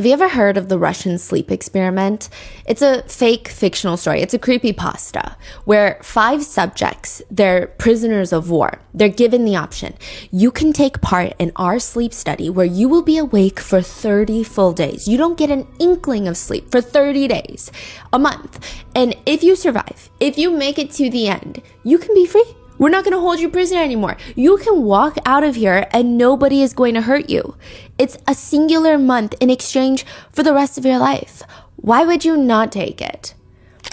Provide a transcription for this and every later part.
Have you ever heard of the Russian sleep experiment? It's a fake fictional story. It's a creepypasta where 5 subjects, they're prisoners of war. They're given the option. You can take part in our sleep study where you will be awake for 30 full days. You don't get an inkling of sleep for 30 days, a month. And if you survive, if you make it to the end, you can be free. We're not going to hold you prisoner anymore. You can walk out of here and nobody is going to hurt you. It's a singular month in exchange for the rest of your life. Why would you not take it?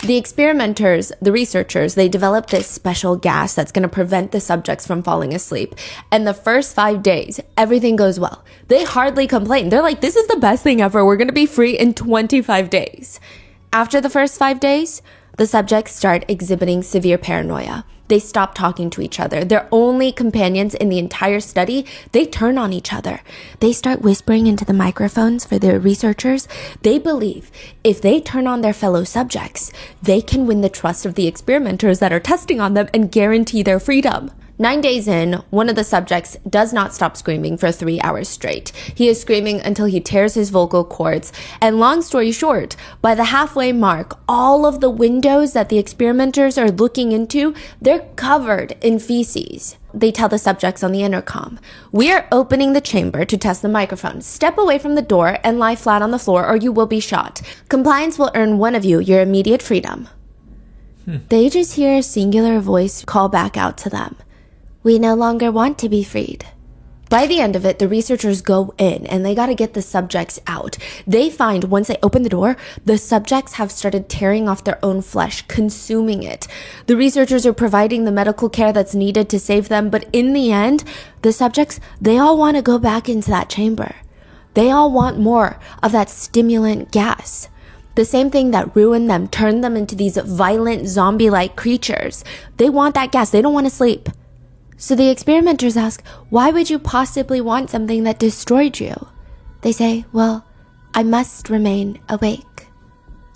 The experimenters, the researchers, they developed this special gas that's going to prevent the subjects from falling asleep. And the first 5 days, everything goes well. They hardly complain. They're like, this is the best thing ever. We're going to be free in 25 days. After the first 5 days, the subjects start exhibiting severe paranoia. They stop talking to each other. They're only companions in the entire study. They turn on each other. They start whispering into the microphones for the researchers. They believe if they turn on their fellow subjects, they can win the trust of the experimenters that are testing on them and guarantee their freedom. 9 days in, one of the subjects does not stop screaming for 3 hours straight. He is screaming until he tears his vocal cords. And long story short, by the halfway mark, all of the windows that the experimenters are looking into, they're covered in feces. They tell the subjects on the intercom, "We are opening the chamber to test the microphone. Step away from the door and lie flat on the floor or you will be shot. Compliance will earn one of you your immediate freedom." They just hear a singular voice call back out to them. "We no longer want to be freed." By the end of it, the researchers go in and they got to get the subjects out. They find once they open the door, the subjects have started tearing off their own flesh, consuming it. The researchers are providing the medical care that's needed to save them, but in the end, the subjects, they all want to go back into that chamber. They all want more of that stimulant gas. The same thing that ruined them, turned them into these violent zombie-like creatures. They want that gas. They don't want to sleep. So the experimenters ask, why would you possibly want something that destroyed you? They say, well, I must remain awake.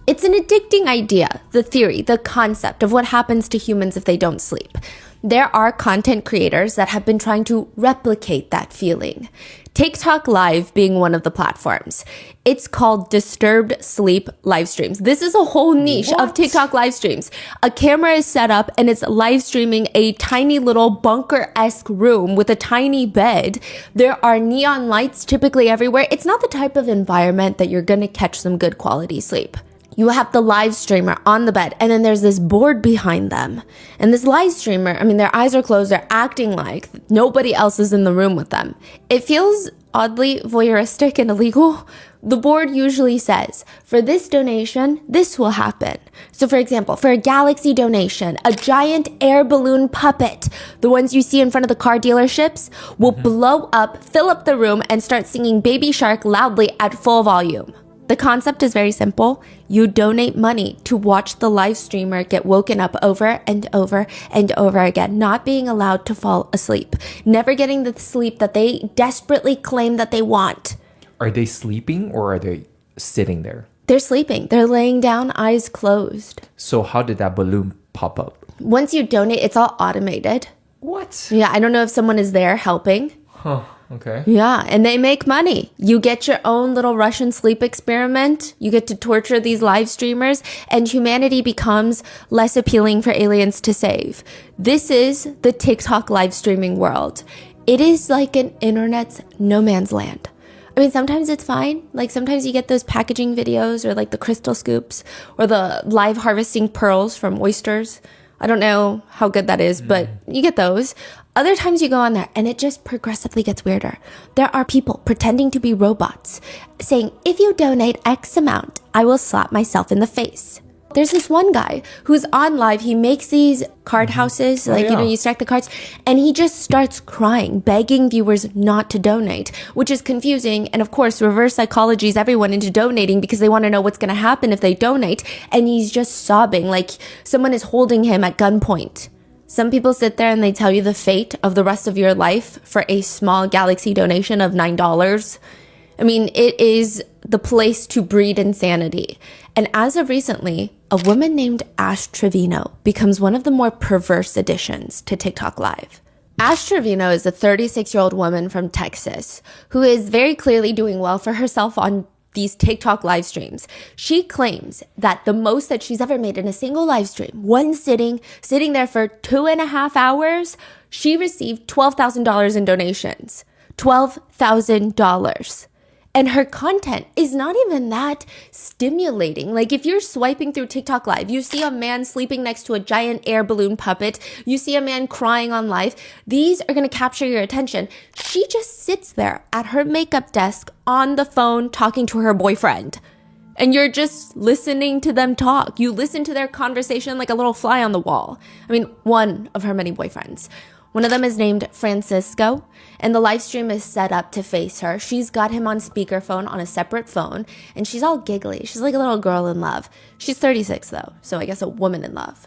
It's an addicting idea, the theory, the concept of what happens to humans if they don't sleep. There are content creators that have been trying to replicate that feeling. TikTok Live being one of the platforms. It's called disturbed sleep live streams. This is a whole niche of TikTok live streams. A camera is set up and it's live streaming a tiny little bunker-esque room with a tiny bed. There are neon lights typically everywhere. It's not the type of environment that you're gonna catch some good quality sleep. You have the live streamer on the bed, and then there's this board behind them. And this live streamer, their eyes are closed, they're acting like nobody else is in the room with them. It feels oddly voyeuristic and illegal. The board usually says, for this donation, this will happen. So for example, for a Galaxy donation, a giant air balloon puppet, the ones you see in front of the car dealerships, will blow up, fill up the room, and start singing Baby Shark loudly at full volume. The concept is very simple. You donate money to watch the live streamer get woken up over and over and over again, not being allowed to fall asleep, never getting the sleep that they desperately claim that they want. Are they sleeping or are they sitting there? They're sleeping. They're laying down, eyes closed. So how did that balloon pop up? Once you donate, it's all automated. What? Yeah, I don't know if someone is there helping. Huh. Okay. Yeah, and they make money. You get your own little Russian sleep experiment. You get to torture these live streamers, and humanity becomes less appealing for aliens to save. This is the TikTok live streaming world. It is like an internet's no man's land. Sometimes it's fine. Like sometimes you get those packaging videos or like the crystal scoops or the live harvesting pearls from oysters. I don't know how good that is, but you get those. Other times you go on there and it just progressively gets weirder. There are people pretending to be robots saying, if you donate X amount, I will slap myself in the face. There's this one guy who's on live. He makes these card houses, you stack the cards, and he just starts crying, begging viewers not to donate, which is confusing. And of course, reverse psychologies everyone into donating because they want to know what's going to happen if they donate. And he's just sobbing like someone is holding him at gunpoint. Some people sit there and they tell you the fate of the rest of your life for a small Galaxy donation of $9. It is the place to breed insanity. And as of recently, a woman named Ash Trevino becomes one of the more perverse additions to TikTok Live. Ash Trevino is a 36-year-old woman from Texas who is very clearly doing well for herself on these TikTok live streams. She claims that the most that she's ever made in a single live stream, one sitting there for 2.5 hours, she received $12,000 in donations. $12,000. And her content is not even that stimulating. Like if you're swiping through TikTok Live, you see a man sleeping next to a giant air balloon puppet. You see a man crying on live. These are going to capture your attention. She just sits there at her makeup desk on the phone talking to her boyfriend. And you're just listening to them talk. You listen to their conversation like a little fly on the wall. I mean, one of her many boyfriends. One of them is named Francisco, and the live stream is set up to face her. She's got him on speakerphone on a separate phone, and she's all giggly. She's like a little girl in love. She's 36 though, so I guess a woman in love.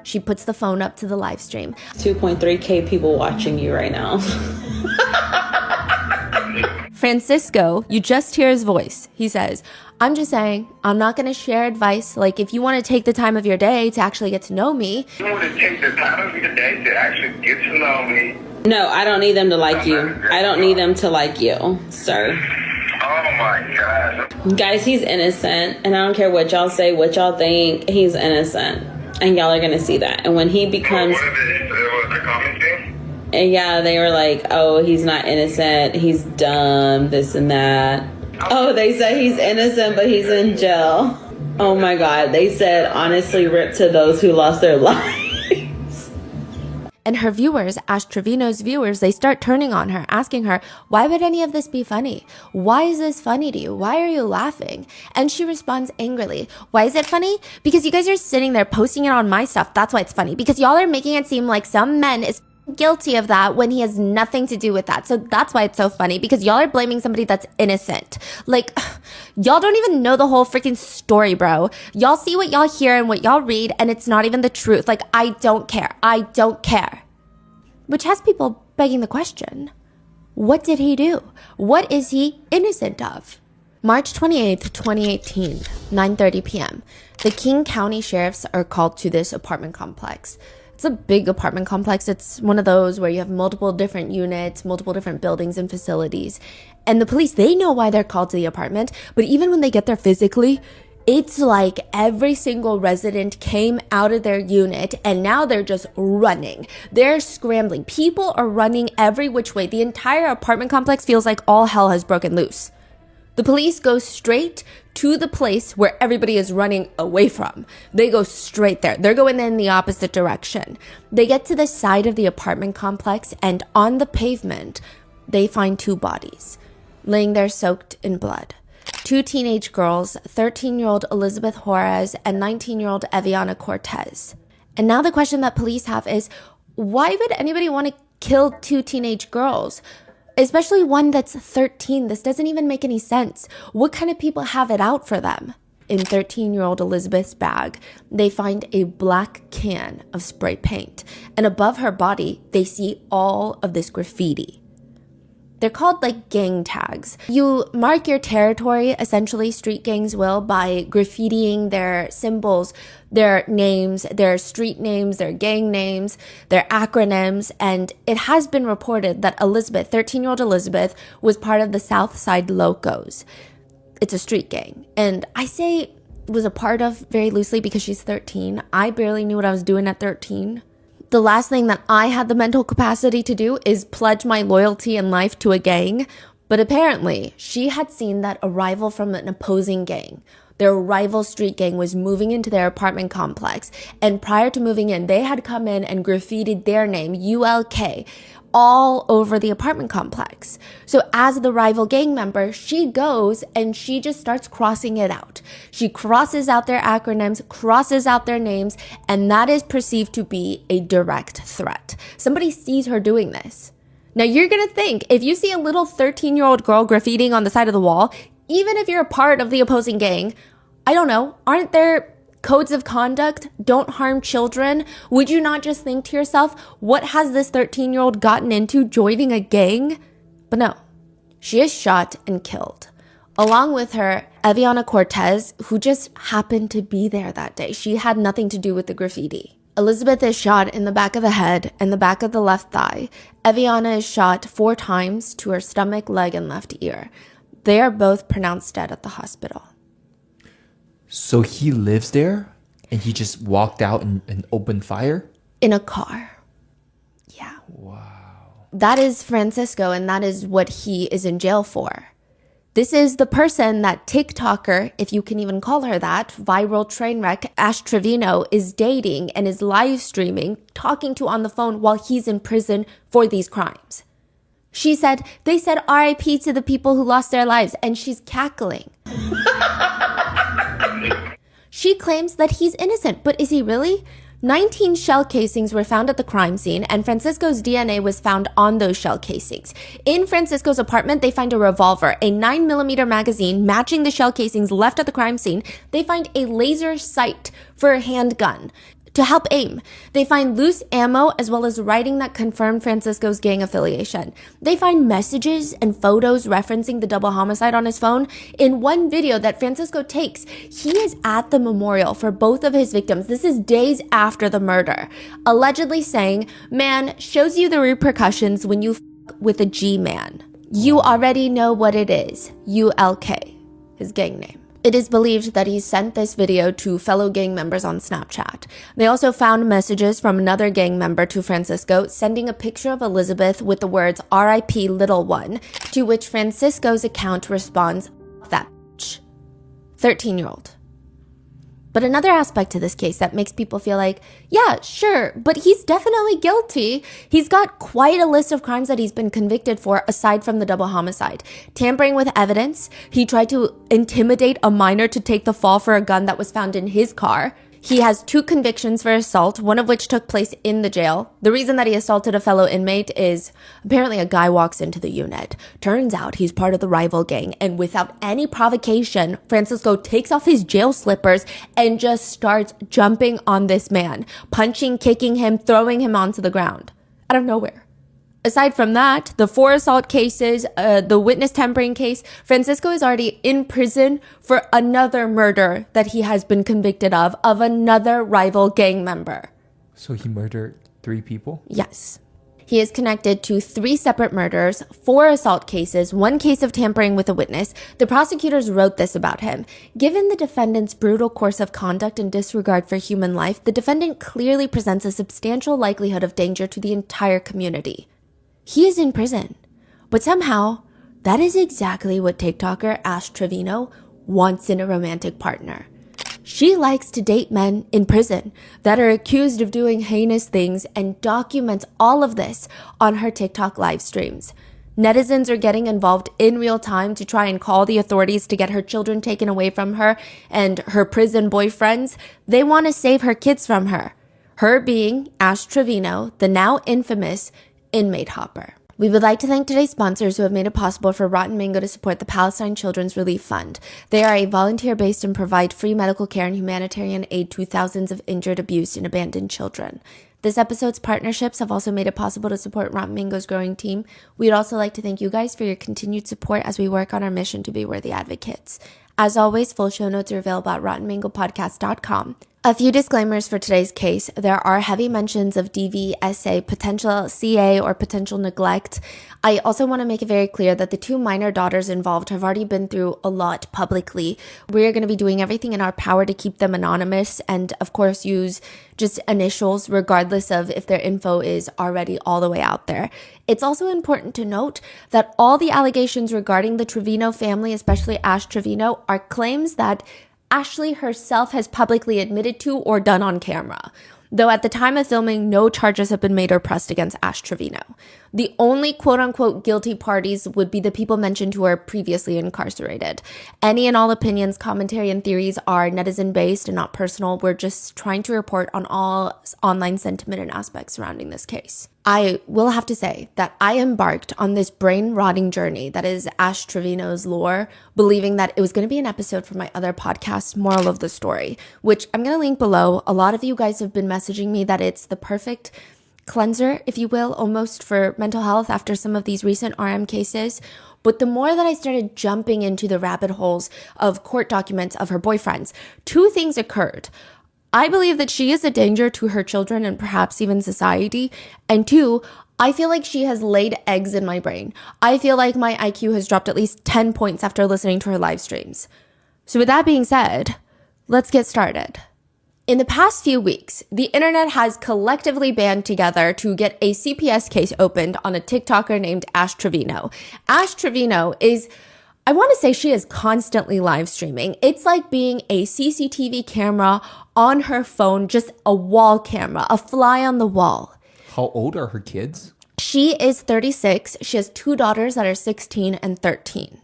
She puts the phone up to the live stream. 2.3K people watching you right now. Francisco, you just hear his voice. He says, I'm just saying, I'm not going to share advice. Like, if you want to take the time of your day to actually get to know me. You want to take the time of your day to actually get to know me. No, I don't need them to like you. I don't need them to like you, sir. Oh my God. Guys, he's innocent. And I don't care what y'all say, what y'all think. He's innocent. And y'all are going to see that. And when he becomes... What they're commenting? And yeah, they were like, oh, he's not innocent. He's dumb, this and that. Oh, they said he's innocent, but he's in jail. Oh my God. They said, honestly, rip to those who lost their lives. And her viewers, Ash Trevino's viewers, they start turning on her, asking her, why would any of this be funny? Why is this funny to you? Why are you laughing? And she responds angrily, why is it funny? Because you guys are sitting there posting it on my stuff. That's why it's funny. Because y'all are making it seem like some men is guilty of that when he has nothing to do with that. So that's why it's so funny, because y'all are blaming somebody that's innocent. Like, y'all don't even know the whole freaking story, bro. Y'all see what y'all hear and what y'all read, and it's not even the truth. Like, I don't care. I don't care. Which has people begging the question, what did he do? What is he innocent of? March 28th, 2018, 9:30 p.m. The King County sheriffs are called to this apartment complex. It's a big apartment complex. It's one of those where you have multiple different units, multiple different buildings and facilities. And the police, they know why they're called to the apartment. But even when they get there physically, it's like every single resident came out of their unit and now they're just running. They're scrambling. People are running every which way. The entire apartment complex feels like all hell has broken loose. The police go straight to the place where everybody is running away from. They go straight there. They're going in the opposite direction. They get to the side of the apartment complex, and on the pavement, they find two bodies laying there soaked in blood. Two teenage girls, 13-year-old Elizabeth Juarez and 19-year-old Eviana Cortez. And now the question that police have is, why would anybody want to kill two teenage girls? Especially one that's 13. This doesn't even make any sense. What kind of people have it out for them? In 13-year-old Elizabeth's bag, they find a black can of spray paint. And above her body, they see all of this graffiti. They're called like gang tags. You mark your territory, essentially, street gangs will, by graffitiing their symbols, their names, their street names, their gang names, their acronyms. And it has been reported that Elizabeth, 13-year-old Elizabeth, was part of the South Side Locos. It's a street gang. And I say was a part of very loosely because she's 13. I barely knew what I was doing at 13. The last thing that I had the mental capacity to do is pledge my loyalty and life to a gang. But apparently, she had seen that a rival from an opposing gang, their rival street gang, was moving into their apartment complex. And prior to moving in, they had come in and graffitied their name, ULK, all over the apartment complex. So as the rival gang member, she goes and she just starts crossing it out. She crosses out their acronyms, crosses out their names, and that is perceived to be a direct threat. Somebody sees her doing this. Now you're gonna think, if you see a little 13-year-old girl graffitiing on the side of the wall, even if you're a part of the opposing gang, I don't know, aren't there codes of conduct? Don't harm children. Would you not just think to yourself, what has this 13-year-old gotten into joining a gang? But no, she is shot and killed. Along with her, Eviana Cortez, who just happened to be there that day. She had nothing to do with the graffiti. Elizabeth is shot in the back of the head and the back of the left thigh. Eviana is shot 4 times to her stomach, leg, and left ear. They are both pronounced dead at the hospital. So he lives there and he just walked out and opened fire? In a car. Yeah. Wow. That is Francisco, and that is what he is in jail for. This is the person that TikToker, if you can even call her that, viral train wreck, Ash Trevino, is dating and is live streaming, talking to on the phone while he's in prison for these crimes. She said, they said RIP to the people who lost their lives, and she's cackling. She claims that he's innocent, but is he really? 19 shell casings were found at the crime scene, and Francisco's DNA was found on those shell casings. In Francisco's apartment, they find a revolver, a 9mm magazine matching the shell casings left at the crime scene. They find a laser sight for a handgun to help aim. They find loose ammo as well as writing that confirmed Francisco's gang affiliation. They find messages and photos referencing the double homicide on his phone. In one video that Francisco takes, he is at the memorial for both of his victims. This is days after the murder, allegedly saying, "Man, shows you the repercussions when you with a G-man. You already know what it is. ULK," his gang name. It is believed that he sent this video to fellow gang members on Snapchat. They also found messages from another gang member to Francisco, sending a picture of Elizabeth with the words RIP little one, to which Francisco's account responds, "That bitch." 13-year-old. But another aspect to this case that makes people feel like, yeah, sure, but he's definitely guilty. He's got quite a list of crimes that he's been convicted for aside from the double homicide. Tampering with evidence. He tried to intimidate a minor to take the fall for a gun that was found in his car. He has 2 convictions for assault, one of which took place in the jail. The reason that he assaulted a fellow inmate is apparently a guy walks into the unit. Turns out he's part of the rival gang, and without any provocation, Francisco takes off his jail slippers and just starts jumping on this man, punching, kicking him, throwing him onto the ground out of nowhere. Aside from that, the 4 assault cases, the witness tampering case, Francisco is already in prison for another murder that he has been convicted of another rival gang member. So he murdered 3 people? Yes. He is connected to 3 separate murders, 4 assault cases, 1 case of tampering with a witness. The prosecutors wrote this about him. Given the defendant's brutal course of conduct and disregard for human life, the defendant clearly presents a substantial likelihood of danger to the entire community. He is in prison, but somehow that is exactly what TikToker Ash Trevino wants in a romantic partner. She likes to date men in prison that are accused of doing heinous things and documents all of this on her TikTok live streams. Netizens are getting involved in real time to try and call the authorities to get her children taken away from her and her prison boyfriends. They want to save her kids from her. Her being Ash Trevino, the now infamous inmate hopper. We would like to thank today's sponsors who have made it possible for Rotten Mango to support the Palestine Children's Relief Fund. They are a volunteer-based and provide free medical care and humanitarian aid to thousands of injured, abused, and abandoned children. This episode's partnerships have also made it possible to support Rotten Mango's growing team. We'd also like to thank you guys for your continued support as we work on our mission to be worthy advocates. As always, full show notes are available at rottenmangopodcast.com. A few disclaimers for today's case. There are heavy mentions of DV, SA, potential CA, or potential neglect. I also want to make it very clear that the 2 minor daughters involved have already been through a lot publicly. We are going to be doing everything in our power to keep them anonymous and, of course, use just initials regardless of if their info is already all the way out there. It's also important to note that all the allegations regarding the Trevino family, especially Ash Trevino, are claims that Ashley herself has publicly admitted to or done on camera. Though at the time of filming, no charges have been made or pressed against Ash Trevino. The only quote-unquote guilty parties would be the people mentioned who are previously incarcerated. Any and all opinions, commentary, and theories are netizen-based and not personal. We're just trying to report on all online sentiment and aspects surrounding this case. I will have to say that I embarked on this brain-rotting journey that is Ash Trevino's lore, believing that it was going to be an episode for my other podcast, Moral of the Story, which I'm going to link below. A lot of you guys have been messaging me that it's the perfect cleanser, if you will, almost for mental health after some of these recent RM cases. But the more that I started jumping into the rabbit holes of court documents of her boyfriends, 2 things occurred. I believe that she is a danger to her children and perhaps even society. And 2, I feel like she has laid eggs in my brain. I feel like my IQ has dropped at least 10 points after listening to her live streams. So with that being said, let's get started. In the past few weeks, the internet has collectively band together to get a CPS case opened on a TikToker named Ash Trevino. Ash Trevino is, I want to say she is constantly live streaming. It's like being a CCTV camera on her phone, just a wall camera, a fly on the wall. How old are her kids? She is 36. She has 2 daughters that are 16 and 13.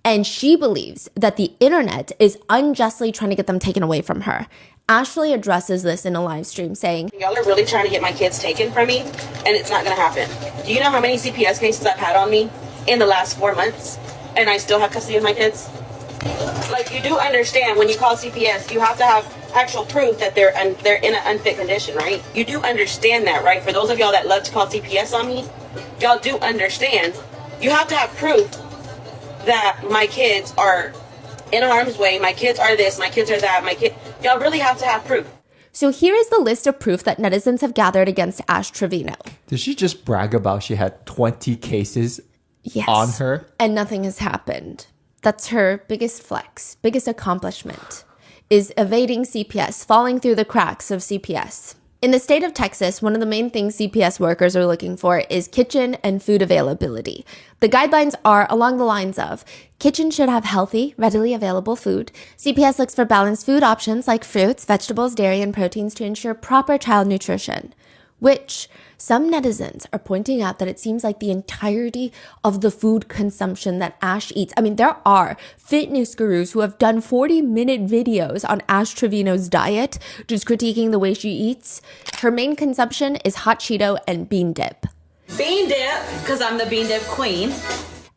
And she believes that the internet is unjustly trying to get them taken away from her. Ashley addresses this in a live stream saying, y'all are really trying to get my kids taken from me, and it's not going to happen. Do you know how many CPS cases I've had on me in the last 4 months, and I still have custody of my kids? Like, you do understand when you call CPS, you have to have actual proof that they're in an unfit condition, right? You do understand that, right? For those of y'all that love to call CPS on me, y'all do understand. You have to have proof that my kids are in harm's way, my kids are this, my kids are that, y'all really have to have proof. So here is the list of proof that netizens have gathered against Ash Trevino. Did she just brag about she had 20 cases Yes. on her? And nothing has happened. That's her biggest flex, biggest accomplishment, is evading CPS, falling through the cracks of CPS. In the state of Texas, one of the main things CPS workers are looking for is kitchen and food availability. The guidelines are along the lines of kitchen should have healthy, readily available food. CPS looks for balanced food options like fruits, vegetables, dairy, and proteins to ensure proper child nutrition, which some netizens are pointing out that it seems like the entirety of the food consumption that Ash eats. I mean, there are fitness gurus who have done 40-minute videos on Ash Trevino's diet, just critiquing the way she eats. Her main consumption is hot Cheeto and bean dip. Bean dip, because I'm the bean dip queen.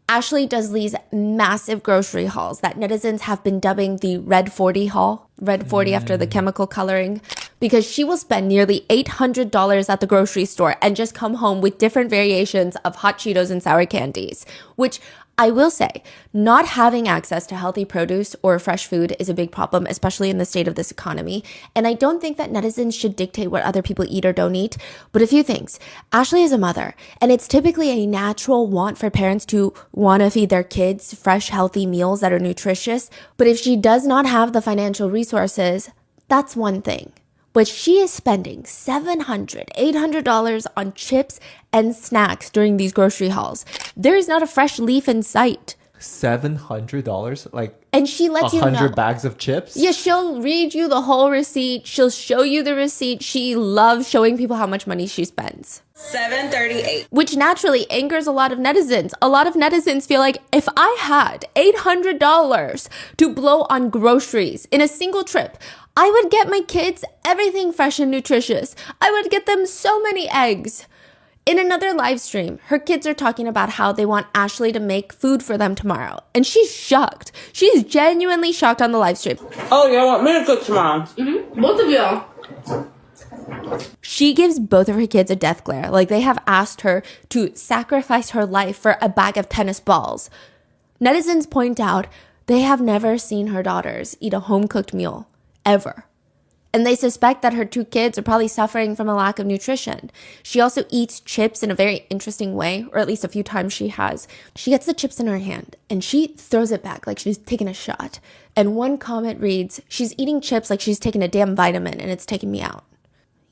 Ashley does these massive grocery hauls that netizens have been dubbing the Red 40 haul. Red 40 after the chemical coloring. Because she will spend nearly $800 at the grocery store and just come home with different variations of hot Cheetos and sour candies. Which I will say, not having access to healthy produce or fresh food is a big problem, especially in the state of this economy. And I don't think that netizens should dictate what other people eat or don't eat. But a few things. Ashley is a mother, and it's typically a natural want for parents to want to feed their kids fresh, healthy meals that are nutritious. But if she does not have the financial resources, that's one thing. But she is spending $700, $800 on chips and snacks during these grocery hauls. There is not a fresh leaf in sight. $700? Like, and she lets 100 bags of chips? Yeah, she'll read you the whole receipt. She'll show you the receipt. She loves showing people how much money she spends. $738. Which naturally angers a lot of netizens. A lot of netizens feel like if I had $800 to blow on groceries in a single trip, I would get my kids everything fresh and nutritious. I would get them so many eggs. In another live stream, her kids are talking about how they want Ashley to make food for them tomorrow. And she's shocked. She's genuinely shocked on the live stream. Oh, y'all want me to cook tomorrow? Both of y'all. She gives both of her kids a death glare. Like they have asked her to sacrifice her life for a bag of tennis balls. Netizens point out they have never seen her daughters eat a home-cooked meal. Ever. And they suspect that her 2 kids are probably suffering from a lack of nutrition. She also eats chips in a very interesting way, or at least a few times she has. She gets the chips in her hand and she throws it back like she's taking a shot. And one comment reads, she's eating chips like she's taking a damn vitamin and it's taking me out.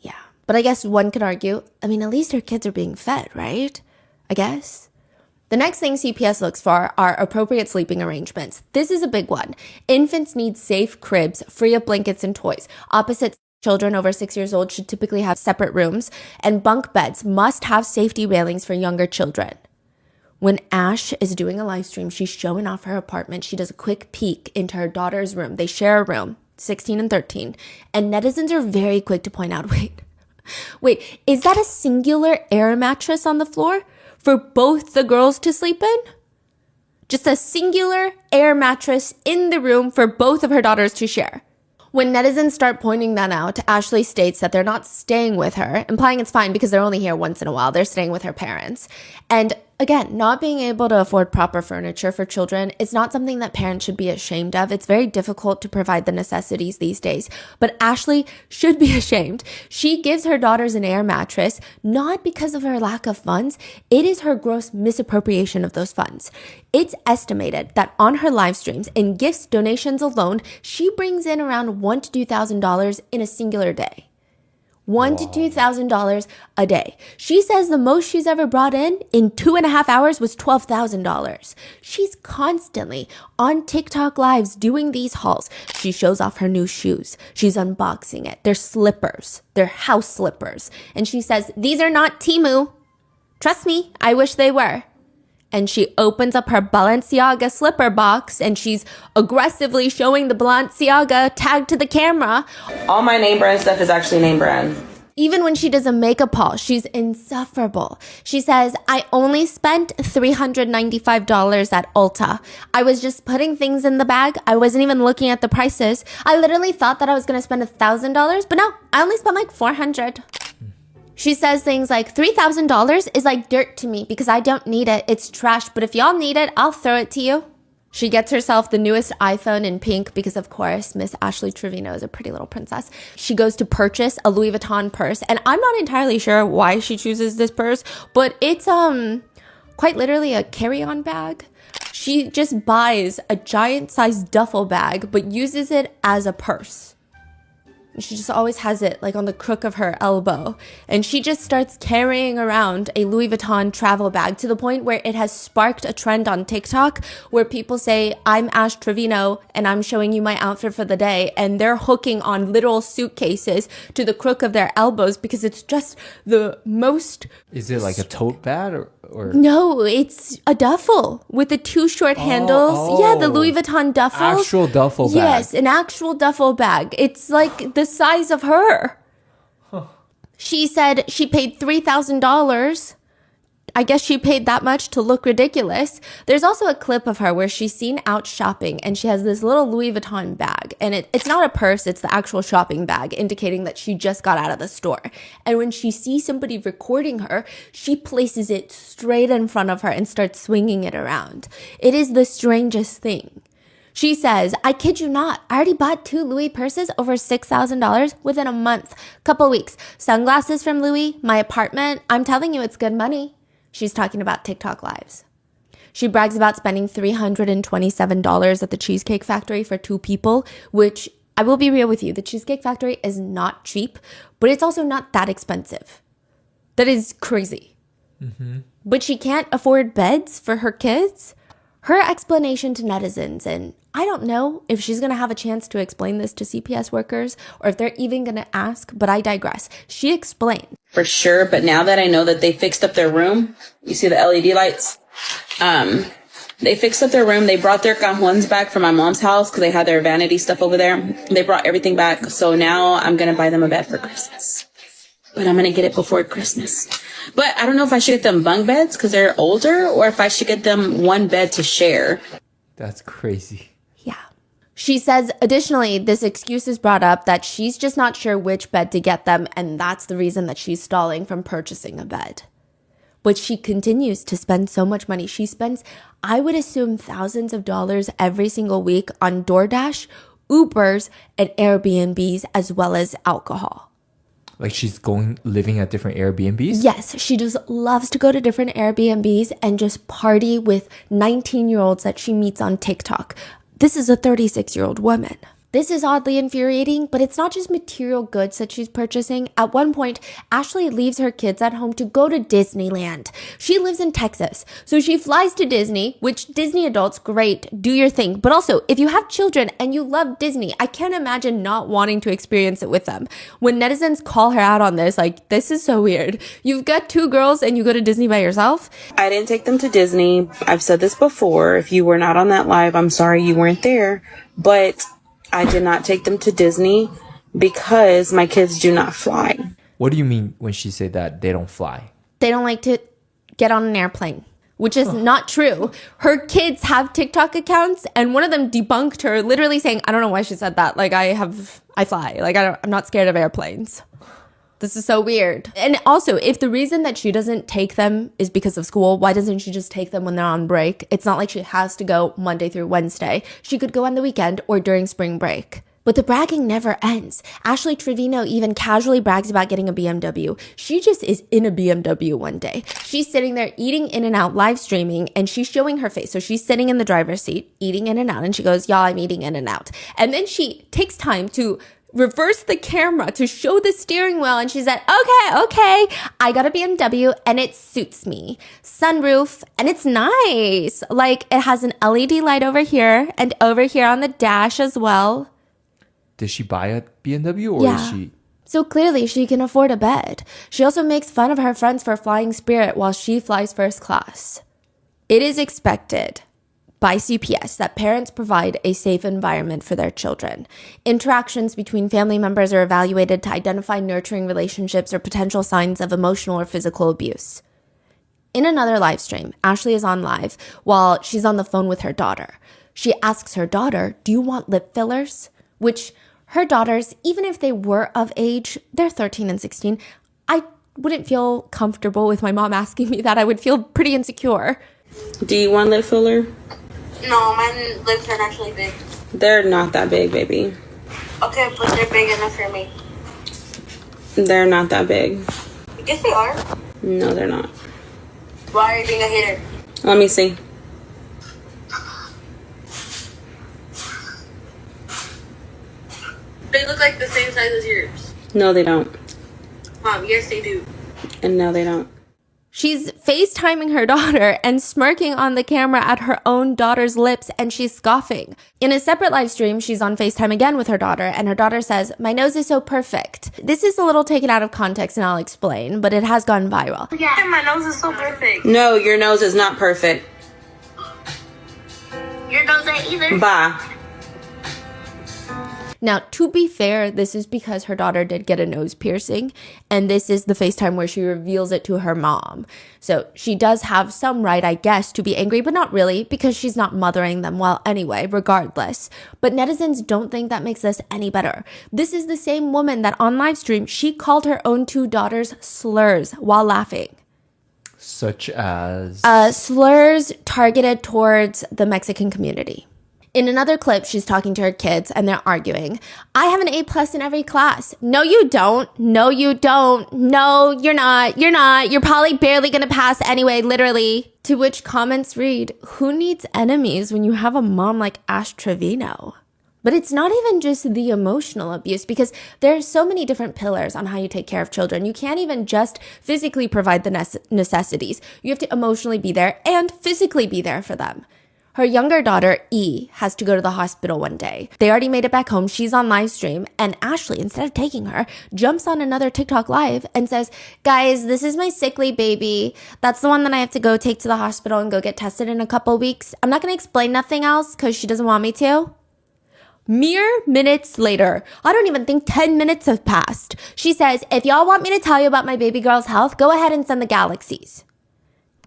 Yeah. But I guess one could argue, I mean, at least her kids are being fed, right? I guess. The next thing CPS looks for are appropriate sleeping arrangements. This is a big one. Infants need safe cribs, free of blankets and toys. Opposite children over 6 years old should typically have separate rooms, and bunk beds must have safety railings for younger children. When Ash is doing a live stream, she's showing off her apartment. She does a quick peek into her daughter's room. They share a room, 16 and 13, and netizens are very quick to point out, wait, is that a singular air mattress on the floor for both the girls to sleep in? Just a singular air mattress in the room for both of her daughters to share. When netizens start pointing that out, Ashley states that they're not staying with her, implying it's fine because they're only here once in a while. They're staying with her parents. And Again, not being able to afford proper furniture for children is not something that parents should be ashamed of. It's very difficult to provide the necessities these days. But Ashley should be ashamed. She gives her daughters an air mattress, not because of her lack of funds. It is her gross misappropriation of those funds. It's estimated that on her live streams and gifts donations alone, she brings in around $1,000 to $2,000 in a singular day. $1,000 to $2,000 a day. She says the most she's ever brought in 2.5 hours was $12,000. She's constantly on TikTok lives doing these hauls. She shows off her new shoes. She's unboxing it. They're slippers. They're house slippers. And she says, these are not Temu. Trust me, I wish they were. And she opens up her Balenciaga slipper box and she's aggressively showing the Balenciaga tag to the camera. All my name brand stuff is actually name brand. Even when she does a makeup haul, she's insufferable. She says, I only spent $395 at Ulta. I was just putting things in the bag. I wasn't even looking at the prices. I literally thought that I was going to spend $1,000, but no, I only spent like $400. She says things like, $3,000 is like dirt to me because I don't need it. It's trash, but if y'all need it, I'll throw it to you. She gets herself the newest iPhone in pink because, of course, Miss Ashley Trevino is a pretty little princess. She goes to purchase a Louis Vuitton purse, and I'm not entirely sure why she chooses this purse, but it's quite literally a carry-on bag. She just buys a giant-sized duffel bag, but uses it as a purse. She just always has it like on the crook of her elbow. And she just starts carrying around a Louis Vuitton travel bag to the point where it has sparked a trend on TikTok where people say, I'm Ash Trevino and I'm showing you my outfit for the day. And they're hooking on literal suitcases to the crook of their elbows because it's just the most... Is it like a tote bag or... No, it's a duffel with the two short handles. Yeah, the Louis Vuitton duffels. Actual duffel bag. Yes, an actual duffel bag. It's like the size of her. Huh. She said she paid $3,000. I guess she paid that much to look ridiculous. There's also a clip of her where she's seen out shopping and she has this little Louis Vuitton bag. And it's not a purse, it's the actual shopping bag, indicating that she just got out of the store. And when she sees somebody recording her, she places it straight in front of her and starts swinging it around. It is the strangest thing. She says, I kid you not, I already bought 2 Louis purses over $6,000 within a month, couple weeks. Sunglasses from Louis, my apartment. I'm telling you, it's good money. She's talking about TikTok lives. She brags about spending $327 at the Cheesecake Factory for 2 people, which I will be real with you. The Cheesecake Factory is not cheap, but it's also not that expensive. That is crazy. Mm-hmm. But she can't afford beds for her kids? Her explanation to netizens, and I don't know if she's going to have a chance to explain this to CPS workers or if they're even going to ask, but I digress. She explained. For sure, but now that I know that they fixed up their room, you see the LED lights? They fixed up their room. They brought their cajones back from my mom's house because they had their vanity stuff over there. They brought everything back. So now I'm going to buy them a bed for Christmas. But I'm going to get it before Christmas. But I don't know if I should get them bunk beds because they're older or if I should get them one bed to share. That's crazy. Yeah. She says, additionally, this excuse is brought up that she's just not sure which bed to get them, and that's the reason that she's stalling from purchasing a bed. But she continues to spend so much money. She spends, I would assume, thousands of dollars every single week on DoorDash, Ubers, and Airbnbs, as well as alcohol. Like she's living at different Airbnbs? Yes, she just loves to go to different Airbnbs and just party with 19-year-olds that she meets on TikTok. This is a 36-year-old woman. This is oddly infuriating, but it's not just material goods that she's purchasing. At one point, Ashley leaves her kids at home to go to Disneyland. She lives in Texas, so she flies to Disney, which Disney adults, great, do your thing. But also, if you have children and you love Disney, I can't imagine not wanting to experience it with them. When netizens call her out on this, like, this is so weird. You've got 2 girls and you go to Disney by yourself? I didn't take them to Disney. I've said this before. If you were not on that live, I'm sorry you weren't there. But I did not take them to Disney because my kids do not fly. What do you mean when she said that they don't fly? They don't like to get on an airplane, which is not true. Her kids have TikTok accounts, and one of them debunked her, literally saying, I don't know why she said that. Like, I fly. Like, I'm not scared of airplanes. This is so weird. And also, if the reason that she doesn't take them is because of school, why doesn't she just take them when they're on break? It's not like she has to go Monday through Wednesday. She could go on the weekend or during spring break. But the bragging never ends. Ashley Trevino even casually brags about getting a BMW. She just is in a BMW one day. She's sitting there eating In-N-Out live streaming and she's showing her face. So she's sitting in the driver's seat eating In-N-Out and she goes, y'all, I'm eating In-N-Out. And then she takes time to reverse the camera to show the steering wheel and she said, okay, I got a BMW and it suits me. Sunroof and it's nice. Like it has an LED light over here and over here on the dash as well. Did she buy a BMW or is she? So clearly she can afford a bed. She also makes fun of her friends for flying Spirit while she flies first class. It is expected by CPS that parents provide a safe environment for their children. Interactions between family members are evaluated to identify nurturing relationships or potential signs of emotional or physical abuse. In another live stream, Ashley is on live while she's on the phone with her daughter. She asks her daughter, do you want lip fillers? Which her daughters, even if they were of age, they're 13 and 16. I wouldn't feel comfortable with my mom asking me that. I would feel pretty insecure. Do you want lip filler? No, my lips are actually big. They're not that big, baby. Okay, but they're big enough for me. They're not that big. Yes, they are. No, they're not. Why are you being a hater? Let me see. They look like the same size as yours. No, they don't. Mom, yes, they do. And no, they don't. She's FaceTiming her daughter and smirking on the camera at her own daughter's lips, and she's scoffing. In a separate live stream, she's on FaceTime again with her daughter, and her daughter says, my nose is so perfect. This is a little taken out of context, and I'll explain, but it has gone viral. Yeah, my nose is so perfect. No, your nose is not perfect. Your nose ain't either. Bye. Now, to be fair, this is because her daughter did get a nose piercing, and this is the FaceTime where she reveals it to her mom. So she does have some right, I guess, to be angry, but not really, because she's not mothering them well anyway, regardless. But netizens don't think that makes this any better. This is the same woman that on live stream, she called her own two daughters slurs while laughing. Such as? Slurs targeted towards the Mexican community. In another clip, she's talking to her kids and they're arguing. I have an A+ in every class. No, you don't. No, you don't. No, you're not. You're not. You're probably barely going to pass anyway, literally. To which comments read, who needs enemies when you have a mom like Ash Trevino? But it's not even just the emotional abuse, because there are so many different pillars on how you take care of children. You can't even just physically provide the necessities. You have to emotionally be there and physically be there for them. Her younger daughter, E, has to go to the hospital one day. They already made it back home. She's on live stream. And Ashley, instead of taking her, jumps on another TikTok live and says, guys, this is my sickly baby. That's the one that I have to go take to the hospital and go get tested in a couple weeks. I'm not going to explain nothing else because she doesn't want me to. Mere minutes later, I don't even think 10 minutes have passed. She says, if y'all want me to tell you about my baby girl's health, go ahead and send the galaxies.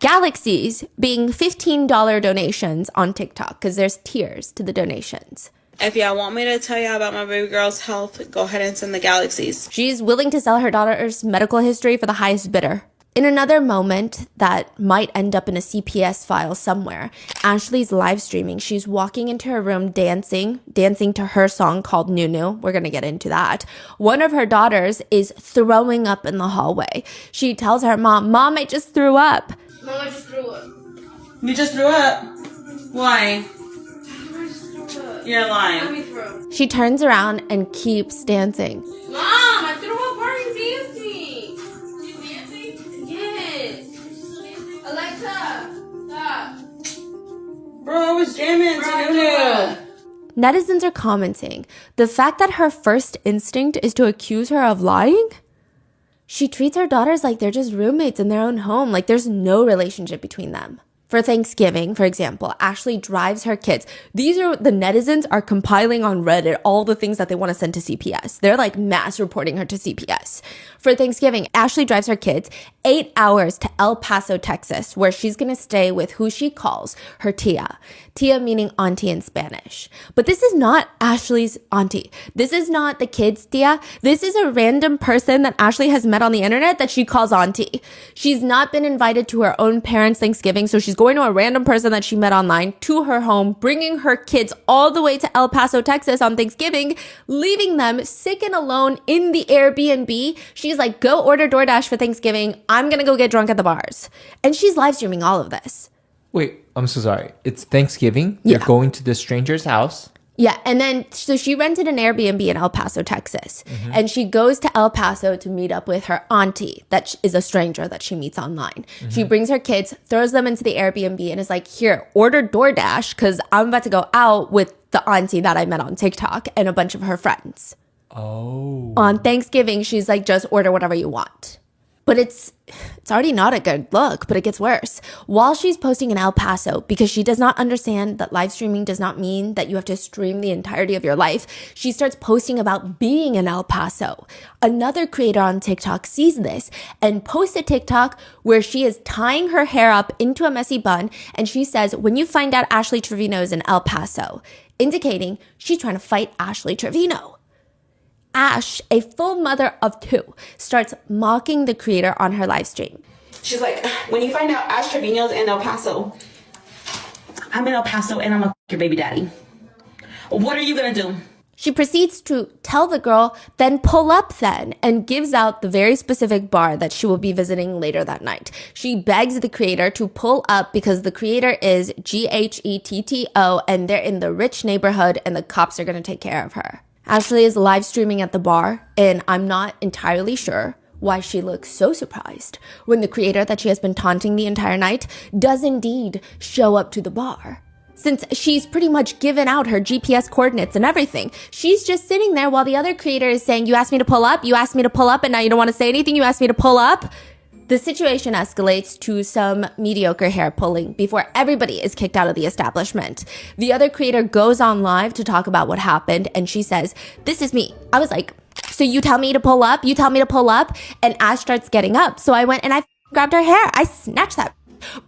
Galaxies being $15 donations on TikTok, because there's tiers to the donations. If y'all want me to tell y'all about my baby girl's health, go ahead and send the galaxies. She's willing to sell her daughter's medical history for the highest bidder. In another moment that might end up in a CPS file somewhere, Ashley's live streaming. She's walking into her room dancing to her song called Nunu. We're going to get into that. One of her daughters is throwing up in the hallway. She tells her mom, I just threw up. Mom, I just threw up. You just threw up? Why? I just threw up. You're lying. Let me throw. She turns around and keeps dancing. Mom, I threw up. Why are you dancing? You dancing? Yes. Alexa, stop. Bro, I was jamming to Nunu. Netizens are commenting, the fact that her first instinct is to accuse her of lying? She treats her daughters like they're just roommates in their own home, like there's no relationship between them. For Thanksgiving, for example, Ashley drives her kids. These are the netizens are compiling on Reddit all the things that they want to send to CPS. They're like mass reporting her to CPS. For Thanksgiving, Ashley drives her kids 8 hours to El Paso, Texas, where she's going to stay with who she calls her tia. Tia meaning auntie in Spanish. But this is not Ashley's auntie. This is not the kids' tia. This is a random person that Ashley has met on the internet that she calls auntie. She's not been invited to her own parents' Thanksgiving, so she's going to a random person that she met online to her home, bringing her kids all the way to El Paso, Texas on Thanksgiving, leaving them sick and alone in the Airbnb. She's like, go order DoorDash for Thanksgiving. I'm going to go get drunk at the bars. And she's live streaming all of this. Wait, I'm so sorry. It's Thanksgiving. Yeah. You're going to this stranger's house. Yeah, and then so she rented an Airbnb in El Paso, Texas, and she goes to El Paso to meet up with her auntie that is a stranger that she meets online. She brings her kids, throws them into the Airbnb, and is like, here, order DoorDash because I'm about to go out with the auntie that I met on TikTok and a bunch of her friends. Oh. On Thanksgiving, she's like, just order whatever you want. But it's already not a good look, but it gets worse. While she's posting in El Paso, because she does not understand that live streaming does not mean that you have to stream the entirety of your life, she starts posting about being in El Paso. Another creator on TikTok sees this and posts a TikTok where she is tying her hair up into a messy bun, and she says, when you find out Ashley Trevino is in El Paso, indicating she's trying to fight Ashley Trevino. Ash, a full mother of 2, starts mocking the creator on her live stream. She's like, when you find out Ash Trevino's in El Paso, I'm in El Paso and I'm gonna your baby daddy. What are you gonna do? She proceeds to tell the girl, then pull up then, and gives out the very specific bar that she will be visiting later that night. She begs the creator to pull up because the creator is Ghetto and they're in the rich neighborhood and the cops are going to take care of her. Ashley is live streaming at the bar, and I'm not entirely sure why she looks so surprised when the creator that she has been taunting the entire night does indeed show up to the bar. Since she's pretty much given out her GPS coordinates and everything, she's just sitting there while the other creator is saying, you asked me to pull up, and now you don't want to say anything, you asked me to pull up. The situation escalates to some mediocre hair pulling before everybody is kicked out of the establishment. The other creator goes on live to talk about what happened, and she says, this is me. I was like, so you tell me to pull up? You tell me to pull up? And Ash starts getting up. So I went and I grabbed her hair. I snatched that.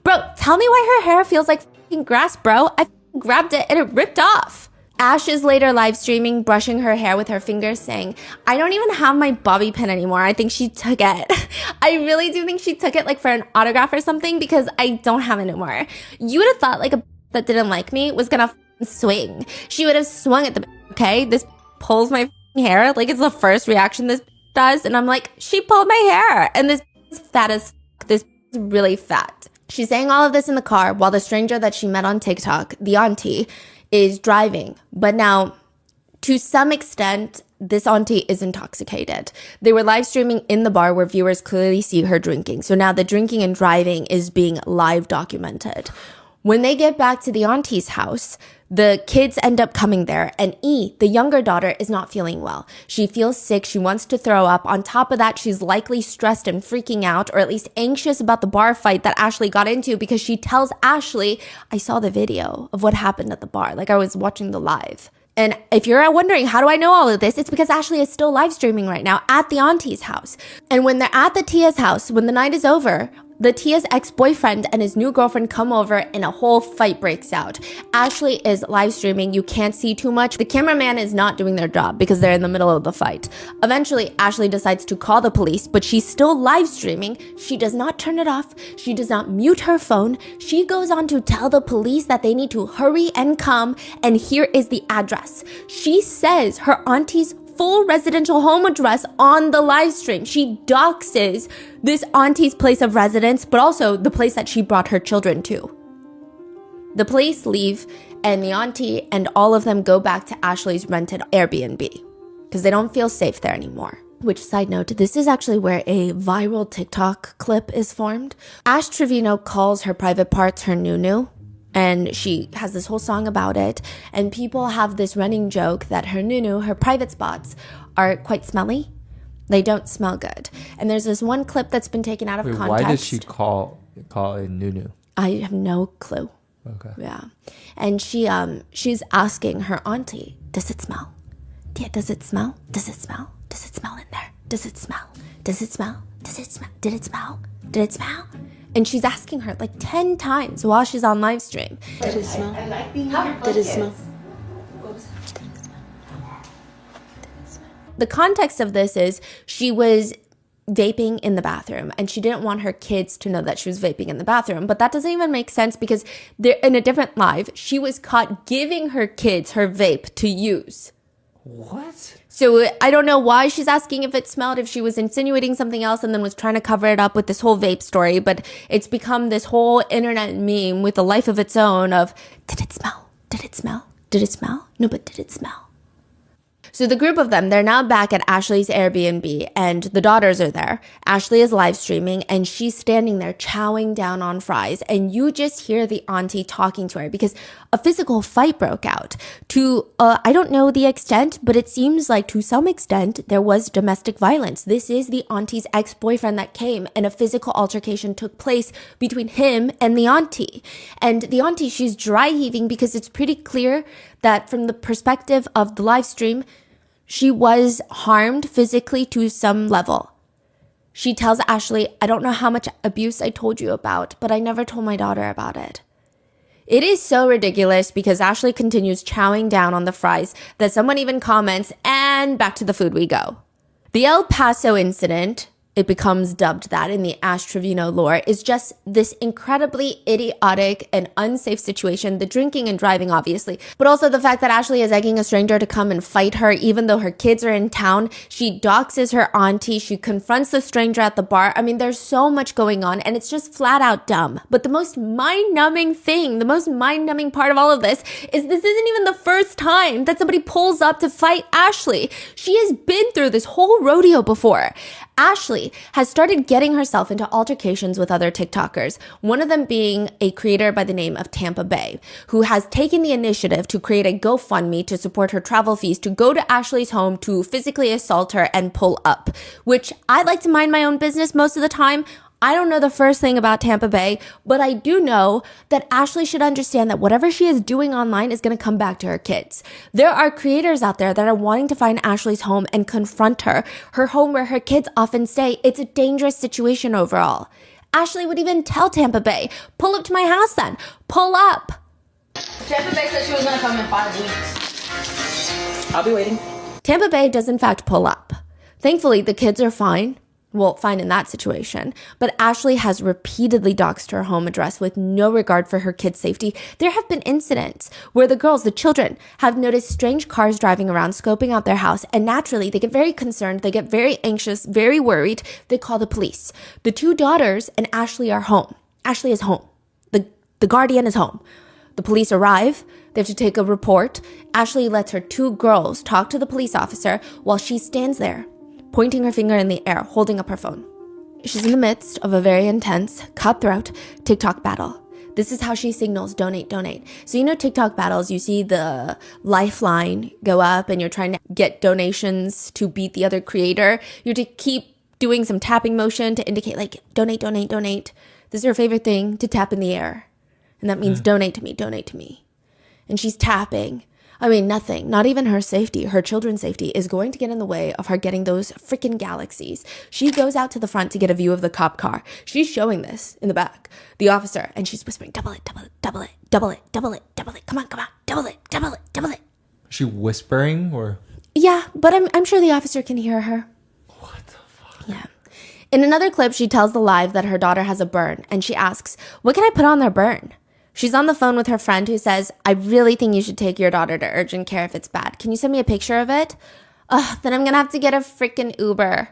Bro, tell me why her hair feels like grass, bro. I grabbed it and it ripped off. Ash is later live streaming, brushing her hair with her fingers, saying, I don't even have my bobby pin anymore. I think she took it. I really do think she took it like for an autograph or something because I don't have it anymore. You would have thought like a that didn't like me was gonna swing. She would have swung at the okay? This pulls my hair like it's the first reaction this does. And I'm like, she pulled my hair. And this is fat as this is really fat. She's saying all of this in the car while the stranger that she met on TikTok, the auntie, is driving. But now, to some extent, this auntie is intoxicated. They were live streaming in the bar where viewers clearly see her drinking. So now the drinking and driving is being live documented. When they get back to the auntie's house, the kids end up coming there, and the younger daughter, is not feeling well. She feels sick. She wants to throw up. On top of that, she's likely stressed and freaking out, or at least anxious about the bar fight that Ashley got into, because she tells Ashley, I saw the video of what happened at the bar. Like I was watching the live. And if you're wondering, how do I know all of this? It's because Ashley is still live streaming right now at the auntie's house. And when they're at the Tia's house, when the night is over, the Tia's ex-boyfriend and his new girlfriend come over and a whole fight breaks out. Ashley is live streaming. You can't see too much. The cameraman is not doing their job because they're in the middle of the fight. Eventually, Ashley decides to call the police, but she's still live streaming. She does not turn it off. She does not mute her phone. She goes on to tell the police that they need to hurry and come, and here is the address. She says her auntie's full residential home address on the live stream. She doxes this auntie's place of residence, but also the place that she brought her children to. The police leave, and the auntie and all of them go back to Ashley's rented Airbnb because they don't feel safe there anymore. Which, side note, this is actually where a viral TikTok clip is formed. Ash Trevino calls her private parts her nunu. And she has this whole song about it. And people have this running joke that her nunu, her private spots, are quite smelly. They don't smell good. And there's this one clip that's been taken out of context. Why does she call it nunu? I have no clue. Okay. Yeah. And she's asking her auntie, does it smell? Yeah, does it smell? Does it smell? Does it smell in there? Does it smell? Does it smell? Does it smell? Did it smell? Did it smell? And she's asking her like 10 times while she's on live stream. Did it smell? Did it smell? The context of this is she was vaping in the bathroom and she didn't want her kids to know that she was vaping in the bathroom. But that doesn't even make sense because they're in a different live. She was caught giving her kids her vape to use. What? So I don't know why she's asking if it smelled, if she was insinuating something else and then was trying to cover it up with this whole vape story. But it's become this whole internet meme with a life of its own of, did it smell? Did it smell? Did it smell? No, but did it smell? So the group of them, they're now back at Ashley's Airbnb and the daughters are there. Ashley is live streaming and she's standing there chowing down on fries. And you just hear the auntie talking to her because a physical fight broke out to, I don't know the extent, but it seems like to some extent there was domestic violence. This is the auntie's ex-boyfriend that came and a physical altercation took place between him and the auntie. And the auntie, she's dry heaving because it's pretty clear that from the perspective of the live stream, she was harmed physically to some level. She tells Ashley, I don't know how much abuse I told you about, but I never told my daughter about it. It is so ridiculous because Ashley continues chowing down on the fries that someone even comments, and back to the food we go. The El Paso incident, it becomes dubbed that in the Ash Trevino lore, is just this incredibly idiotic and unsafe situation. The drinking and driving, obviously, but also the fact that Ashley is egging a stranger to come and fight her, even though her kids are in town. She doxes her auntie. She confronts the stranger at the bar. I mean, there's so much going on and it's just flat out dumb. But the most mind-numbing thing, the most mind-numbing part of all of this is this isn't even the first time that somebody pulls up to fight Ashley. She has been through this whole rodeo before. Ashley has started getting herself into altercations with other TikTokers, one of them being a creator by the name of Tampa Bay, who has taken the initiative to create a GoFundMe to support her travel fees to go to Ashley's home to physically assault her and pull up, which I like to mind my own business most of the time. I don't know the first thing about Tampa Bay, but I do know that Ashley should understand that whatever she is doing online is going to come back to her kids. There are creators out there that are wanting to find Ashley's home and confront her home where her kids often stay. It's a dangerous situation overall. Ashley would even tell Tampa Bay, pull up to my house then, pull up. Tampa Bay said she was going to come in 5 weeks. I'll be waiting. Tampa Bay does in fact pull up. Thankfully, the kids are fine. Well, fine in that situation, but Ashley has repeatedly doxed her home address with no regard for her kids' safety. There have been incidents where the children, have noticed strange cars driving around, scoping out their house, and naturally they get very concerned, they get very anxious, very worried. They call the police. The two daughters and Ashley are home. Ashley is home. The guardian is home. The police arrive. They have to take a report. Ashley lets her two girls talk to the police officer while she stands there, pointing her finger in the air, holding up her phone. She's in the midst of a very intense, cutthroat TikTok battle. This is how she signals donate, donate. So, you know, TikTok battles, you see the lifeline go up and you're trying to get donations to beat the other creator. You have to keep doing some tapping motion to indicate like, donate, donate, donate. This is her favorite thing, to tap in the air. And that means donate to me, donate to me. And she's tapping. I mean, nothing, not even her safety, her children's safety is going to get in the way of her getting those freaking galaxies. She goes out to the front to get a view of the cop car. She's showing this in the back, the officer, and she's whispering, double it, double it, double it, double it, double it, double it. Come on, double it, double it, double it. Is she whispering or? Yeah, but I'm sure the officer can hear her. What the fuck? Yeah. In another clip, she tells the live that her daughter has a burn, and she asks, what can I put on their burn? She's on the phone with her friend who says, I really think you should take your daughter to urgent care if it's bad. Can you send me a picture of it? Ugh, then I'm going to have to get a freaking Uber.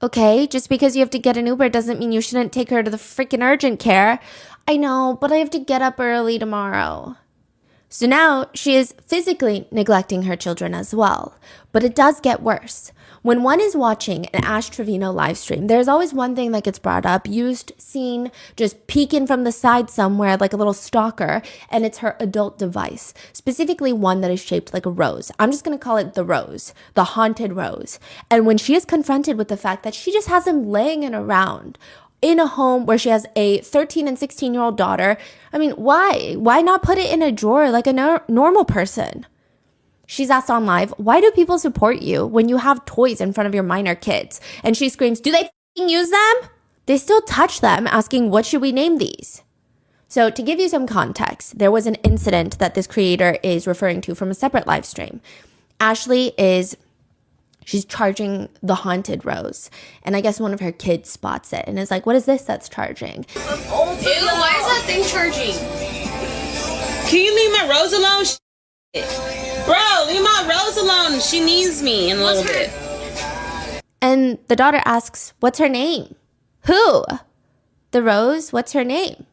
Okay, just because you have to get an Uber doesn't mean you shouldn't take her to the freaking urgent care. I know, but I have to get up early tomorrow. So now she is physically neglecting her children as well. But it does get worse. When one is watching an Ash Trevino live stream, there's always one thing that gets brought up, used, seen, just peeking from the side somewhere like a little stalker, and it's her adult device, specifically one that is shaped like a rose. I'm just going to call it the rose, the haunted rose. And when she is confronted with the fact that she just has him laying it around, in a home where she has a 13 and 16-year-old daughter. I mean, why? Why not put it in a drawer like a normal person? She's asked on live, why do people support you when you have toys in front of your minor kids? And she screams, do they use them? They still touch them, asking, what should we name these? So to give you some context, there was an incident that this creator is referring to from a separate live stream. She's charging the haunted rose. And I guess one of her kids spots it and is like, what is this that's charging? Ew, why is that thing charging? Can you leave my rose alone? Bro, leave my rose alone. She needs me in a little bit. And the daughter asks, what's her name? Who? The rose? What's her name?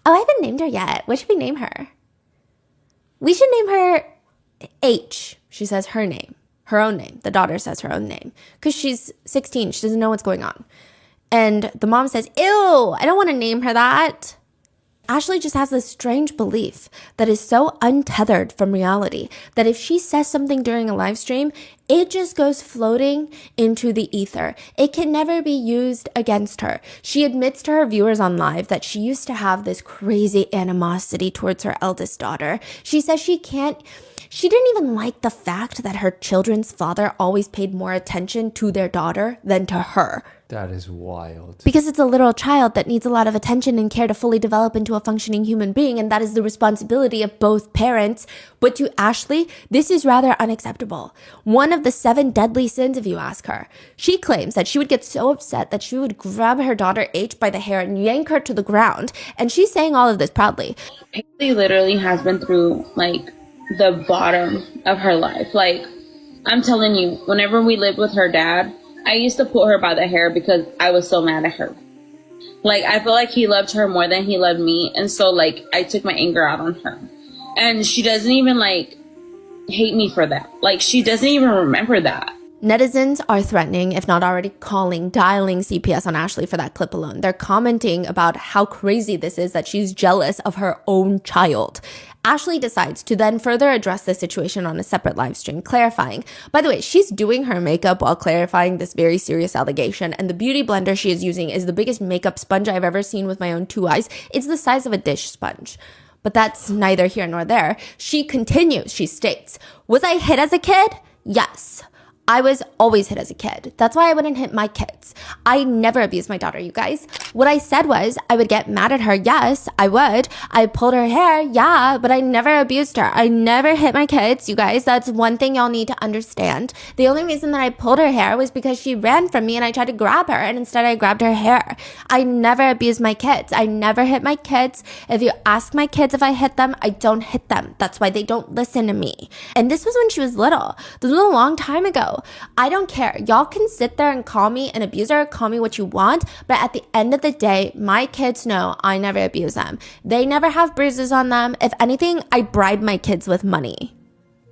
Oh, I haven't named her yet. What should we name her? We should name her H. She says her name. Her own name. The daughter says her own name. Because she's 16. She doesn't know what's going on. And the mom says, ew, I don't want to name her that. Ashley just has this strange belief that is so untethered from reality that if she says something during a live stream, it just goes floating into the ether. It can never be used against her. She admits to her viewers on live that she used to have this crazy animosity towards her eldest daughter. She says she didn't even like the fact that her children's father always paid more attention to their daughter than to her. That is wild. Because it's a little child that needs a lot of attention and care to fully develop into a functioning human being, and that is the responsibility of both parents. But to Ashley, this is rather unacceptable. One of the 7 deadly sins, if you ask her. She claims that she would get so upset that she would grab her daughter H by the hair and yank her to the ground. And she's saying all of this proudly. She literally has been through, like, the bottom of her life. Like, I'm telling you, whenever we lived with her dad, I used to pull her by the hair because I was so mad at her. Like, I feel like he loved her more than he loved me. And so, like, I took my anger out on her. And she doesn't even, like, hate me for that. Like, she doesn't even remember that. Netizens are threatening, if not already dialing CPS on Ashley for that clip alone. They're commenting about how crazy this is that she's jealous of her own child. Ashley decides to then further address the situation on a separate live stream, clarifying. By the way, she's doing her makeup while clarifying this very serious allegation, and the beauty blender she is using is the biggest makeup sponge I've ever seen with my own 2 eyes. It's the size of a dish sponge. But that's neither here nor there. She continues, she states, was I hit as a kid? Yes. I was always hit as a kid. That's why I wouldn't hit my kids. I never abused my daughter, you guys. What I said was I would get mad at her. Yes, I would. I pulled her hair. Yeah, but I never abused her. I never hit my kids, you guys. That's one thing y'all need to understand. The only reason that I pulled her hair was because she ran from me and I tried to grab her, and instead I grabbed her hair. I never abused my kids. I never hit my kids. If you ask my kids if I hit them, I don't hit them. That's why they don't listen to me. And this was when she was little. This was a long time ago. I don't care. Y'all can sit there and call me an abuser, call me what you want, but at the end of the day, my kids know I never abuse them. They never have bruises on them. If anything, I bribe my kids with money.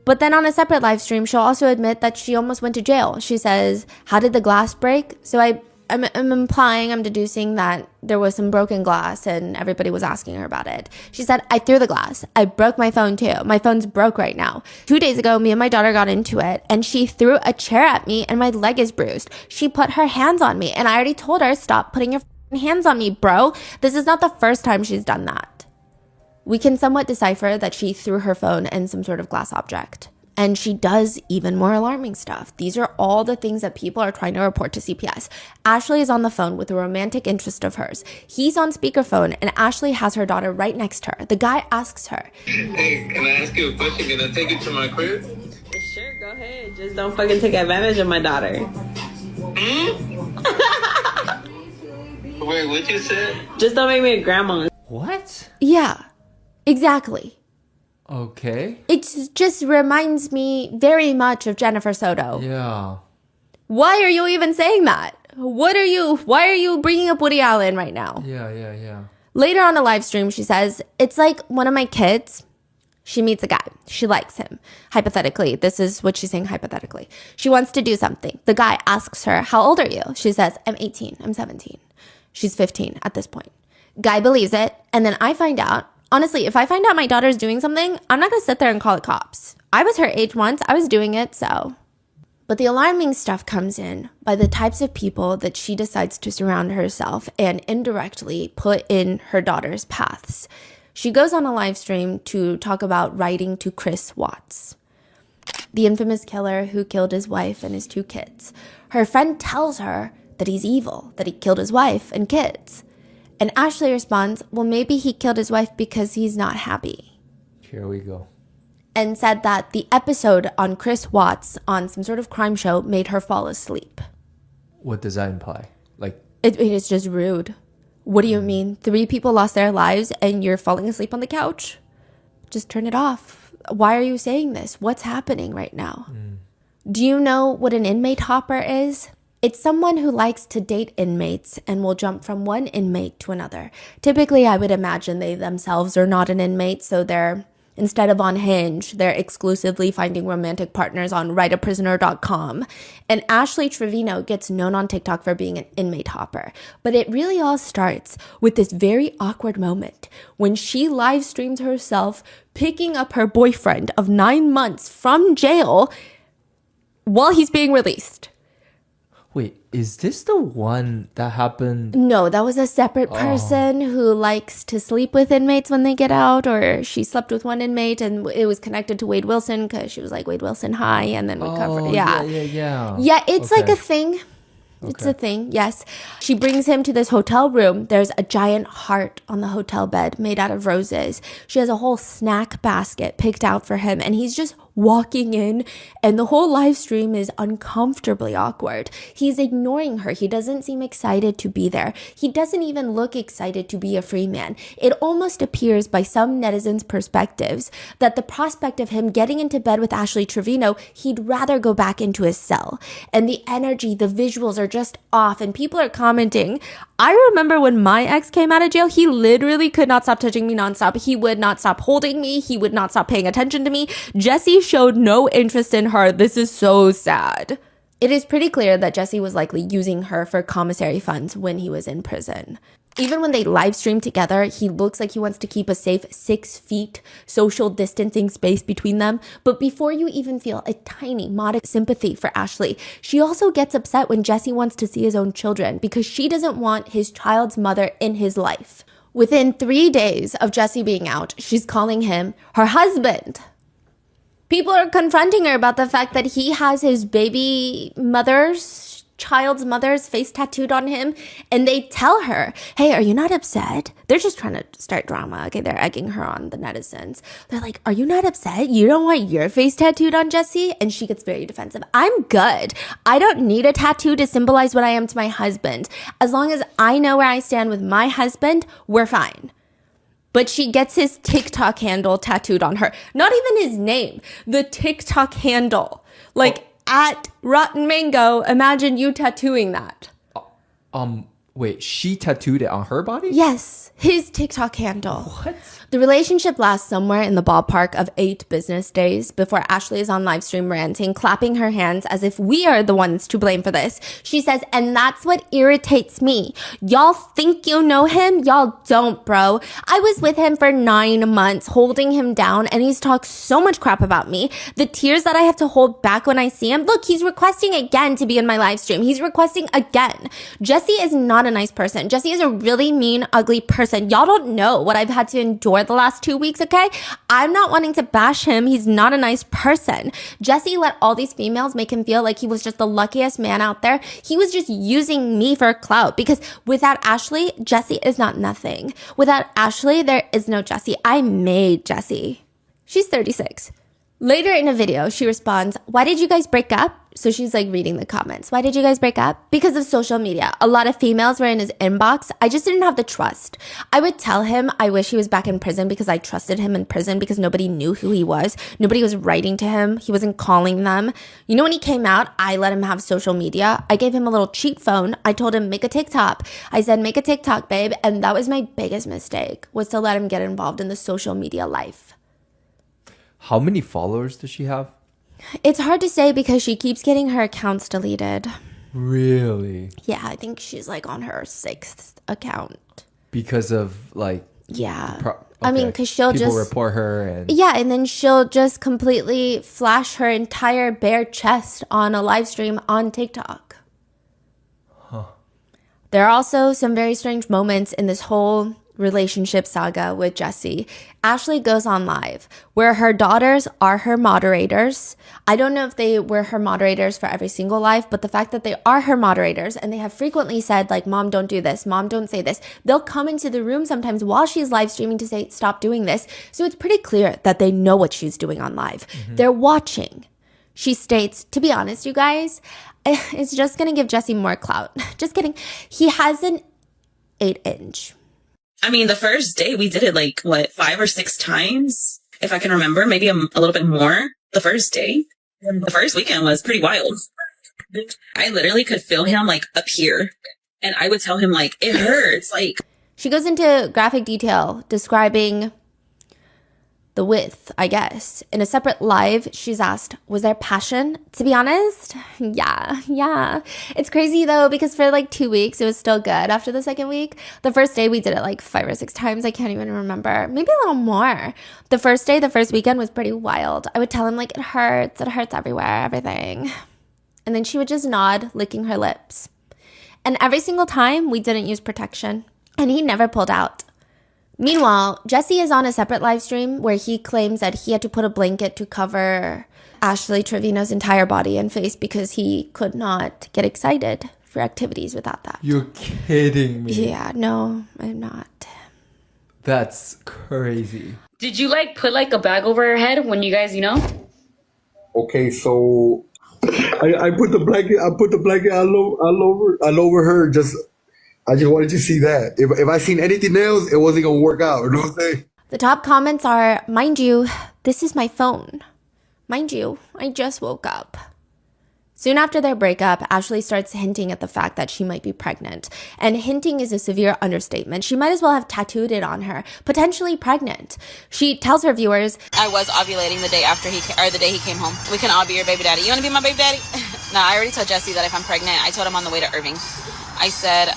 But then on a separate live stream, she'll also admit that she almost went to jail. She says, how did the glass break? So I'm implying, I'm deducing that there was some broken glass and everybody was asking her about it. She said, I threw the glass. I broke my phone too. My phone's broke right now. 2 days ago, me and my daughter got into it and she threw a chair at me and my leg is bruised. She put her hands on me and I already told her, stop putting your hands on me, bro. This is not the first time she's done that. We can somewhat decipher that she threw her phone and some sort of glass object. And she does even more alarming stuff. These are all the things that people are trying to report to CPS. Ashley is on the phone with a romantic interest of hers. He's on speakerphone and Ashley has her daughter right next to her. The guy asks her, hey, can I ask you a question? Can I take it to my crib? Sure, go ahead. Just don't fucking take advantage of my daughter. Wait, what you said? Just don't make me a grandma. What? yeah, exactly. Okay. It just reminds me very much of Jennifer Soto. Yeah. Why are you even saying that? Why are you bringing up Woody Allen right now? Yeah. Later on a live stream, she says, it's like one of my kids. She meets a guy. She likes him. Hypothetically, this is what she's saying hypothetically. She wants to do something. The guy asks her, how old are you? She says, I'm 18. I'm 17. She's 15 at this point. Guy believes it. And then I find out, honestly, if I find out my daughter's doing something, I'm not going to sit there and call the cops. I was her age once. I was doing it, so. But the alarming stuff comes in by the types of people that she decides to surround herself and indirectly put in her daughter's paths. She goes on a live stream to talk about writing to Chris Watts, the infamous killer who killed his wife and his 2 kids. Her friend tells her that he's evil, that he killed his wife and kids. And Ashley responds, well, maybe he killed his wife because he's not happy. Here we go. And said that the episode on Chris Watts on some sort of crime show made her fall asleep. What does that imply? Like, It is just rude. What do you mean? 3 people lost their lives and you're falling asleep on the couch? Just turn it off. Why are you saying this? What's happening right now? Do you know what an inmate hopper is? It's someone who likes to date inmates and will jump from one inmate to another. Typically, I would imagine they themselves are not an inmate, so they're, instead of on Hinge, they're exclusively finding romantic partners on writeaprisoner.com. And Ashley Trevino gets known on TikTok for being an inmate hopper. But it really all starts with this very awkward moment when she live streams herself picking up her boyfriend of 9 months from jail while he's being released. wait, is this the one that happened? No, that was a separate person who likes to sleep with inmates when they get out, or she slept with one inmate and it was connected to Wade Wilson because she was like, Wade Wilson, hi, and then we covered. Yeah. Yeah, it's like a thing. It's a thing, yes. She brings him to this hotel room. There's a giant heart on the hotel bed made out of roses. She has a whole snack basket picked out for him, and he's just walking in, and the whole live stream is uncomfortably awkward. He's ignoring her. He doesn't seem excited to be there. He doesn't even look excited to be a free man. It almost appears by some netizens' perspectives that the prospect of him getting into bed with Ashley Trevino, he'd rather go back into his cell. And the energy, the visuals are just off, and people are commenting. I remember when my ex came out of jail, he literally could not stop touching me nonstop. He would not stop holding me. He would not stop paying attention to me. Jesse showed no interest in her. This is so sad. It is pretty clear that Jesse was likely using her for commissary funds when he was in prison. Even when they live stream together, he looks like he wants to keep a safe 6 feet social distancing space between them. But before you even feel a tiny, modest sympathy for Ashley, she also gets upset when Jesse wants to see his own children because she doesn't want his child's mother in his life. Within 3 days of Jesse being out, she's calling him her husband. People are confronting her about the fact that he has his child's mother's face tattooed on him, and they tell her, hey, are you not upset? They're just trying to start drama. Okay, they're egging her on, the netizens. They're like, are you not upset? You don't want your face tattooed on, Jesse? And she gets very defensive. I'm good. I don't need a tattoo to symbolize what I am to my husband. As long as I know where I stand with my husband, we're fine. But she gets his TikTok handle tattooed on her. Not even his name, the TikTok handle. Like, at Rotten Mango, imagine you tattooing that. Wait, she tattooed it on her body? Yes, his TikTok handle. What? The relationship lasts somewhere in the ballpark of 8 business days before Ashley is on live stream ranting, clapping her hands as if we are the ones to blame for this. She says, and that's what irritates me. Y'all think you know him? Y'all don't, bro. I was with him for 9 months, holding him down, and he's talked so much crap about me. The tears that I have to hold back when I see him. Look, he's requesting again to be in my live stream. He's requesting again. Jesse is not a nice person. Jesse is a really mean, ugly person. Y'all don't know what I've had to endure the last 2 weeks, okay? I'm not wanting to bash him. He's not a nice person. Jesse let all these females make him feel like he was just the luckiest man out there. He was just using me for clout because without Ashley, Jesse is not nothing. Without Ashley, there is no Jesse. I made Jesse. She's 36. Later in a video, she responds, why did you guys break up? So she's like reading the comments. Why did you guys break up? Because of social media. A lot of females were in his inbox. I just didn't have the trust. I would tell him I wish he was back in prison because I trusted him in prison because nobody knew who he was. Nobody was writing to him. He wasn't calling them. You know, when he came out, I let him have social media. I gave him a little cheap phone. I told him, make a TikTok. I said, make a TikTok, babe. And that was my biggest mistake, was to let him get involved in the social media life. How many followers does she have? It's hard to say because she keeps getting her accounts deleted. Really? Yeah, I think she's like on her 6th account. Because of like... Yeah. I mean, because she'll People just report her and yeah, and then she'll just completely flash her entire bare chest on a live stream on TikTok. There are also some very strange moments in this whole relationship saga with Jessie. Ashley goes on live where her daughters are her moderators. I don't know if they were her moderators for every single live, but the fact that they are her moderators and they have frequently said like, Mom, don't do this. Mom, don't say this. They'll come into the room sometimes while she's live streaming to say, stop doing this. So it's pretty clear that they know what she's doing on live. They're watching. She states, to be honest, you guys, it's just going to give Jessie more clout. Just kidding. He has an 8-inch. I mean, the first day we did it like, 5 or 6 times? If I can remember, maybe a little bit more. The first day. The first weekend was pretty wild. I literally could feel him like up here. And I would tell him like, it hurts. Like, She goes into graphic detail describing the width, I guess. In a separate live, she's asked, was there passion? To be honest, yeah. It's crazy though, because for like 2 weeks, it was still good after the second week. The first day, we did it like 5 or 6 times. I can't even remember. Maybe a little more. The first day, the first weekend was pretty wild. I would tell him like, it hurts everywhere, everything. And then she would just nod, licking her lips. And every single time, we didn't use protection. And he never pulled out. Meanwhile, Jessie is on a separate live stream where he claims that he had to put a blanket to cover Ashley Trevino's entire body and face because he could not get excited for activities without that. you're kidding me. Yeah, no, I'm not. That's crazy. Did you like put like a bag over her head when you guys, Okay, so I put the blanket all over her. I just wanted to see that. If I seen anything else, it wasn't gonna work out. You know what I'm saying? The top comments are, mind you, this is my phone. Mind you, I just woke up. Soon after their breakup, Ashley starts hinting at the fact that she might be pregnant. And hinting is a severe understatement. She might as well have tattooed it on her. Potentially pregnant. She tells her viewers, I was ovulating the day after the day he came home. We can all be your baby daddy. You want to be my baby daddy? No, I already told Jesse that if I'm pregnant, I told him on the way to Irving. I said,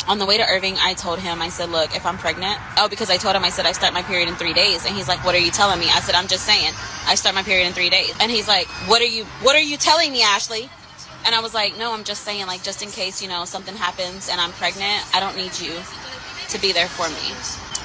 on the way to Irving, I told him, I said, look, if I'm pregnant, because I told him, I said, I start my period in 3 days. And he's like, what are you telling me? I said, I'm just saying, I start my period in 3 days. And he's like, what are you telling me, Ashley? And I was like, no, I'm just saying, like, just in case, something happens and I'm pregnant, I don't need you to be there for me.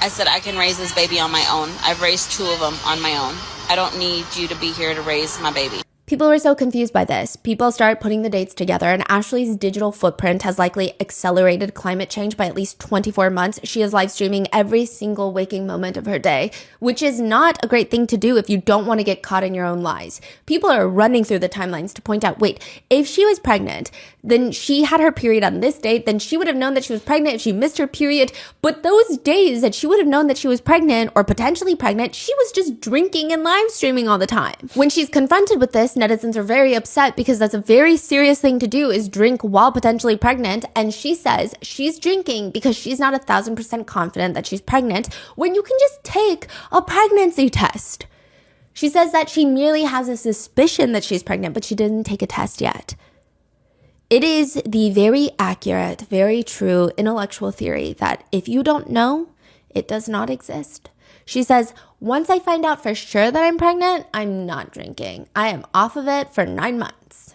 I said, I can raise this baby on my own. I've raised 2 of them on my own. I don't need you to be here to raise my baby. people were so confused by this. People start putting the dates together, and Ashley's digital footprint has likely accelerated climate change by at least 24 months. She is live streaming every single waking moment of her day, which is not a great thing to do if you don't want to get caught in your own lies. People are running through the timelines to point out, wait, if she was pregnant, then she had her period on this date, then she would have known that she was pregnant if she missed her period. But those days that she would have known that she was pregnant or potentially pregnant, she was just drinking and live streaming all the time. When she's confronted with this, netizens are very upset because that's a very serious thing to do, is drink while potentially pregnant. And she says she's drinking because she's not 1,000% confident that she's pregnant, when you can just take a pregnancy test. She says that she merely has a suspicion that she's pregnant, but she didn't take a test yet. It is the very accurate, very true intellectual theory that if you don't know, it does not exist. She says, once I find out for sure that I'm pregnant, I'm not drinking. I am off of it for 9 months.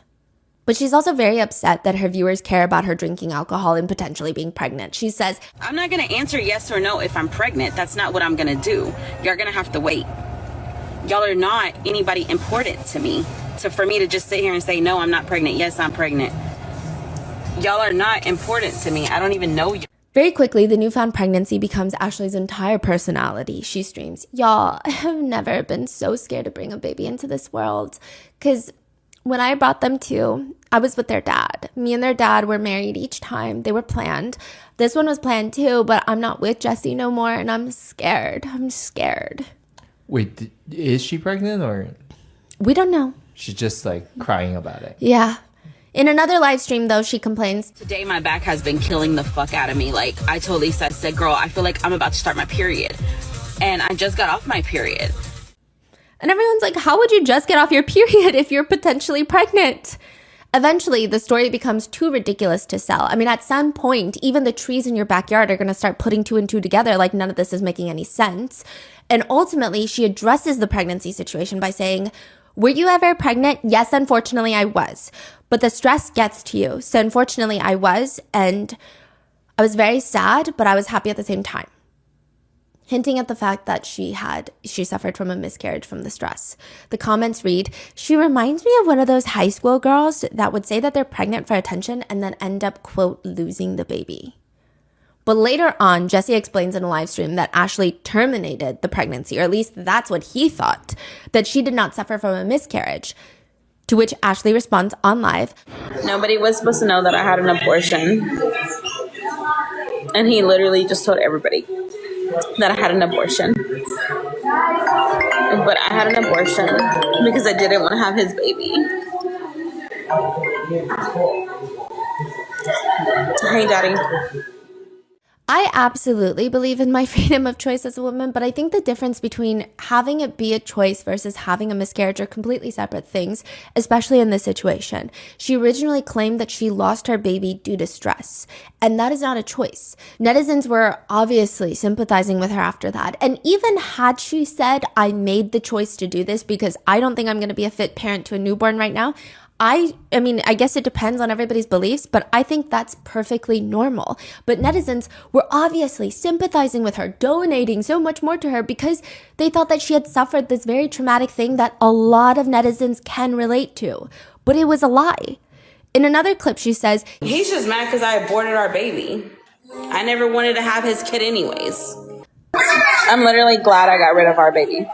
But she's also very upset that her viewers care about her drinking alcohol and potentially being pregnant. She says, I'm not going to answer yes or no if I'm pregnant. That's not what I'm going to do. You're going to have to wait. Y'all are not anybody important to me. So for me to just sit here and say, no, I'm not pregnant. Yes, I'm pregnant. Y'all are not important to me. I don't even know you. Very quickly, the newfound pregnancy becomes Ashley's entire personality. She streams, y'all, I have never been so scared to bring a baby into this world. Because when I brought them to, I was with their dad. Me and their dad were married each time. They were planned. This one was planned too, but I'm not with Jessie no more, and I'm scared. I'm scared. Wait, is she pregnant or? We don't know. She's just like crying about it. Yeah. In another live stream, though, she complains, Today, my back has been killing the fuck out of me. Like, I told Lisa, I said, girl, I feel like I'm about to start my period. And I just got off my period. and everyone's like, how would you just get off your period if you're potentially pregnant? Eventually, the story becomes too ridiculous to sell. I mean, at some point, even the trees in your backyard are going to start putting two and two together, like none of this is making any sense. And ultimately, she addresses the pregnancy situation by saying, were you ever pregnant? Yes, unfortunately, I was. But the stress gets to you. So unfortunately, I was. And I was very sad, but I was happy at the same time. Hinting at the fact that she suffered from a miscarriage from the stress. The comments read, she reminds me of one of those high school girls that would say that they're pregnant for attention and then end up, quote, losing the baby. But later on, Jesse explains in a live stream that Ashley terminated the pregnancy, or at least that's what he thought, that she did not suffer from a miscarriage. To which Ashley responds on live, Nobody was supposed to know that I had an abortion. And he literally just told everybody that I had an abortion. But I had an abortion because I didn't want to have his baby. Hey, Daddy. I absolutely believe in my freedom of choice as a woman, but I think the difference between having it be a choice versus having a miscarriage are completely separate things, especially in this situation. She originally claimed that she lost her baby due to stress, and that is not a choice. Netizens were obviously sympathizing with her after that, and even had she said, I made the choice to do this because I don't think I'm going to be a fit parent to a newborn right now, I mean, I guess it depends on everybody's beliefs, but I think that's perfectly normal. But netizens were obviously sympathizing with her, donating so much more to her because they thought that she had suffered this very traumatic thing that a lot of netizens can relate to. But it was a lie. In another clip, she says, He's just mad because I aborted our baby. I never wanted to have his kid anyways. I'm literally glad I got rid of our baby.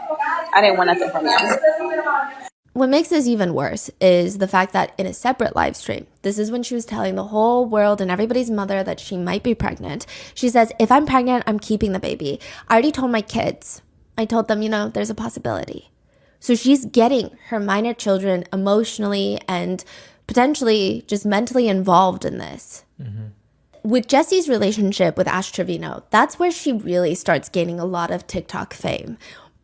I didn't want nothing from you. what makes this even worse is the fact that in a separate live stream, this is when she was telling the whole world and everybody's mother that she might be pregnant. She says, if I'm pregnant, I'm keeping the baby. I already told my kids. I told them, there's a possibility. So she's getting her minor children emotionally and potentially just mentally involved in this. Mm-hmm. With Jesse's relationship with Ash Trevino, that's where she really starts gaining a lot of TikTok fame.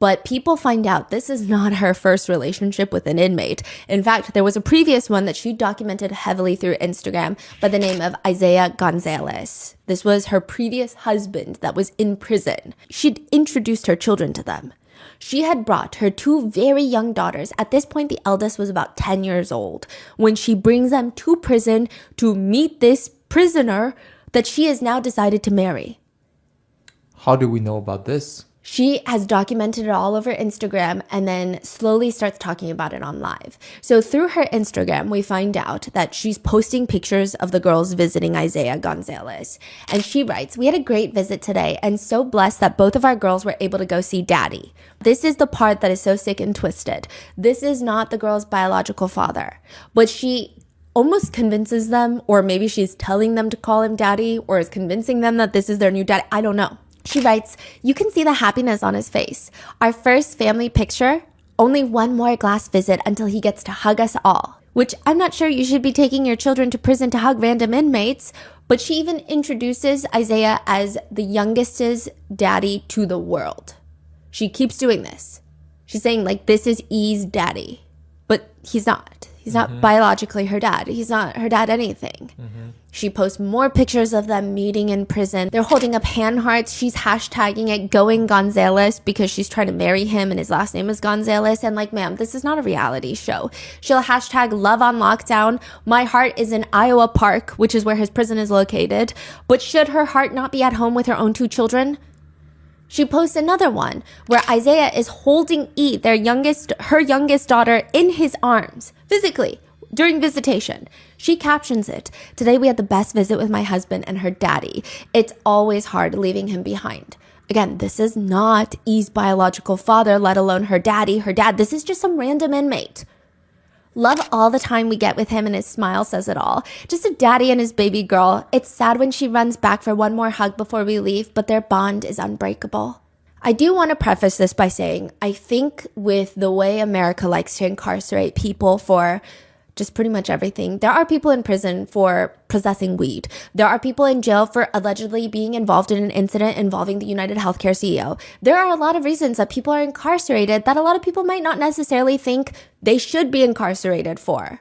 But people find out this is not her first relationship with an inmate. In fact, there was a previous one that she documented heavily through Instagram by the name of Isaiah Gonzalez. This was her previous husband that was in prison. She'd introduced her children to them. She had brought her two very young daughters. At this point, the eldest was about 10 years old when she brings them to prison to meet this prisoner that she has now decided to marry. How do we know about this? She has documented it all over Instagram and then slowly starts talking about it on live. So through her Instagram, we find out that she's posting pictures of the girls visiting Isaiah Gonzalez. And she writes, we had a great visit today and so blessed that both of our girls were able to go see daddy. This is the part that is so sick and twisted. This is not the girl's biological father, but she almost convinces them, or maybe she's telling them to call him daddy, or is convincing them that this is their new daddy. I don't know. She writes, you can see the happiness on his face. Our first family picture, only one more glass visit until he gets to hug us all. Which I'm not sure you should be taking your children to prison to hug random inmates, but she even introduces Isaiah as the youngest's daddy to the world. She keeps doing this. She's saying this is E's daddy, but he's not. He's not biologically her dad. He's not her dad anything. Mm-hmm. She posts more pictures of them meeting in prison. They're holding up hand hearts. She's hashtagging it Going Gonzalez because she's trying to marry him and his last name is Gonzalez. And ma'am, this is not a reality show. She'll hashtag Love on Lockdown. My heart is in Iowa Park, which is where his prison is located. But should her heart not be at home with her own two children? She posts another one where Isaiah is holding E, her youngest daughter, in his arms, physically, during visitation. She captions it, today we had the best visit with my husband and her daddy. It's always hard leaving him behind. Again, this is not E's biological father, let alone her daddy, her dad. This is just some random inmate. Love all the time we get with him and his smile says it all. Just a daddy and his baby girl. It's sad when she runs back for one more hug before we leave, but their bond is unbreakable. I do want to preface this by saying, I think with the way America likes to incarcerate people for just pretty much everything, there are people in prison for possessing weed. There are people in jail for allegedly being involved in an incident involving the United Healthcare CEO. There are a lot of reasons that people are incarcerated that a lot of people might not necessarily think they should be incarcerated for.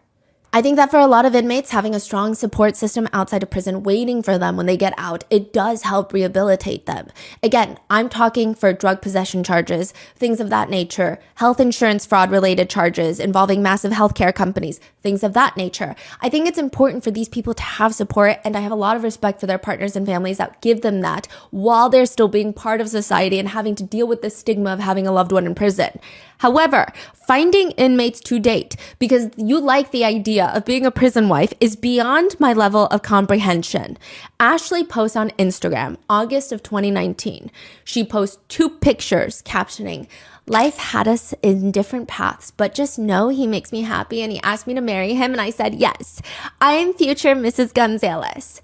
I think that for a lot of inmates, having a strong support system outside of prison waiting for them when they get out, it does help rehabilitate them. Again, I'm talking for drug possession charges, things of that nature, health insurance fraud related charges involving massive healthcare companies, things of that nature. I think it's important for these people to have support, and I have a lot of respect for their partners and families that give them that while they're still being part of society and having to deal with the stigma of having a loved one in prison. However, finding inmates to date because you like the idea of being a prison wife is beyond my level of comprehension. Ashley posts on Instagram, August of 2019. She posts 2 pictures captioning, "Life had us in different paths, but just know he makes me happy and he asked me to marry him and I said yes. I am future Mrs. Gonzalez."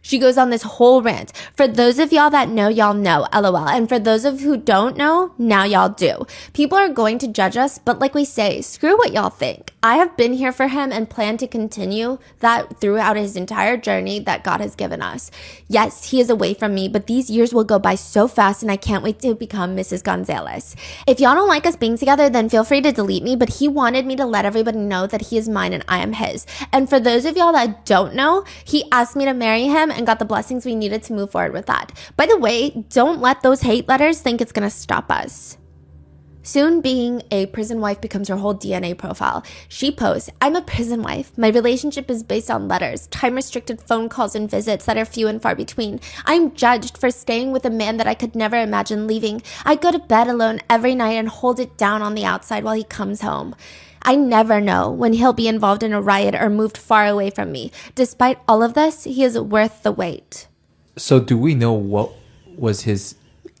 She goes on this whole rant. For those of y'all that know, y'all know, LOL. And for those of who don't know, now y'all do. People are going to judge us, but like we say, screw what y'all think. I have been here for him and plan to continue that throughout his entire journey that God has given us. Yes, he is away from me, but these years will go by so fast and I can't wait to become Mrs. Gonzalez. If y'all don't like us being together, then feel free to delete me, but he wanted me to let everybody know that he is mine and I am his. And for those of y'all that don't know, he asked me to marry him and got the blessings we needed to move forward with that. By the way, don't let those hate letters think it's gonna stop us. Soon, being a prison wife becomes her whole DNA profile. She posts, "I'm a prison wife. My relationship is based on letters, time-restricted phone calls and visits that are few and far between. I'm judged for staying with a man that I could never imagine leaving. I go to bed alone every night and hold it down on the outside while he comes home. I never know when he'll be involved in a riot or moved far away from me. Despite all of this, he is worth the wait." So do we know what was his...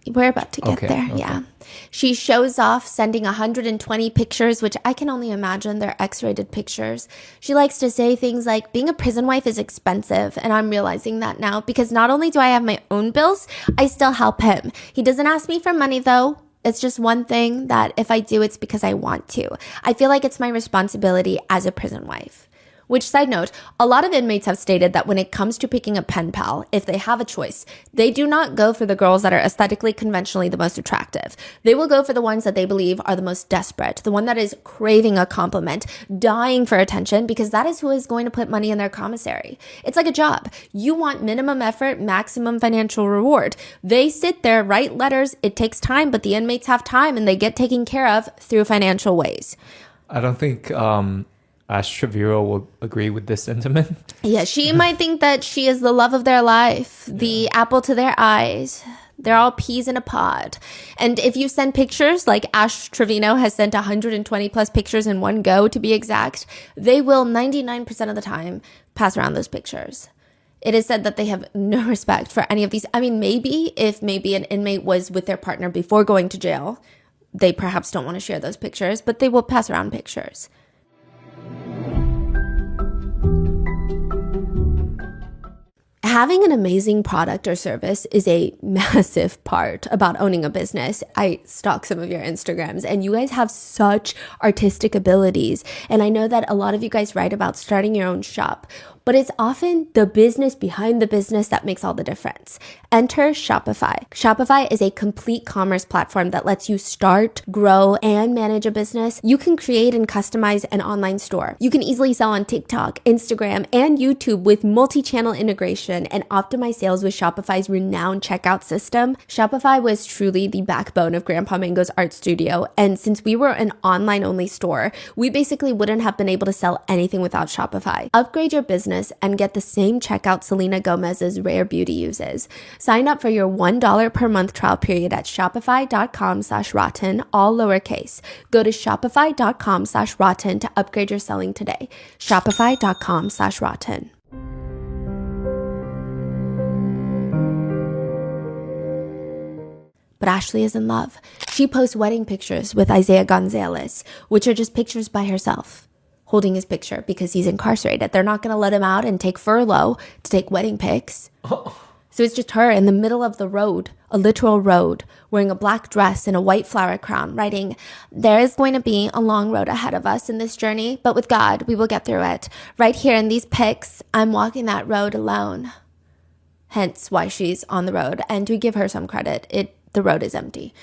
We're about to get Okay, there, okay. yeah. She shows off sending 120 pictures, which I can only imagine they're X-rated pictures. She likes to say things like, being a prison wife is expensive, and I'm realizing that now because not only do I have my own bills, I still help him. He doesn't ask me for money though. It's just one thing that if I do, it's because I want to. I feel like it's my responsibility as a prison wife. Which, side note, a lot of inmates have stated that when it comes to picking a pen pal, if they have a choice, they do not go for the girls that are aesthetically conventionally the most attractive. They will go for the ones that they believe are the most desperate, the one that is craving a compliment, dying for attention, because that is who is going to put money in their commissary. It's like a job. You want minimum effort, maximum financial reward. They sit there, write letters. It takes time, but the inmates have time and they get taken care of through financial ways. I don't think Ash Treviro will agree with this sentiment. Yeah, she might think that she is the love of their life, the apple to their eyes. They're all peas in a pod. And if you send pictures, like Ash Trevino has sent 120 plus pictures in one go to be exact, they will 99% of the time pass around those pictures. It is said that they have no respect for any of these. I mean, maybe if maybe an inmate was with their partner before going to jail, they perhaps don't want to share those pictures, but they will pass around pictures. Having an amazing product or service is a massive part about owning a business. I stalk some of your Instagrams and you guys have such artistic abilities. And I know that a lot of you guys write about starting your own shop, but it's often the business behind the business that makes all the difference. Enter Shopify. Shopify is a complete commerce platform that lets you start, grow, and manage a business. You can create and customize an online store. You can easily sell on TikTok, Instagram, and YouTube with multi-channel integration and optimize sales with Shopify's renowned checkout system. Shopify was truly the backbone of Grandpa Mango's art studio. And since we were an online-only store, we basically wouldn't have been able to sell anything without Shopify. Upgrade your business and get the same checkout Selena Gomez's Rare Beauty uses. Sign up for your $1 per month trial period at shopify.com/rotten, all lowercase. Go to shopify.com/rotten to upgrade your selling today. Shopify.com/rotten. But Ashley is in love. She posts wedding pictures with Isaiah Gonzalez, which are just pictures by herself, holding his picture because he's incarcerated. They're not going to let him out and take furlough to take wedding pics. So it's just her in the middle of the road, a literal road, wearing a black dress and a white flower crown, writing, "There is going to be a long road ahead of us in this journey, but with God, we will get through it. Right here in these pics, I'm walking that road alone." Hence why she's on the road. And to give her some credit, the road is empty.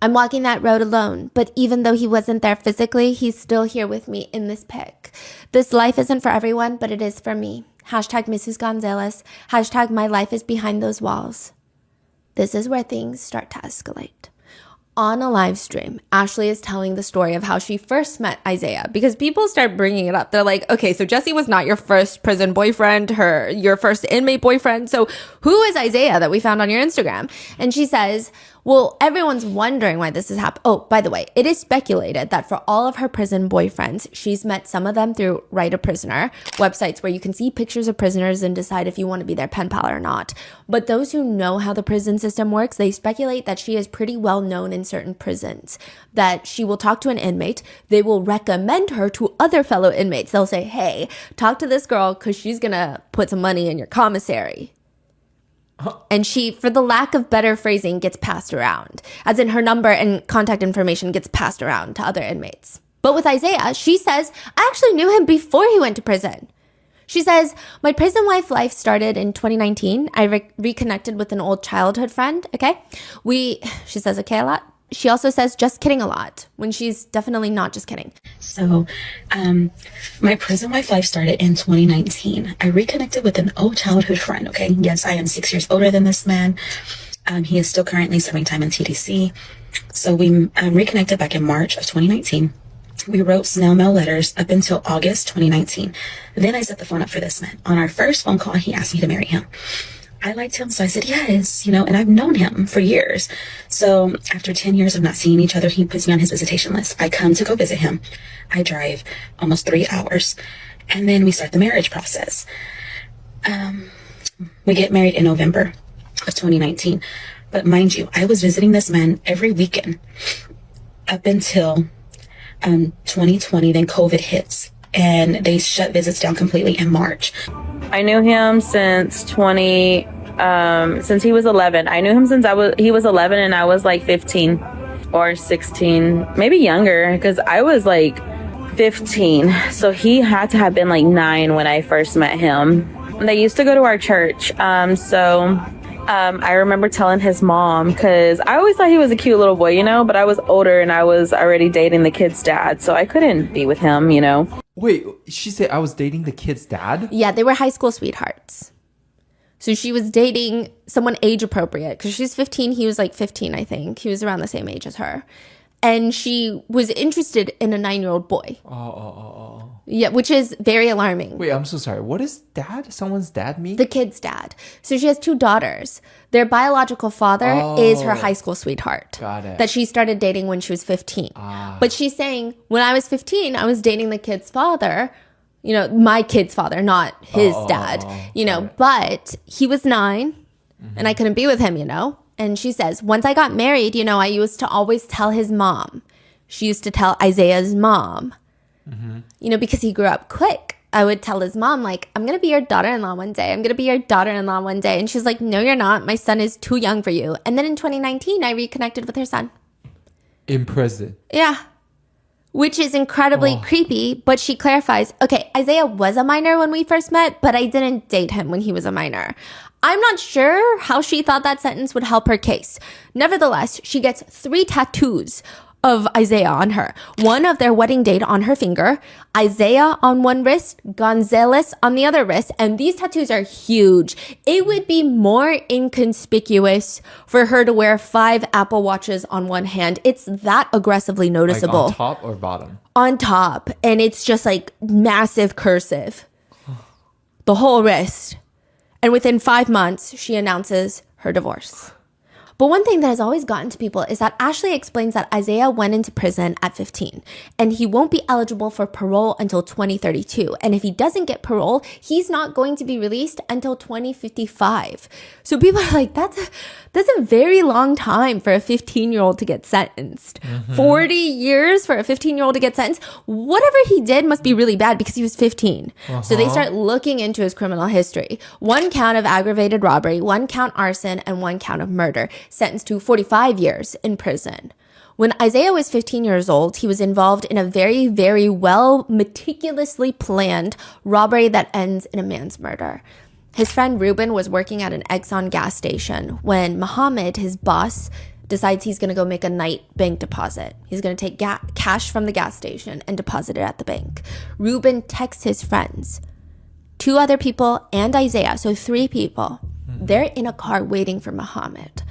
I'm walking that road alone, but even though he wasn't there physically, he's still here with me in this pic. This life isn't for everyone, but it is for me. Hashtag Mrs. Gonzalez. Hashtag my life is behind those walls. This is where things start to escalate. On a live stream, Ashley is telling the story of how she first met Isaiah because people start bringing it up. They're like, okay, so Jesse was not your first prison boyfriend, your first inmate boyfriend. So who is Isaiah that we found on your Instagram? And she says, well, everyone's wondering why this has happened. Oh, by the way, it is speculated that for all of her prison boyfriends, she's met some of them through Write a Prisoner, websites where you can see pictures of prisoners and decide if you want to be their pen pal or not. But those who know how the prison system works, they speculate that she is pretty well known in certain prisons, that she will talk to an inmate. They will recommend her to other fellow inmates. They'll say, hey, talk to this girl because she's going to put some money in your commissary. And she, for the lack of better phrasing, gets passed around. As in her number and contact information gets passed around to other inmates. But with Isaiah, she says, I actually knew him before he went to prison. She says, my prison life started in 2019. I reconnected with an old childhood friend, okay? She says okay a lot. She also says just kidding a lot, when she's definitely not just kidding. So, my prison life started in 2019. I reconnected with an old childhood friend, okay? Yes, I am 6 years older than this man. He is still currently serving time in TDC. So we reconnected back in March of 2019. We wrote snail mail letters up until August 2019. Then I set the phone up for this man. On our first phone call, he asked me to marry him. I liked him, so I said yes, and I've known him for years. So after 10 years of not seeing each other, he puts me on his visitation list. I come to go visit him. I drive almost 3 hours, and then we start the marriage process. We get married in November of 2019. But mind you, I was visiting this man every weekend up until 2020. Then COVID hits, and they shut visits down completely in March. I knew him since since he was 11. I knew him since he was 11 and I was like 15 or 16, maybe younger, because I was like 15. So he had to have been like 9 when I first met him. They used to go to our church. I remember telling his mom, because I always thought he was a cute little boy, but I was older and I was already dating the kid's dad, so I couldn't be with him, Wait, she said I was dating the kid's dad? Yeah, they were high school sweethearts. So she was dating someone age appropriate because she's 15. He was like 15, I think. He was around the same age as her. And she was interested in a 9-year-old boy. Oh. Yeah, which is very alarming. Wait, I'm so sorry. What is dad? Someone's dad mean? The kid's dad. So she has 2 daughters. Their biological father is her high school sweetheart. Got it. That she started dating when she was 15. But she's saying, when I was 15, I was dating the kid's father. My kid's father, not his dad. But he was 9 and I couldn't be with him, And she says, once I got married, I used to always tell his mom. She used to tell Isaiah's mom, because he grew up quick. I would tell his mom, like, I'm going to be your daughter-in-law one day. I'm going to be your daughter-in-law one day. And she's like, no, you're not. My son is too young for you. And then in 2019, I reconnected with her son. In prison. Yeah. Which is incredibly creepy. But she clarifies, okay, Isaiah was a minor when we first met, but I didn't date him when he was a minor. I'm not sure how she thought that sentence would help her case. Nevertheless, she gets 3 tattoos of Isaiah on her. One of their wedding date on her finger, Isaiah on one wrist, Gonzalez on the other wrist, and these tattoos are huge. It would be more inconspicuous for her to wear 5 Apple Watches on one hand. It's that aggressively noticeable. Like on top or bottom? On top, and it's just like massive cursive. The whole wrist. And within 5 months, she announces her divorce. But one thing that has always gotten to people is that Ashley explains that Isaiah went into prison at 15 and he won't be eligible for parole until 2032. And if he doesn't get parole, he's not going to be released until 2055. So people are like, that's a very long time for a 15-year-old to get sentenced. 40 years for a 15-year-old to get sentenced. Whatever he did must be really bad because he was 15. So they start looking into his criminal history. 1 count of aggravated robbery, 1 count arson, and 1 count of murder. Sentenced to 45 years in prison. When Isaiah was 15 years old, he was involved in a very, very meticulously planned robbery that ends in a man's murder. His friend Ruben was working at an Exxon gas station when Muhammad, his boss, decides he's going to go make a night bank deposit. He's going to take cash from the gas station and deposit it at the bank. Ruben texts his friends, 2 other people and Isaiah, so 3 people. They're in a car waiting for Muhammad.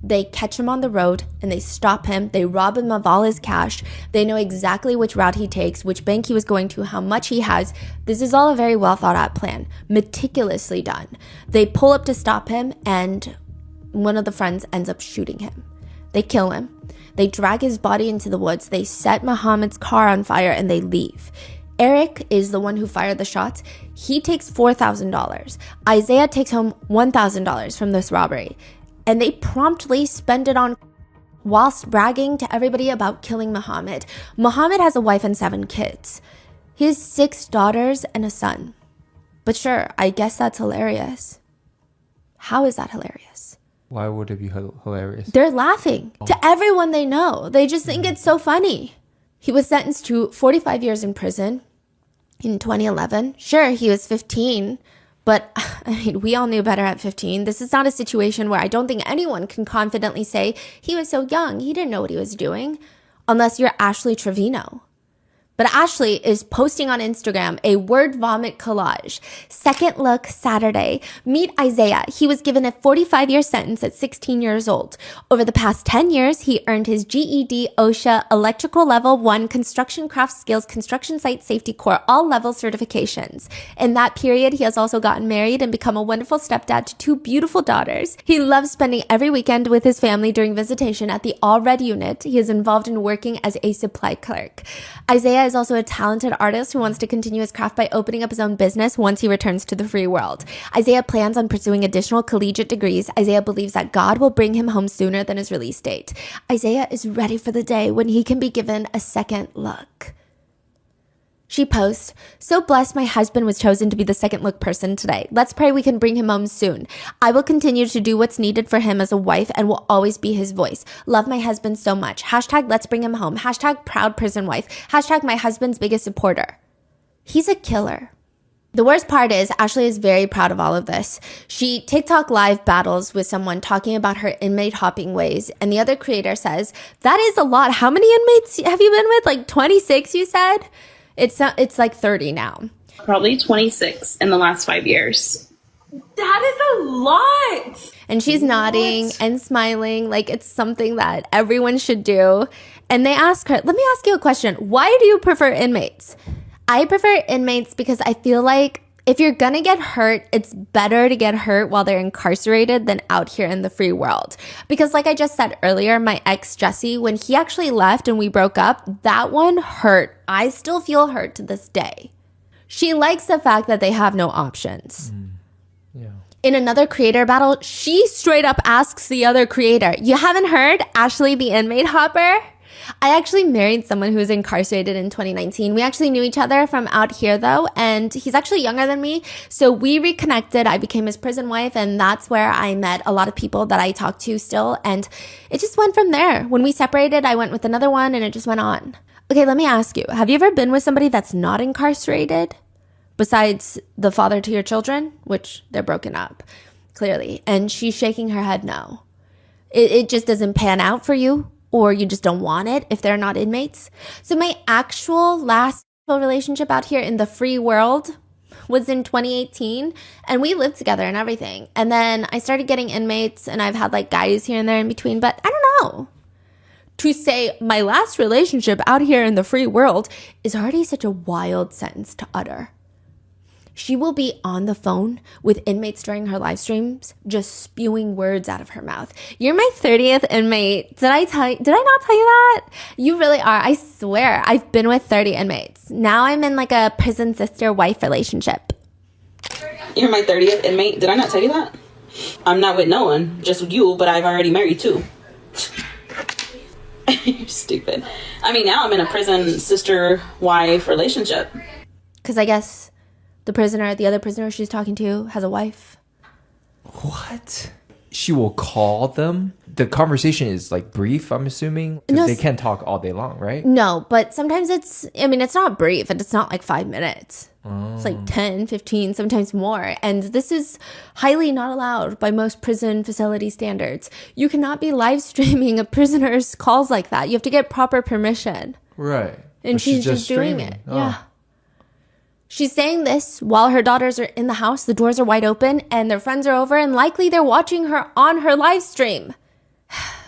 They catch him on the road and they stop him. They rob him of all his cash. They know exactly which route he takes, which bank he was going to, how much he has. This is all a very well thought out plan, meticulously done. They pull up to stop him and one of the friends ends up shooting him. They kill him. They drag his body into the woods. They set Muhammad's car on fire and they leave. Eric is the one who fired the shots. He takes $4,000. Isaiah takes home $1,000 from this robbery. And they promptly spend it on whilst bragging to everybody about killing Muhammad. Muhammad has a wife and 7 kids. He has 6 daughters and a son. But sure, I guess that's hilarious. How is that hilarious? Why would it be hilarious? They're laughing to everyone they know. They just think it's so funny. He was sentenced to 45 years in prison in 2011. Sure, he was 15. But, I mean, we all knew better at 15. This is not a situation where I don't think anyone can confidently say he was so young, he didn't know what he was doing, unless you're Ashley Trevino. But Ashley is posting on Instagram a word vomit collage. Second look Saturday. Meet Isaiah. He was given a 45-year sentence at 16 years old. Over the past 10 years, he earned his GED, OSHA, Electrical Level 1, Construction Craft Skills, Construction Site Safety Corps, all level certifications. In that period, he has also gotten married and become a wonderful stepdad to 2 beautiful daughters. He loves spending every weekend with his family during visitation at the All Red unit. He is involved in working as a supply clerk. Isaiah is also a talented artist who wants to continue his craft by opening up his own business once he returns to the free world. Isaiah plans on pursuing additional collegiate degrees. Isaiah believes that God will bring him home sooner than his release date. Isaiah is ready for the day when he can be given a second look. She posts, "So blessed my husband was chosen to be the second look person today. Let's pray we can bring him home soon. I will continue to do what's needed for him as a wife and will always be his voice. Love my husband so much. Hashtag let's bring him home. Hashtag proud prison wife. Hashtag my husband's biggest supporter." He's a killer. The worst part is Ashley is very proud of all of this. She TikTok live battles with someone talking about her inmate hopping ways, and the other creator says, "That is a lot. How many inmates have you been with? Like 26, you said?" It's like 30 now. Probably 26 in the last 5 years. That is a lot. And she's nodding and smiling like it's something that everyone should do. And they ask her, let me ask you a question. Why do you prefer inmates? I prefer inmates because I feel like if you're gonna get hurt, it's better to get hurt while they're incarcerated than out here in the free world. Because like I just said earlier, my ex Jesse, when he actually left and we broke up, that one hurt. I still feel hurt to this day. She likes the fact that they have no options. Yeah. In another creator battle, she straight up asks the other creator, "You haven't heard Ashley the inmate hopper?" I actually married someone who was incarcerated in 2019. We actually knew each other from out here though, and he's actually younger than me. So we reconnected. I became his prison wife, and that's where I met a lot of people that I talk to still. And it just went from there. When we separated, I went with another one and it just went on. Okay, let me ask you, have you ever been with somebody that's not incarcerated? Besides the father to your children, which they're broken up, clearly. And she's shaking her head no. It just doesn't pan out for you? Or you just don't want it if they're not inmates. So my actual last relationship out here in the free world was in 2018, and we lived together and everything. And then I started getting inmates, and I've had like guys here and there in between, but I don't know. To say my last relationship out here in the free world is already such a wild sentence to utter. She will be on the phone with inmates during her live streams, just spewing words out of her mouth. "You're my 30th inmate. Did I not tell you that? You really are. I swear, I've been with 30 inmates. Now I'm in like a prison sister wife relationship." You're my 30th inmate. Did I not tell you that? I'm not with no one, just with you, but I've already married 2. You're stupid. I mean, now I'm in a prison sister wife relationship. Because I guess the other prisoner she's talking to has a wife. What? she will call them. The conversation is like brief, I'm assuming. 'Cause No, they can't talk all day long, right? No, but sometimes it's not brief. It's not like 5 minutes. It's like 10, 15, sometimes more. And this is highly not allowed by most prison facility standards. You cannot be live streaming a prisoner's calls like that. You have to get proper permission. Right. And But she's just doing streaming. it. Oh. Yeah. She's saying this while her daughters are in the house, the doors are wide open, and their friends are over, and likely they're watching her on her live stream.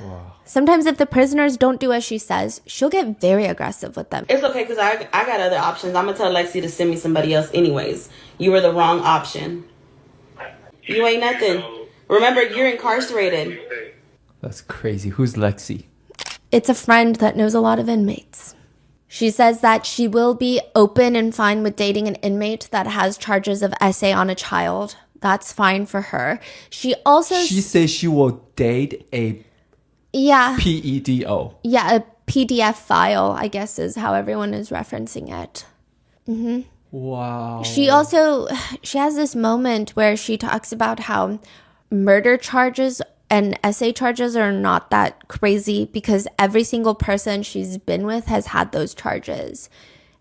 Wow. Sometimes if the prisoners don't do as she says, she'll get very aggressive with them. It's okay because I got other options. I'm going to tell Lexi to send me somebody else anyways. You were the wrong option. You ain't nothing. Remember, you're incarcerated. That's crazy. Who's Lexi? It's a friend that knows a lot of inmates. She says that she will be open and fine with dating an inmate that has charges of SA on a child. That's fine for her. She says she will date a PEDO. Yeah, a PDF file, I guess is how everyone is referencing it. Wow. She has this moment where she talks about how murder charges and SA charges are not that crazy because every single person she's been with has had those charges.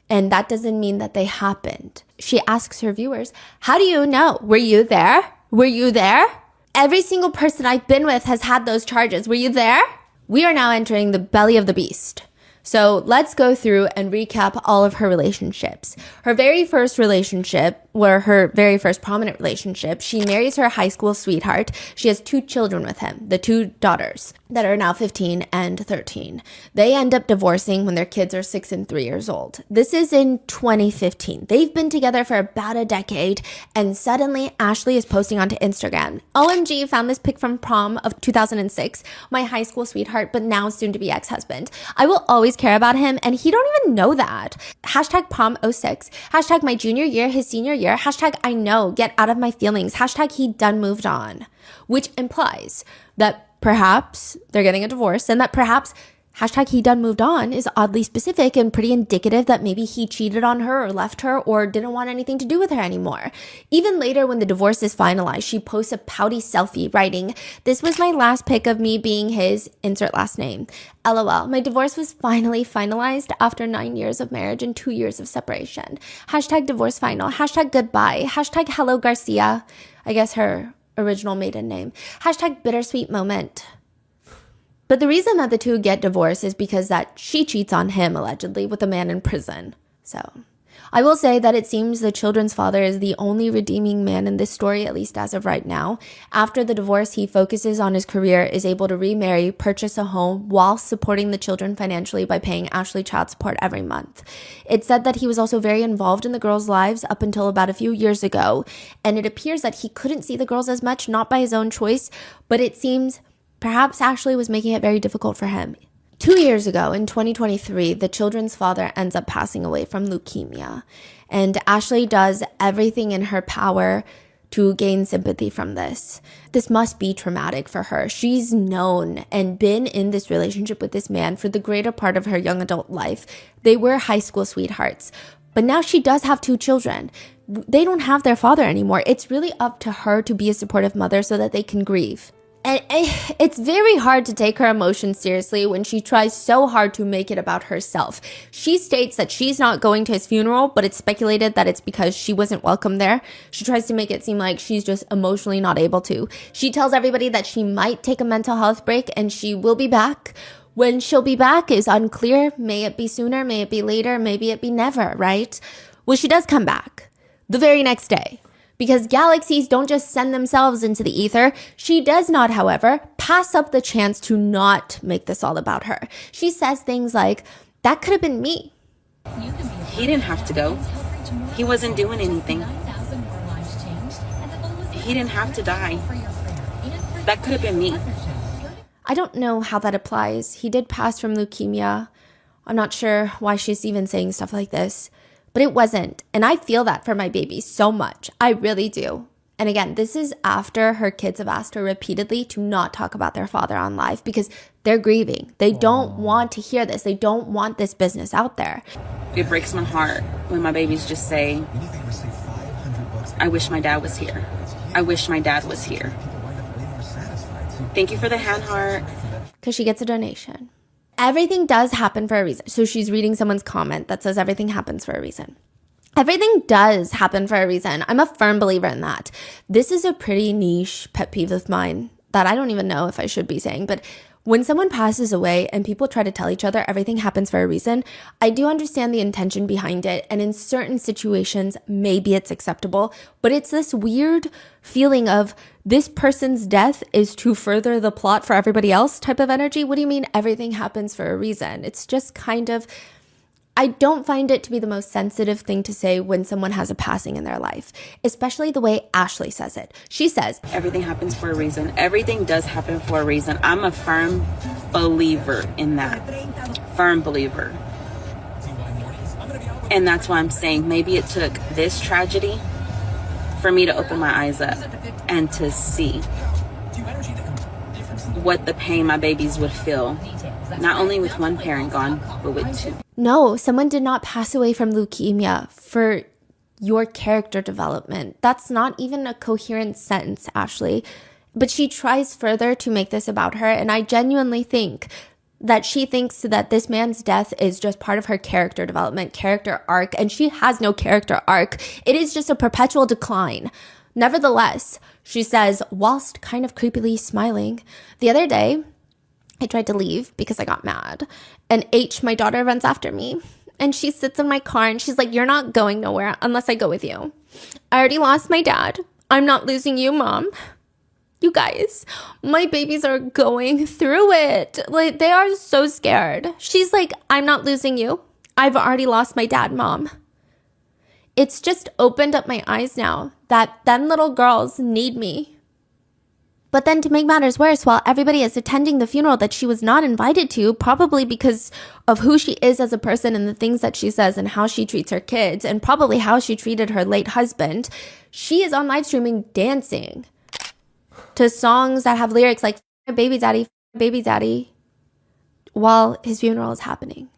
And that doesn't mean that they happened. She asks her viewers, how do you know? Were you there? Were you there? Every single person I've been with has had those charges. Were you there? We are now entering the belly of the beast. So let's go through and recap all of her relationships. Her very first relationship, or her very first prominent relationship, she marries her high school sweetheart. She has 2 children with him, the 2 daughters that are now 15 and 13. They end up divorcing when their kids are 6 and 3 years old. This is in 2015. They've been together for about a decade, and suddenly Ashley is posting onto Instagram. OMG, found this pic from prom of 2006. My high school sweetheart, but now soon to be ex-husband. I will always care about him, and he don't even know that. Hashtag prom 06. Hashtag my junior year, his senior year. Hashtag I know, get out of my feelings. Hashtag he done moved on. Which implies that perhaps they're getting a divorce and that perhaps hashtag he done moved on is oddly specific and pretty indicative that maybe he cheated on her or left her or didn't want anything to do with her anymore. Even later when the divorce is finalized, she posts a pouty selfie writing, "This was my last pic of me being his insert last name. LOL, my divorce was finally finalized after 9 years of marriage and 2 years of separation. Hashtag divorce final. Hashtag goodbye. Hashtag hello Garcia." I guess her original maiden name. Hashtag bittersweet moment. But the reason that the 2 get divorced is because that she cheats on him, allegedly, with a man in prison. So, I will say that it seems the children's father is the only redeeming man in this story, at least as of right now. After the divorce, he focuses on his career, is able to remarry, purchase a home, while supporting the children financially by paying Ashley child support every month. It's said that he was also very involved in the girls' lives up until about a few years ago, and it appears that he couldn't see the girls as much, not by his own choice, but it seems perhaps Ashley was making it very difficult for him. 2 years ago, in 2023, the children's father ends up passing away from leukemia. And Ashley does everything in her power to gain sympathy from this. This must be traumatic for her. She's known and been in this relationship with this man for the greater part of her young adult life. They were high school sweethearts. But now she does have 2 children. They don't have their father anymore. It's really up to her to be a supportive mother so that they can grieve. And it's very hard to take her emotions seriously when she tries so hard to make it about herself. She states that she's not going to his funeral, but it's speculated that it's because she wasn't welcome there. She tries to make it seem like she's just emotionally not able to. She tells everybody that she might take a mental health break and she will be back. When she'll be back is unclear. May it be sooner, may it be later, maybe it be never, right? Well, she does come back the very next day. Because galaxies don't just send themselves into the ether. She does not, however, pass up the chance to not make this all about her. She says things like, that could have been me. He didn't have to go. He wasn't doing anything. He didn't have to die. That could have been me. I don't know how that applies. He did pass from leukemia. I'm not sure why she's even saying stuff like this. But it wasn't. And I feel that for my baby so much. I really do. And again, this is after her kids have asked her repeatedly to not talk about their father on live because they're grieving. They don't want to hear this. They don't want this business out there. It breaks my heart when my babies just say, I wish my dad was here. I wish my dad was here. Thank you for the hand heart. Because she gets a donation. Everything does happen for a reason. So she's reading someone's comment that says everything happens for a reason. Everything does happen for a reason. I'm a firm believer in that. This is a pretty niche pet peeve of mine that I don't even know if I should be saying, but when someone passes away and people try to tell each other everything happens for a reason, I do understand the intention behind it. And in certain situations, maybe it's acceptable, but it's this weird feeling of this person's death is to further the plot for everybody else type of energy. What do you mean everything happens for a reason? It's just kind of, I don't find it to be the most sensitive thing to say when someone has a passing in their life, especially the way Ashley says it. She says, everything happens for a reason. Everything does happen for a reason. I'm a firm believer in that. Firm believer. And that's why I'm saying maybe it took this tragedy for me to open my eyes up and to see what the pain my babies would feel, not only with one parent gone, but with two. No, someone did not pass away from leukemia for your character development. That's not even a coherent sentence, Ashley. But she tries further to make this about her, and I genuinely think that she thinks that this man's death is just part of her character development, character arc, and she has no character arc. It is just a perpetual decline. Nevertheless, she says, whilst kind of creepily smiling, the other day, I tried to leave because I got mad, and H, my daughter, runs after me, and she sits in my car, and she's like, you're not going nowhere unless I go with you. I already lost my dad. I'm not losing you, Mom. You guys, my babies are going through it. Like, they are so scared. She's like, I'm not losing you. I've already lost my dad, Mom. It's just opened up my eyes now that them little girls need me. But then to make matters worse, while everybody is attending the funeral that she was not invited to, probably because of who she is as a person and the things that she says and how she treats her kids and probably how she treated her late husband, she is on live streaming dancing to songs that have lyrics like baby daddy, while his funeral is happening.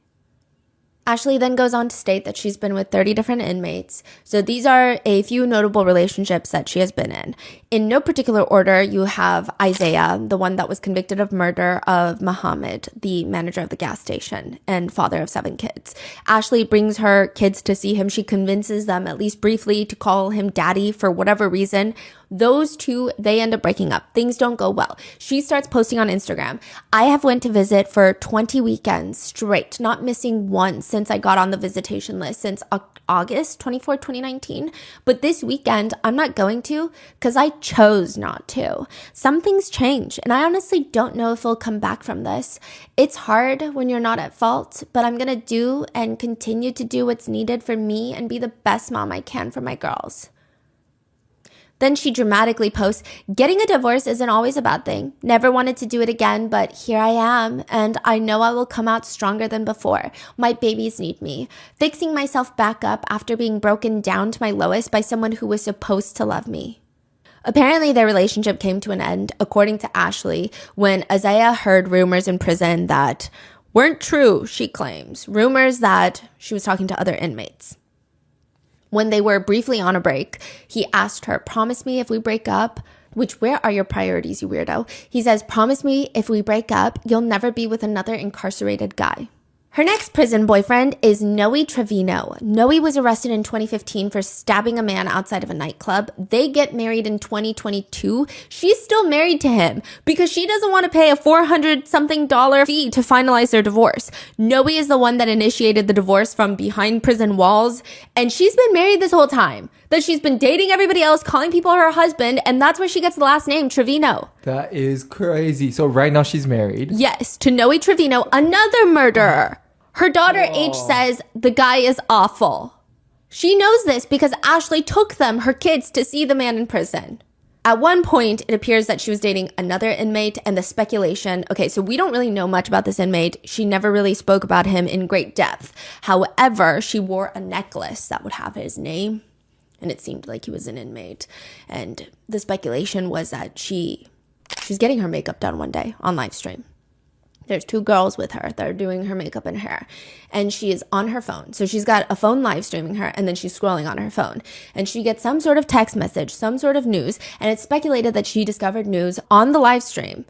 Ashley then goes on to state that she's been with 30 different inmates. So these are a few notable relationships that she has been in. In no particular order, you have Isaiah, the one that was convicted of murder of Muhammad, the manager of the gas station and father of 7 kids. Ashley brings her kids to see him. She convinces them, at least briefly, to call him daddy for whatever reason. Those two, they end up breaking up. Things don't go well. She starts posting on Instagram. I have went to visit for 20 weekends straight, not missing one since I got on the visitation list since August 24, 2019. But this weekend, I'm not going to because I chose not to. Some things change, and I honestly don't know if we'll come back from this. It's hard when you're not at fault, but I'm going to do and continue to do what's needed for me and be the best mom I can for my girls. Then she dramatically posts, getting a divorce isn't always a bad thing. Never wanted to do it again, but here I am, and I know I will come out stronger than before. My babies need me. Fixing myself back up after being broken down to my lowest by someone who was supposed to love me. Apparently, their relationship came to an end, according to Ashley, when Isaiah heard rumors in prison that weren't true, she claims. Rumors that she was talking to other inmates. When they were briefly on a break, he asked her, promise me if we break up, which, where are your priorities, you weirdo? He says, promise me if we break up, you'll never be with another incarcerated guy. Her next prison boyfriend is Noe Trevino. Noe was arrested in 2015 for stabbing a man outside of a nightclub. They get married in 2022. She's still married to him because she doesn't want to pay a $400-something fee to finalize their divorce. Noe is the one that initiated the divorce from behind prison walls, and she's been married this whole time. That she's been dating everybody else, calling people her husband, and that's where she gets the last name, Trevino. That is crazy. So right now she's married. Yes, to Noe Trevino, another murderer. Her daughter H says the guy is awful. She knows this because Ashley took them, her kids, to see the man in prison. At one point, it appears that she was dating another inmate, and the speculation, okay, so we don't really know much about this inmate. She never really spoke about him in great depth. However, she wore a necklace that would have his name, and it seemed like he was an inmate. And the speculation was that she's getting her makeup done one day on live stream. There's 2 girls with her that are doing her makeup and hair. And she is on her phone. So she's got a phone live streaming her, and then she's scrolling on her phone. And she gets some sort of text message, some sort of news. And it's speculated that she discovered news on the live stream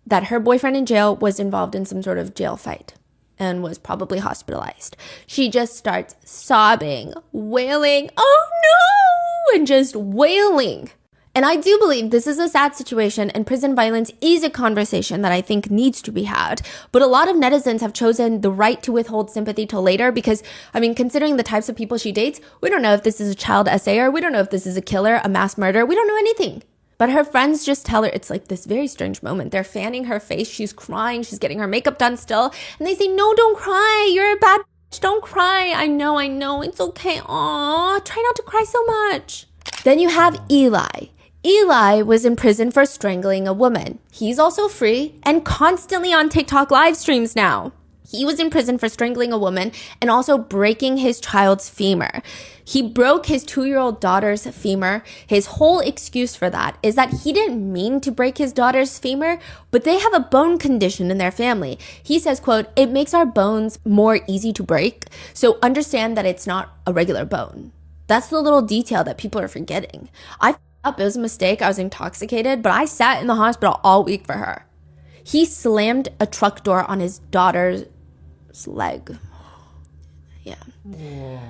that her boyfriend in jail was involved in some sort of jail fight and was probably hospitalized. She just starts sobbing, wailing, oh no, and just wailing. And I do believe this is a sad situation, and prison violence is a conversation that I think needs to be had. But a lot of netizens have chosen the right to withhold sympathy till later because, I mean, considering the types of people she dates, we don't know if this is a child SAer, we don't know if this is a killer, a mass murderer, we don't know anything. But her friends just tell her it's like this very strange moment. They're fanning her face, she's crying, she's getting her makeup done still, and they say, no, don't cry, you're a bad bitch, don't cry. I know, it's okay. Aw, try not to cry so much. Then you have Eli. Eli was in prison for strangling a woman. He's also free and constantly on TikTok live streams now. He was in prison for strangling a woman and also breaking his child's femur. He broke his 2-year-old daughter's femur. His whole excuse for that is that he didn't mean to break his daughter's femur, but they have a bone condition in their family. He says, quote, it makes our bones more easy to break, so understand that it's not a regular bone. That's the little detail that people are forgetting. It was a mistake. I was intoxicated, but I sat in the hospital all week for her. He slammed a truck door on his daughter's leg. Yeah. Whoa.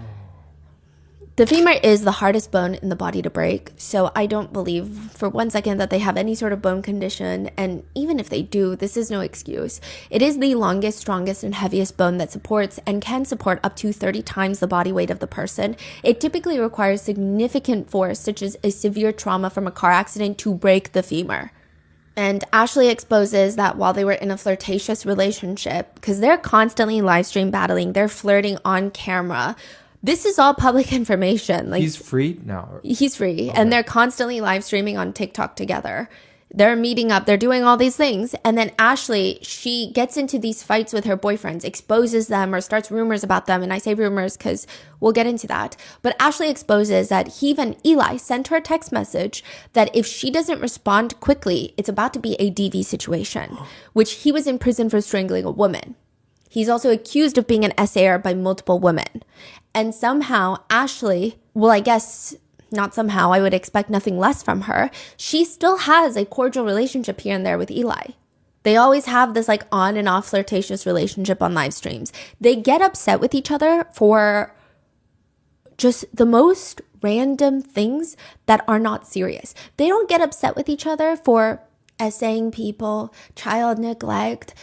The femur is the hardest bone in the body to break, so I don't believe for one second that they have any sort of bone condition, and even if they do, this is no excuse. It is the longest, strongest, and heaviest bone that supports and can support up to 30 times the body weight of the person. It typically requires significant force, such as a severe trauma from a car accident, to break the femur. And Ashley exposes that while they were in a flirtatious relationship, because they're constantly live stream battling, they're flirting on camera. This is all public information. Like, he's free now? He's free. Okay. And they're constantly live streaming on TikTok together. They're meeting up. They're doing all these things. And then Ashley, she gets into these fights with her boyfriends, exposes them or starts rumors about them. And I say rumors because we'll get into that. But Ashley exposes that even Eli sent her a text message that if she doesn't respond quickly, it's about to be a DV situation, which he was in prison for strangling a woman. He's also accused of being an SAer by multiple women. And somehow Ashley, well, I guess not somehow, I would expect nothing less from her. She still has a cordial relationship here and there with Eli. They always have this like on and off flirtatious relationship on live streams. They get upset with each other for just the most random things that are not serious. They don't get upset with each other for essaying people, child neglect,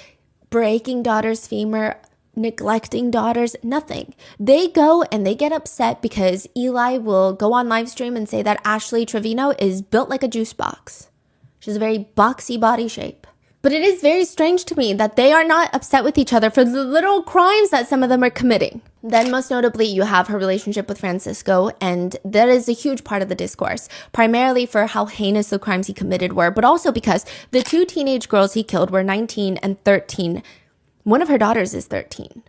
breaking daughter's femur, neglecting daughters, nothing. They go and they get upset because Eli will go on live stream and say that Ashley Trevino is built like a juice box. She has a very boxy body shape. But it is very strange to me that they are not upset with each other for the little crimes that some of them are committing. Then most notably, you have her relationship with Francisco, and that is a huge part of the discourse, primarily for how heinous the crimes he committed were, but also because the 2 teenage girls he killed were 19 and 13. One of her daughters is 13.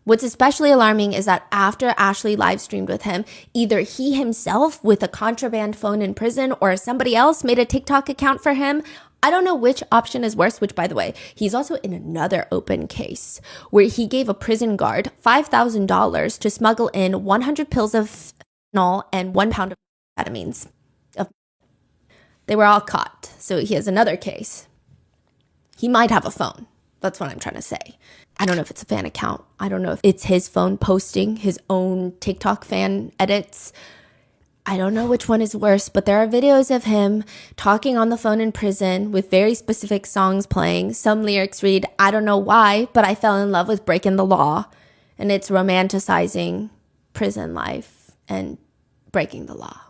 What's especially alarming is that after Ashley live streamed with him, either he himself with a contraband phone in prison or somebody else made a TikTok account for him. I don't know which option is worse, which by the way, he's also in another open case where he gave a prison guard $5,000 to smuggle in 100 pills of fentanyl and 1 pound of amphetamines. They were all caught. So he has another case. He might have a phone. That's what I'm trying to say. I don't know if it's a fan account. I don't know if it's his phone posting his own TikTok fan edits. I don't know which one is worse, but there are videos of him talking on the phone in prison with very specific songs playing. Some lyrics read, I don't know why, but I fell in love with breaking the law. And it's romanticizing prison life and breaking the law.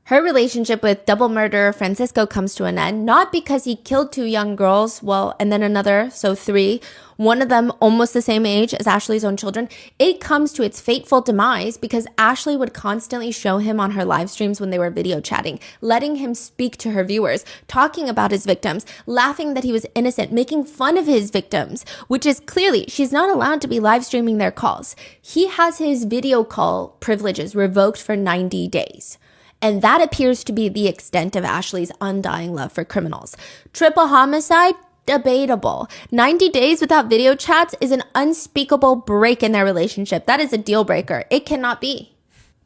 Her relationship with double murderer Francisco comes to an end, not because he killed 2 young girls, well, and then another, so 3, one of them almost the same age as Ashley's own children. It comes to its fateful demise because Ashley would constantly show him on her live streams when they were video chatting, letting him speak to her viewers, talking about his victims, laughing that he was innocent, making fun of his victims, which is clearly, she's not allowed to be live streaming their calls. He has his video call privileges revoked for 90 days. And that appears to be the extent of Ashley's undying love for criminals. Triple homicide? debatable. 90 days without video chats is an unspeakable break in their relationship. That is a deal breaker. It cannot be.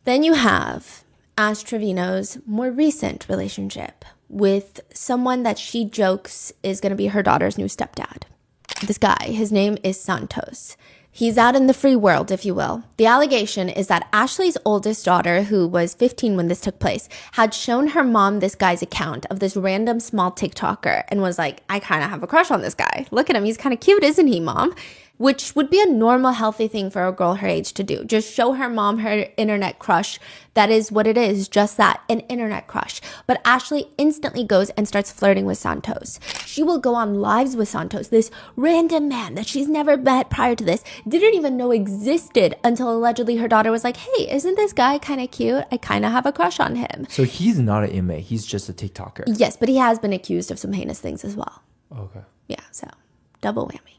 Then you have Ash Trevino's more recent relationship with someone that she jokes is going to be her daughter's new stepdad. This guy, his name is Santos. He's out in the free world, if you will. The allegation is that Ashley's oldest daughter, who was 15 when this took place, had shown her mom this guy's account of this random small TikToker and was like, I kind of have a crush on this guy. Look at him. He's kind of cute, isn't he, mom? Which would be a normal, healthy thing for a girl her age to do. Just show her mom her internet crush. That is what it is, just that, an internet crush. But Ashley instantly goes and starts flirting with Santos. She will go on lives with Santos, this random man that she's never met prior to this, didn't even know existed until allegedly her daughter was like, hey, isn't this guy kind of cute? I kind of have a crush on him. So he's not an inmate. He's just a TikToker. Yes, but he has been accused of some heinous things as well. Okay. Yeah, so double whammy.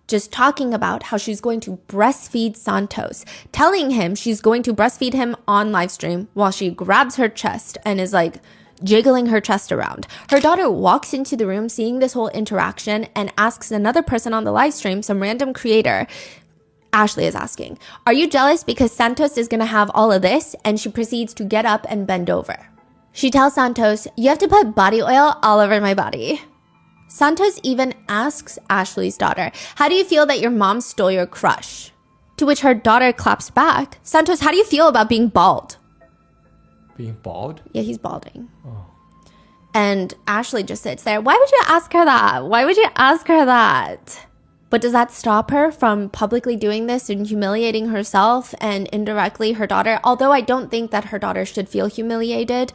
Just talking about how she's going to breastfeed Santos, telling him she's going to breastfeed him on live stream while she grabs her chest and is like jiggling her chest around. Her daughter walks into the room seeing this whole interaction and asks another person on the live stream, some random creator, Ashley is asking, are you jealous because Santos is going to have all of this? And she proceeds to get up and bend over. She tells Santos, you have to put body oil all over my body. Santos even asks Ashley's daughter, how do you feel that your mom stole your crush? To which her daughter claps back, Santos, how do you feel about being bald? Being bald? Yeah, he's balding. Oh. And Ashley just sits there. Why would you ask her that? Why would you ask her that? But does that stop her from publicly doing this and humiliating herself and indirectly her daughter? Although I don't think that her daughter should feel humiliated,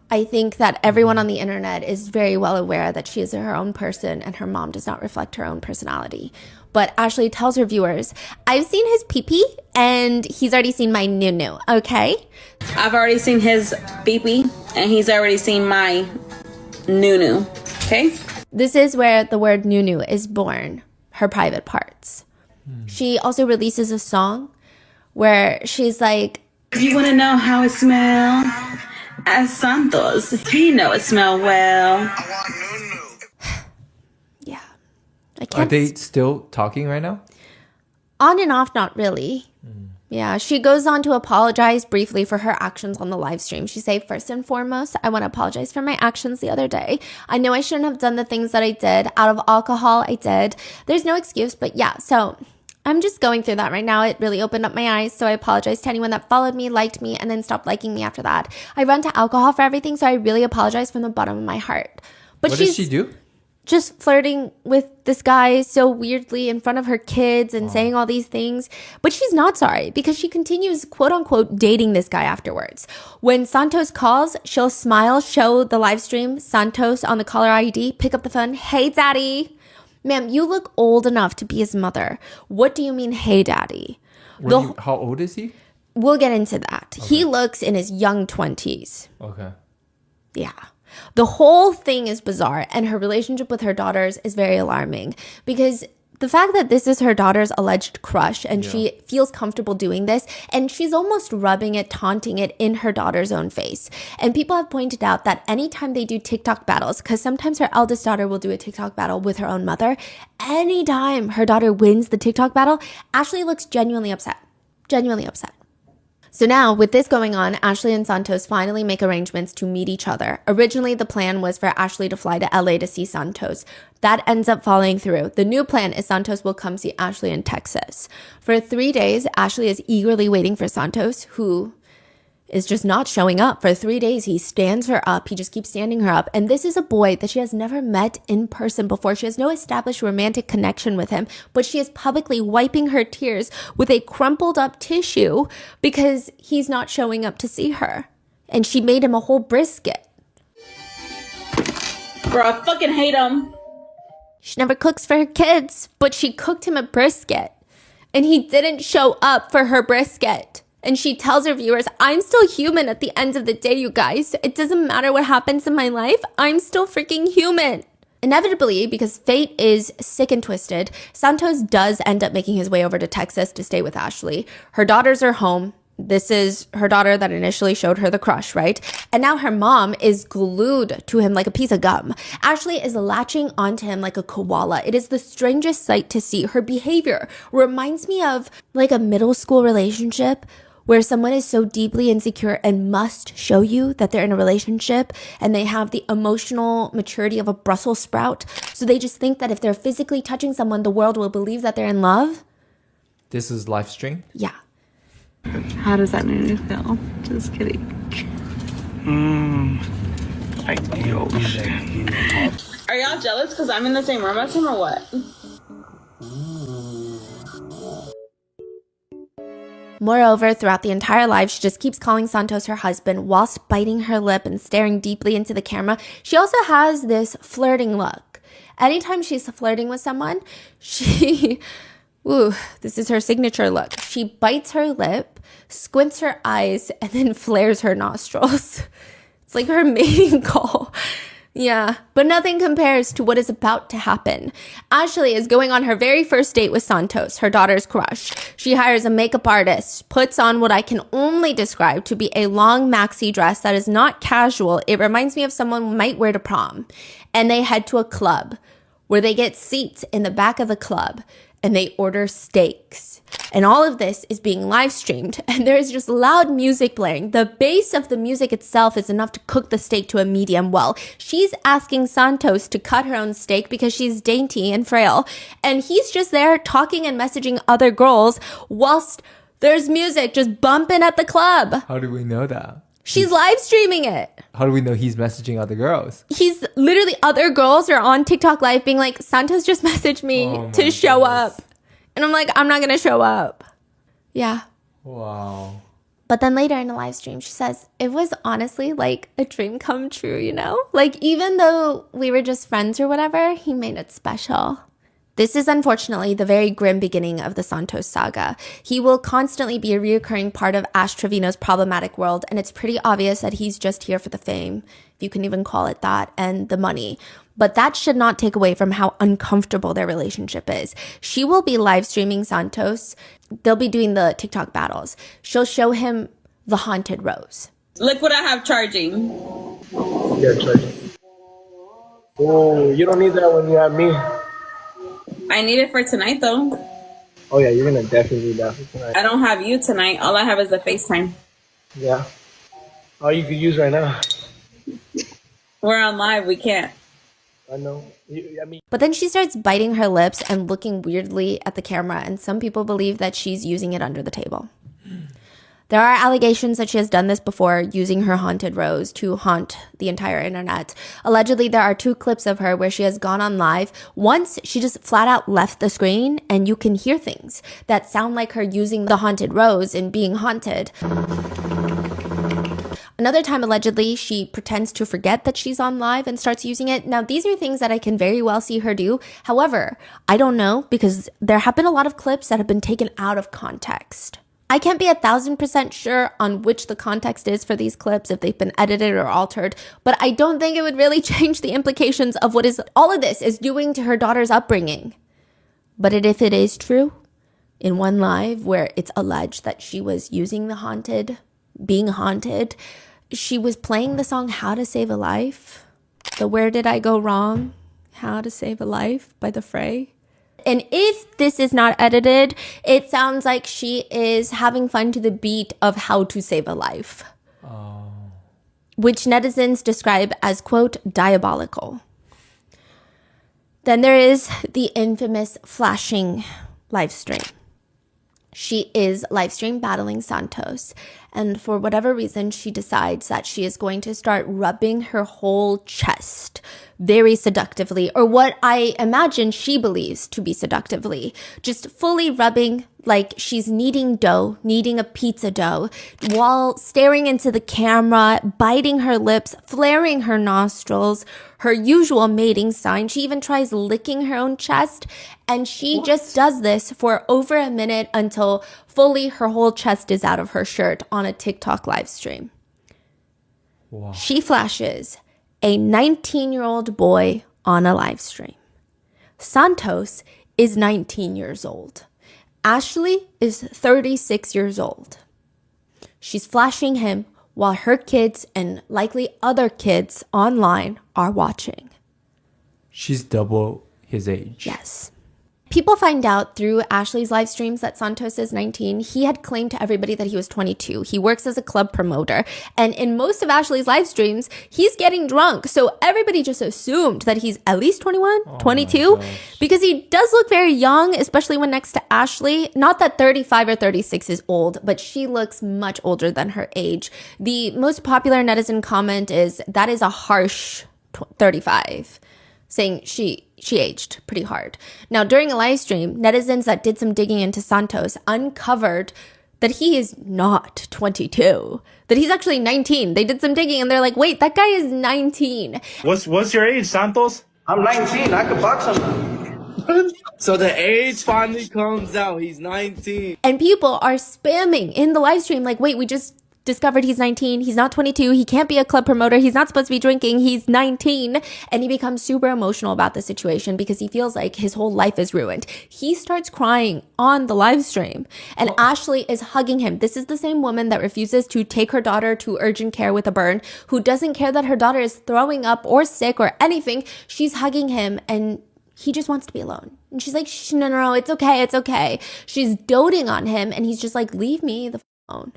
I think that everyone on the internet is very well aware that she is her own person and her mom does not reflect her own personality. But Ashley tells her viewers, I've seen his pee-pee and he's already seen my noo-noo, okay? I've already seen his pee-pee and he's already seen my noo-noo, okay? This is where the word noo-noo is born, her private parts. She also releases a song where she's like, If you want to know how it smells, as Santos, he know it smell well. Yeah. Are they still talking right now? On and off, not really. Yeah, she goes on to apologize briefly for her actions on the live stream. She said, first and foremost, I want to apologize for my actions the other day. I know I shouldn't have done the things that I did. Out of alcohol, I did. There's no excuse, but yeah, so I'm just going through that right now. It really opened up my eyes, so I apologize to anyone that followed me, liked me, and then stopped liking me after that. I run to alcohol for everything, so I really apologize from the bottom of my heart. But what did she do? Just flirting with this guy so weirdly in front of her kids and saying all these things. But she's not sorry because she continues, quote unquote, dating this guy afterwards. When Santos calls, she'll smile, show the live stream, Santos on the caller ID, pick up the phone. Hey, daddy. Ma'am, you look old enough to be his mother. What do you mean, hey, daddy? How old is he? We'll get into that. Okay. He looks in his young 20s. Okay. Yeah. The whole thing is bizarre, and her relationship with her daughters is very alarming because the fact that this is her daughter's alleged crush and she feels comfortable doing this, and she's almost rubbing it, taunting it in her daughter's own face. And people have pointed out that anytime they do TikTok battles, because sometimes her eldest daughter will do a TikTok battle with her own mother, anytime her daughter wins the TikTok battle, Ashley looks genuinely upset. Genuinely upset. So now, with this going on, Ashley and Santos finally make arrangements to meet each other. Originally, the plan was for Ashley to fly to LA to see Santos. That ends up falling through. The new plan is Santos will come see Ashley in Texas. For 3 days, Ashley is eagerly waiting for Santos, who is just not showing up. For 3 days, he stands her up. He just keeps standing her up. And this is a boy that she has never met in person before. She has no established romantic connection with him, but she is publicly wiping her tears with a crumpled up tissue because he's not showing up to see her. And she made him a whole brisket. Bro, I fucking hate him. She never cooks for her kids, but she cooked him a brisket. And he didn't show up for her brisket. And she tells her viewers, I'm still human at the end of the day, you guys. It doesn't matter what happens in my life. I'm still freaking human. Inevitably, because fate is sick and twisted, Santos does end up making his way over to Texas to stay with Ashley. Her daughters are home. This is her daughter that initially showed her the crush, right? And now her mom is glued to him like a piece of gum. Ashley is latching onto him like a koala. It is the strangest sight to see. Her behavior reminds me of like a middle school relationship where someone is so deeply insecure and must show you that they're in a relationship and they have the emotional maturity of a Brussels sprout. So they just think that if they're physically touching someone, the world will believe that they're in love. This is live stream? Yeah. How does that make me feel? Just kidding. Like the ocean. Are y'all jealous because I'm in the same room as him or what? Moreover, throughout the entire live, she just keeps calling Santos her husband whilst biting her lip and staring deeply into the camera. She also has this flirting look. Anytime she's flirting with someone, this is her signature look. She bites her lip, squints her eyes, and then flares her nostrils. It's like her mating call. Yeah, but nothing compares to what is about to happen. Ashley is going on her very first date with Santos, her daughter's crush. She hires a makeup artist, puts on what I can only describe to be a long maxi dress that is not casual. It reminds me of someone might wear to prom. And they head to a club where they get seats in the back of the club and they order steaks. And all of this is being live streamed and there is just loud music blaring. The bass of the music itself is enough to cook the steak to a medium well. She's asking Santos to cut her own steak because she's dainty and frail. And he's just there talking and messaging other girls whilst there's music just bumping at the club. How do we know that? She's live streaming it. How do we know he's messaging other girls? He's literally, other girls are on TikTok live being like, Santos just messaged me to show up. And I'm like, I'm not going to show up. Yeah. Wow. But then later in the live stream, she says, it was honestly like a dream come true, you know? Like, even though we were just friends or whatever, he made it special. This is unfortunately the very grim beginning of the Santos saga. He will constantly be a reoccurring part of Ash Trevino's problematic world, and it's pretty obvious that he's just here for the fame, if you can even call it that, and the money. But that should not take away from how uncomfortable their relationship is. She will be live streaming Santos. They'll be doing the TikTok battles. She'll show him the haunted rose. Look what I have charging. Yeah, charging. Oh, you don't need that when you have me. I need it for tonight, though. Oh, yeah, you're going to definitely need that for tonight. I don't have you tonight. All I have is the FaceTime. Yeah. All you could use right now. We're on live. We can't. I know. But then she starts biting her lips and looking weirdly at the camera, and some people believe that she's using it under the table. There are allegations that she has done this before, using her haunted rose to haunt the entire internet. Allegedly, there are 2 clips of her where she has gone on live. Once, she just flat out left the screen, and you can hear things that sound like her using the haunted rose and being haunted. Another time, allegedly, she pretends to forget that she's on live and starts using it. Now, these are things that I can very well see her do. However, I don't know, because there have been a lot of clips that have been taken out of context. I can't be 1,000% sure on which the context is for these clips, if they've been edited or altered, but I don't think it would really change the implications of what is all of this is doing to her daughter's upbringing. But if it is true, in one live where it's alleged that she was using the haunted, being haunted, she was playing the song How to Save a Life, the Where Did I Go Wrong? How to Save a Life by The Fray. And if this is not edited, it sounds like she is having fun to the beat of How to Save a Life. Oh. Which netizens describe as, quote, diabolical. Then there is the infamous flashing live stream. She is live stream battling Santos. And for whatever reason, she decides that she is going to start rubbing her whole chest very seductively, or what I imagine she believes to be seductively, just fully rubbing like she's kneading dough, kneading a pizza dough, while staring into the camera, biting her lips, flaring her nostrils, her usual mating sign. She even tries licking her own chest, and she just does this for over a minute until fully her whole chest is out of her shirt on a TikTok live stream. Wow. She flashes a 19-year-old boy on a live stream. Santos is 19 years old. Ashley is 36 years old. She's flashing him while her kids and likely other kids online are watching. She's double his age. Yes. People find out through Ashley's live streams that Santos is 19. He had claimed to everybody that he was 22. He works as a club promoter. And in most of Ashley's live streams, he's getting drunk. So everybody just assumed that he's at least 21, 22, because he does look very young, especially when next to Ashley. Not that 35 or 36 is old, but she looks much older than her age. The most popular netizen comment is, that is a harsh 35. Saying she aged pretty hard. Now, during a live stream, netizens that did some digging into Santos uncovered that he is not 22, that he's actually 19. They did some digging and they're like, wait, that guy is 19. What's your age, Santos? I'm 19. I could box him. So the age finally comes out. He's 19. And people are spamming in the live stream like, wait, we just discovered he's 19. He's not 22. He can't be a club promoter. He's not supposed to be drinking. He's 19. And he becomes super emotional about the situation because he feels like his whole life is ruined. He starts crying on the live stream and Ashley is hugging him. This is the same woman that refuses to take her daughter to urgent care with a burn, who doesn't care that her daughter is throwing up or sick or anything. She's hugging him and he just wants to be alone. And she's like, no, it's okay. It's okay. She's doting on him and he's just like, leave me the phone.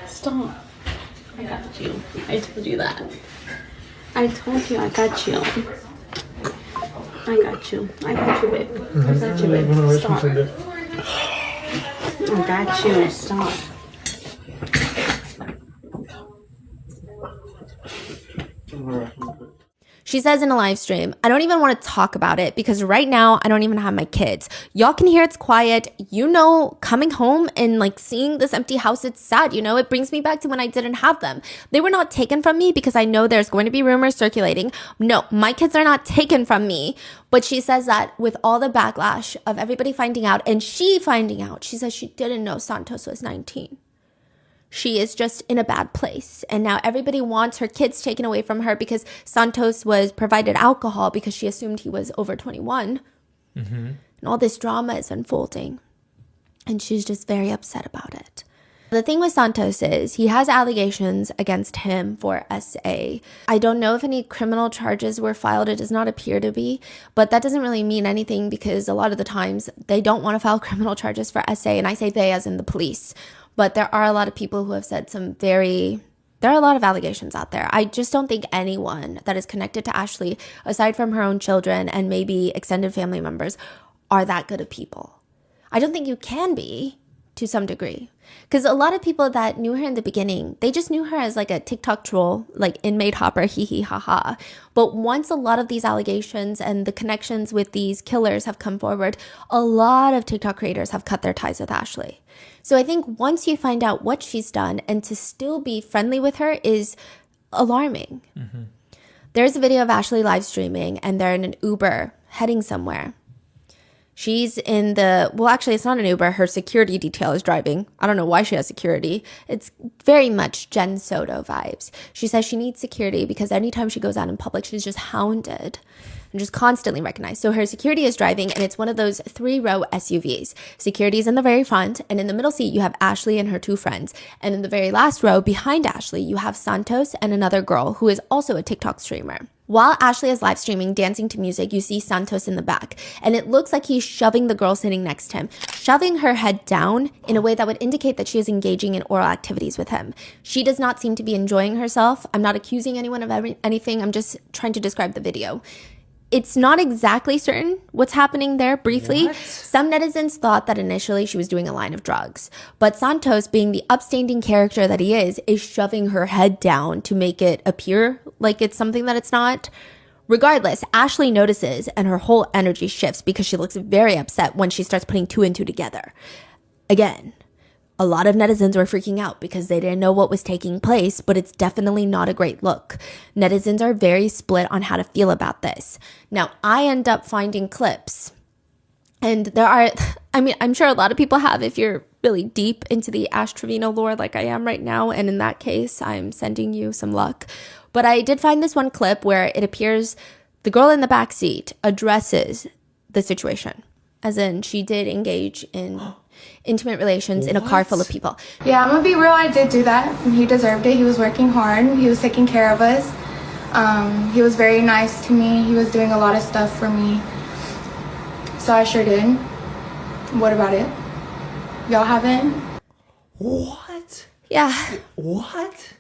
Stop. I got you. I told you that. I told you I got you. I got you. I got you, babe. I got you, babe. Stop. I got you. Stop. She says in a live stream, I don't even want to talk about it because right now I don't even have my kids. Y'all can hear it's quiet. You know, coming home and like seeing this empty house, it's sad. You know, it brings me back to when I didn't have them. They were not taken from me because I know there's going to be rumors circulating. No, my kids are not taken from me. But she says that with all the backlash of everybody finding out and she finding out, she says she didn't know Santos was 19. She is just in a bad place. And now everybody wants her kids taken away from her because Santos was provided alcohol because she assumed he was over 21. Mm-hmm. And all this drama is unfolding. And she's just very upset about it. The thing with Santos is he has allegations against him for SA. I don't know if any criminal charges were filed. It does not appear to be. But that doesn't really mean anything because a lot of the times they don't want to file criminal charges for SA. And I say they as in the police. But there are a lot of people who have said there are a lot of allegations out there. I just don't think anyone that is connected to Ashley, aside from her own children and maybe extended family members, are that good of people. I don't think you can be to some degree. Because a lot of people that knew her in the beginning, they just knew her as like a TikTok troll, like inmate hopper, hee hee ha ha. But once a lot of these allegations and the connections with these killers have come forward, a lot of TikTok creators have cut their ties with Ashley. So I think once you find out what she's done and to still be friendly with her is alarming. Mm-hmm. There's a video of Ashley live streaming and they're in an Uber heading somewhere. She's in actually it's not an Uber. Her security detail is driving. I don't know why she has security. It's very much Jen Soto vibes. She says she needs security because anytime she goes out in public, she's just hounded and just constantly recognized. So her security is driving and it's one of those 3-row SUVs. Security is in the very front and in the middle seat, you have Ashley and her 2 friends. And in the very last row behind Ashley, you have Santos and another girl who is also a TikTok streamer. While Ashley is live streaming, dancing to music, you see Santos in the back. And it looks like he's shoving the girl sitting next to him, shoving her head down in a way that would indicate that she is engaging in oral activities with him. She does not seem to be enjoying herself. I'm not accusing anyone of anything. I'm just trying to describe the video. It's not exactly certain what's happening there briefly. What? Some netizens thought that initially she was doing a line of drugs. But Santos, being the upstanding character that he is shoving her head down to make it appear like it's something that it's not. Regardless, Ashley notices and her whole energy shifts because she looks very upset when she starts putting 2 and 2 together. Again, a lot of netizens were freaking out because they didn't know what was taking place, but it's definitely not a great look. Netizens are very split on how to feel about this. Now, I end up finding clips, and I'm sure a lot of people have if you're really deep into the Ash Trevino lore like I am right now, and in that case, I'm sending you some luck. But I did find this one clip where it appears the girl in the back seat addresses the situation. As in, she did engage in intimate relations in a car full of people. Yeah, I'm gonna be real, I did do that. He deserved it. He was working hard. He was taking care of us. He was very nice to me. He was doing a lot of stuff for me. So I sure did. What about it? Y'all haven't? What? Yeah. What?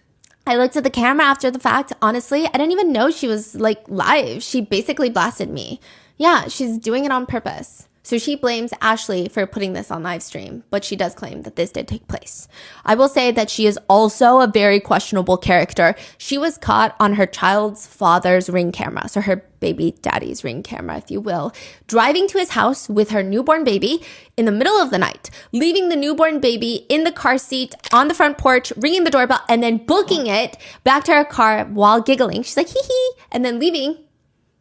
I looked at the camera after the fact. Honestly, I didn't even know she was like live. She basically blasted me. Yeah, she's doing it on purpose. So she blames Ashley for putting this on live stream, but she does claim that this did take place. I will say that she is also a very questionable character. She was caught on her child's father's Ring camera, so her baby daddy's Ring camera, if you will, driving to his house with her newborn baby in the middle of the night, leaving the newborn baby in the car seat on the front porch, ringing the doorbell, and then booking it back to her car while giggling. She's like, hee hee, and then leaving.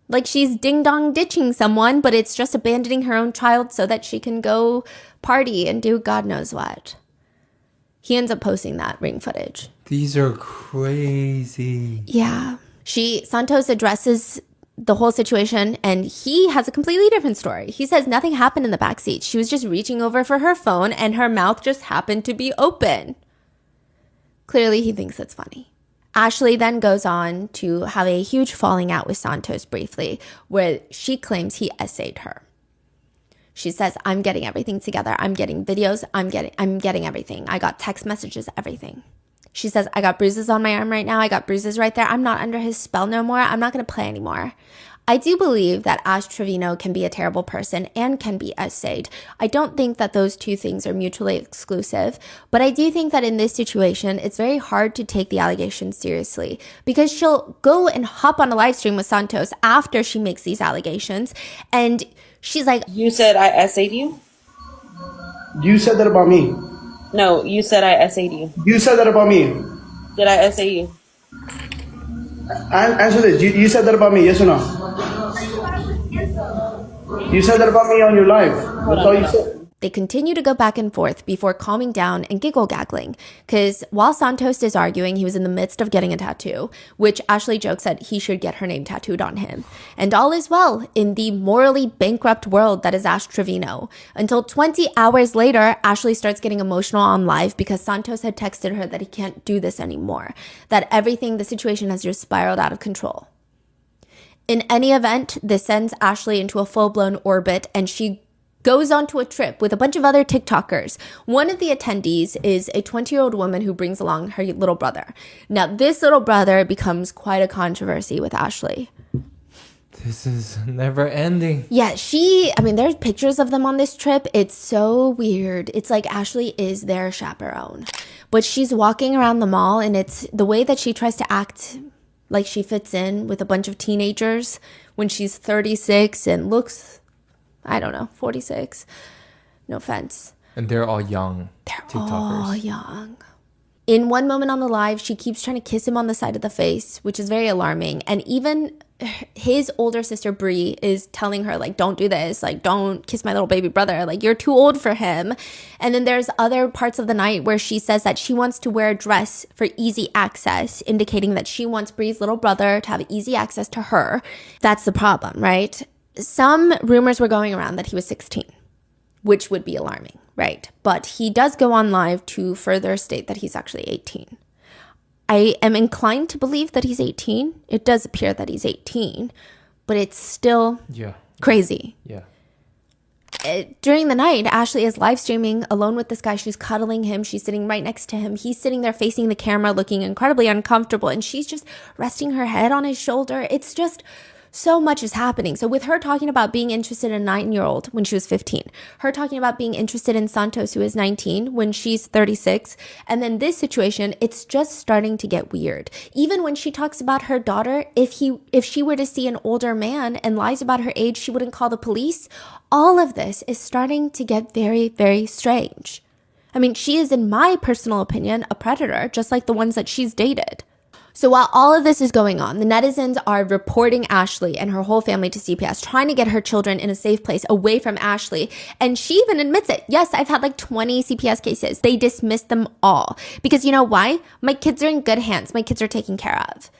Like she's ding-dong ditching someone, but it's just abandoning her own child so that she can go party and do God knows what. He ends up posting that Ring footage. These are crazy. Yeah. Santos addresses the whole situation and he has a completely different story. He says nothing happened in the backseat. She was just reaching over for her phone and her mouth just happened to be open. Clearly he thinks it's funny. Ashley then goes on to have a huge falling out with Santos briefly, where she claims he essayed her. She says, I'm getting everything together. I'm getting videos. I'm getting everything. I got text messages, everything. She says, I got bruises on my arm right now. I got bruises right there. I'm not under his spell no more. I'm not going to play anymore. I do believe that Ash Trevino can be a terrible person and can be essayed. I don't think that those two things are mutually exclusive, but I do think that in this situation, it's very hard to take the allegations seriously because she'll go and hop on a live stream with Santos after she makes these allegations, and she's like, You said I essayed you? You said that about me. No, you said I essayed you. You said that about me. Did I essay you? Answer this. You said that about me, yes or no? You said that about me on your live. That's all you said. They continue to go back and forth before calming down and giggle-gaggling, because while Santos is arguing, he was in the midst of getting a tattoo, which Ashley jokes that he should get her name tattooed on him. And all is well in the morally bankrupt world that is Ash Trevino. Until 20 hours later, Ashley starts getting emotional on live because Santos had texted her that he can't do this anymore, that the situation has just spiraled out of control. In any event, this sends Ashley into a full-blown orbit, and she goes on to a trip with a bunch of other TikTokers. One of the attendees is a 20-year-old woman who brings along her little brother. Now, this little brother becomes quite a controversy with Ashley. This is never ending. Yeah, there's pictures of them on this trip. It's so weird. It's like Ashley is their chaperone. But she's walking around the mall, and it's the way that she tries to act like she fits in with a bunch of teenagers when she's 36 and looks, 46. No offense. And they're all young. They're TikTokers. all young. In one moment on the live, she keeps trying to kiss him on the side of the face, which is very alarming. And even his older sister, Bree, is telling her, like, don't do this. Like, don't kiss my little baby brother. Like, you're too old for him. And then there's other parts of the night where she says that she wants to wear a dress for easy access, indicating that she wants Bree's little brother to have easy access to her. That's the problem, right? Some rumors were going around that he was 16, which would be alarming, right? But he does go on live to further state that he's actually 18. I am inclined to believe that he's 18. It does appear that he's 18, but it's still crazy. Yeah. During the night, Ashley is live streaming alone with this guy. She's cuddling him. She's sitting right next to him. He's sitting there facing the camera looking incredibly uncomfortable, and she's just resting her head on his shoulder. It's just so much is happening. So with her talking about being interested in a 9-year-old when she was 15, her talking about being interested in Santos, who is 19, when she's 36, and then this situation, it's just starting to get weird. Even when she talks about her daughter, if she were to see an older man and lies about her age, she wouldn't call the police. All of this is starting to get very, very strange. I mean, she is, in my personal opinion, a predator, just like the ones that she's dated. So while all of this is going on, the netizens are reporting Ashley and her whole family to CPS, trying to get her children in a safe place away from Ashley. And she even admits it. Yes, I've had like 20 CPS cases. They dismissed them all. Because you know why? My kids are in good hands. My kids are taken care of.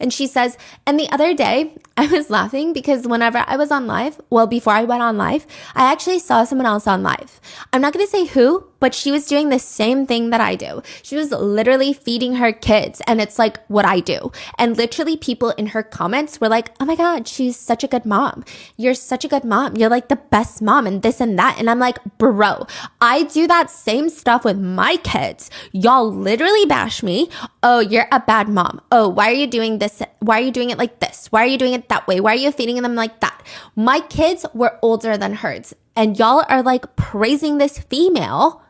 And she says, and the other day I was laughing because whenever I was on live, well, before I went on live, I actually saw someone else on live. I'm not going to say who, but she was doing the same thing that I do. She was literally feeding her kids, and it's like what I do. And literally people in her comments were like, oh my God, she's such a good mom. You're such a good mom. You're like the best mom and this and that. And I'm like, bro, I do that same stuff with my kids. Y'all literally bash me. Oh, you're a bad mom. Oh, why are you doing this? Why are you doing it like this? Why are you doing it that way? Why are you feeding them like that? My kids were older than hers. And y'all are like praising this female.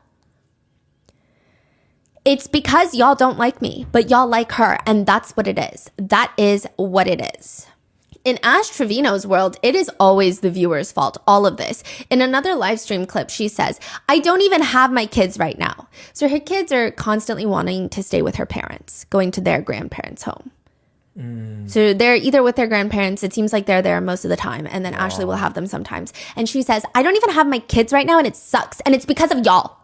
It's because y'all don't like me, but y'all like her. And that's what it is. That is what it is. In Ash Trevino's world, it is always the viewer's fault, all of this. In another live stream clip, she says, I don't even have my kids right now. So her kids are constantly wanting to stay with her parents, going to their grandparents' home. So they're either with their grandparents, it seems like they're there most of the time, and then Ashley will have them sometimes. And she says, I don't even have my kids right now, and it sucks. And it's because of y'all.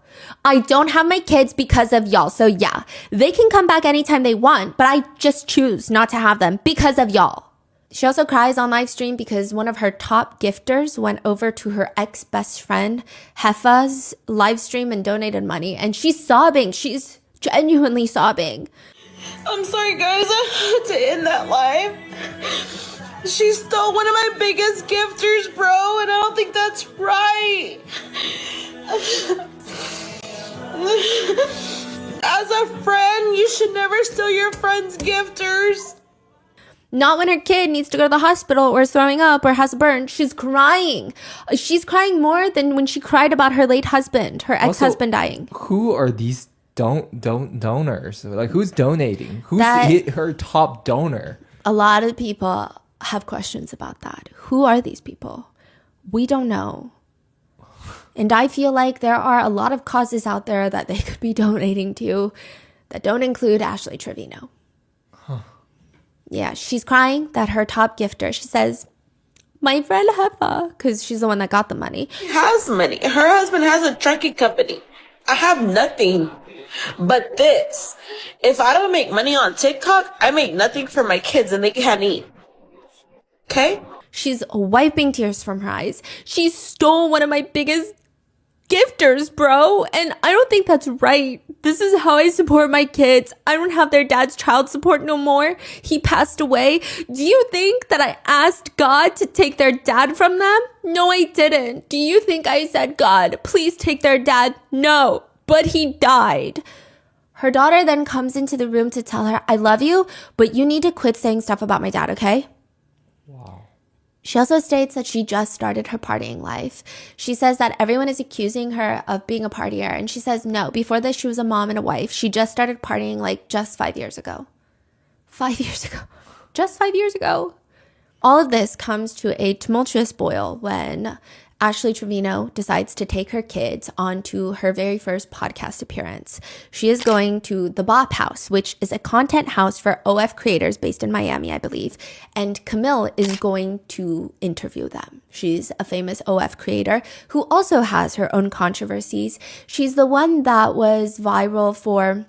I don't have my kids because of y'all. So yeah, they can come back anytime they want, but I just choose not to have them because of y'all. She also cries on live stream because one of her top gifters went over to her ex-best friend Heffa's live stream and donated money. And she's sobbing. She's genuinely sobbing. I'm sorry, guys. I had to end that live. She stole one of my biggest gifters, bro, and I don't think that's right. As a friend, you should never steal your friend's gifters. Not when her kid needs to go to the hospital or is throwing up or has a burn. She's crying. She's crying more than when she cried about her late husband, her ex-husband dying. Who are these donors? Like, who's donating? Who's her top donor? A lot of people have questions about that. Who are these people? We don't know. And I feel like there are a lot of causes out there that they could be donating to that don't include Ashley Trevino. Yeah, she's crying that her top gifter, she says, my friend Heffa, because she's the one that got the money. She has money. Her husband has a trucking company. I have nothing but this. If I don't make money on TikTok, I make nothing for my kids and they can't eat. Okay? She's wiping tears from her eyes. She stole one of my biggest gifters, bro. And I don't think that's right. This is how I support my kids. I don't have their dad's child support no more. He passed away. Do you think that I asked God to take their dad from them? No, I didn't. Do you think I said, God, please take their dad? No, but he died. Her daughter then comes into the room to tell her, I love you, but you need to quit saying stuff about my dad, okay? She also states that she just started her partying life. She says that everyone is accusing her of being a partier. And she says, no, before this, she was a mom and a wife. She just started partying like just 5 years ago. 5 years ago. Just 5 years ago. All of this comes to a tumultuous boil when Ashley Trevino decides to take her kids onto her very first podcast appearance. She is going to the Bop House, which is a content house for OF creators based in Miami, I believe. And Camille is going to interview them. She's a famous OF creator who also has her own controversies. She's the one that was viral for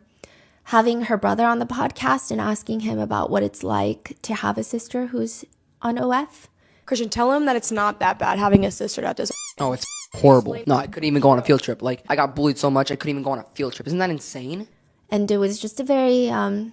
having her brother on the podcast and asking him about what it's like to have a sister who's on OF. Christian, tell him that it's not that bad having a sister that does. Oh, it's horrible. No, I couldn't even go on a field trip. Like, I got bullied so much, I couldn't even go on a field trip. Isn't that insane? And it was just a very, a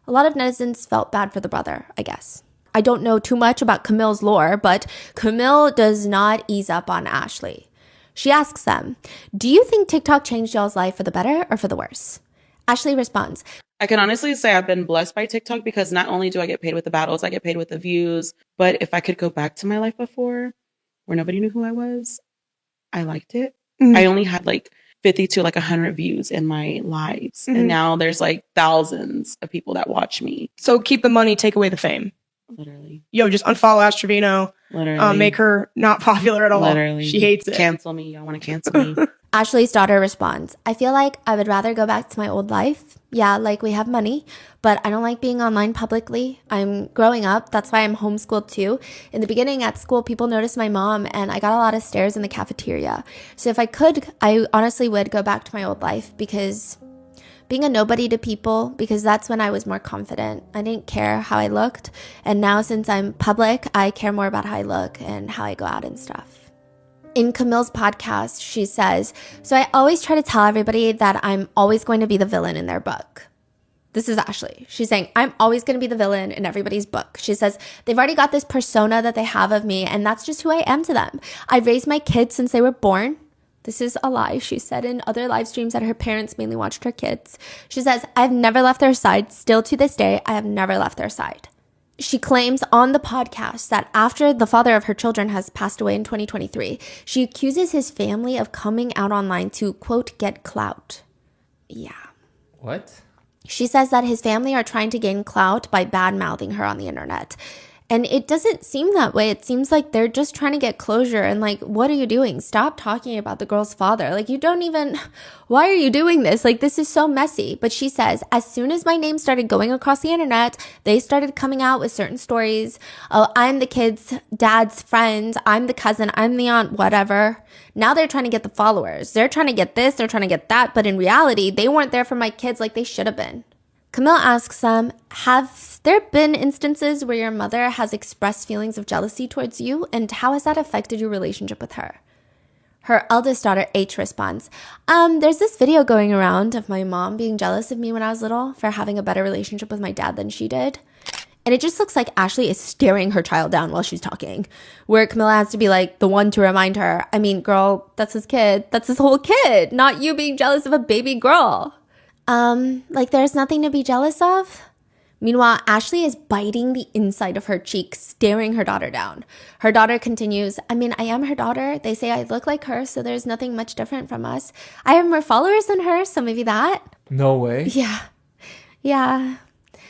lot of netizens felt bad for the brother, I guess. I don't know too much about Camille's lore, but Camille does not ease up on Ashley. She asks them, do you think TikTok changed y'all's life for the better or for the worse? Ashley responds, I can honestly say I've been blessed by TikTok because not only do I get paid with the battles, I get paid with the views. But if I could go back to my life before where nobody knew who I was, I liked it. Mm-hmm. I only had like 50 to like 100 views in my lives. Mm-hmm. And now there's like thousands of people that watch me. So keep the money, take away the fame. Literally. Yo, just unfollow Ash Trevino. Literally. Make her not popular at all. Literally. She hates it. Cancel me. Y'all want to cancel me. Ashley's daughter responds, I feel like I would rather go back to my old life. Yeah, like we have money, but I don't like being online publicly. I'm growing up. That's why I'm homeschooled too. In the beginning at school, people noticed my mom and I got a lot of stares in the cafeteria. So if I could, I honestly would go back to my old life because being a nobody to people, because that's when I was more confident. I didn't care how I looked. And now since I'm public, I care more about how I look and how I go out and stuff. In Camille's podcast, she says, so I always try to tell everybody that I'm always going to be the villain in their book. This is Ashley. She's saying, I'm always going to be the villain in everybody's book. She says, they've already got this persona that they have of me, and that's just who I am to them. I've raised my kids since they were born. This is a lie. She said in other live streams that her parents mainly watched her kids. She says, I've never left their side. Still to this day, I have never left their side. She claims on the podcast that after the father of her children has passed away in 2023, she accuses his family of coming out online to, quote, get clout. Yeah. What? She says that his family are trying to gain clout by bad-mouthing her on the internet. And it doesn't seem that way. It seems like they're just trying to get closure. And like, what are you doing? Stop talking about the girl's father. Like, you don't even, why are you doing this? Like, this is so messy. But she says, as soon as my name started going across the internet, they started coming out with certain stories. Oh, I'm the kid's dad's friend. I'm the cousin. I'm the aunt, whatever. Now they're trying to get the followers. They're trying to get this. They're trying to get that. But in reality, they weren't there for my kids like they should have been. Camille asks them, have there been instances where your mother has expressed feelings of jealousy towards you, and how has that affected your relationship with her? Her eldest daughter, H, responds, there's this video going around of my mom being jealous of me when I was little for having a better relationship with my dad than she did. And it just looks like Ashley is staring her child down while she's talking, where Camilla has to be like the one to remind her, I mean, girl, that's his kid. That's his whole kid, not you being jealous of a baby girl. Like there's nothing to be jealous of? Meanwhile, Ashley is biting the inside of her cheek, staring her daughter down. Her daughter continues, I mean, I am her daughter. They say I look like her, so there's nothing much different from us. I have more followers than her, so maybe that. No way. Yeah. Yeah.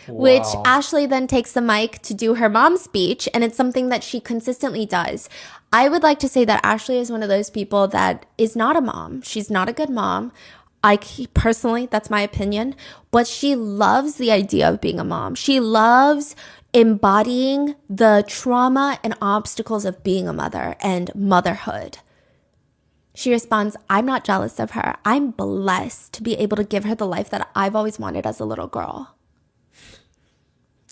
Wow. Which Ashley then takes the mic to do her mom's speech, and it's something that she consistently does. I would like to say that Ashley is one of those people that is not a mom. She's not a good mom. Personally, that's my opinion, but she loves the idea of being a mom. She loves embodying the trauma and obstacles of being a mother and motherhood. She responds, I'm not jealous of her. I'm blessed to be able to give her the life that I've always wanted as a little girl.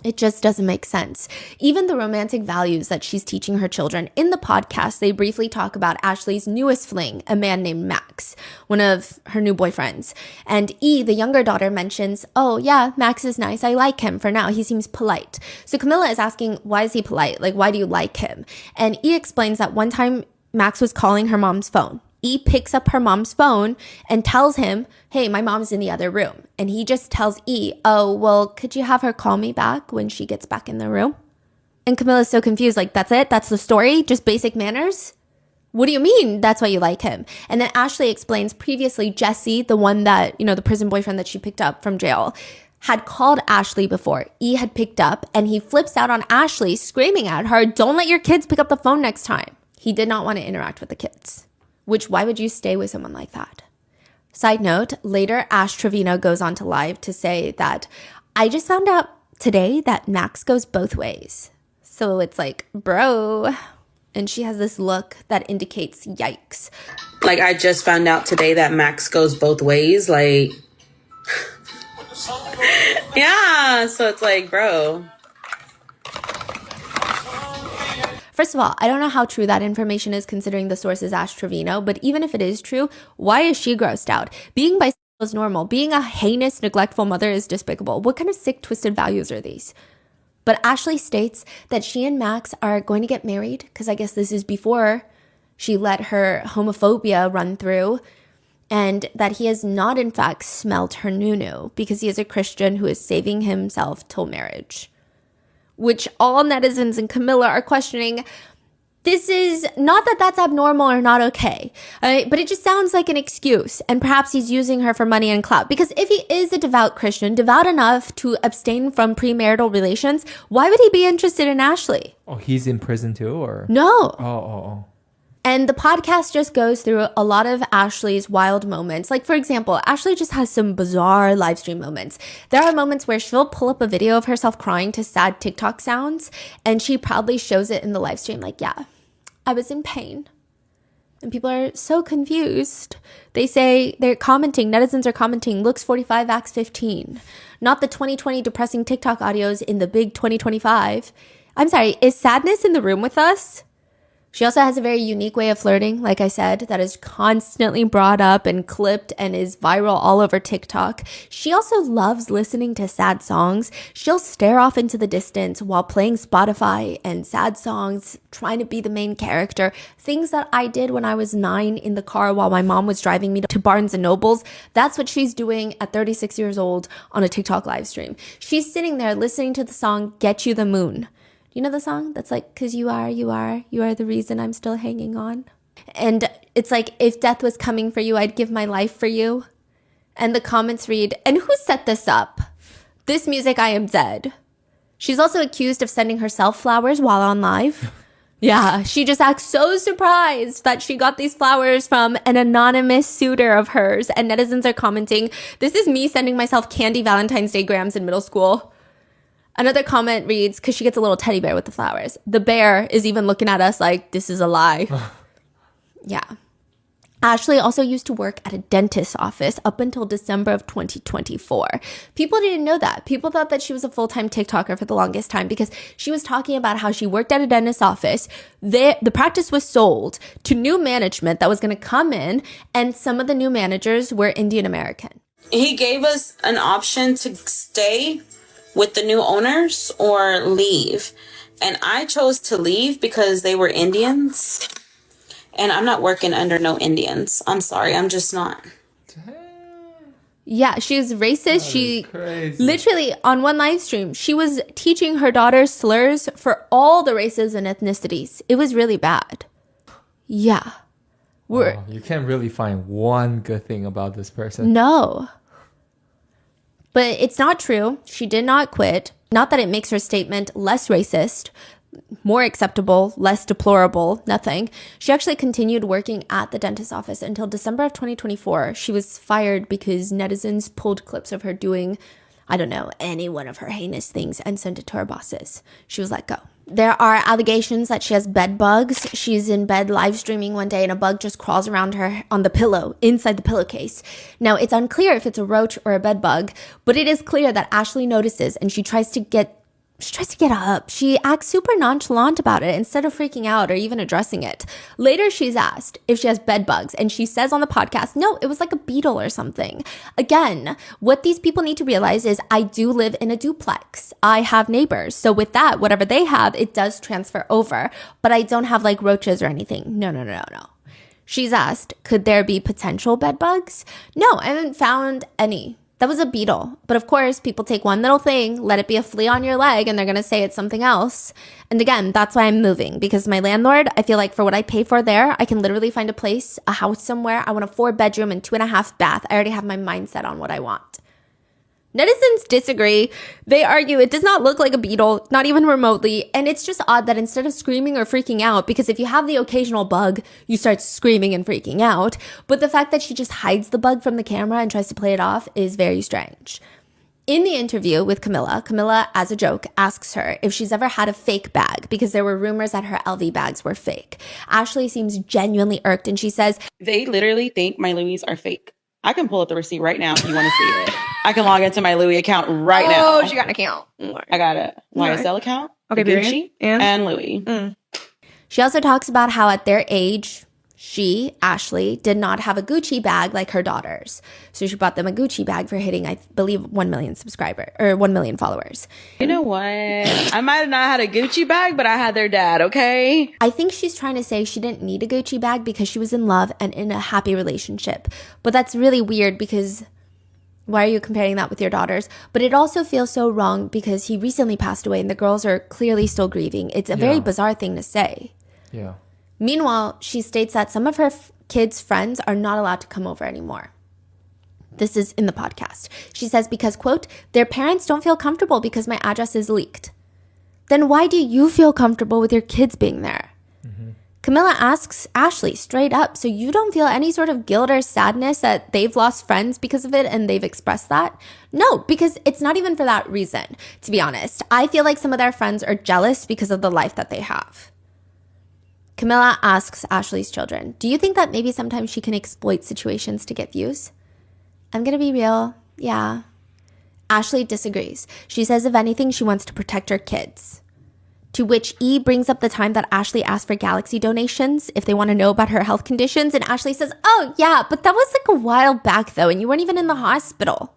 It just doesn't make sense. Even the romantic values that she's teaching her children. In the podcast, they briefly talk about Ashley's newest fling, a man named Max, one of her new boyfriends. And E, the younger daughter, mentions, oh yeah, Max is nice. I like him for now. He seems polite. So Camilla is asking, why is he polite? Like, why do you like him? And E explains that one time Max was calling her mom's phone. E picks up her mom's phone and tells him, hey, my mom's in the other room. And he just tells E, oh, well, could you have her call me back when she gets back in the room? And Camilla's so confused, like, that's it? That's the story? Just basic manners? What do you mean that's why you like him? And then Ashley explains previously Jesse, the one that, the prison boyfriend that she picked up from jail, had called Ashley before. E had picked up and he flips out on Ashley, screaming at her, don't let your kids pick up the phone next time. He did not want to interact with the kids. Which, why would you stay with someone like that? Side note, later Ash Trevino goes on to live to say that, I just found out today that Max goes both ways. So it's like, bro. And she has this look that indicates yikes. Like, I just found out today that Max goes both ways. Like, yeah. So it's like, bro. First of all, I don't know how true that information is considering the source is Ash Trevino, but even if it is true, why is she grossed out? Being bisexual is normal. Being a heinous, neglectful mother is despicable. What kind of sick, twisted values are these? But Ashley states that she and Max are going to get married, because I guess this is before she let her homophobia run through, and that he has not, in fact, smelt her nunu, because he is a Christian who is saving himself till marriage. Which all netizens and Camilla are questioning. This is not that that's abnormal or not okay, but it just sounds like an excuse. And perhaps he's using her for money and clout. Because if he is a devout Christian, devout enough to abstain from premarital relations, why would he be interested in Ashley? Oh, he's in prison too, or? No. Oh. And the podcast just goes through a lot of Ashley's wild moments. Like, for example, Ashley just has some bizarre live stream moments. There are moments where she'll pull up a video of herself crying to sad TikTok sounds, and she proudly shows it in the live stream like, yeah, I was in pain. And people are so confused. They say, they're commenting, netizens are commenting, looks 45, acts 15. Not the 2020 depressing TikTok audios in the big 2025. I'm sorry, is sadness in the room with us? She also has a very unique way of flirting, like I said, that is constantly brought up and clipped and is viral all over TikTok. She also loves listening to sad songs. She'll stare off into the distance while playing Spotify and sad songs, trying to be the main character. Things that I did when I was 9 in the car while my mom was driving me to Barnes and Nobles. That's what she's doing at 36 years old on a TikTok live stream. She's sitting there listening to the song Get You the Moon. You know the song that's like, 'cause you are the reason I'm still hanging on. And it's like, if death was coming for you, I'd give my life for you. And the comments read, and who set this up? This music, I am dead. She's also accused of sending herself flowers while on live. Yeah, she just acts so surprised that she got these flowers from an anonymous suitor of hers. And netizens are commenting, this is me sending myself candy Valentine's Day grams in middle school. Another comment reads, because she gets a little teddy bear with the flowers. The bear is even looking at us like, this is a lie. Yeah. Ashley also used to work at a dentist's office up until December of 2024. People didn't know that. People thought that she was a full-time TikToker for the longest time because she was talking about how she worked at a dentist's office. The practice was sold to new management that was going to come in, and some of the new managers were Indian American. He gave us an option to stay with the new owners or leave. And I chose to leave because they were Indians. And I'm not working under no Indians. I'm sorry, I'm just not. Yeah, she's racist. She literally, on one live stream, she was teaching her daughter slurs for all the races and ethnicities. It was really bad. Yeah. Wow, you can't really find one good thing about this person. No. But it's not true. She did not quit. Not that it makes her statement less racist, more acceptable, less deplorable, nothing. She actually continued working at the dentist's office until December of 2024. She was fired because netizens pulled clips of her doing, I don't know, any one of her heinous things and sent it to her bosses. She was let go. There are allegations that she has bed bugs. She's in bed live streaming one day and a bug just crawls around her on the pillow, inside the pillowcase. Now, it's unclear if it's a roach or a bed bug, but it is clear that Ashley notices and she tries to get up. She acts super nonchalant about it instead of freaking out or even addressing it. Later, she's asked if she has bed bugs, and she says on the podcast, no, it was like a beetle or something. Again, what these people need to realize is I do live in a duplex. I have neighbors. So with that, whatever they have, it does transfer over. But I don't have like roaches or anything. No. She's asked, could there be potential bed bugs? No, I haven't found any. That was a beetle. But of course, people take one little thing, let it be a flea on your leg, and they're going to say it's something else. And again, that's why I'm moving. Because my landlord, I feel like for what I pay for there, I can literally find a place, a house somewhere. I want a 4-bedroom and 2.5 bath. I already have my mindset on what I want. Netizens disagree. They argue it does not look like a beetle, not even remotely, and it's just odd that instead of screaming or freaking out, because if you have the occasional bug, you start screaming and freaking out, but the fact that she just hides the bug from the camera and tries to play it off is very strange. In the interview with Camilla, as a joke, asks her if she's ever had a fake bag because there were rumors that her LV bags were fake. Ashley seems genuinely irked and she says, they literally think my Louis are fake. I can pull up the receipt right now if you want to see it. I can log into my Louis account right now. Oh, she got an account. I got a YSL account, Okay, Gucci, period. and Louis. She also talks about how at their age, she, Ashley, did not have a Gucci bag like her daughters. So she bought them a Gucci bag for hitting, I believe, 1 million subscribers or 1 million followers. You know what? I might have not had a Gucci bag, but I had their dad, okay? I think she's trying to say she didn't need a Gucci bag because she was in love and in a happy relationship. But that's really weird because why are you comparing that with your daughters? But it also feels so wrong because he recently passed away and the girls are clearly still grieving. It's a very bizarre thing to say. Yeah. Meanwhile, she states that some of her kids' friends are not allowed to come over anymore. This is in the podcast. She says because, quote, their parents don't feel comfortable because my address is leaked. Then why do you feel comfortable with your kids being there? Camilla asks Ashley straight up, so you don't feel any sort of guilt or sadness that they've lost friends because of it and they've expressed that? No, because it's not even for that reason, to be honest. I feel like some of their friends are jealous because of the life that they have. Camilla asks Ashley's children, do you think that maybe sometimes she can exploit situations to get views? I'm gonna be real, yeah. Ashley disagrees. She says if anything, she wants to protect her kids. To which E brings up the time that Ashley asked for Galaxy donations if they want to know about her health conditions. And Ashley says, oh yeah, but that was like a while back though, and you weren't even in the hospital.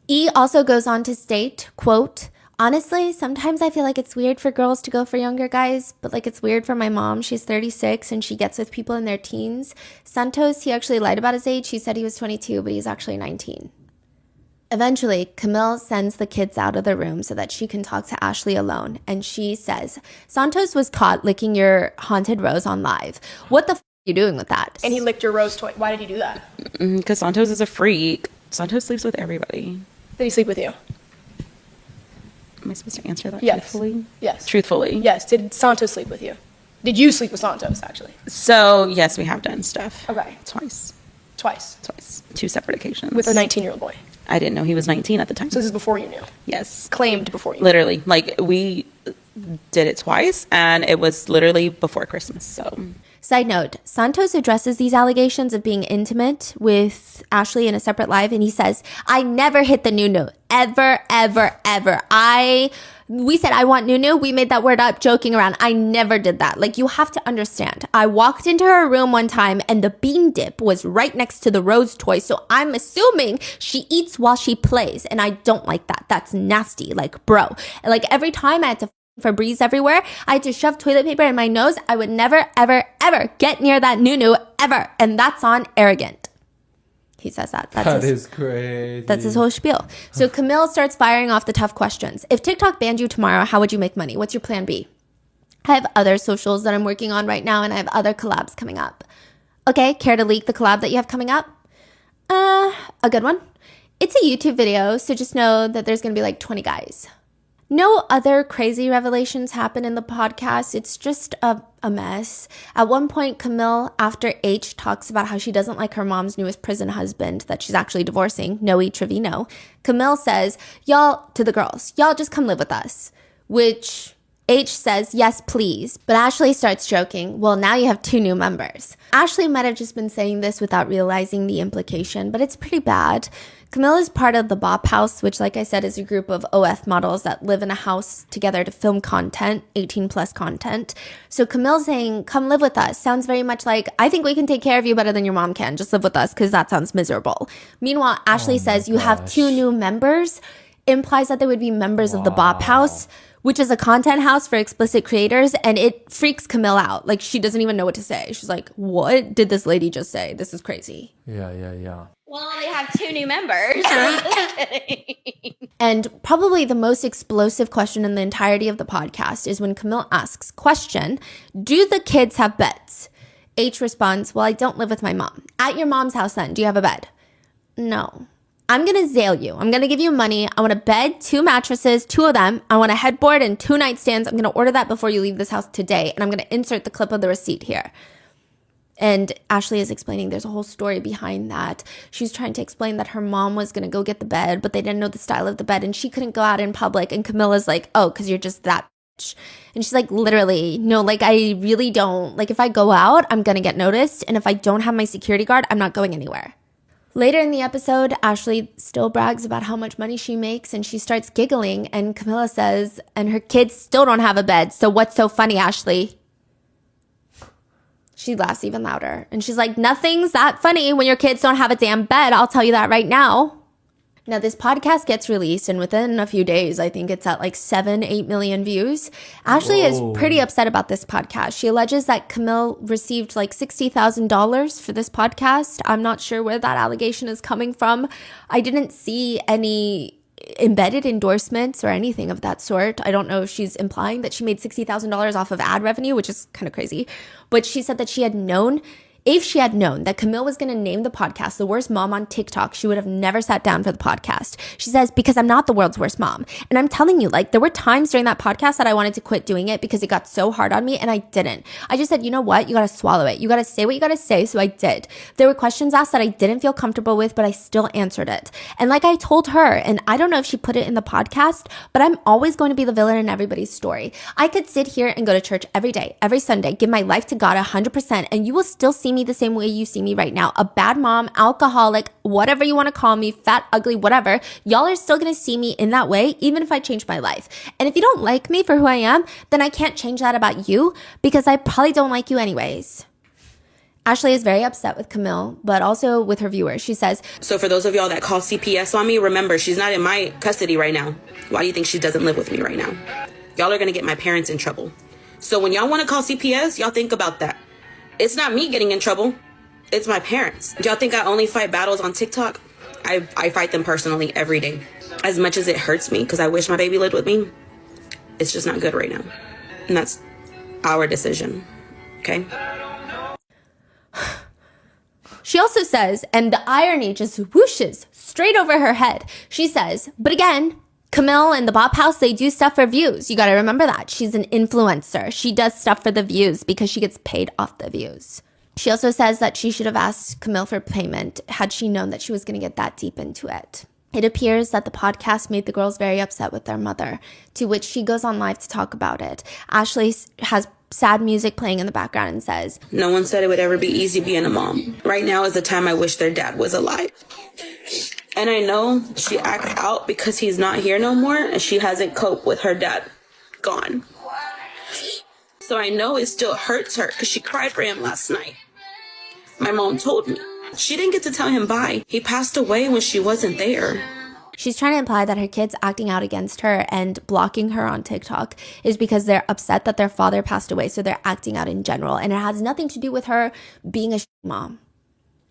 E also goes on to state, quote, honestly, sometimes I feel like it's weird for girls to go for younger guys, but like it's weird for my mom. She's 36 and she gets with people in their teens. Santos, he actually lied about his age. He said he was 22, but he's actually 19. Eventually, Camille sends the kids out of the room so that she can talk to Ashley alone. And she says, Santos was caught licking your haunted rose on live. What the f*** are you doing with that? And he licked your rose toy. Why did he do that? Because Santos is a freak. Santos sleeps with everybody. Did he sleep with you? Am I supposed to answer that truthfully? Yes. Truthfully? Yes. Did Santos sleep with you? Did you sleep with Santos, actually? So, yes, we have done stuff. Okay. Twice. Twice? Twice. 2 separate occasions. With a 19-year-old boy? I didn't know he was 19 at the time. So this is before you knew? Yes. Claimed before you knew? Literally. Like, we did it twice, and it was literally before Christmas, so... Side note, Santos addresses these allegations of being intimate with Ashley in a separate live, and he says, I never hit the Nunu. Ever, ever, ever. We said, I want Nunu. We made that word up joking around. I never did that. Like, you have to understand. I walked into her room one time, and the bean dip was right next to the rose toy, so I'm assuming she eats while she plays, and I don't like that. That's nasty. Like, bro. Like, every time I had to Febreze everywhere, I had to shove toilet paper in my nose. I would never, ever, ever get near that Nunu, ever. And that's on arrogant. He says that. That is crazy. That's his whole spiel. So Camille starts firing off the tough questions. If TikTok banned you tomorrow, how would you make money? What's your plan B? I have other socials that I'm working on right now, and I have other collabs coming up. Okay, care to leak the collab that you have coming up? A good one. It's a YouTube video, so just know that there's going to be like 20 guys. No other crazy revelations happen in the podcast. It's just a mess. At one point, Camille, after H, talks about how she doesn't like her mom's newest prison husband that she's actually divorcing, Noe Trevino. Camille says, y'all, to the girls, y'all just come live with us. Which H says, yes, please. But Ashley starts joking, well, now you have 2 new members. Ashley might have just been saying this without realizing the implication, but it's pretty bad. Camille is part of the Bop House, which, like I said, is a group of OF models that live in a house together to film content, 18+ content. So Camille saying, come live with us, sounds very much like, I think we can take care of you better than your mom can. Just live with us, because that sounds miserable. Meanwhile, Ashley says, you have 2 new members, implies that they would be members of the Bop House, which is a content house for explicit creators, and it freaks Camille out. Like, she doesn't even know what to say. She's like, what did this lady just say? This is crazy. Yeah. Well, they have 2 new members. And probably the most explosive question in the entirety of the podcast is when Camille asks, question, do the kids have beds? H responds, well, I don't live with my mom. At your mom's house then, do you have a bed? No. I'm going to zail you. I'm going to give you money. I want a bed, 2 mattresses, 2 of them. I want a headboard and 2 nightstands. I'm going to order that before you leave this house today. And I'm going to insert the clip of the receipt here. And Ashley is explaining there's a whole story behind that. She's trying to explain that her mom was going to go get the bed, but they didn't know the style of the bed, and she couldn't go out in public. And Camilla's like, oh, because you're just that bitch. And she's like, literally, no, like, I really don't. Like, if I go out, I'm going to get noticed. And if I don't have my security guard, I'm not going anywhere. Later in the episode, Ashley still brags about how much money she makes, and she starts giggling. And Camilla says, and her kids still don't have a bed. So what's so funny, Ashley? She laughs even louder. And she's like, nothing's that funny when your kids don't have a damn bed. I'll tell you that right now. Now, this podcast gets released, and within a few days, I think it's at like 7-8 million views. Ashley is pretty upset about this podcast. She alleges that Camille received like $60,000 for this podcast. I'm not sure where that allegation is coming from. I didn't see any embedded endorsements or anything of that sort. I don't know if she's implying that she made $60,000 off of ad revenue, which is kind of crazy. But she said that she had known If she had known that Camille was going to name the podcast the worst mom on TikTok, she would have never sat down for the podcast. She says, because I'm not the world's worst mom. And I'm telling you, like, there were times during that podcast that I wanted to quit doing it because it got so hard on me, and I didn't. I just said, you know what? You got to swallow it. You got to say what you got to say. So I did. There were questions asked that I didn't feel comfortable with, but I still answered it. And like I told her, and I don't know if she put it in the podcast, but I'm always going to be the villain in everybody's story. I could sit here and go to church every day, every Sunday, give my life to God 100%, and you will still see me the same way you see me right now. A bad mom, alcoholic, whatever you want to call me, fat, ugly, whatever. Y'all are still going to see me in that way, even if I change my life. And if you don't like me for who I am, then I can't change that about you, because I probably don't like you anyways. Ashley is very upset with Camille, but also with her viewers. She says, So for those of y'all that call CPS on me, remember, she's not in my custody right now. Why do you think she doesn't live with me right now? Y'all are going to get my parents in trouble. So when y'all want to call CPS, y'all think about that. It's not me getting in trouble. It's my parents. Y'all think I only fight battles on TikTok? I fight them personally every day. As much as it hurts me, because I wish my baby lived with me, it's just not good right now. And that's our decision. Okay? She also says, and the irony just whooshes straight over her head. She says, but again, Camille and the Bop House, they do stuff for views. You got to remember that. She's an influencer. She does stuff for the views because she gets paid off the views. She also says that she should have asked Camille for payment had she known that she was going to get that deep into it. It appears that the podcast made the girls very upset with their mother, to which she goes on live to talk about it. Ashley has sad music playing in the background and says, No one said it would ever be easy being a mom. Right now is the time I wish their dad was alive. And I know she acts out because he's not here no more and she hasn't coped with her dad gone. So I know it still hurts her because she cried for him last night. My mom told me. She didn't get to tell him bye. He passed away when she wasn't there. She's trying to imply that her kids acting out against her and blocking her on TikTok is because they're upset that their father passed away, so they're acting out in general. And it has nothing to do with her being a mom.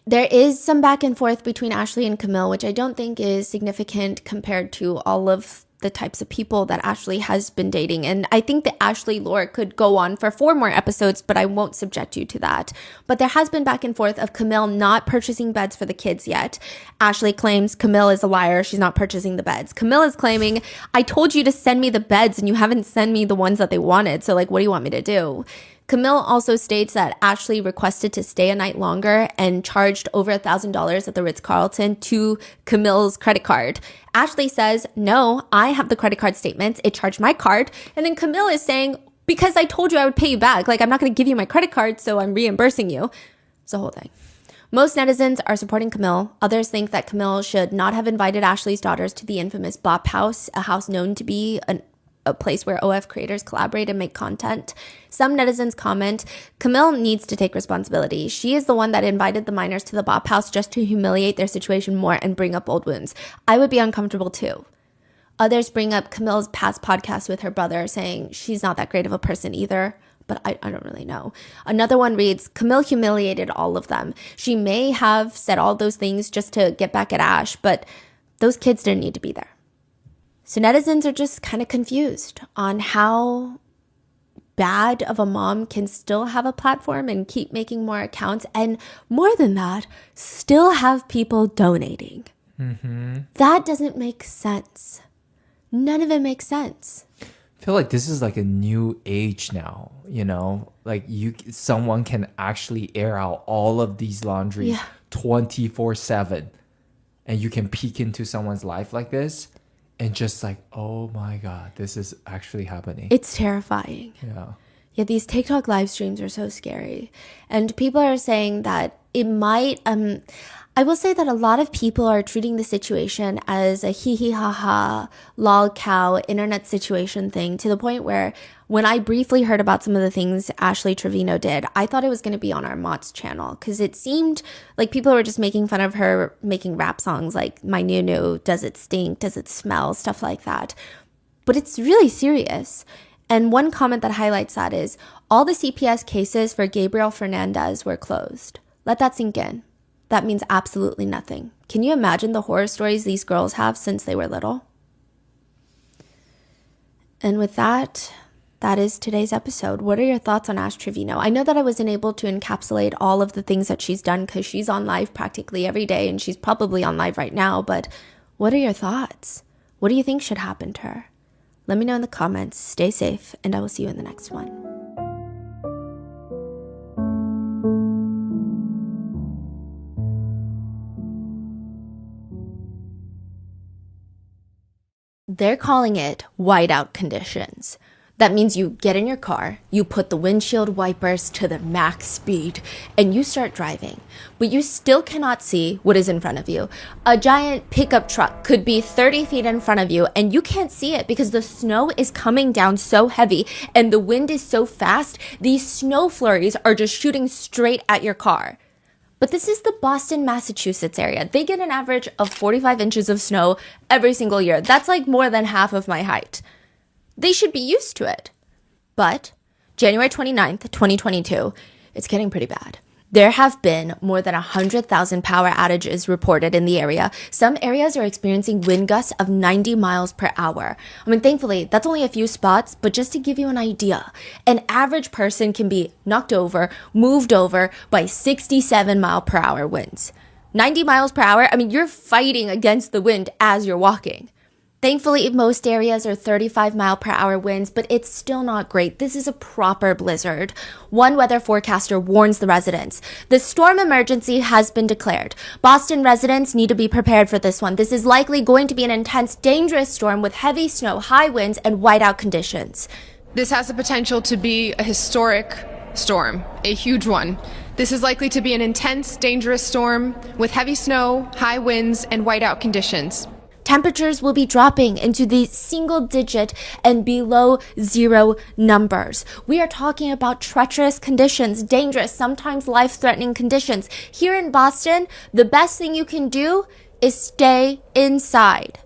There is some back and forth between Ashley and Camille, which I don't think is significant compared to all of the types of people that Ashley has been dating. And I think the Ashley lore could go on for 4 more episodes, but I won't subject you to that. But there has been back and forth of Camille not purchasing beds for the kids yet. Ashley claims Camille is a liar. She's not purchasing the beds. Camille is claiming, I told you to send me the beds and you haven't sent me the ones that they wanted. So like, what do you want me to do? Camille also states that Ashley requested to stay a night longer and charged over $1,000 at the Ritz-Carlton to Camille's credit card. Ashley says, no, I have the credit card statements. It charged my card. And then Camille is saying, because I told you I would pay you back. Like, I'm not going to give you my credit card, so I'm reimbursing you. It's the whole thing. Most netizens are supporting Camille. Others think that Camille should not have invited Ashley's daughters to the infamous Bop House, a house known to be a place where OF creators collaborate and make content. Some netizens comment, Camille needs to take responsibility. She is the one that invited the minors to the Bop House just to humiliate their situation more and bring up old wounds. I would be uncomfortable too. Others bring up Camille's past podcast with her brother, saying she's not that great of a person either, but I don't really know. Another one reads, Camille humiliated all of them. She may have said all those things just to get back at Ash, but those kids didn't need to be there. So netizens are just kind of confused on how bad of a mom can still have a platform and keep making more accounts, and more than that, still have people donating. Mm-hmm. That doesn't make sense. None of it makes sense. I feel like this is like a new age now, you know? Like someone can actually air out all of these laundries 24/7, and you can peek into someone's life like this. And just like, oh my God, this is actually happening. It's terrifying. Yeah, these TikTok live streams are so scary. And people are saying that it might, I will say that a lot of people are treating the situation as a hee hee ha ha, lol cow, internet situation thing, to the point where when I briefly heard about some of the things Ashley Trevino did, I thought it was going to be on our Mott's channel, because it seemed like people were just making fun of her making rap songs like My New New, Does It Stink, Does It Smell, stuff like that. But it's really serious. And one comment that highlights that is, all the CPS cases for Gabriel Fernandez were closed. Let that sink in. That means absolutely nothing. Can you imagine the horror stories these girls have since they were little? And with that that is today's episode. What are your thoughts on Ash Trevino? I know that I wasn't able to encapsulate all of the things that she's done because she's on live practically every day and she's probably on live right now, but what are your thoughts? What do you think should happen to her? Let me know in the comments. Stay safe, and I will see you in the next one. They're calling it whiteout conditions. That means you get in your car, you put the windshield wipers to the max speed, and you start driving. But you still cannot see what is in front of you. A giant pickup truck could be 30 feet in front of you, and you can't see it because the snow is coming down so heavy, and the wind is so fast, these snow flurries are just shooting straight at your car. But this is the Boston, Massachusetts area. They get an average of 45 inches of snow every single year. That's like more than half of my height. They should be used to it. But January 29th, 2022, it's getting pretty bad. There have been more than 100,000 power outages reported in the area. Some areas are experiencing wind gusts of 90 miles per hour. I mean, thankfully, that's only a few spots, but just to give you an idea, an average person can be knocked over, moved over by 67 mile per hour winds. 90 miles per hour, I mean, you're fighting against the wind as you're walking. Thankfully, most areas are 35 mile per hour winds, but it's still not great. This is a proper blizzard. One weather forecaster warns the residents. The storm emergency has been declared. Boston residents need to be prepared for this one. This is likely going to be an intense, dangerous storm with heavy snow, high winds, and whiteout conditions. This has the potential to be a historic storm, a huge one. This is likely to be an intense, dangerous storm with heavy snow, high winds, and whiteout conditions. Temperatures will be dropping into the single digit and below zero numbers. We are talking about treacherous conditions, dangerous, sometimes life-threatening conditions. Here in Boston, the best thing you can do is stay inside.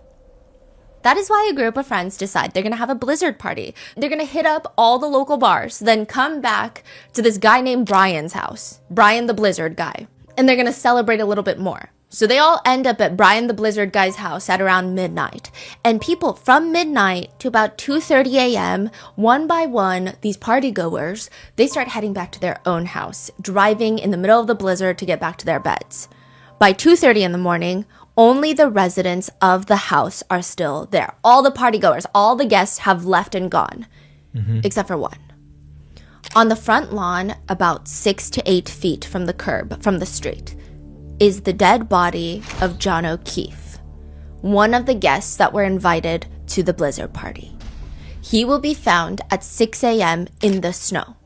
That is why a group of friends decide they're going to have a blizzard party. They're going to hit up all the local bars, then come back to this guy named Brian's house, Brian the Blizzard guy, and they're going to celebrate a little bit more. So they all end up at Brian the Blizzard guy's house at around midnight. And people from midnight to about 2:30 a.m., one by one, these party goers, they start heading back to their own house, driving in the middle of the blizzard to get back to their beds. By 2:30 in the morning, only the residents of the house are still there. All the party goers, all the guests have left and gone, except for one. On the front lawn, about 6 to 8 feet from the curb, from the street, is the dead body of John O'Keefe, one of the guests that were invited to the blizzard party. He will be found at 6 a.m. in the snow.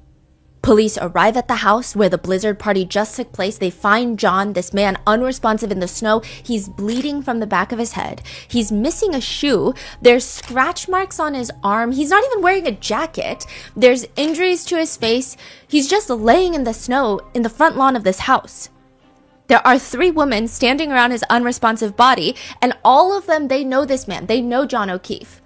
Police arrive at the house where the blizzard party just took place. They find John, this man, unresponsive in the snow. He's bleeding from the back of his head. He's missing a shoe. There's scratch marks on his arm. He's not even wearing a jacket. There's injuries to his face. He's just laying in the snow in the front lawn of this house. There are 3 women standing around his unresponsive body, and all of them, they know this man. They know John O'Keefe.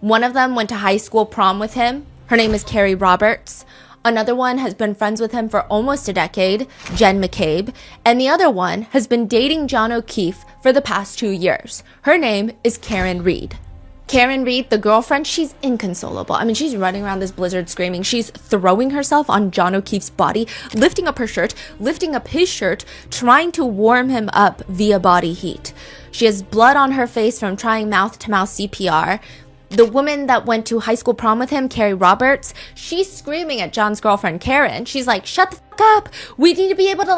One of them went to high school prom with him. Her name is Carrie Roberts. Another one has been friends with him for almost a decade, Jen McCabe. And the other one has been dating John O'Keefe for the past 2 years. Her name is Karen Reed. Karen Reed, the girlfriend, she's inconsolable. I mean, she's running around this blizzard screaming. She's throwing herself on John O'Keefe's body, lifting up her shirt, lifting up his shirt, trying to warm him up via body heat. She has blood on her face from trying mouth-to-mouth CPR. The woman that went to high school prom with him, Carrie Roberts, she's screaming at John's girlfriend, Karen. She's like, shut the fuck up. We need to be able to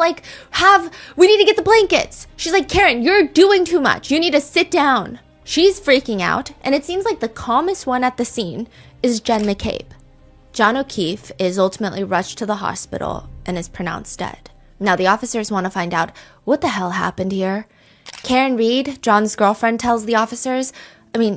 we need to get the blankets. She's like, Karen, you're doing too much. You need to sit down. She's freaking out, and it seems like the calmest one at the scene is Jen McCabe. John O'Keefe is ultimately rushed to the hospital and is pronounced dead. Now, the officers want to find out what the hell happened here. Karen Reed, John's girlfriend, tells the officers,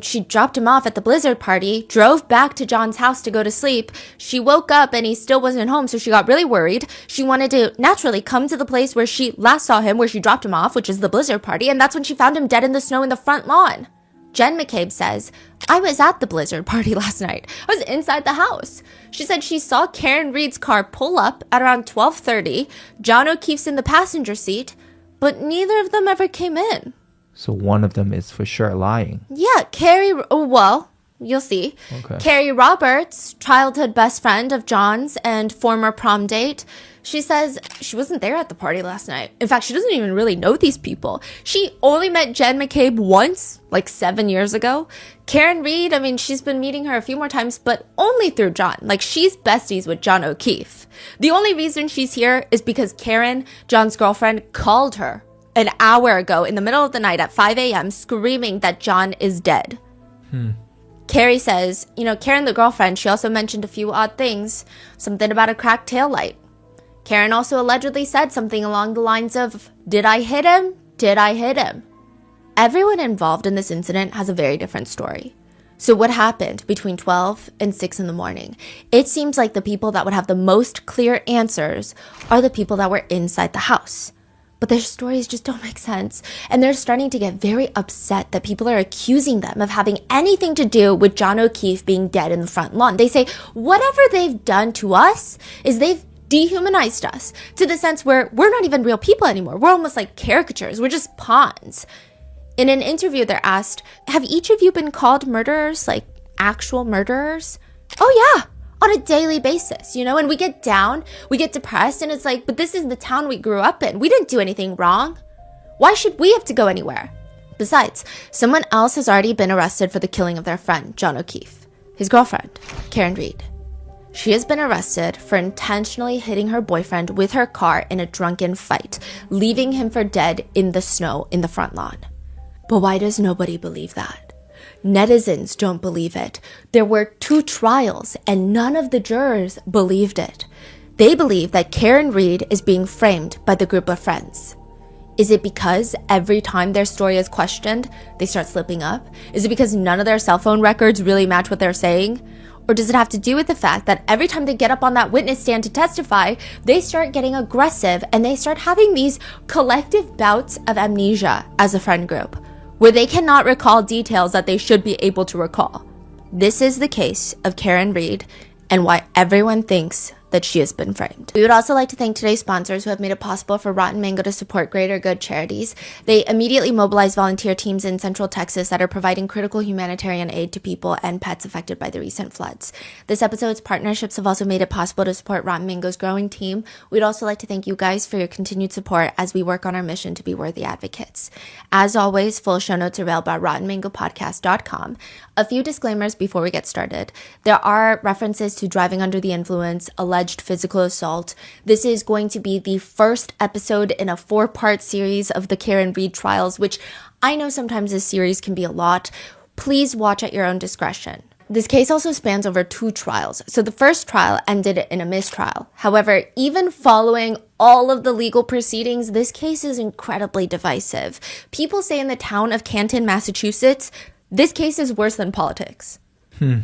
she dropped him off at the blizzard party, drove back to John's house to go to sleep. She woke up and he still wasn't home, so she got really worried. She wanted to naturally come to the place where she last saw him, where she dropped him off, which is the blizzard party, and that's when she found him dead in the snow in the front lawn. Jen McCabe says, I was at the blizzard party last night. I was inside the house. She said she saw Karen Reed's car pull up at around 12:30. John O'Keefe's in the passenger seat, but neither of them ever came in. So one of them is for sure lying. Yeah, Carrie, You'll see. Okay. Carrie Roberts, childhood best friend of John's and former prom date, she says she wasn't there at the party last night. In fact, she doesn't even really know these people. She only met Jen McCabe once, like 7 years ago. Karen Reed, I mean, she's been meeting her a few more times, but only through John. Like, she's besties with John O'Keefe. The only reason she's here is because Karen, John's girlfriend, called her an hour ago in the middle of the night at 5 a.m. screaming that John is dead. Carrie says, Karen, the girlfriend, she also mentioned a few odd things. Something about a cracked taillight. Karen also allegedly said something along the lines of, did I hit him? Did I hit him? Everyone involved in this incident has a very different story. So what happened between 12 and 6 in the morning? It seems like the people that would have the most clear answers are the people that were inside the house. But their stories just don't make sense. And they're starting to get very upset that people are accusing them of having anything to do with John O'Keefe being dead in the front lawn. They say whatever they've done to us is they've dehumanized us to the sense where we're not even real people anymore. We're almost like caricatures. We're just pawns. In an interview, they're asked, have each of you been called murderers, like actual murderers? Oh yeah. On a daily basis, and we get down, we get depressed, and it's like, but this is the town we grew up in. We didn't do anything wrong. Why should we have to go anywhere? Besides, someone else has already been arrested for the killing of their friend, John O'Keefe. His girlfriend, Karen Reed. She has been arrested for intentionally hitting her boyfriend with her car in a drunken fight, leaving him for dead in the snow in the front lawn. But why does nobody believe that? Netizens don't believe it. There were 2 trials and none of the jurors believed it. They believe that Karen Reed is being framed by the group of friends. Is it because every time their story is questioned, they start slipping up? Is it because none of their cell phone records really match what they're saying? Or does it have to do with the fact that every time they get up on that witness stand to testify, they start getting aggressive and they start having these collective bouts of amnesia as a friend group, where they cannot recall details that they should be able to recall? This is the case of Karen Reed and why everyone thinks that she has been framed. We would also like to thank today's sponsors who have made it possible for Rotten Mango to support greater good charities. They immediately mobilized volunteer teams in Central Texas that are providing critical humanitarian aid to people and pets affected by the recent floods. This episode's partnerships have also made it possible to support Rotten Mango's growing team. We'd also like to thank you guys for your continued support as we work on our mission to be worthy advocates. As always, full show notes are available at rottenmangopodcast.com. A few disclaimers before we get started. There are references to driving under the influence, alleged physical assault. This is going to be the first episode in a 4-part series of the Karen Reed trials, which I know sometimes this series can be a lot. Please watch at your own discretion. This case also spans over 2 trials. So the first trial ended in a mistrial. However, even following all of the legal proceedings, this case is incredibly divisive. People say in the town of Canton, Massachusetts, this case is worse than politics.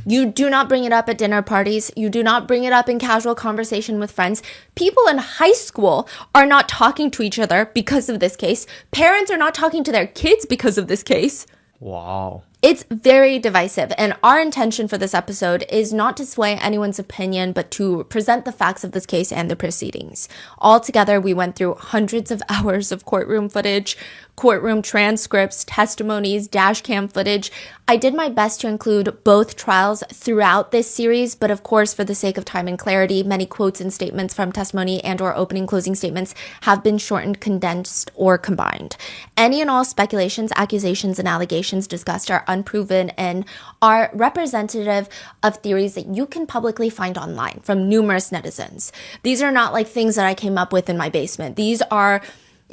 You do not bring it up at dinner parties. You do not bring it up in casual conversation with friends. People in high school are not talking to each other because of this case. Parents are not talking to their kids because of this case. Wow. It's very divisive, and our intention for this episode is not to sway anyone's opinion, but to present the facts of this case and the proceedings. Altogether, we went through hundreds of hours of courtroom footage, courtroom transcripts, testimonies, dash cam footage. I did my best to include both trials throughout this series, but of course, for the sake of time and clarity, many quotes and statements from testimony and or opening closing statements have been shortened, condensed, or combined. Any and all speculations, accusations, and allegations discussed are unproven and are representative of theories that you can publicly find online from numerous netizens. These are not like things that I came up with in my basement. These are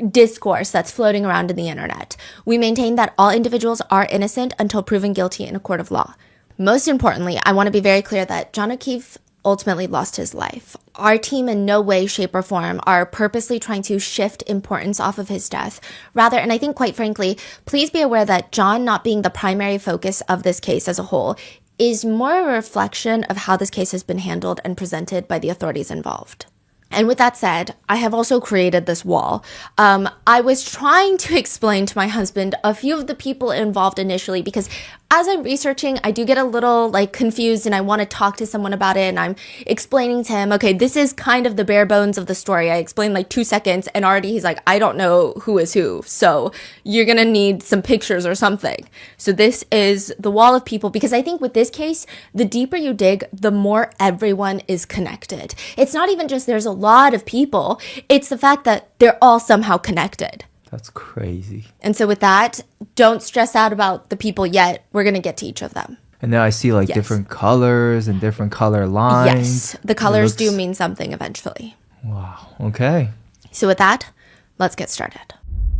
discourse that's floating around in the internet. We maintain that all individuals are innocent until proven guilty in a court of law. Most importantly, I want to be very clear that John O'Keefe ultimately lost his life. Our team in no way, shape, or form are purposely trying to shift importance off of his death. Rather, and I think quite frankly, please be aware that John not being the primary focus of this case as a whole is more a reflection of how this case has been handled and presented by the authorities involved. And with that said, I have also created this wall. I was trying to explain to my husband a few of the people involved initially because as I'm researching, I do get a little like confused and I want to talk to someone about it. And I'm explaining to him, okay, this is kind of the bare bones of the story. I explained like 2 seconds and already he's like, I don't know who is who. So you're going to need some pictures or something. So this is the wall of people, because I think with this case, the deeper you dig, the more everyone is connected. It's not even just there's a lot of people. It's the fact that they're all somehow connected. That's crazy. And so with that, don't stress out about the people yet. We're going to get to each of them. And now I see like different colors and different color lines. Yes, the colors do mean something eventually. Wow. Okay. So with that, let's get started.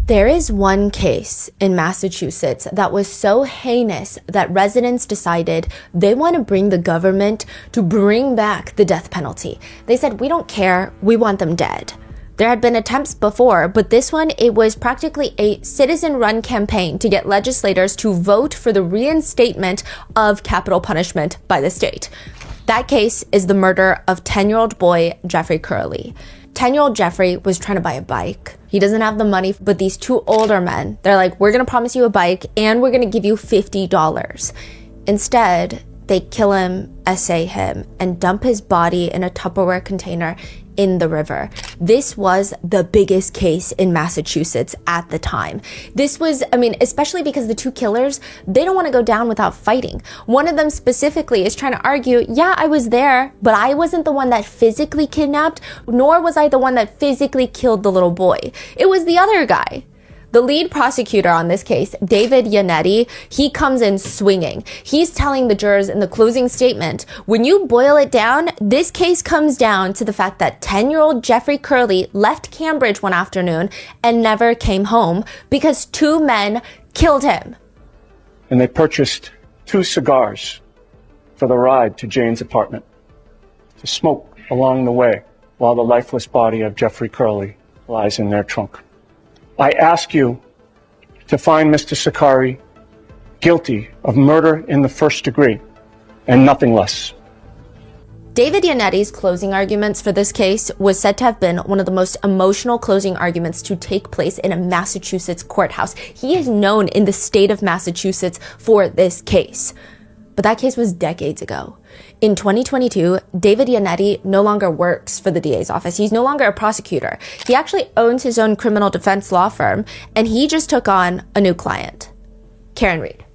There is one case in Massachusetts that was so heinous that residents decided they want to bring the government to bring back the death penalty. They said, we don't care, we want them dead. There had been attempts before, but this one, it was practically a citizen-run campaign to get legislators to vote for the reinstatement of capital punishment by the state. That case is the murder of 10-year-old boy Jeffrey Curley. 10-year-old Jeffrey was trying to buy a bike. He doesn't have the money, but these two older men, they're like, we're going to promise you a bike and we're going to give you $50. Instead, they kill him, essay him, and dump his body in a Tupperware container in the river. This was the biggest case in Massachusetts at the time. This was, I mean, especially because the two killers, they don't want to go down without fighting. One of them specifically is trying to argue, yeah, I was there, but I wasn't the one that physically kidnapped, nor was I the one that physically killed the little boy. It was the other guy. The lead prosecutor on this case, David Yannetti, he comes in swinging. He's telling the jurors in the closing statement, when you boil it down, this case comes down to the fact that 10-year-old Jeffrey Curley left Cambridge one afternoon and never came home because two men killed him. And they purchased 2 cigars for the ride to Jane's apartment to smoke along the way while the lifeless body of Jeffrey Curley lies in their trunk. I ask you to find Mr. Sakari guilty of murder in the first degree and nothing less. David Yannetti's closing arguments for this case was said to have been one of the most emotional closing arguments to take place in a Massachusetts courthouse. He is known in the state of Massachusetts for this case. But that case was decades ago. In 2022, David Yannetti no longer works for the DA's office. He's no longer a prosecutor. He actually owns his own criminal defense law firm, and he just took on a new client, Karen Reed.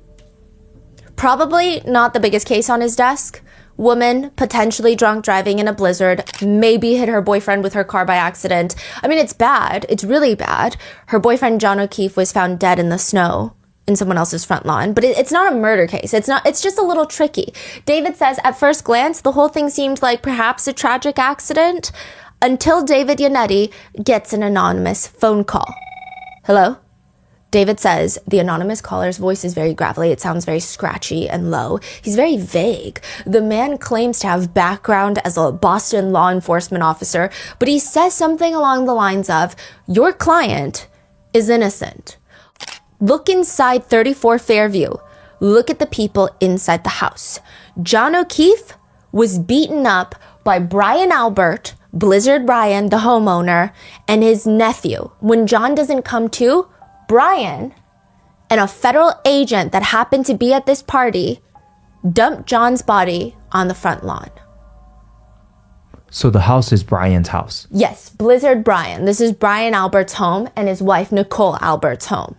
Probably not the biggest case on his desk. Woman potentially drunk driving in a blizzard, maybe hit her boyfriend with her car by accident. I mean, it's bad. It's really bad. Her boyfriend, John O'Keefe, was found dead in the snow in someone else's front lawn, but it's not a murder case. It's just a little tricky. David says at first glance, the whole thing seemed like perhaps a tragic accident until David Yannetti gets an anonymous phone call. Hello? David says the anonymous caller's voice is very gravelly. It sounds very scratchy and low. He's very vague. The man claims to have background as a Boston law enforcement officer, but he says something along the lines of, your client is innocent. Look inside 34 Fairview. Look at the people inside the house. John O'Keefe was beaten up by Brian Albert, Blizzard Brian, the homeowner, and his nephew. When John doesn't come to, Brian and a federal agent that happened to be at this party dumped John's body on the front lawn. So the house is Brian's house? Yes, Blizzard Brian. This is Brian Albert's home and his wife Nicole Albert's home.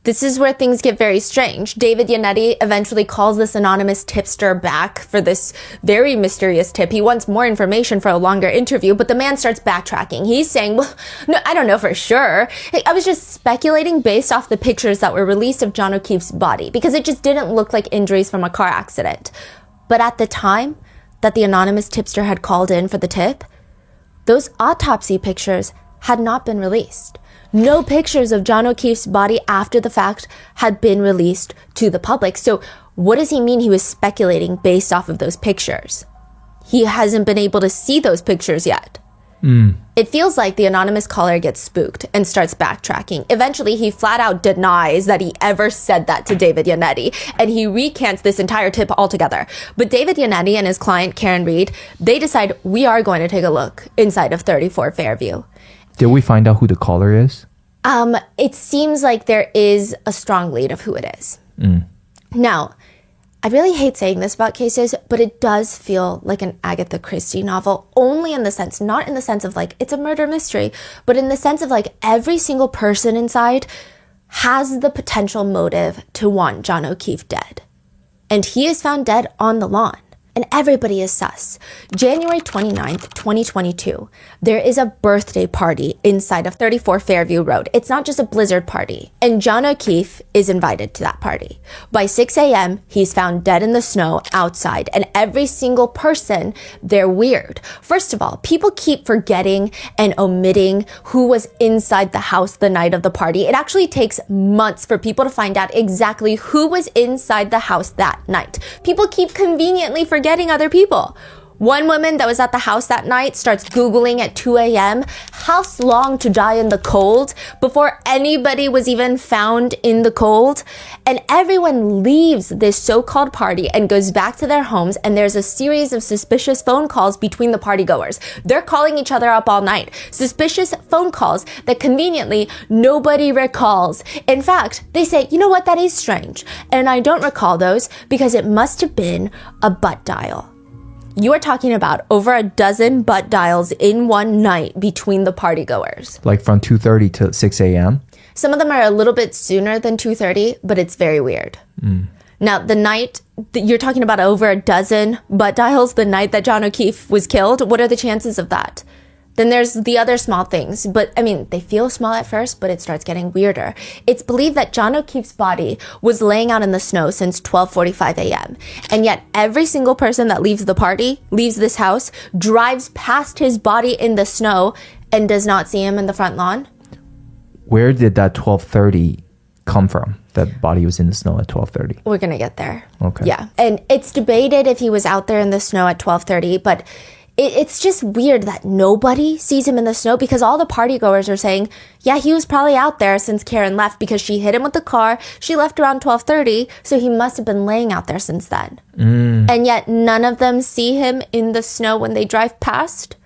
This is where things get very strange. David Yannetti eventually calls this anonymous tipster back for this very mysterious tip. He wants more information for a longer interview, but the man starts backtracking. He's saying, well, no, I don't know for sure. I was just speculating based off the pictures that were released of John O'Keefe's body because it just didn't look like injuries from a car accident. But at the time that the anonymous tipster had called in for the tip, those autopsy pictures had not been released. No pictures of John O'Keefe's body after the fact had been released to the public. So what does he mean he was speculating based off of those pictures? He hasn't been able to see those pictures yet. It feels like the anonymous caller gets spooked and starts backtracking. Eventually, he flat out denies that he ever said that to David Yannetti, and he recants this entire tip altogether. But David Yannetti and his client, Karen Reed, they decide we are going to take a look inside of 34 Fairview. Did we find out who the caller is? It seems like there is a strong lead of who it is. Now, I really hate saying this about cases, but it does feel like an Agatha Christie novel, only in the sense, not in the sense of like, it's a murder mystery, but in the sense of like every single person inside has the potential motive to want John O'Keefe dead. And he is found dead on the lawn. And everybody is sus. January 29th, 2022, there is a birthday party inside of 34 Fairview Road. It's not just a blizzard party. And John O'Keefe is invited to that party. By 6 a.m., he's found dead in the snow outside. And every single person, they're weird. First of all, people keep forgetting and omitting who was inside the house the night of the party. It actually takes months for people to find out exactly who was inside the house that night. People keep conveniently forgetting other people. One woman that was at the house that night starts Googling at 2 a.m. how long to die in the cold before anybody was even found in the cold. And everyone leaves this so-called party and goes back to their homes, and there's a series of suspicious phone calls between the partygoers. They're calling each other up all night. Suspicious phone calls that conveniently nobody recalls. In fact, they say, you know what, that is strange. And I don't recall those because it must have been a butt dial. You are talking about over a dozen butt dials in one night between the partygoers. Like from 2:30 to 6 a.m.? Some of them are a little bit sooner than 2:30, but it's very weird. Now, the night you're talking about over a dozen butt dials the night that John O'Keefe was killed, what are the chances of that? Then there's the other small things, but I mean, they feel small at first, but it starts getting weirder. It's believed that John O'Keefe's body was laying out in the snow since 12:45 a.m. And yet every single person that leaves the party, leaves this house, drives past his body in the snow and does not see him in the front lawn. Where did that 12:30 come from? That body was in the snow at 12:30. We're going to get there. Okay. Yeah. And it's debated if he was out there in the snow at 12:30, but it's just weird that nobody sees him in the snow because all the partygoers are saying, yeah, he was probably out there since Karen left because she hit him with the car. She left around 12:30, so he must have been laying out there since then. And yet none of them see him in the snow when they drive past.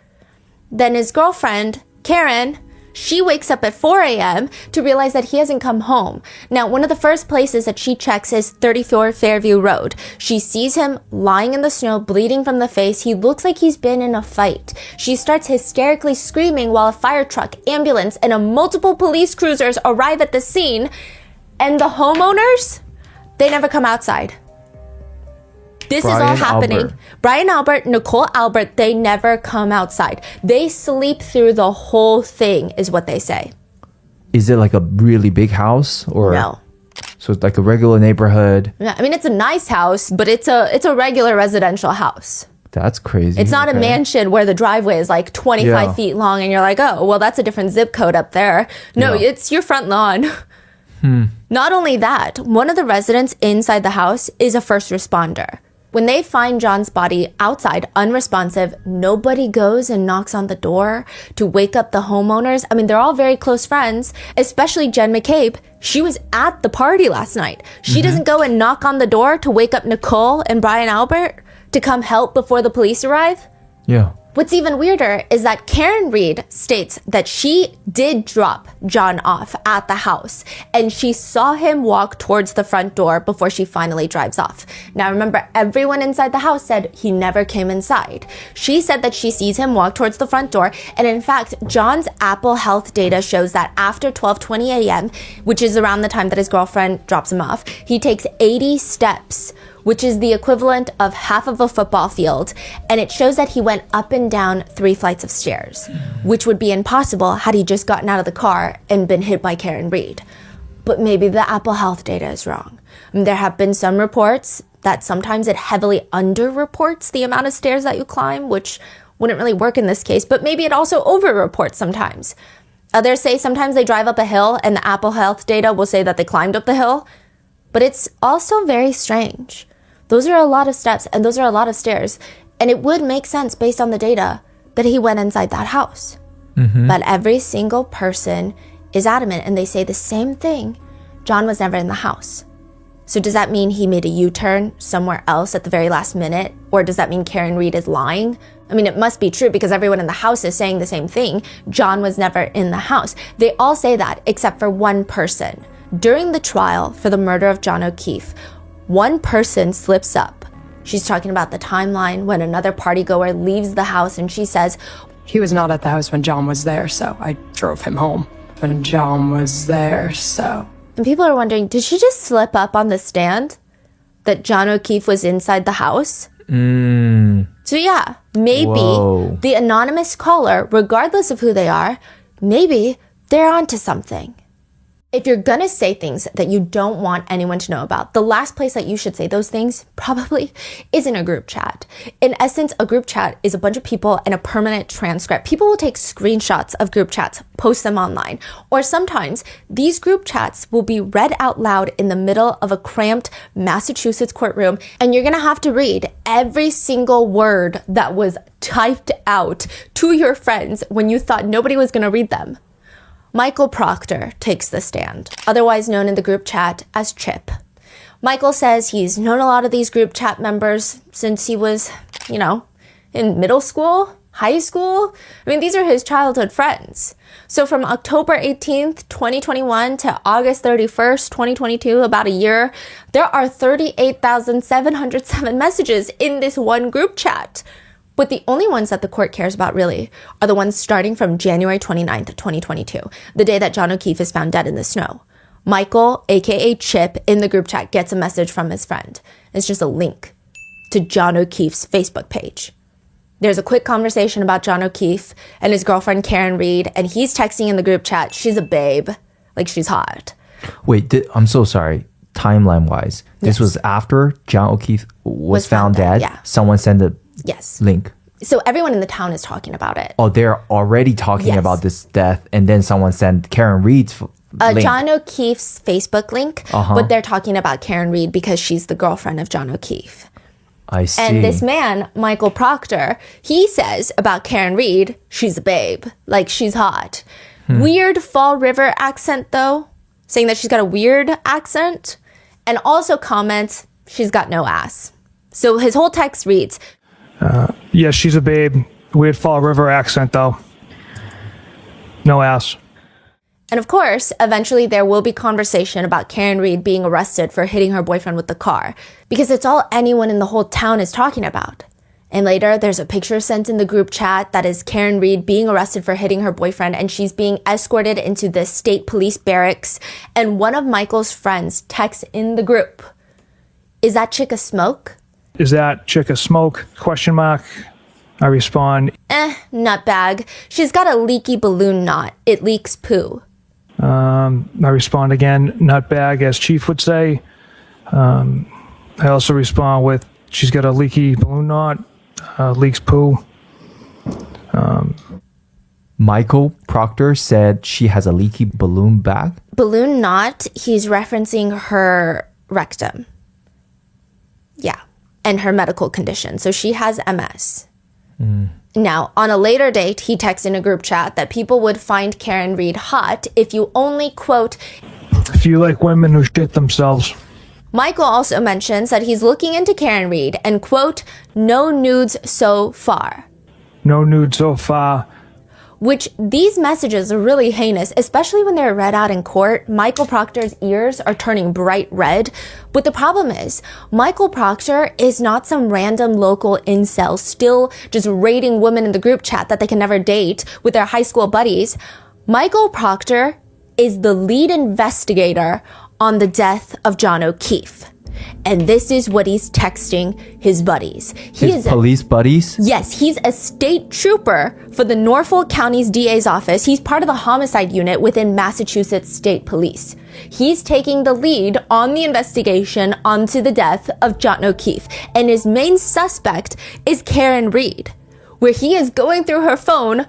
Then his girlfriend, Karen, she wakes up at 4 a.m. to realize that he hasn't come home. Now, one of the first places that she checks is 34 Fairview Road. She sees him lying in the snow, bleeding from the face. He looks like he's been in a fight. She starts hysterically screaming while a fire truck, ambulance, and multiple police cruisers arrive at the scene. And the homeowners, they never come outside. This is all happening. Brian Albert, Nicole Albert, they never come outside. They sleep through the whole thing, is what they say. Is it like a really big house or no? So it's like a regular neighborhood. Yeah, I mean it's a nice house, but it's a regular residential house. That's crazy. It's not a mansion where the driveway is like 25 feet long and you're like, oh, well, that's a different zip code up there. No, it's your front lawn. Not only that, one of the residents inside the house is a first responder. When they find John's body outside, unresponsive, nobody goes and knocks on the door to wake up the homeowners. I mean, they're all very close friends, especially Jen McCabe. She was at the party last night. She doesn't go and knock on the door to wake up Nicole and Brian Albert to come help before the police arrive. Yeah. What's even weirder is that Karen Reed states that she did drop John off at the house and she saw him walk towards the front door before she finally drives off. Now remember, everyone inside the house said he never came inside. She said that she sees him walk towards the front door, and in fact, John's Apple Health data shows that after 12:20 a.m., which is around the time that his girlfriend drops him off, he takes 80 steps, which is the equivalent of half of a football field, and it shows that he went up and down 3 flights of stairs, which would be impossible had he just gotten out of the car and been hit by Karen Reed. But maybe the Apple Health data is wrong. There have been some reports that sometimes it heavily underreports the amount of stairs that you climb, which wouldn't really work in this case, but maybe it also overreports sometimes. Others say sometimes they drive up a hill and the Apple Health data will say that they climbed up the hill, but it's also very strange. Those are a lot of steps and those are a lot of stairs. And it would make sense based on the data that he went inside that house. But every single person is adamant and they say the same thing. John was never in the house. So does that mean he made a U-turn somewhere else at the very last minute? Or does that mean Karen Reed is lying? I mean, it must be true because everyone in the house is saying the same thing. John was never in the house. They all say that except for one person. During the trial for the murder of John O'Keefe, one person slips up. She's talking about the timeline when another partygoer leaves the house and she says, he was not at the house when John was there, so I drove him home. When John was there, so. And people are wondering, did she just slip up on the stand that John O'Keefe was inside the house? So yeah, maybe the anonymous caller, regardless of who they are, maybe they're onto something. If you're gonna say things that you don't want anyone to know about, the last place that you should say those things probably is in a group chat. In essence, a group chat is a bunch of people and a permanent transcript. People will take screenshots of group chats, post them online, or sometimes these group chats will be read out loud in the middle of a cramped Massachusetts courtroom, and you're gonna have to read every single word that was typed out to your friends when you thought nobody was gonna read them. Michael Proctor takes the stand, otherwise known in the group chat as Chip. Michael says he's known a lot of these group chat members since he was, in middle school, high school. I mean, these are his childhood friends. So from October 18th, 2021 to August 31st, 2022, about a year, there are 38,707 messages in this one group chat. But the only ones that the court cares about really are the ones starting from January 29th, 2022, the day that John O'Keefe is found dead in the snow. Michael, aka Chip, in the group chat gets a message from his friend. It's just a link to John O'Keefe's Facebook page. There's a quick conversation about John O'Keefe and his girlfriend Karen Reed, and he's texting in the group chat, she's a babe, like she's hot. Wait, I'm so sorry. Timeline-wise, this was after John O'Keefe was found dead? Yeah. Someone sent a link. So everyone in the town is talking about it. Oh, they're already talking about this death, and then someone sent Karen Reed's link. John O'Keefe's Facebook link, but they're talking about Karen Reed because she's the girlfriend of John O'Keefe. I see. And this man, Michael Proctor, he says about Karen Reed, she's a babe, like she's hot. Weird Fall River accent though, saying that she's got a weird accent, and also comments she's got no ass. So his whole text reads, yeah, she's a babe. Weird Fall River accent, though. No ass. And of course, eventually there will be conversation about Karen Reed being arrested for hitting her boyfriend with the car, because it's all anyone in the whole town is talking about. And later, there's a picture sent in the group chat that is Karen Reed being arrested for hitting her boyfriend, and she's being escorted into the state police barracks. And one of Michael's friends texts in the group, "Is that chick a smoke?" Is that chick a smoke? Question mark. I respond, Nutbag. She's got a leaky balloon knot. It leaks poo. I respond again, nutbag, as Chief would say. I also respond with, she's got a leaky balloon knot, leaks poo. Michael Proctor said she has a leaky balloon bag? Balloon knot, he's referencing her rectum. Yeah. And her medical condition. So she has MS. Now, on a later date, he texts in a group chat that people would find Karen Reed hot if you only, quote, if you like women who shit themselves. Michael also mentions that he's looking into Karen Reed and, quote, no nudes so far. No nudes so far. Which these messages are really heinous, especially when they're read out in court. Michael Proctor's ears are turning bright red. But the problem is, Michael Proctor is not some random local incel still just rating women in the group chat that they can never date with their high school buddies. Michael Proctor is the lead investigator on the death of John O'Keefe. And this is what he's texting his buddies. His police buddies? Yes, he's a state trooper for the Norfolk County's DA's office. He's part of the homicide unit within Massachusetts State Police. He's taking the lead on the investigation onto the death of John O'Keefe. And his main suspect is Karen Reed, where he is going through her phone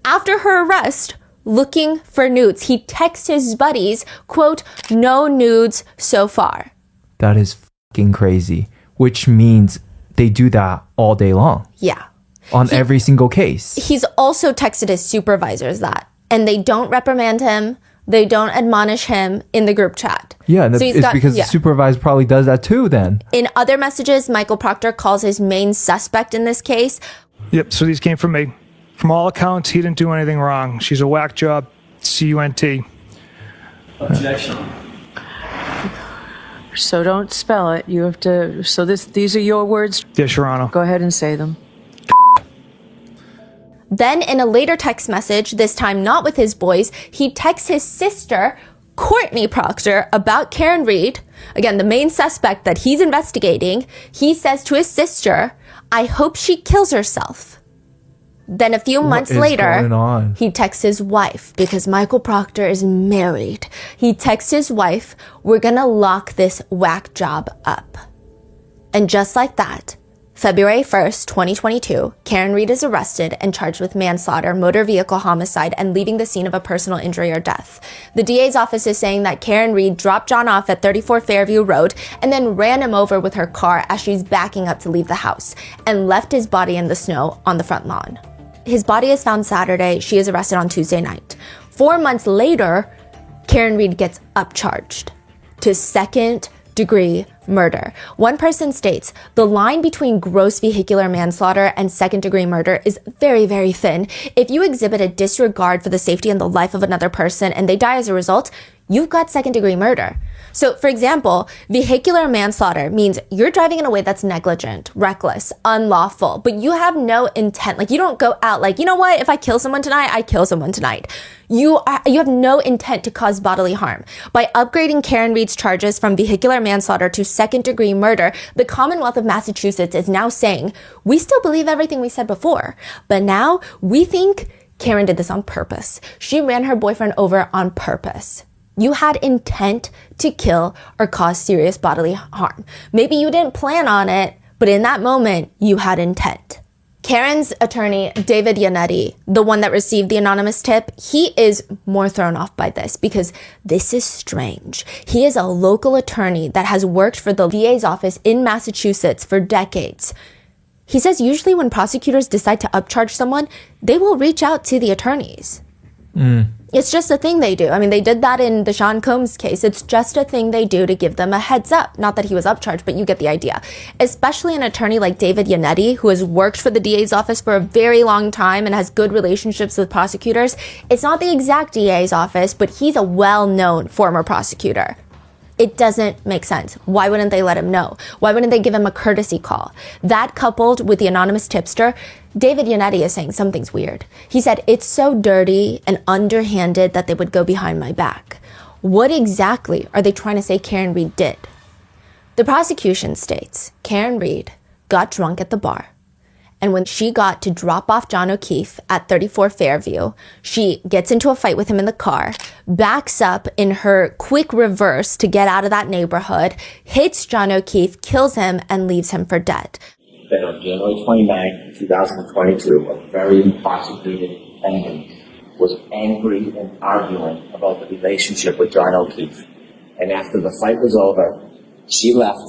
after her arrest looking for nudes. He texts his buddies, quote, no nudes so far. That is fucking crazy. Which means they do that all day long. Yeah. On every single case. He's also texted his supervisors that. And they don't reprimand him. They don't admonish him in the group chat. Yeah, so it's because the supervisor probably does that too then. In other messages, Michael Proctor calls his main suspect in this case. Yep, so these came from me. From all accounts, he didn't do anything wrong. She's a whack job, CUNT. Objection. So don't spell it. You have to. So these are your words. Yes, Your Honor. Go ahead and say them. Then in a later text message, this time not with his boys, he texts his sister, Courtney Proctor, about Karen Reed. Again, the main suspect that he's investigating. He says to his sister, I hope she kills herself. Then a few months later, he texts his wife because Michael Proctor is married. He texts his wife, we're gonna lock this whack job up. And just like that, February 1st, 2022, Karen Reed is arrested and charged with manslaughter, motor vehicle homicide, and leaving the scene of a personal injury or death. The DA's office is saying that Karen Reed dropped John off at 34 Fairview Road and then ran him over with her car as she's backing up to leave the house and left his body in the snow on the front lawn. His body is found Saturday. She is arrested on Tuesday night. 4 months later, Karen Reed gets upcharged to second-degree murder. One person states, the line between gross vehicular manslaughter and second-degree murder is very, very thin. If you exhibit a disregard for the safety and the life of another person and they die as a result, you've got second-degree murder. So, for example, vehicular manslaughter means you're driving in a way that's negligent, reckless, unlawful, but you have no intent. Like, you don't go out like, you know what, if I kill someone tonight, I kill someone tonight. You have no intent to cause bodily harm. By upgrading Karen Reed's charges from vehicular manslaughter to second-degree murder, the Commonwealth of Massachusetts is now saying, we still believe everything we said before, but now we think Karen did this on purpose. She ran her boyfriend over on purpose. You had intent to kill or cause serious bodily harm. Maybe you didn't plan on it, but in that moment, you had intent. Karen's attorney, David Yannetti, the one that received the anonymous tip, he is more thrown off by this because this is strange. He is a local attorney that has worked for the VA's office in Massachusetts for decades. He says usually when prosecutors decide to upcharge someone, they will reach out to the attorneys. It's just a thing they do. I mean, they did that in the Sean Combs case. It's just a thing they do to give them a heads up. Not that he was upcharged, but you get the idea. Especially an attorney like David Yannetti, who has worked for the DA's office for a very long time and has good relationships with prosecutors. It's not the exact DA's office, but he's a well-known former prosecutor. It doesn't make sense. Why wouldn't they let him know? Why wouldn't they give him a courtesy call? That coupled with the anonymous tipster, David Yannetti is saying something's weird. He said, it's so dirty and underhanded that they would go behind my back. What exactly are they trying to say Karen Reed did? The prosecution states Karen Reed got drunk at the bar. And when she got to drop off John O'Keefe at 34 Fairview, she gets into a fight with him in the car, backs up in her quick reverse to get out of that neighborhood, hits John O'Keefe, kills him, and leaves him for dead. Then on January 29, 2022, a very intoxicated defendant was angry and arguing about the relationship with John O'Keefe. And after the fight was over, she left,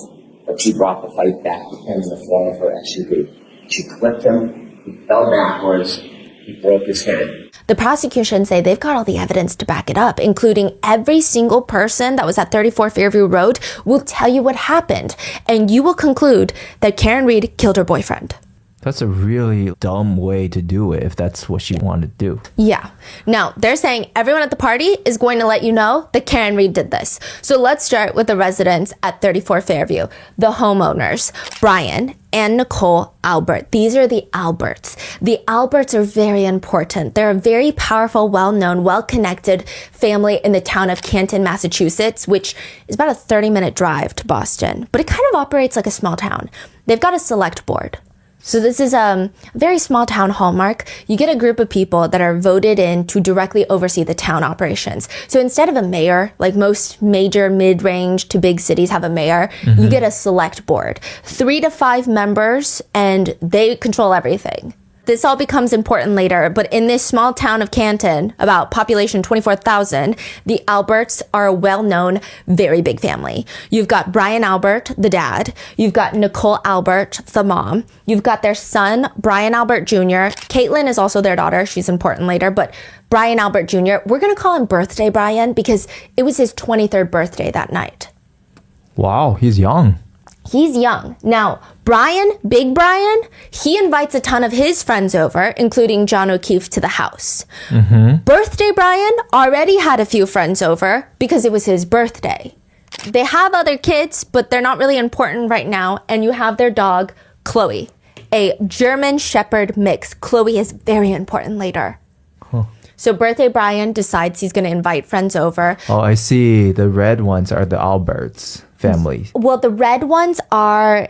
but she brought the fight back to him in the form of her SUV. She clipped him, he fell backwards, he broke his head. The prosecution say they've got all the evidence to back it up, including every single person that was at 34 Fairview Road will tell you what happened, and you will conclude that Karen Reed killed her boyfriend. That's a really dumb way to do it if that's what she wanted to do. Yeah. Now, they're saying everyone at the party is going to let you know that Karen Reed did this. So let's start with the residents at 34 Fairview, the homeowners, Brian and Nicole Albert. These are the Alberts. The Alberts are very important. They're a very powerful, well-known, well-connected family in the town of Canton, Massachusetts, which is about a 30-minute drive to Boston. But it kind of operates like a small town. They've got a select board. So this is a very small town hallmark. You get a group of people that are voted in to directly oversee the town operations. So instead of a mayor, like most major mid-range to big cities have a mayor, you get a select board. 3 to 5 members, and they control everything. This all becomes important later, but in this small town of Canton, about population 24,000, the Alberts are a well-known, very big family. You've got Brian Albert, the dad. You've got Nicole Albert, the mom. You've got their son, Brian Albert Jr. Caitlin is also their daughter. She's important later, but Brian Albert Jr., we're going to call him Birthday Brian because it was his 23rd birthday that night. Wow, he's young. He's young. Now, Brian, Big Brian, he invites a ton of his friends over, including John O'Keefe, to the house. Birthday Brian already had a few friends over because it was his birthday. They have other kids, but they're not really important right now. And you have their dog, Chloe, a German Shepherd mix. Chloe is very important later. So birthday Brian decides he's going to invite friends over. Oh, I see. The red ones are the Alberts family. Well, the red ones are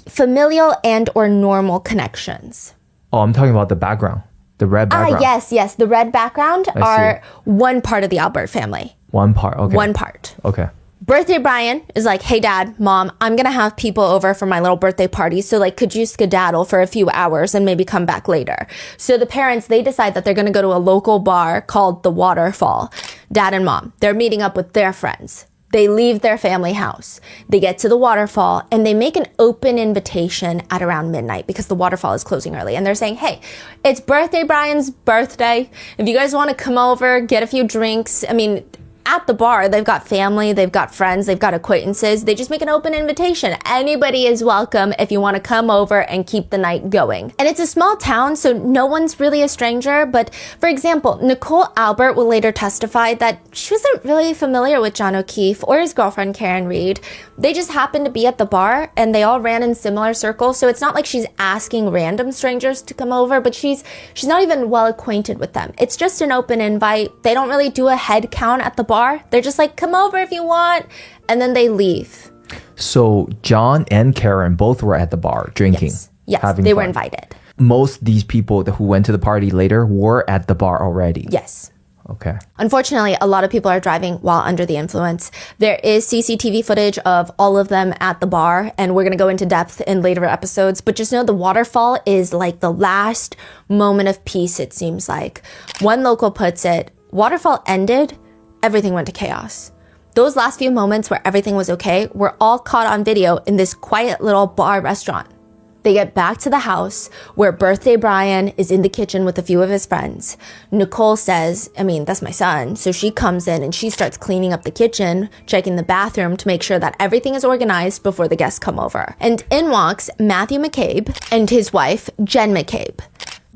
familial and or normal connections. Oh, I'm talking about the background. The red background. Yes. The red background I are one part of the Albert family. One part. Okay. One part. Okay. Birthday Brian is like, hey dad, mom, I'm gonna have people over for my little birthday party. So like, could you skedaddle for a few hours and maybe come back later? So the parents, they decide that they're gonna go to a local bar called The Waterfall. Dad and mom, they're meeting up with their friends. They leave their family house. They get to the waterfall and they make an open invitation at around midnight because the waterfall is closing early. And they're saying, hey, it's birthday Brian's birthday. If you guys want to come over, get a few drinks. I mean, at the bar, they've got family, they've got friends, they've got acquaintances. They just make an open invitation. Anybody is welcome if you want to come over and keep the night going. And it's a small town, so no one's really a stranger. But for example, Nicole Albert will later testify that she wasn't really familiar with John O'Keefe or his girlfriend, Karen Reed. They just happened to be at the bar and they all ran in similar circles. So it's not like she's asking random strangers to come over, but she's not even well acquainted with them. It's just an open invite. They don't really do a head count at the bar. They're just like, come over if you want. And then they leave. So John and Karen both were at the bar drinking. Yes, they were invited. Most of these people who went to the party later were at the bar already. Yes. Okay. Unfortunately, a lot of people are driving while under the influence. There is CCTV footage of all of them at the bar, and we're going to go into depth in later episodes. But just know the waterfall is like the last moment of peace, it seems like. One local puts it, waterfall ended, everything went to chaos. Those last few moments where everything was okay were all caught on video in this quiet little bar restaurant. They get back to the house where birthday Brian is in the kitchen with a few of his friends. Nicole says, that's my son. So she comes in and she starts cleaning up the kitchen, checking the bathroom to make sure that everything is organized before the guests come over. And in walks Matthew McCabe and his wife, Jen McCabe.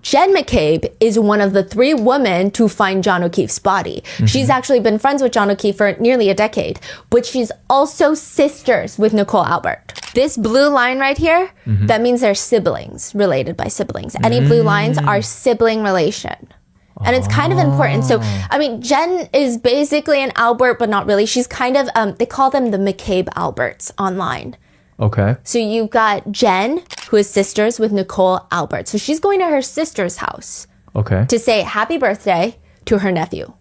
Jen McCabe is one of the 3 women to find John O'Keefe's body. She's actually been friends with John O'Keefe for nearly a decade, but she's also sisters with Nicole Albert. This blue line right here, that means they're siblings, related by siblings. Any blue lines are sibling relation. And it's kind of important. So, Jen is basically an Albert, but not really. She's kind of, they call them the McCabe Alberts online. Okay. So you've got Jen, who is sisters with Nicole Albert. So she's going to her sister's house. Okay. To say happy birthday to her nephew.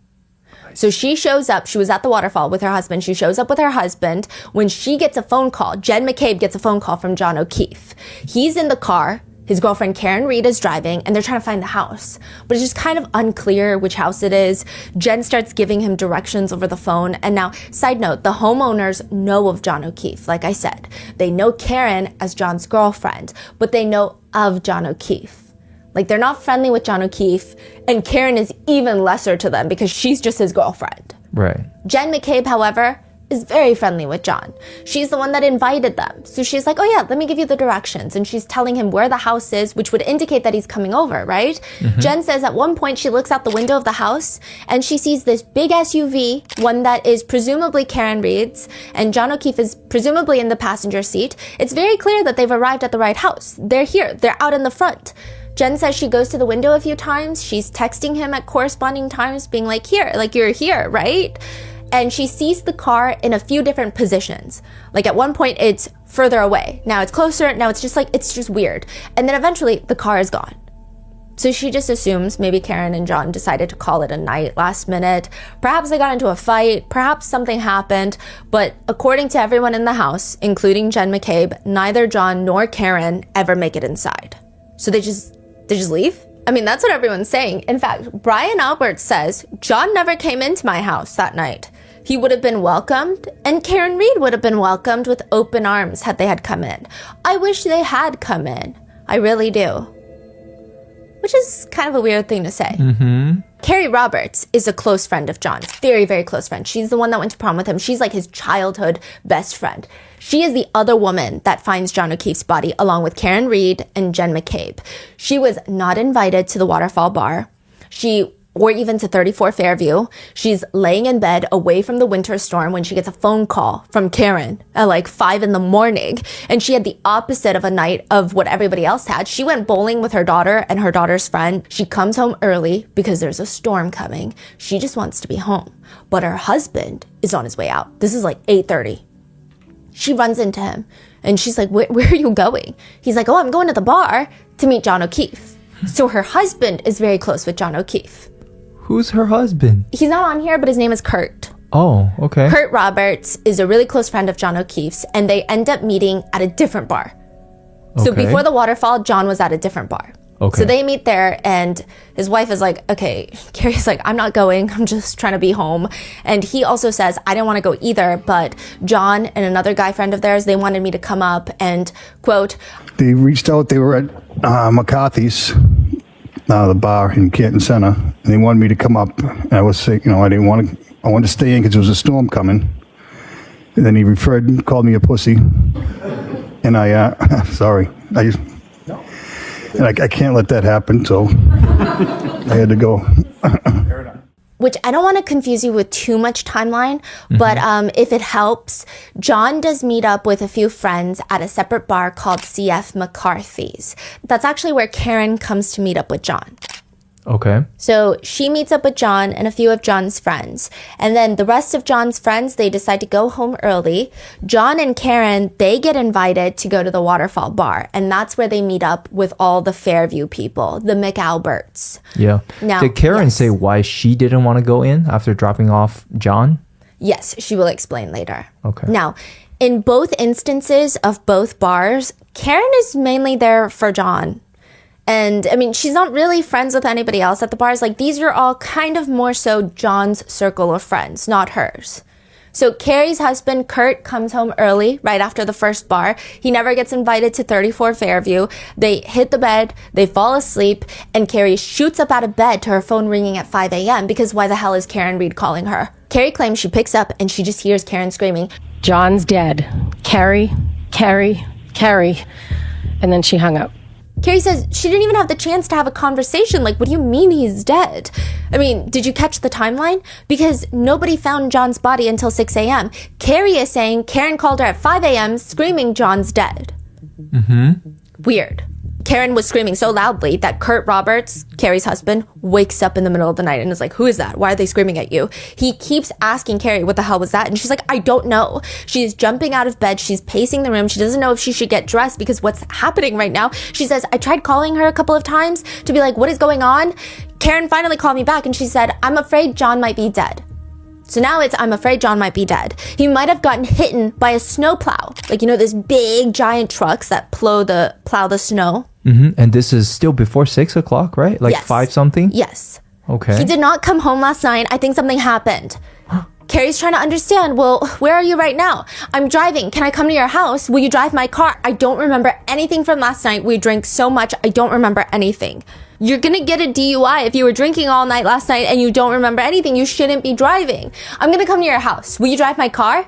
So she shows up. She was at the waterfall with her husband. She shows up with her husband when she gets a phone call. Jen McCabe gets a phone call from John O'Keefe. He's in the car. His girlfriend Karen Reed is driving and they're trying to find the house. But it's just kind of unclear which house it is. Jen starts giving him directions over the phone. And now, side note, the homeowners know of John O'Keefe. Like I said, they know Karen as John's girlfriend, but they know of John O'Keefe. Like they're not friendly with John O'Keefe, and Karen is even lesser to them because she's just his girlfriend. Right. Jen McCabe, however, is very friendly with John. She's the one that invited them. So she's like, oh yeah, let me give you the directions. And she's telling him where the house is, which would indicate that he's coming over, right? Jen says at one point she looks out the window of the house and she sees this big SUV, one that is presumably Karen Reed's, and John O'Keefe is presumably in the passenger seat. It's very clear that they've arrived at the right house. They're here. They're out in the front. Jen says she goes to the window a few times. She's texting him at corresponding times being like, here, like you're here, right? And she sees the car in a few different positions. Like at one point it's further away. Now it's closer. Now it's just weird. And then eventually the car is gone. So she just assumes maybe Karen and John decided to call it a night last minute. Perhaps they got into a fight. Perhaps something happened. But according to everyone in the house, including Jen McCabe, neither John nor Karen ever make it inside. So they just leave? That's what everyone's saying. In fact, Brian Albert says, John never came into my house that night. He would have been welcomed, and Karen Reed would have been welcomed with open arms had they had come in. I wish they had come in. I really do. Which is kind of a weird thing to say. Carrie Roberts is a close friend of John's. Very, very close friend. She's the one that went to prom with him. She's like his childhood best friend. She is the other woman that finds John O'Keefe's body along with Karen Reed and Jen McCabe. She was not invited to the Waterfall Bar. She or even to 34 Fairview. She's laying in bed away from the winter storm when she gets a phone call from Karen at like 5 a.m. And she had the opposite of a night of what everybody else had. She went bowling with her daughter and her daughter's friend. She comes home early because there's a storm coming. She just wants to be home. But her husband is on his way out. This is like 8:30. She runs into him and she's like, where are you going? He's like, oh, I'm going to the bar to meet John O'Keefe. So her husband is very close with John O'Keefe. Who's her husband? He's not on here, but his name is Kurt. Oh, okay. Kurt Roberts is a really close friend of John O'Keefe's, and they end up meeting at a different bar. So before the waterfall, John was at a different bar. Okay. So they meet there, and his wife is like, okay, Carrie's like, I'm not going. I'm just trying to be home. And he also says, I didn't want to go either, but John and another guy friend of theirs, they wanted me to come up and, quote, they reached out. They were at McCarthy's, the bar in Canton Center, and they wanted me to come up. And I was saying, I didn't want to. I wanted to stay in because there was a storm coming. And then he called me a pussy, and I, sorry, I can't let that happen. So I had to go. Which I don't want to confuse you with too much timeline, but if it helps, John does meet up with a few friends at a separate bar called CF McCarthy's. That's actually where Karen comes to meet up with John. Okay. So she meets up with John and a few of John's friends. And then the rest of John's friends, they decide to go home early. John and Karen, they get invited to go to the Waterfall Bar. And that's where they meet up with all the Fairview people, the McAlberts. Yeah. Now, did Karen say why she didn't want to go in after dropping off John? Yes, she will explain later. Okay. Now, in both instances of both bars, Karen is mainly there for John. And I mean, she's not really friends with anybody else at the bars. Like, these are all kind of more so John's circle of friends, not hers. So Carrie's husband, Kurt, comes home early right after the first bar. He never gets invited to 34 Fairview. They hit the bed, they fall asleep, and Carrie shoots up out of bed to her phone ringing at 5 a.m. because why the hell is Karen Reed calling her? Carrie claims she picks up and she just hears Karen screaming, John's dead. Carrie. And then she hung up. Carrie says she didn't even have the chance to have a conversation. Like, what do you mean he's dead? I mean, did you catch the timeline? Because nobody found John's body until 6 a.m. Carrie is saying Karen called her at 5 a.m. screaming John's dead. Weird. Karen was screaming so loudly that Kurt Roberts, Carrie's husband, wakes up in the middle of the night and is like, who is that? Why are they screaming at you? He keeps asking Carrie, what the hell was that? And she's like, I don't know. She's jumping out of bed. She's pacing the room. She doesn't know if she should get dressed because what's happening right now. She says, I tried calling her a couple of times to be like, what is going on? Karen finally called me back and she said, I'm afraid John might be dead. So now it's, I'm afraid John might be dead. He might have gotten hit by a snowplow. Like, you know, those big giant trucks that plow the snow. And this is still before 6 o'clock, right? Like Yes. 5 something? Yes. Okay. He did not come home last night. I think something happened. Carrie's trying to understand, well, where are you right now? I'm driving. Can I come to your house? Will you drive my car? I don't remember anything from last night. We drank so much. I don't remember anything. You're gonna get a DUI if you were drinking all night last night and you don't remember anything. You shouldn't be driving. I'm gonna come to your house. Will you drive my car?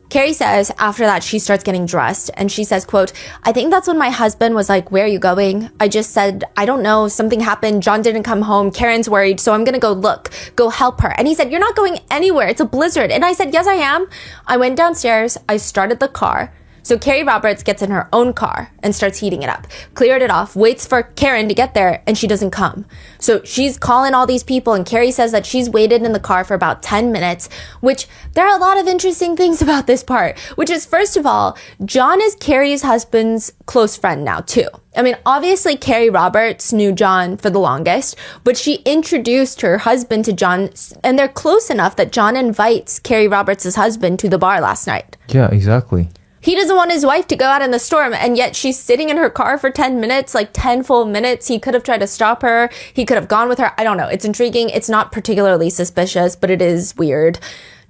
Carrie says after that she starts getting dressed and she says, quote, I think that's when my husband was like, where are you going? I just said, I don't know. Something happened. John didn't come home. Karen's worried. So I'm going to go look, go help her. And he said, you're not going anywhere. It's a blizzard. And I said, yes, I am. I went downstairs. I started the car. So Carrie Roberts gets in her own car and starts heating it up, cleared it off, waits for Karen to get there, and she doesn't come. So she's calling all these people, and Carrie says that she's waited in the car for about 10 minutes, which there are a lot of interesting things about this part, which is, first of all, John is Carrie's husband's close friend now, too. I mean, obviously, Carrie Roberts knew John for the longest, but she introduced her husband to John, and they're close enough that John invites Carrie Roberts' husband to the bar last night. Yeah, exactly. He doesn't want his wife to go out in the storm, and yet she's sitting in her car for 10 minutes, like 10 full minutes. He could have tried to stop her. He could have gone with her. I don't know. It's intriguing. It's not particularly suspicious, but it is weird.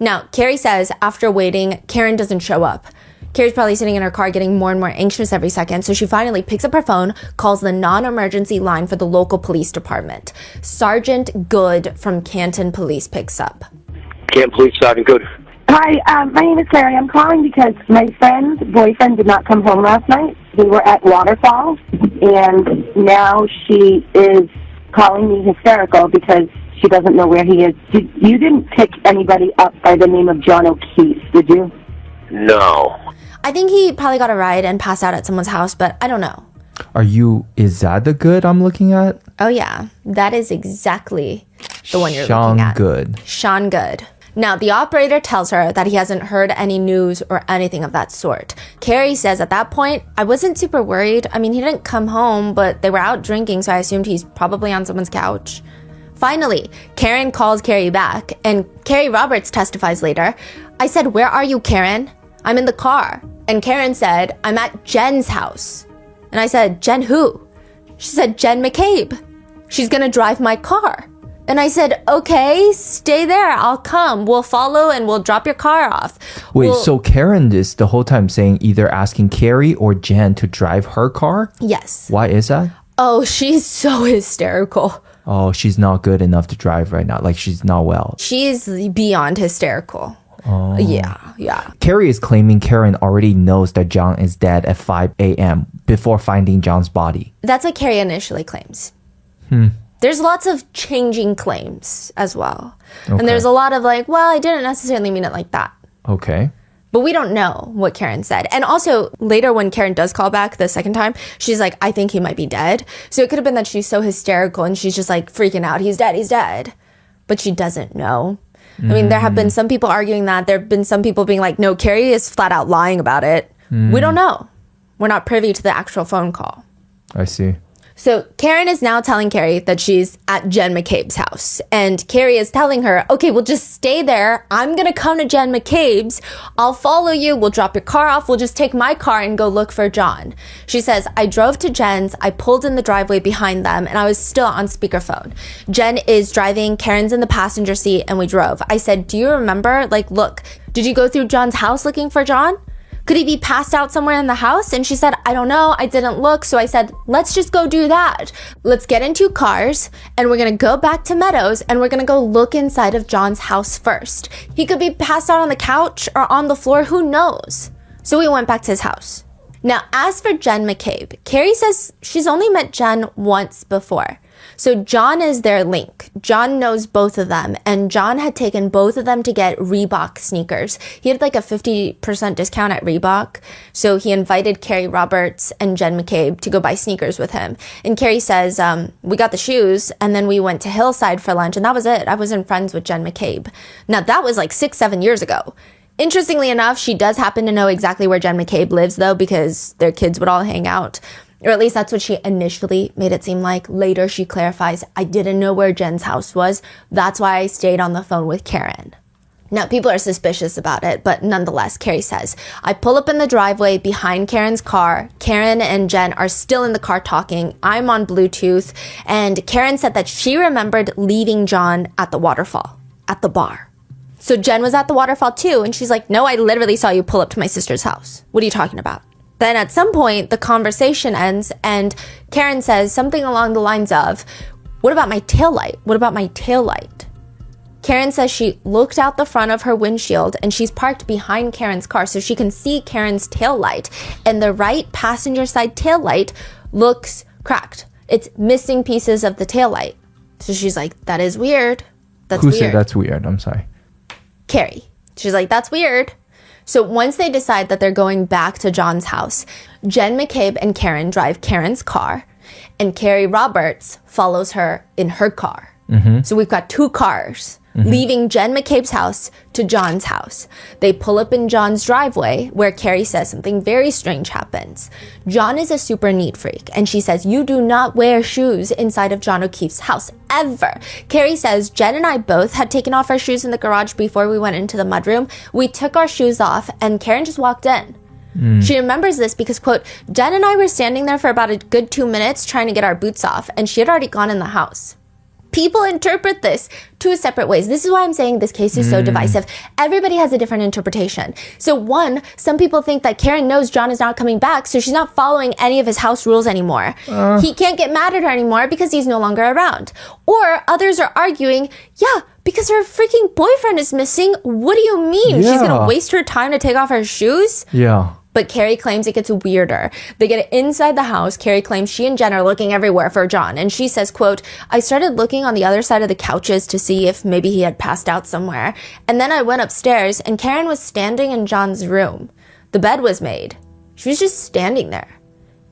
Now, Carrie says after waiting, Karen doesn't show up. Carrie's probably sitting in her car getting more and more anxious every second, so she finally picks up her phone, calls the non-emergency line for the local police department. Sergeant Good from Canton Police picks up. Canton Police, Sergeant Good. Hi, my name is Carrie. I'm calling because my friend's boyfriend did not come home last night. We were at Waterfall, and now she is calling me hysterical because she doesn't know where he is. You didn't pick anybody up by the name of John O'Keefe, did you? No. I think he probably got a ride and passed out at someone's house, but I don't know. Is that the good I'm looking at? Oh yeah, that is exactly the one you're looking at. Sean Good. Now, the operator tells her that he hasn't heard any news or anything of that sort. Carrie says at that point, I wasn't super worried. I mean, he didn't come home, but they were out drinking, so I assumed he's probably on someone's couch. Finally, Karen calls Carrie back, and Carrie Roberts testifies later. I said, where are you, Karen? I'm in the car. And Karen said, I'm at Jen's house. And I said, Jen who? She said, Jen McCabe. She's gonna drive my car. And I said, okay, stay there. I'll come. We'll follow and we'll drop your car off. Wait, so Karen is the whole time saying either asking Carrie or Jen to drive her car? Yes. Why is that? Oh, she's so hysterical. Oh, she's not good enough to drive right now. Like, she's not well. She's beyond hysterical. Oh. Yeah. Carrie is claiming Karen already knows that John is dead at 5 a.m. before finding John's body. That's what Carrie initially claims. There's lots of changing claims as well. Okay. And there's a lot of like, well, I didn't necessarily mean it like that. Okay. But we don't know what Karen said. And also later when Karen does call back the second time, she's like, I think he might be dead. So it could have been that she's so hysterical and she's just like freaking out. He's dead. But she doesn't know. I mean, there have been some people arguing that. There have been some people being like, no, Carrie is flat out lying about it. We don't know. We're not privy to the actual phone call. I see. So Karen is now telling Carrie that she's at Jen McCabe's house. And Carrie is telling her, okay, we'll just stay there. I'm going to come to Jen McCabe's. I'll follow you. We'll drop your car off. We'll just take my car and go look for John. She says, I drove to Jen's. I pulled in the driveway behind them and I was still on speakerphone. Jen is driving. Karen's in the passenger seat and we drove. I said, do you remember? Like, look, did you go through John's house looking for John? Could he be passed out somewhere in the house? And she said, I don't know. I didn't look. So I said, let's just go do that. Let's get into cars and we're going to go back to Meadows and we're going to go look inside of John's house first. He could be passed out on the couch or on the floor. Who knows? So we went back to his house. Now, as for Jen McCabe, Carrie says she's only met Jen once before. So John is their link. John knows both of them, and John had taken both of them to get Reebok sneakers. He had like a 50% discount at Reebok, so he invited Carrie Roberts and Jen McCabe to go buy sneakers with him. And Carrie says, we got the shoes, and then we went to Hillside for lunch, and that was it. I wasn't friends with Jen McCabe. Now, that was like 6-7 years ago. Interestingly enough, she does happen to know exactly where Jen McCabe lives, though, because their kids would all hang out. Or at least that's what she initially made it seem like. Later, she clarifies, I didn't know where Jen's house was. That's why I stayed on the phone with Karen. Now, people are suspicious about it, but nonetheless, Carrie says, I pull up in the driveway behind Karen's car. Karen and Jen are still in the car talking. I'm on Bluetooth. And Karen said that she remembered leaving John at the waterfall, at the bar. So Jen was at the waterfall too. And she's like, no, I literally saw you pull up to my sister's house. What are you talking about? Then at some point, the conversation ends and Karen says something along the lines of, what about my taillight? What about my taillight? Karen says she looked out the front of her windshield and she's parked behind Karen's car so she can see Karen's taillight. And the right passenger side taillight looks cracked. It's missing pieces of the taillight. So she's like, that is weird. That's Who weird. said that's weird? I'm sorry. Carrie. She's like, that's weird. So once they decide that they're going back to John's house, Jen McCabe and Karen drive Karen's car, and Carrie Roberts follows her in her car. So we've got two cars leaving Jen McCabe's house to John's house. They pull up in John's driveway where Carrie says something very strange happens. John is a super neat freak, and she says, you do not wear shoes inside of John O'Keefe's house, ever. Carrie says, Jen and I both had taken off our shoes in the garage before we went into the mudroom. We took our shoes off, and Karen just walked in. She remembers this because, quote, Jen and I were standing there for about a good 2 minutes trying to get our boots off, and she had already gone in the house. People interpret this two separate ways. This is why I'm saying this case is so divisive. Everybody has a different interpretation. So one, some people think that Karen knows John is not coming back, so she's not following any of his house rules anymore. He can't get mad at her anymore because he's no longer around. Or others are arguing, yeah, because her freaking boyfriend is missing. What do you mean? She's going to waste her time to take off her shoes? Yeah. But Carrie claims it gets weirder. They get inside the house. Carrie claims she and Jen are looking everywhere for John. And she says, quote, I started looking on the other side of the couches to see if maybe he had passed out somewhere. And then I went upstairs and Karen was standing in John's room. The bed was made. She was just standing there,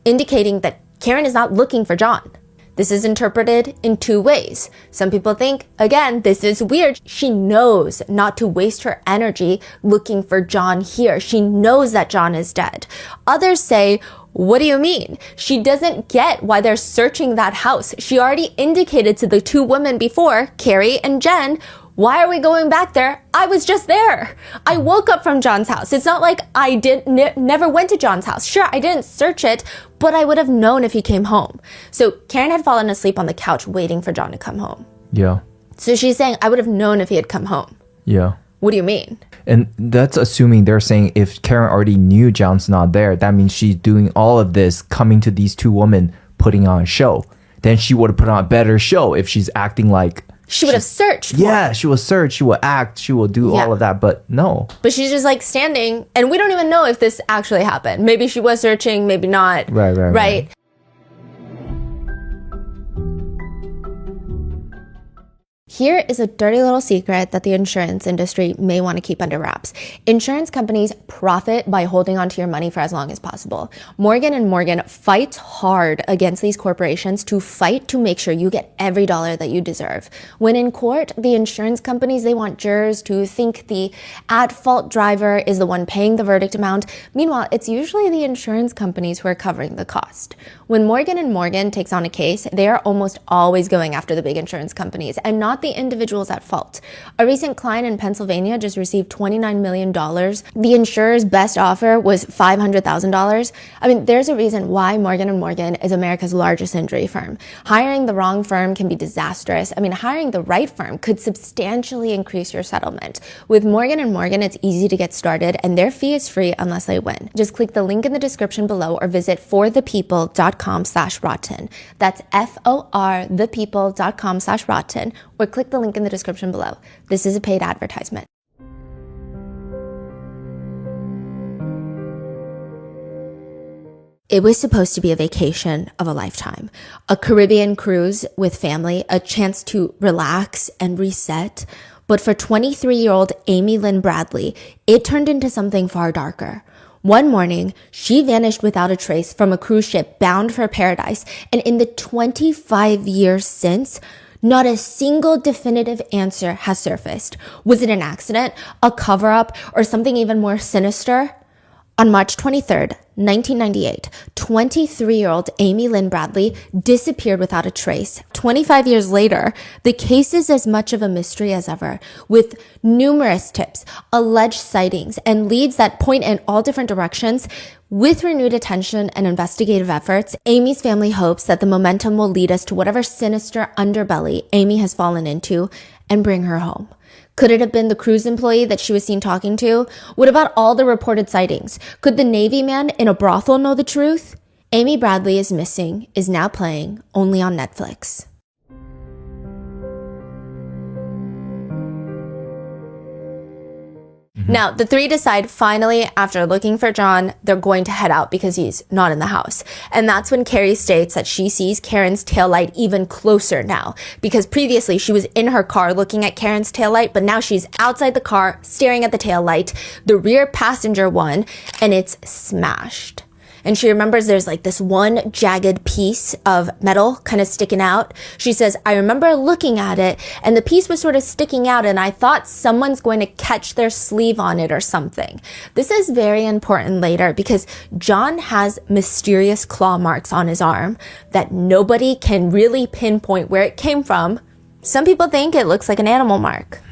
indicating that Karen is not looking for John. This is interpreted in two ways. Some people think, again, this is weird. She knows not to waste her energy looking for John here. She knows that John is dead. Others say, what do you mean? She doesn't get why they're searching that house. She already indicated to the two women before, Carrie and Jen, why are we going back there? I was just there. I woke up from John's house. It's not like I never went to John's house. Sure, I didn't search it, but I would have known if he came home. So Karen had fallen asleep on the couch waiting for John to come home. Yeah. So she's saying, I would have known if he had come home. Yeah. What do you mean? And that's assuming they're saying if Karen already knew John's not there, that means she's doing all of this, coming to these two women, putting on a show. Then she would have put on a better show if she's acting like... She would have searched. Yeah, she will search, she will act, she will do all of that, but no. But she's just like standing, and we don't even know if this actually happened. Maybe she was searching, maybe not. Right. Here is a dirty little secret that the insurance industry may want to keep under wraps. Insurance companies profit by holding onto your money for as long as possible. Morgan & Morgan fights hard against these corporations to fight to make sure you get every dollar that you deserve. When in court, the insurance companies, they want jurors to think the at-fault driver is the one paying the verdict amount. Meanwhile, it's usually the insurance companies who are covering the cost. When Morgan & Morgan takes on a case, they are almost always going after the big insurance companies and not the individuals at fault. A recent client in Pennsylvania just received $29 million. The insurer's best offer was $500,000. I mean, there's a reason why Morgan & Morgan is America's largest injury firm. Hiring the wrong firm can be disastrous. I mean, hiring the right firm could substantially increase your settlement. With Morgan & Morgan, it's easy to get started, and their fee is free unless they win. Just click the link in the description below or visit forthepeople.com/rotten. That's forthepeople.com/rotten, or click the link in the description below. This is a paid advertisement. It was supposed to be a vacation of a lifetime, a Caribbean cruise with family, a chance to relax and reset. But for 23-year-old Amy Lynn Bradley, it turned into something far darker. One morning, she vanished without a trace from a cruise ship bound for paradise, and in the 25 years since, not a single definitive answer has surfaced. Was it an accident, a cover-up, or something even more sinister? On March 23rd, 1998, 23-year-old Amy Lynn Bradley disappeared without a trace. 25 years later, the case is as much of a mystery as ever, with numerous tips, alleged sightings, and leads that point in all different directions. With renewed attention and investigative efforts, Amy's family hopes that the momentum will lead us to whatever sinister underbelly Amy has fallen into and bring her home. Could it have been the cruise employee that she was seen talking to? What about all the reported sightings? Could the Navy man in a brothel know the truth? Amy Bradley is Missing is now playing only on Netflix. Now, the three decide finally, after looking for John, they're going to head out because he's not in the house. And that's when Carrie states that she sees Karen's taillight even closer now, because previously she was in her car looking at Karen's taillight, but now she's outside the car staring at the taillight, the rear passenger one, and it's smashed. And she remembers there's like this one jagged piece of metal kind of sticking out. She says, I remember looking at it and the piece was sort of sticking out and I thought someone's going to catch their sleeve on it or something. This is very important later because John has mysterious claw marks on his arm that nobody can really pinpoint where it came from. Some people think it looks like an animal mark.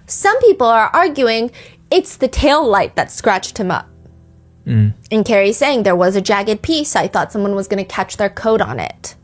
Some people are arguing it's the tail light that scratched him up. And Carrie's saying there was a jagged piece. I thought someone was going to catch their coat on it.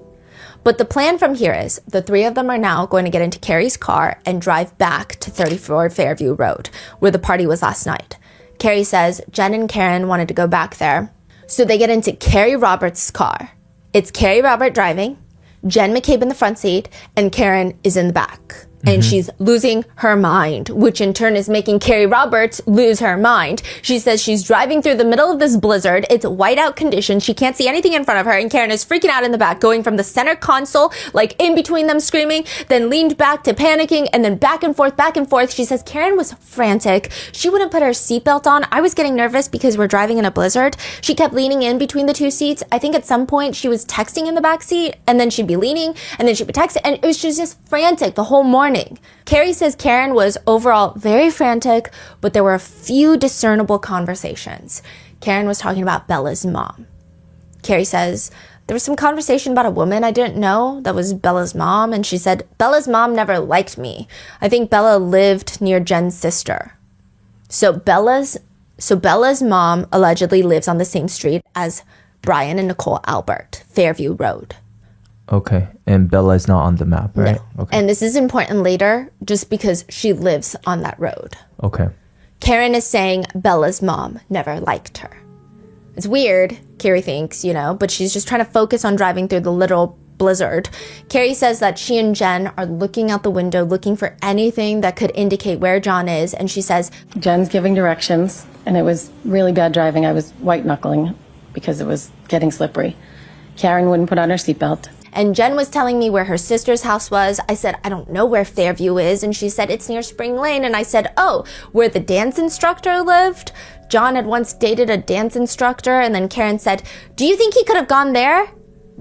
But the plan from here is the three of them are now going to get into Carrie's car and drive back to 34 Fairview Road, where the party was last night. Carrie says Jen and Karen wanted to go back there. So they get into Carrie Roberts' car. It's Carrie Robert driving, Jen McCabe in the front seat, and Karen is in the back. and she's losing her mind, which in turn is making Carrie Roberts lose her mind. She says she's driving through the middle of this blizzard. It's whiteout conditions. She can't see anything in front of her, and Karen is freaking out in the back, going from the center console, like in between them screaming, then leaned back to panicking, and then back and forth, back and forth. She says Karen was frantic. She wouldn't put her seatbelt on. I was getting nervous because we're driving in a blizzard. She kept leaning in between the two seats. I think at some point she was texting in the back seat, and then she'd be leaning, and then she'd be texting, and it was just frantic the whole morning. Carrie says Karen was overall very frantic, but there were a few discernible conversations. Karen was talking about Bella's mom. Carrie says there was some conversation about a woman I didn't know that was Bella's mom, and she said Bella's mom never liked me. I think Bella lived near Jen's sister. So Bella's mom allegedly lives on the same street as Brian and Nicole Albert, Fairview Road. Okay. And Bella is not on the map, right? No. Okay. And this is important later just because she lives on that road. Okay. Karen is saying Bella's mom never liked her. It's weird, Carrie thinks, but she's just trying to focus on driving through the literal blizzard. Carrie says that she and Jen are looking out the window, looking for anything that could indicate where John is. And she says, Jen's giving directions, and it was really bad driving. I was white knuckling because it was getting slippery. Karen wouldn't put on her seatbelt. And Jen was telling me where her sister's house was. I said, I don't know where Fairview is. And she said, it's near Spring Lane. And I said, oh, where the dance instructor lived? John had once dated a dance instructor. And then Karen said, do you think he could have gone there?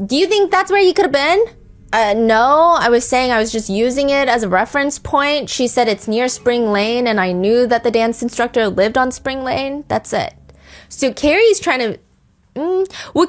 Do you think that's where he could have been? No, I was saying I was just using it as a reference point. She said it's near Spring Lane. And I knew that the dance instructor lived on Spring Lane. That's it. So Carrie's trying to...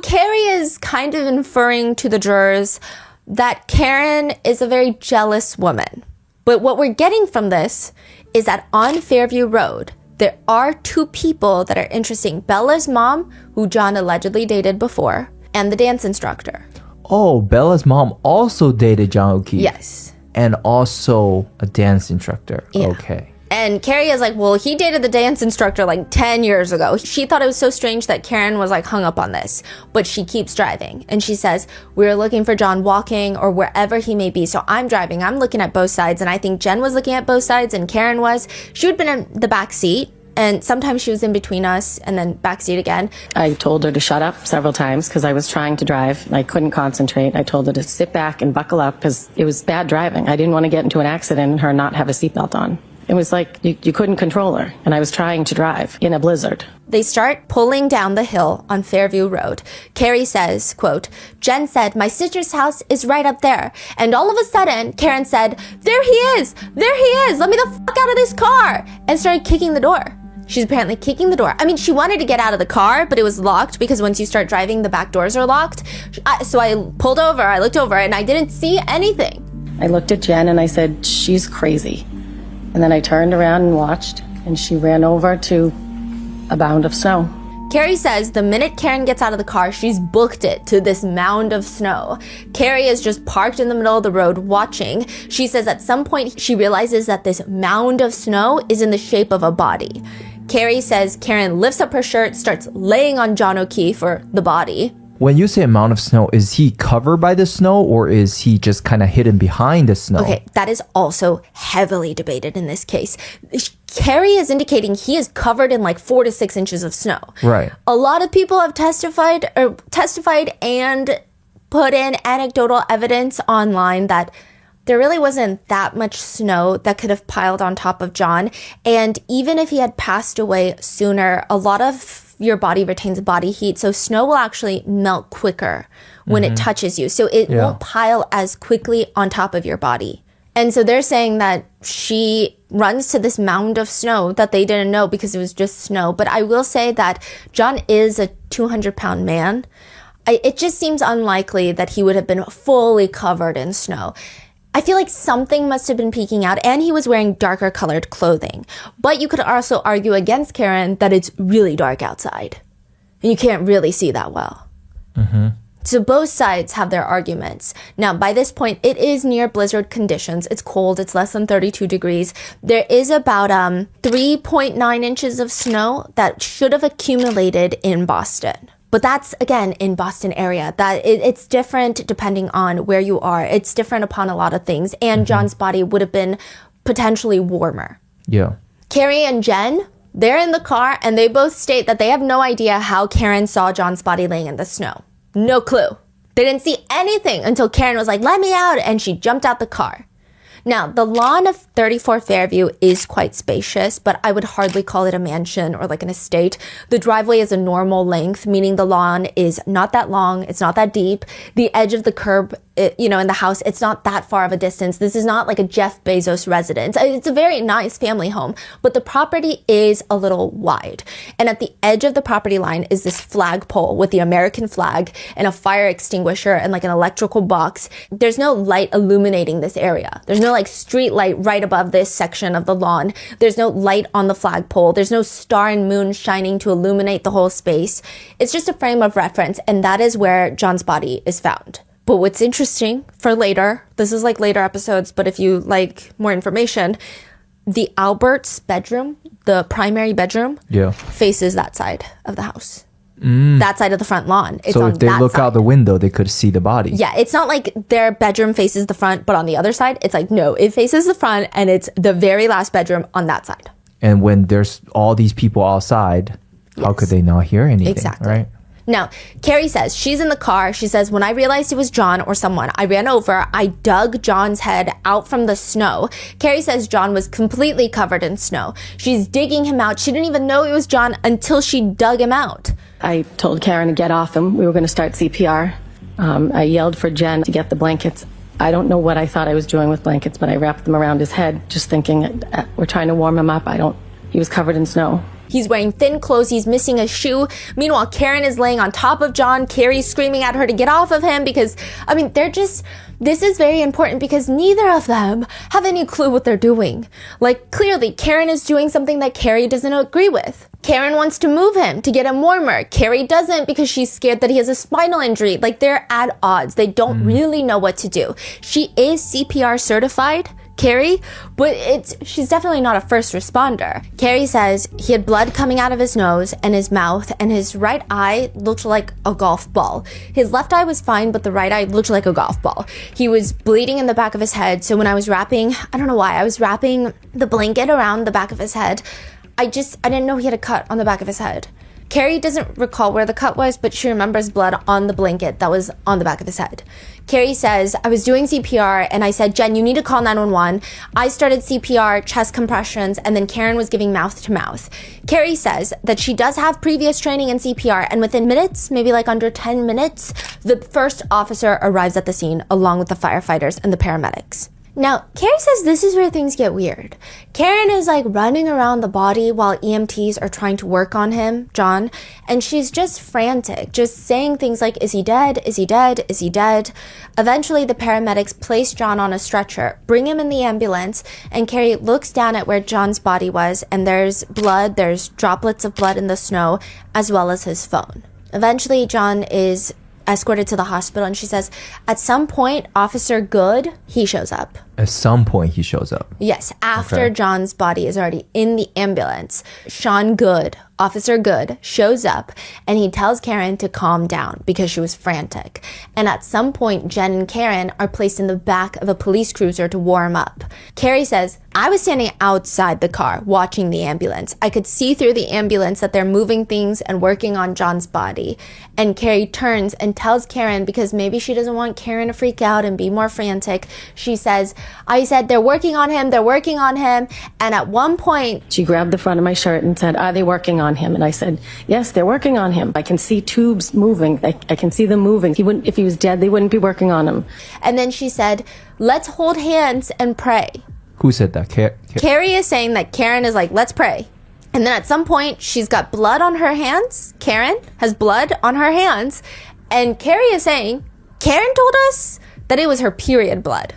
Carrie is kind of inferring to the jurors that Karen is a very jealous woman. But what we're getting from this is that on Fairview Road, there are two people that are interesting. Bella's mom, who John allegedly dated before, and the dance instructor. Oh, Bella's mom also dated John O'Keefe. Yes. And also a dance instructor. Yeah. Okay. And Carrie is like, well, he dated the dance instructor like 10 years ago. She thought it was so strange that Karen was like hung up on this, but she keeps driving. And she says, we're looking for John walking or wherever he may be. So I'm driving, I'm looking at both sides. And I think Jen was looking at both sides and Karen was. She had been in the back seat. And sometimes she was in between us and then backseat again. I told her to shut up several times because I was trying to drive. I couldn't concentrate. I told her to sit back and buckle up because it was bad driving. I didn't want to get into an accident and her not have a seatbelt on. It was like you couldn't control her, and I was trying to drive in a blizzard. They start pulling down the hill on Fairview Road. Carrie says, quote, Jen said, my sister's house is right up there. And all of a sudden, Karen said, there he is! There he is! Let me the fuck out of this car! And started kicking the door. She's apparently kicking the door. I mean, she wanted to get out of the car, but it was locked because once you start driving, the back doors are locked. So I pulled over, I looked over, and I didn't see anything. I looked at Jen and I said, she's crazy. And then I turned around and watched, and she ran over to a mound of snow. Carrie says the minute Karen gets out of the car, she's booked it to this mound of snow. Carrie is just parked in the middle of the road watching. She says at some point she realizes that this mound of snow is in the shape of a body. Carrie says Karen lifts up her shirt, starts laying on John O'Keefe, or the body. When you say amount of snow, is he covered by the snow or is he just kind of hidden behind the snow? Okay, that is also heavily debated in this case. Carrie is indicating he is covered in like 4 to 6 inches of snow. Right. A lot of people have testified and put in anecdotal evidence online that there really wasn't that much snow that could have piled on top of John. And even if he had passed away sooner, a lot of your body retains body heat. So snow will actually melt quicker when it touches you. So it won't pile as quickly on top of your body. And so they're saying that she runs to this mound of snow that they didn't know because it was just snow. But I will say that John is a 200-pound man. It just seems unlikely that he would have been fully covered in snow. I feel like something must have been peeking out, and he was wearing darker colored clothing. But you could also argue against Karen that it's really dark outside, and you can't really see that well. So both sides have their arguments. Now, by this point, it is near blizzard conditions. It's cold. It's less than 32 degrees. There is about 3.9 inches of snow that should have accumulated in Boston. But that's, again, in Boston area. That it's different depending on where you are. It's different upon a lot of things. And John's body would have been potentially warmer. Yeah. Carrie and Jen, they're in the car, and they both state that they have no idea how Karen saw John's body laying in the snow. No clue. They didn't see anything until Karen was like, let me out, and she jumped out the car. Now, the lawn of 34 Fairview is quite spacious, but I would hardly call it a mansion or like an estate. The driveway is a normal length, meaning the lawn is not that long, it's not that deep. The edge of the curb, in the house, it's not that far of a distance. This is not like a Jeff Bezos residence. It's a very nice family home, but the property is a little wide. And at the edge of the property line is this flagpole with the American flag and a fire extinguisher and like an electrical box. There's no light illuminating this area. There's no like street light right above this section of the lawn. There's no light on the flagpole. There's no star and moon shining to illuminate the whole space. It's just a frame of reference, and that is where John's body is found. But what's interesting for later, this is like later episodes, but if you like more information, the Albert's bedroom, the primary bedroom, faces that side of the house. That side of the front lawn. It's so on if they that look side. out the window, they could see the body. Yeah, it's not like their bedroom faces the front, but on the other side, it's like, no, it faces the front, and it's the very last bedroom on that side. And when there's all these people outside, how could they not hear anything? Exactly. Right? Now, Carrie says she's in the car. She says, when I realized it was John or someone, I ran over. I dug John's head out from the snow. Carrie says John was completely covered in snow. She's digging him out. She didn't even know it was John until she dug him out. I told Karen to get off him. We were going to start CPR. I yelled for Jen to get the blankets. I don't know what I thought I was doing with blankets, but I wrapped them around his head, just thinking we're trying to warm him up. He was covered in snow. He's wearing thin clothes. He's missing a shoe. Meanwhile, Karen is laying on top of John. Carrie's screaming at her to get off of him because, this is very important because neither of them have any clue what they're doing. Like, clearly, Karen is doing something that Carrie doesn't agree with. Karen wants to move him to get him warmer. Carrie doesn't because she's scared that he has a spinal injury. Like, they're at odds. They don't really know what to do. She is CPR certified, Carrie, but she's definitely not a first responder. Carrie says he had blood coming out of his nose and his mouth, and his right eye looked like a golf ball. His left eye was fine, but the right eye looked like a golf ball. He was bleeding in the back of his head, so when I was wrapping, I don't know why, I was wrapping the blanket around the back of his head. I didn't know he had a cut on the back of his head. Carrie doesn't recall where the cut was, but she remembers blood on the blanket that was on the back of his head. Carrie says, I was doing CPR and I said, Jen, you need to call 911. I started CPR, chest compressions, and then Karen was giving mouth to mouth. Carrie says that she does have previous training in CPR, and within minutes, maybe like under 10 minutes, the first officer arrives at the scene along with the firefighters and the paramedics. Now, Carrie says this is where things get weird. Karen is like running around the body while EMTs are trying to work on him, John, and she's just frantic, just saying things like, is he dead? Is he dead? Is he dead? Eventually, the paramedics place John on a stretcher, bring him in the ambulance, and Carrie looks down at where John's body was, and there's blood, there's droplets of blood in the snow, as well as his phone. Eventually, John is escorted to the hospital, and she says, at some point, Officer Good, he shows up. At some point, he shows up. Yes, after John's body is already in the ambulance, Sean Good, Officer Good, shows up, and he tells Karen to calm down because she was frantic. And at some point, Jen and Karen are placed in the back of a police cruiser to warm up. Carrie says, I was standing outside the car watching the ambulance. I could see through the ambulance that they're moving things and working on John's body. And Carrie turns and tells Karen, because maybe she doesn't want Karen to freak out and be more frantic, she says, I said, they're working on him, they're working on him. And at one point, she grabbed the front of my shirt and said, are they working on him? And I said, yes, they're working on him. I can see tubes moving. I can see them moving. If he was dead, they wouldn't be working on him. And then she said, let's hold hands and pray. Who said that? Carrie is saying that Karen is like, let's pray. And then at some point, she's got blood on her hands. Karen has blood on her hands. And Carrie is saying, Karen told us that it was her period blood.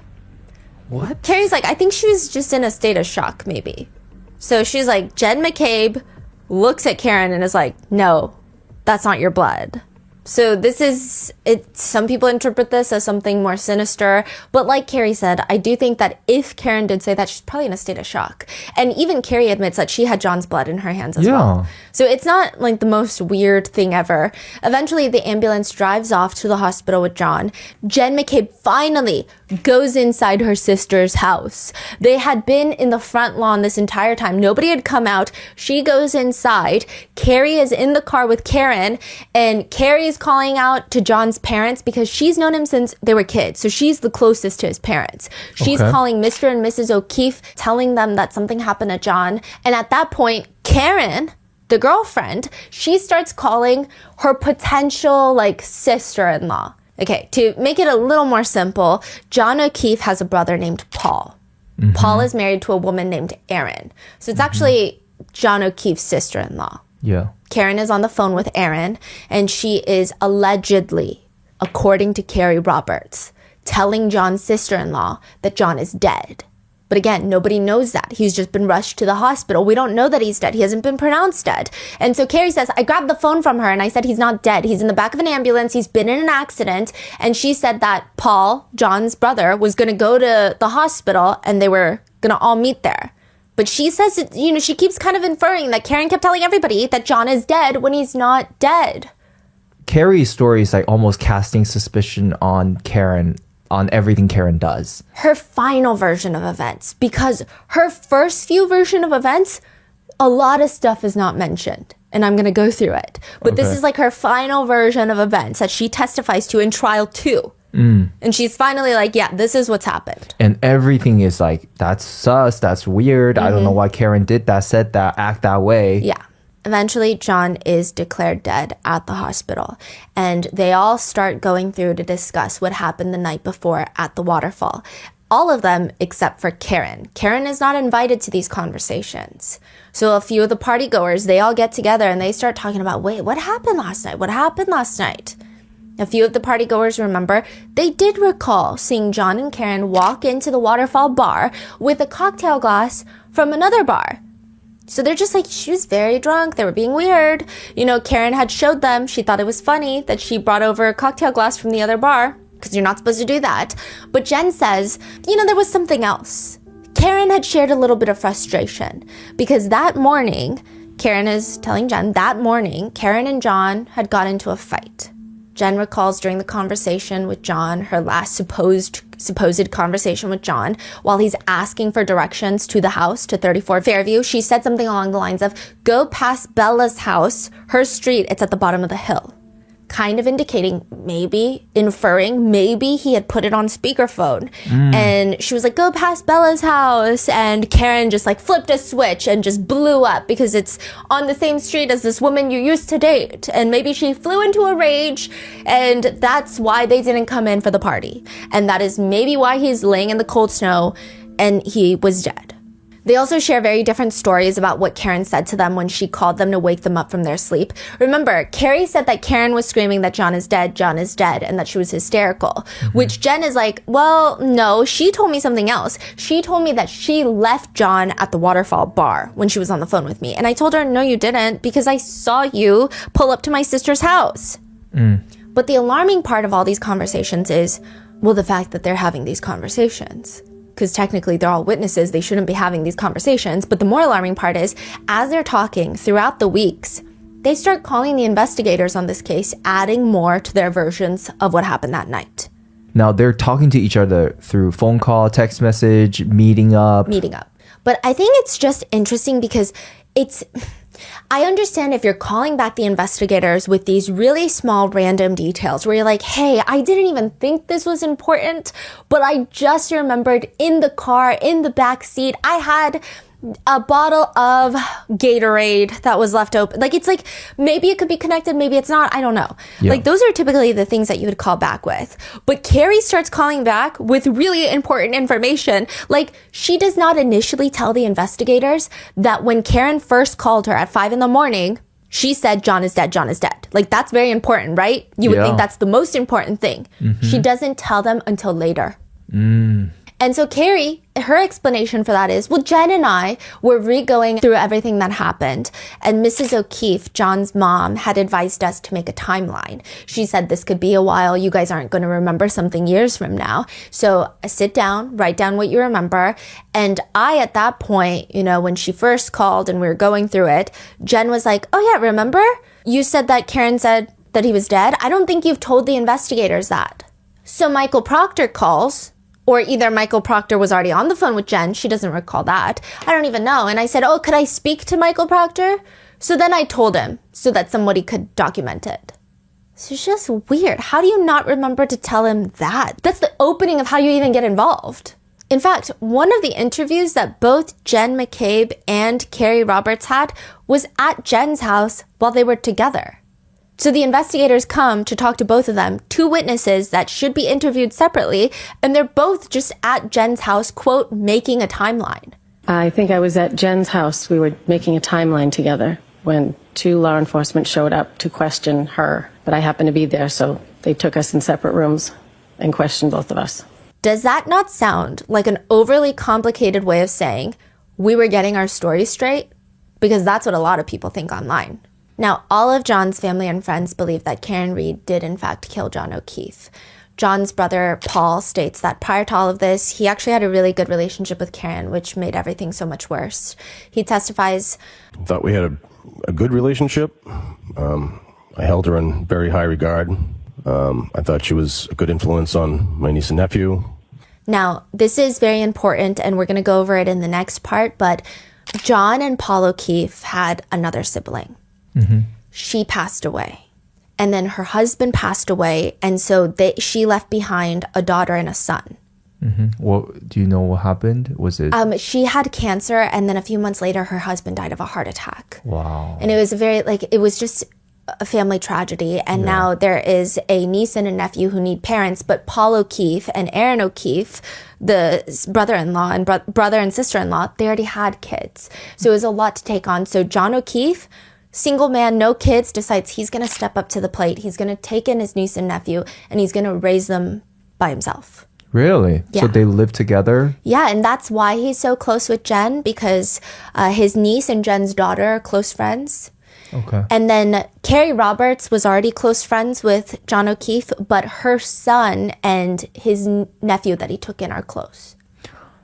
What? Carrie's like, I think she was just in a state of shock, maybe. So she's like, Jen McCabe looks at Karen and is like, no, that's not your blood. So this is, some people interpret this as something more sinister, but like Carrie said, I do think that if Karen did say that, she's probably in a state of shock. And even Carrie admits that she had John's blood in her hands as well. So it's not like the most weird thing ever. Eventually, the ambulance drives off to the hospital with John. Jen McCabe finally goes inside her sister's house. They had been in the front lawn this entire time. Nobody had come out. She goes inside. Carrie is in the car with Karen, and Carrie is calling out to John's parents because she's known him since they were kids. So she's the closest to his parents. She's calling Mr. and Mrs. O'Keefe, telling them that something happened to John. And at that point, Karen, the girlfriend, she starts calling her potential like sister-in-law. Okay, to make it a little more simple, John O'Keefe has a brother named Paul. Paul is married to a woman named Erin. So it's actually John O'Keefe's sister-in-law. Yeah. Karen is on the phone with Erin, and she is allegedly, according to Carrie Roberts, telling John's sister-in-law that John is dead. But again, nobody knows that. He's just been rushed to the hospital. We don't know that he's dead. He hasn't been pronounced dead. And so Carrie says, I grabbed the phone from her and I said, he's not dead. He's in the back of an ambulance. He's been in an accident. And she said that Paul, John's brother, was going to go to the hospital and they were going to all meet there. But she says, she keeps kind of inferring that Karen kept telling everybody that John is dead when he's not dead. Carrie's story is like almost casting suspicion on Karen, on everything Karen does. Her final version of events, because her first few version of events, a lot of stuff is not mentioned. And I'm going to go through it. But this is like her final version of events that she testifies to in trial 2. And she's finally like, yeah, this is what's happened. And everything is like, that's sus, that's weird. I don't know why Karen did that, said that, act that way. Yeah. Eventually, John is declared dead at the hospital, and they all start going through to discuss what happened the night before at the waterfall. All of them except for Karen. Karen is not invited to these conversations. So a few of the party goers, they all get together and they start talking about, wait, what happened last night? What happened last night? A few of the party goers remember they did recall seeing John and Karen walk into the waterfall bar with a cocktail glass from another bar. So they're just like, she was very drunk. They were being weird. Karen had showed them. She thought it was funny that she brought over a cocktail glass from the other bar because you're not supposed to do that. But Jen says, there was something else. Karen had shared a little bit of frustration because that morning, Karen is telling Jen, that morning, Karen and John had got into a fight. Jen recalls during the conversation with John, her last supposed conversation with John, while he's asking for directions to the house, to 34 Fairview, she said something along the lines of, go past Bella's house, her street, it's at the bottom of the hill. Kind of indicating, inferring, maybe he had put it on speakerphone. And she was like, go past Bella's house. And Karen just like flipped a switch and just blew up because it's on the same street as this woman you used to date. And maybe she flew into a rage and that's why they didn't come in for the party. And that is maybe why he's laying in the cold snow and he was dead. They also share very different stories about what Karen said to them when she called them to wake them up from their sleep. Remember, Carrie said that Karen was screaming that John is dead, and that she was hysterical, which Jen is like, well, no, she told me something else. She told me that she left John at the waterfall bar when she was on the phone with me. And I told her, no, you didn't, because I saw you pull up to my sister's house. But the alarming part of all these conversations is, well, the fact that they're having these conversations. Because technically they're all witnesses, they shouldn't be having these conversations. But the more alarming part is, as they're talking throughout the weeks, they start calling the investigators on this case, adding more to their versions of what happened that night. Now they're talking to each other through phone call, text message, meeting up. But I think it's just interesting because I understand if you're calling back the investigators with these really small random details where you're like, hey, I didn't even think this was important, but I just remembered in the car, in the back seat, I had a bottle of Gatorade that was left open. It's like, maybe it could be connected, maybe it's not, I don't know. Yeah. Those are typically the things that you would call back with. But Carrie starts calling back with really important information. She does not initially tell the investigators that when Karen first called her at 5 a.m, she said, John is dead, John is dead. That's very important, right? You would think that's the most important thing. She doesn't tell them until later. And so Carrie, her explanation for that is, well, Jen and I were re-going through everything that happened. And Mrs. O'Keefe, John's mom, had advised us to make a timeline. She said this could be a while. You guys aren't going to remember something years from now. So sit down, write down what you remember. And I, at that point, you know, when she first called and we were going through it, Jen was like, oh yeah, remember? You said that Karen said that he was dead. I don't think you've told the investigators that. So Michael Proctor calls, or either Michael Proctor was already on the phone with Jen. She doesn't recall that. I don't even know. And I said, oh, could I speak to Michael Proctor? So then I told him so that somebody could document it. So it's just weird. How do you not remember to tell him that? That's the opening of how you even get involved. In fact, one of the interviews that both Jen McCabe and Carrie Roberts had was at Jen's house while they were together. So the investigators come to talk to both of them, two witnesses that should be interviewed separately, and they're both just at Jen's house, quote, making a timeline. I think I was at Jen's house. We were making a timeline together when 2 law enforcement showed up to question her. But I happened to be there, so they took us in separate rooms and questioned both of us. Does that not sound like an overly complicated way of saying we were getting our story straight? Because that's what a lot of people think online. Now, all of John's family and friends believe that Karen Read did in fact kill John O'Keefe. John's brother, Paul, states that prior to all of this, he actually had a really good relationship with Karen, which made everything so much worse. He testifies, thought we had a good relationship. I held her in very high regard. I thought she was a good influence on my niece and nephew. Now, this is very important, and we're going to go over it in the next part, but John and Paul O'Keefe had another sibling. Mm-hmm. She passed away. And then her husband passed away, and so she left behind a daughter and a son. Mm-hmm. Well, do you know what happened? Was it? She had cancer, and then a few months later, her husband died of a heart attack. Wow. And it was it was just a family tragedy. And now there is a niece and a nephew who need parents, but Paul O'Keefe and Aaron O'Keefe, the brother-in-law and brother and sister-in-law, they already had kids. So it was a lot to take on. So John O'Keefe, single man, no kids, decides he's going to step up to the plate. He's going to take in his niece and nephew, and he's going to raise them by himself. Really? Yeah. So they live together? Yeah, and that's why he's so close with Jen, because his niece and Jen's daughter are close friends. Okay. And then Carrie Roberts was already close friends with John O'Keefe, but her son and his nephew that he took in are close.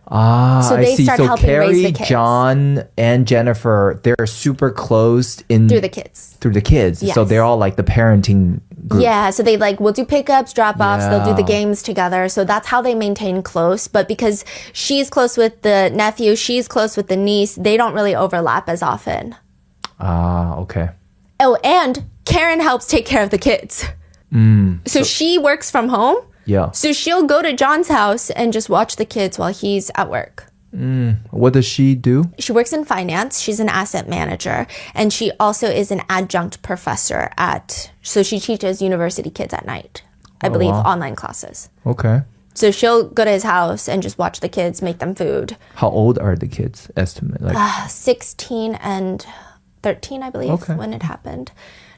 Ah, so they I see. start So helping raise Carrie, the kids. John, and Jennifer, they're super close Through the kids. Through the kids. Yes. So they're all like the parenting group. Yeah, so they we'll do pickups, drop-offs, they'll do the games together. So that's how they maintain close. But because she's close with the nephew, she's close with the niece, they don't really overlap as often. Ah, okay. Oh, and Karen helps take care of the kids. So she works from home. Yeah. So she'll go to John's house and just watch the kids while he's at work. What does she do? She works in finance. She's an asset manager. And she also is an adjunct professor so she teaches university kids at night. I believe online classes. Okay. So she'll go to his house and just watch the kids, make them food. How old are the kids? Estimate 16 and 13, I believe, when it happened.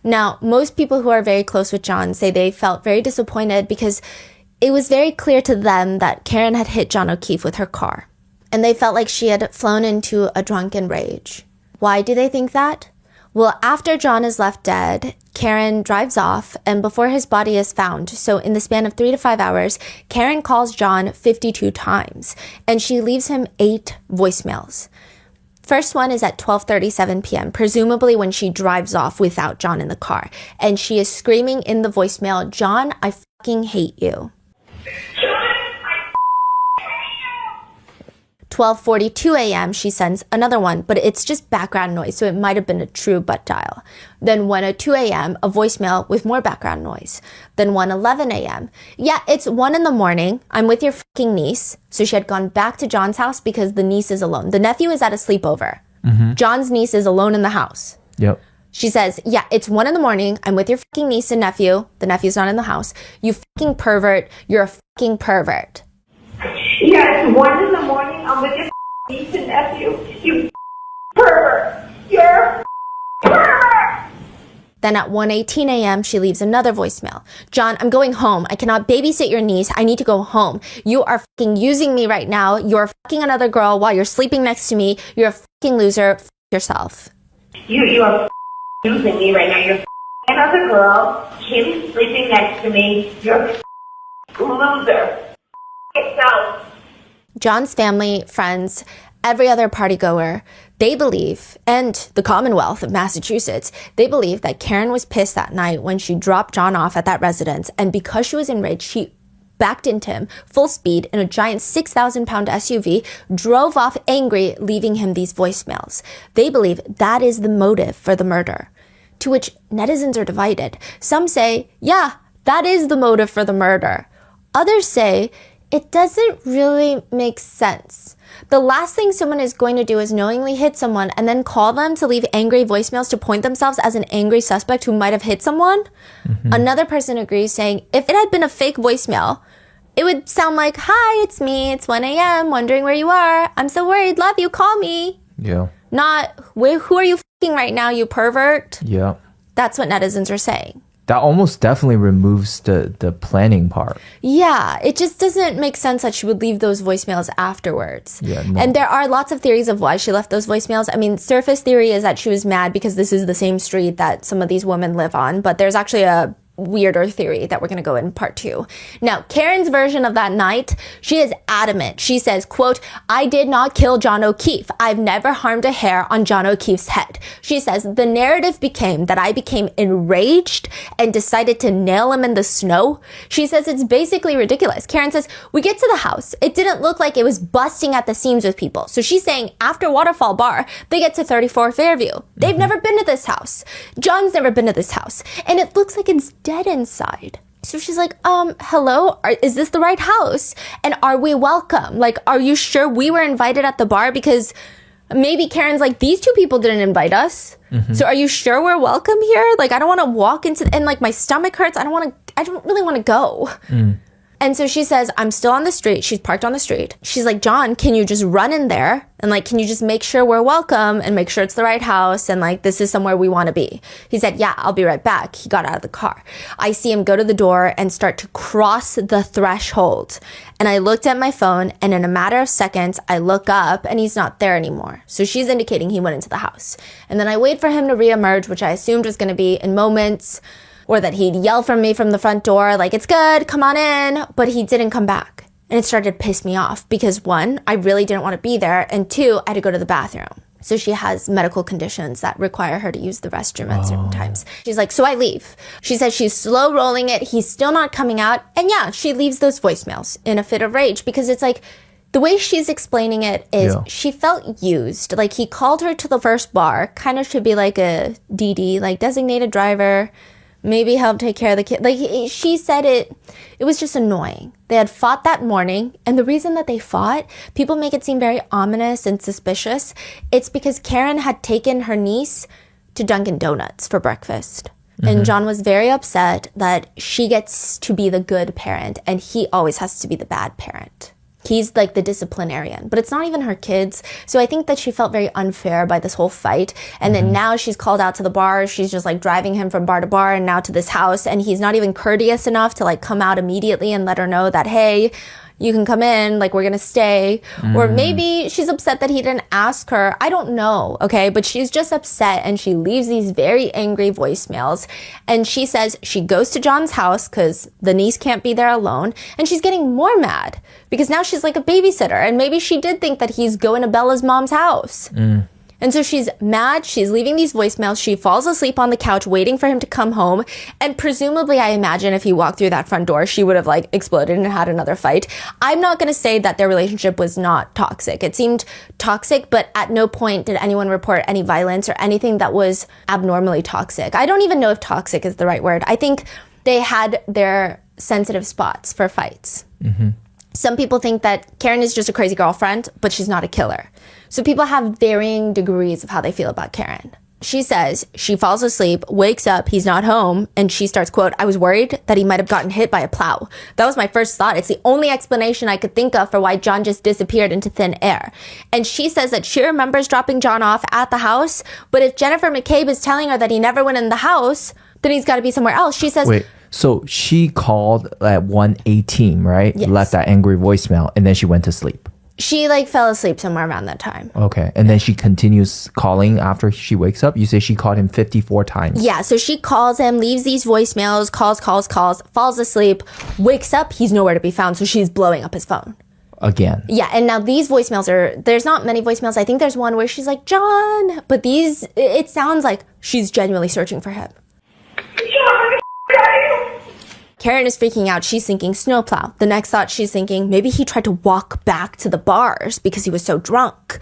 Now, most people who are very close with John say they felt very disappointed because it was very clear to them that Karen had hit John O'Keefe with her car. And they felt like she had flown into a drunken rage. Why do they think that? Well, after John is left dead, Karen drives off, and before his body is found, so in the span of 3 to 5 hours, Karen calls John 52 times, and she leaves him 8 voicemails. First one is at 12:37 p.m., presumably when she drives off without John in the car. And she is screaming in the voicemail, "John, I fucking hate you." 12:42 a.m., she sends another one, but it's just background noise, so it might have been a true butt dial. Then 1:02 a.m., a voicemail with more background noise. Then 1:11 a.m. Yeah, it's 1 in the morning. I'm with your fucking niece. So she had gone back to John's house because the niece is alone. The nephew is at a sleepover. John's niece is alone in the house. Yep. She says, yeah, it's 1 in the morning. I'm with your fucking niece and nephew. The nephew's not in the house. You fucking pervert. You're a fucking pervert. Yeah, it's 1 in the morning. I'm with your niece and nephew. You pervert. You're pervert. Then at 1:18 a.m., she leaves another voicemail. John, I'm going home. I cannot babysit your niece. I need to go home. You are fucking using me right now. You're fucking another girl while you're sleeping next to me. You're a fucking loser. F yourself. You are using me right now. You're another girl. Kim's sleeping next to me. You're a loser. Yourself. John's family, friends, every other party goer, they believe, and the Commonwealth of Massachusetts, they believe that Karen was pissed that night when she dropped John off at that residence, and because she was enraged, she backed into him full speed in a giant 6,000-pound SUV, drove off angry, leaving him these voicemails. They believe that is the motive for the murder, to which netizens are divided. Some say, yeah, that is the motive for the murder. Others say, it doesn't really make sense. The last thing someone is going to do is knowingly hit someone and then call them to leave angry voicemails to point themselves as an angry suspect who might have hit someone. Another person agrees, saying, if it had been a fake voicemail, it would sound like, hi, it's me. It's 1 a.m. wondering where you are. I'm so worried. Love you. Call me. Yeah. Not, who are you f***ing right now, you pervert? Yeah. That's what netizens are saying. That almost definitely removes the planning part. Yeah, it just doesn't make sense that she would leave those voicemails afterwards. Yeah, no. And there are lots of theories of why she left those voicemails. I mean, surface theory is that she was mad because this is the same street that some of these women live on, but there's actually a weirder theory that we're going to go in part 2. Now, Karen's version of that night, she is adamant. She says, quote, I did not kill John O'Keefe. I've never harmed a hair on John O'Keefe's head. She says, the narrative became that I became enraged and decided to nail him in the snow. She says it's basically ridiculous. Karen says, we get to the house. It didn't look like it was busting at the seams with people. So she's saying after Waterfall Bar, they get to 34 Fairview. They've never been to this house. John's never been to this house. And it looks like it's dead inside. So she's like, hello, is this the right house? And are we welcome? Like, are you sure we were invited at the bar? Because maybe Karen's like, these two people didn't invite us. So are you sure we're welcome here? Like, I don't want to walk into, and like my stomach hurts. I don't really want to go. And so she says, I'm still on the street. She's parked on the street. She's like, John, can you just run in there? And like, can you just make sure we're welcome and make sure it's the right house? And like, this is somewhere we want to be. He said, yeah, I'll be right back. He got out of the car. I see him go to the door and start to cross the threshold. And I looked at my phone, and in a matter of seconds, I look up and he's not there anymore. So she's indicating he went into the house. And then I wait for him to reemerge, which I assumed was going to be in moments, or that he'd yell from me from the front door, like, it's good, come on in. But he didn't come back. And it started to piss me off because 1, I really didn't want to be there. And 2, I had to go to the bathroom. So she has medical conditions that require her to use the restroom at certain times. She's like, so I leave. She says she's slow rolling it. He's still not coming out. And yeah, she leaves those voicemails in a fit of rage because it's like, the way she's explaining it is she felt used. Like, he called her to the first bar, kind of should be like a DD, like designated driver, maybe help take care of the kid. Like, she said it was just annoying. They had fought that morning, and the reason that they fought, people make it seem very ominous and suspicious. It's because Karen had taken her niece to Dunkin' Donuts for breakfast. And John was very upset that she gets to be the good parent, and he always has to be the bad parent. He's like the disciplinarian, but it's not even her kids. So I think that she felt very unfair by this whole fight. And then now she's called out to the bar. She's just like driving him from bar to bar and now to this house. And he's not even courteous enough to like come out immediately and let her know that, hey, you can come in, like, we're gonna stay. Or maybe she's upset that he didn't ask her. I don't know, okay? But she's just upset, and she leaves these very angry voicemails. And she says she goes to John's house because the niece can't be there alone. And she's getting more mad because now she's like a babysitter. And maybe she did think that he's going to Bella's mom's house. And so she's mad. She's leaving these voicemails. She falls asleep on the couch waiting for him to come home. And presumably, I imagine if he walked through that front door, she would have like exploded and had another fight. I'm not going to say that their relationship was not toxic. It seemed toxic, but at no point did anyone report any violence or anything that was abnormally toxic. I don't even know if toxic is the right word. I think they had their sensitive spots for fights. Some people think that Karen is just a crazy girlfriend, but she's not a killer. So people have varying degrees of how they feel about Karen. She says she falls asleep, wakes up, he's not home, and she starts, quote, I was worried that he might have gotten hit by a plow. That was my first thought. It's the only explanation I could think of for why John just disappeared into thin air. And she says that she remembers dropping John off at the house, but if Jennifer McCabe is telling her that he never went in the house, then he's got to be somewhere else. She says... Wait, so she called at 1:18, right? Yes. Left that angry voicemail, and then she went to sleep. She like fell asleep somewhere around that time. Okay. And then she continues calling after she wakes up. You say she called him 54 times. Yeah, so she calls him, leaves these voicemails, calls, falls asleep, wakes up, he's nowhere to be found, so she's blowing up his phone. Again. Yeah, and now these voicemails there's not many voicemails. I think there's one where she's like, John, but these, it sounds like she's genuinely searching for him. Karen is freaking out. She's thinking snowplow. The next thought she's thinking, maybe he tried to walk back to the bars because he was so drunk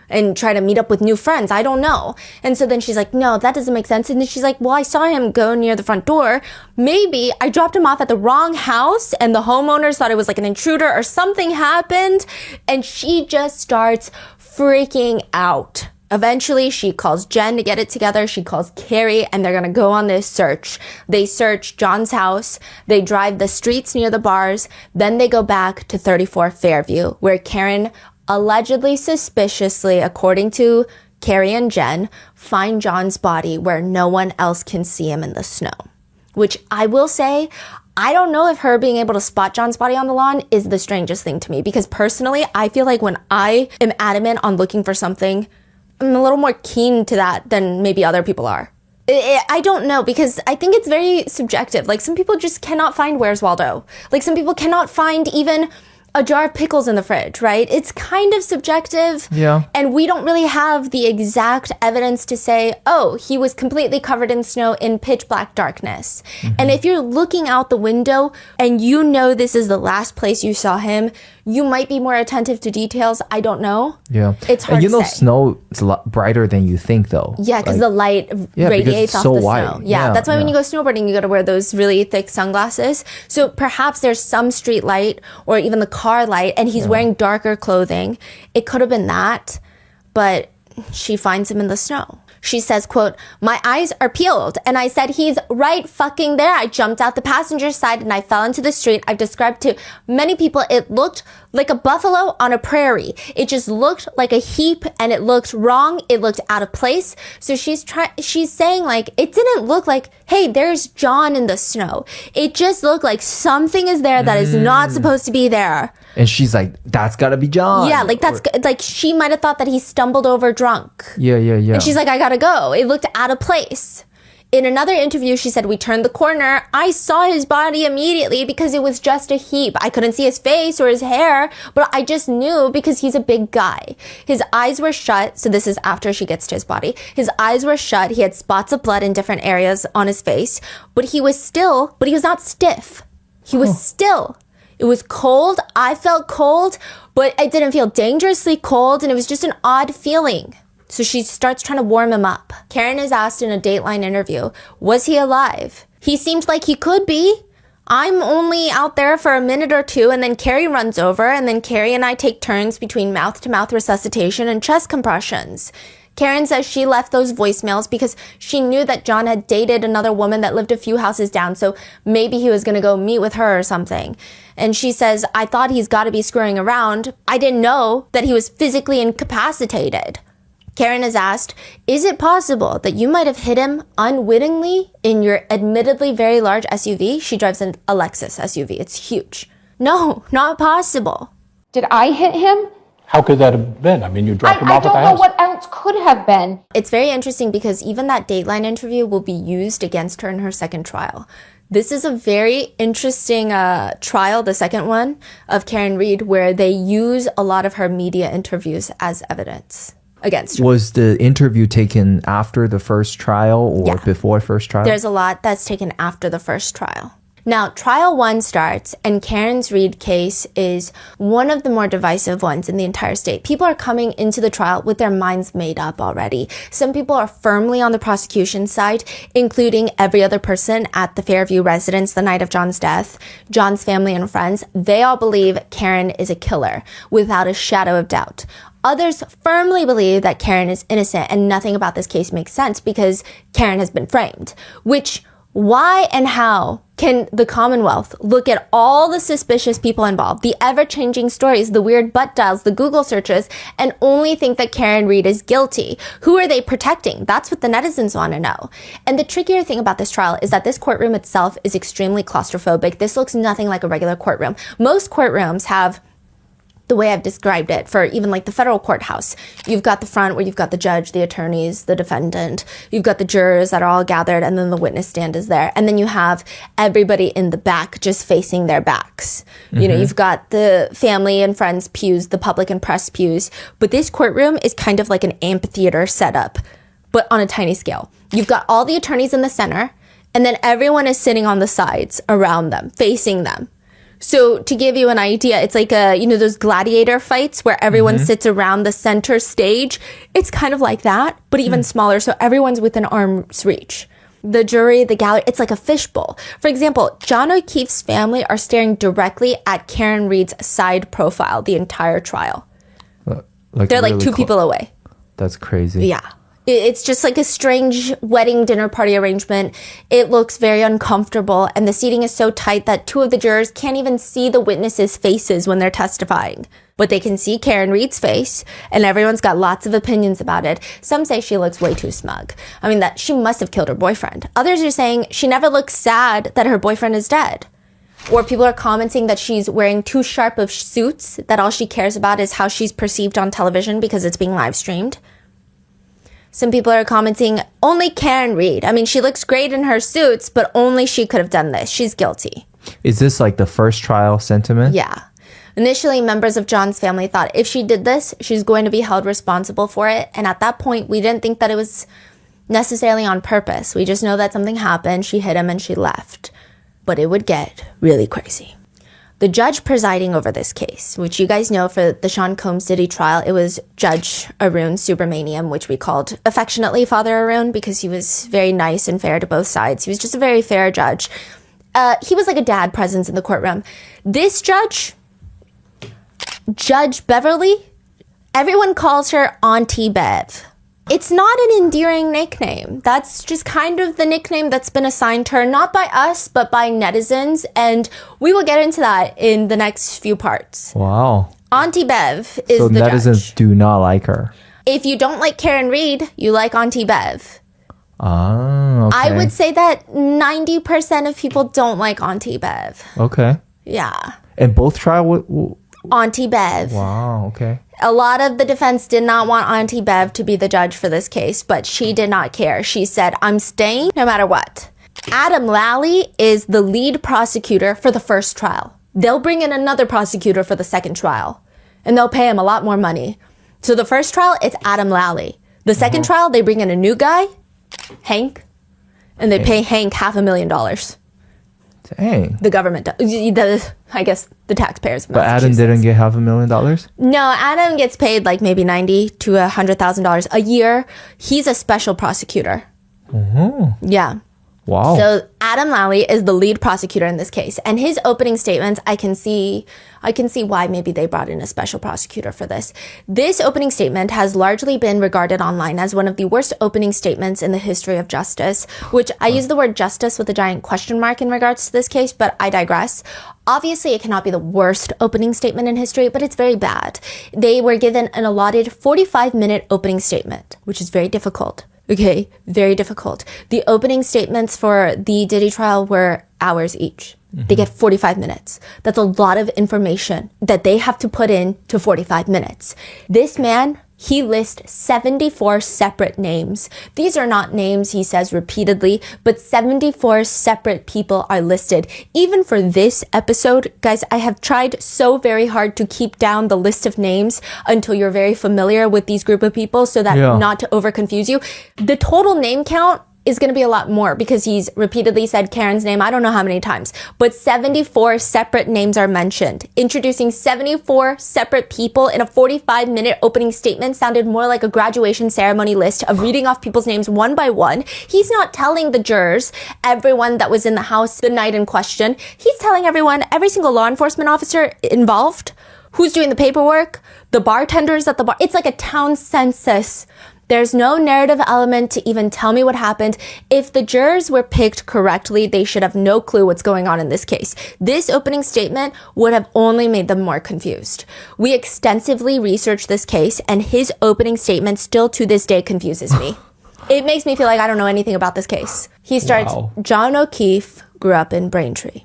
and try to meet up with new friends. I don't know. And so then she's like, no, that doesn't make sense. And then she's like, well, I saw him go near the front door. Maybe I dropped him off at the wrong house and the homeowners thought it was like an intruder or something happened. And she just starts freaking out. Eventually, she calls Jen to get it together. She calls Carrie, and they're going to go on this search. They search John's house. They drive the streets near the bars. Then they go back to 34 Fairview, where Karen allegedly, suspiciously, according to Carrie and Jen, find John's body where no one else can see him in the snow. Which I will say, I don't know if her being able to spot John's body on the lawn is the strangest thing to me. Because personally, I feel like when I am adamant on looking for something, I'm a little more keen to that than maybe other people are. I don't know, because I think it's very subjective. Like, some people just cannot find Where's Waldo. Like, some people cannot find even a jar of pickles in the fridge, right? It's kind of subjective. Yeah. And we don't really have the exact evidence to say, oh, he was completely covered in snow in pitch black darkness. Mm-hmm. And if you're looking out the window and you know this is the last place you saw him, you might be more attentive to details. I don't know. Yeah. It's hard to say. Snow is a lot brighter than you think, though. Yeah, because the light radiates off the snow. Yeah, that's why when you go snowboarding, you got to wear those really thick sunglasses. So perhaps there's some street light or even the car light, and he's wearing darker clothing. It could have been that, but she finds him in the snow. She says, quote, my eyes are peeled. And I said, he's right fucking there. I jumped out the passenger side and I fell into the street. I've described to many people, it looked like a buffalo on a prairie. It just looked like a heap and it looked wrong. It looked out of place. So she's saying like, it didn't look like, hey, there's John in the snow. It just looked like something is there that is not supposed to be there. And she's like, that's gotta be John. Yeah, like like she might have thought that he stumbled over drunk. Yeah. And she's like, I gotta go. It looked out of place. In another interview, she said, we turned the corner. I saw his body immediately because it was just a heap. I couldn't see his face or his hair, but I just knew because he's a big guy. His eyes were shut. So this is after she gets to his body. His eyes were shut. He had spots of blood in different areas on his face, but he was not stiff. He was still. It was cold. I felt cold, but it didn't feel dangerously cold. And it was just an odd feeling. So she starts trying to warm him up. Karen is asked in a Dateline interview, was he alive? He seemed like he could be. I'm only out there for a minute or two, and then Carrie runs over, and then Carrie and I take turns between mouth-to-mouth resuscitation and chest compressions. Karen says she left those voicemails because she knew that John had dated another woman that lived a few houses down, so maybe he was going to go meet with her or something. And she says, I thought he's got to be screwing around. I didn't know that he was physically incapacitated. Karen is asked, is it possible that you might have hit him unwittingly in your admittedly very large SUV? She drives an Lexus SUV. It's huge. No, not possible. Did I hit him? How could that have been? I mean, you dropped him off at the house. I don't know what else could have been. It's very interesting because even that Dateline interview will be used against her in her second trial. This is a very interesting trial, the second one, of Karen Reed, where they use a lot of her media interviews as evidence against her. Was the interview taken after the first trial or before first trial? There's a lot that's taken after the first trial. Now, trial 1 starts, and Karen's Reed case is one of the more divisive ones in the entire state. People are coming into the trial with their minds made up already. Some people are firmly on the prosecution side, including every other person at the Fairview residence the night of John's death, John's family and friends. They all believe Karen is a killer, without a shadow of doubt. Others firmly believe that Karen is innocent, and nothing about this case makes sense because Karen has been framed. Why and how can the Commonwealth look at all the suspicious people involved, the ever-changing stories, the weird butt dials, the Google searches, and only think that Karen Reed is guilty? Who are they protecting? That's what the netizens want to know. And the trickier thing about this trial is that this courtroom itself is extremely claustrophobic. This looks nothing like a regular courtroom. Most courtrooms have the way I've described it for even like the federal courthouse. You've got the front where you've got the judge, the attorneys, the defendant. You've got the jurors that are all gathered, and then the witness stand is there. And then you have everybody in the back just facing their backs. You know, you've got the family and friends pews, the public and press pews. But this courtroom is kind of like an amphitheater setup, but on a tiny scale. You've got all the attorneys in the center, and then everyone is sitting on the sides around them, facing them. So to give you an idea, it's like those gladiator fights where everyone sits around the center stage. It's kind of like that, but even smaller. So everyone's within arm's reach. The jury, the gallery, it's like a fishbowl. For example, John O'Keefe's family are staring directly at Karen Reed's side profile the entire trial. They're like really 2 people away. That's crazy. Yeah. It's just like a strange wedding dinner party arrangement. It looks very uncomfortable, and the seating is so tight that 2 of the jurors can't even see the witnesses' faces when they're testifying. But they can see Karen Reed's face, and everyone's got lots of opinions about it. Some say she looks way too smug. I mean, that she must have killed her boyfriend. Others are saying she never looks sad that her boyfriend is dead. Or people are commenting that she's wearing too sharp of suits, that all she cares about is how she's perceived on television because it's being live streamed. Some people are commenting, only Karen Reed. I mean, she looks great in her suits, but only she could have done this. She's guilty. Is this like the first trial sentiment? Yeah. Initially, members of John's family thought if she did this, she's going to be held responsible for it. And at that point, we didn't think that it was necessarily on purpose. We just know that something happened. She hit him and she left. But it would get really crazy. The judge presiding over this case, which you guys know for the Sean Combs Diddy trial, it was Judge Arun Subramaniam, which we called affectionately Father Arun because he was very nice and fair to both sides. He was just a very fair judge. He was like a dad presence in the courtroom. This judge, Judge Beverly, everyone calls her Auntie Bev. It's not an endearing nickname. That's just kind of the nickname that's been assigned to her, not by us, but by netizens. And we will get into that in the next few parts. Wow. Auntie Bev is so the netizens judge. Do not like her. If you don't like Karen Reed, you like Auntie Bev. Ah, okay. I would say that 90% of people don't like Auntie Bev. Okay. Yeah. And both trial... Auntie Bev. Wow, okay. A lot of the defense did not want Auntie Bev to be the judge for this case, but she did not care. She said, I'm staying no matter what. Adam Lally is the lead prosecutor for the first trial. They'll bring in another prosecutor for the second trial, and they'll pay him a lot more money. So the first trial, it's Adam Lally. The second trial, they bring in a new guy, Hank, and they pay Hank $500,000. Dang. The government does. I guess the taxpayers of But Adam didn't get $500,000? No, Adam gets paid like maybe $90,000 to $100,000 a year. He's a special prosecutor. Yeah. Wow. So Adam Lally is the lead prosecutor in this case, and his opening statements, I can see why maybe they brought in a special prosecutor for this. This opening statement has largely been regarded online as one of the worst opening statements in the history of justice, which I use the word justice with a giant question mark in regards to this case, but I digress. Obviously, it cannot be the worst opening statement in history, but it's very bad. They were given an allotted 45-minute opening statement, which is very difficult. Okay, very difficult. The opening statements for the Diddy trial were hours each. They get 45 minutes. That's a lot of information that they have to put in to 45 minutes. This man, he lists 74 separate names. These are not names he says repeatedly, but 74 separate people are listed. Even for this episode, guys, I have tried so very hard to keep down the list of names until you're very familiar with these group of people so that not to over confuse you. The total name count is going to be a lot more because he's repeatedly said Karen's name, I don't know how many times, but 74 separate names are mentioned. Introducing 74 separate people in a 45-minute opening statement sounded more like a graduation ceremony list of reading off people's names one by one. He's not telling the jurors everyone that was in the house the night in question. He's telling everyone, every single law enforcement officer involved, who's doing the paperwork, the bartenders at the bar. It's like a town census. There's no narrative element to even tell me what happened. If the jurors were picked correctly, they should have no clue what's going on in this case. This opening statement would have only made them more confused. We extensively researched this case, and his opening statement still to this day confuses me. It makes me feel like I don't know anything about this case. He starts, John O'Keefe grew up in Braintree.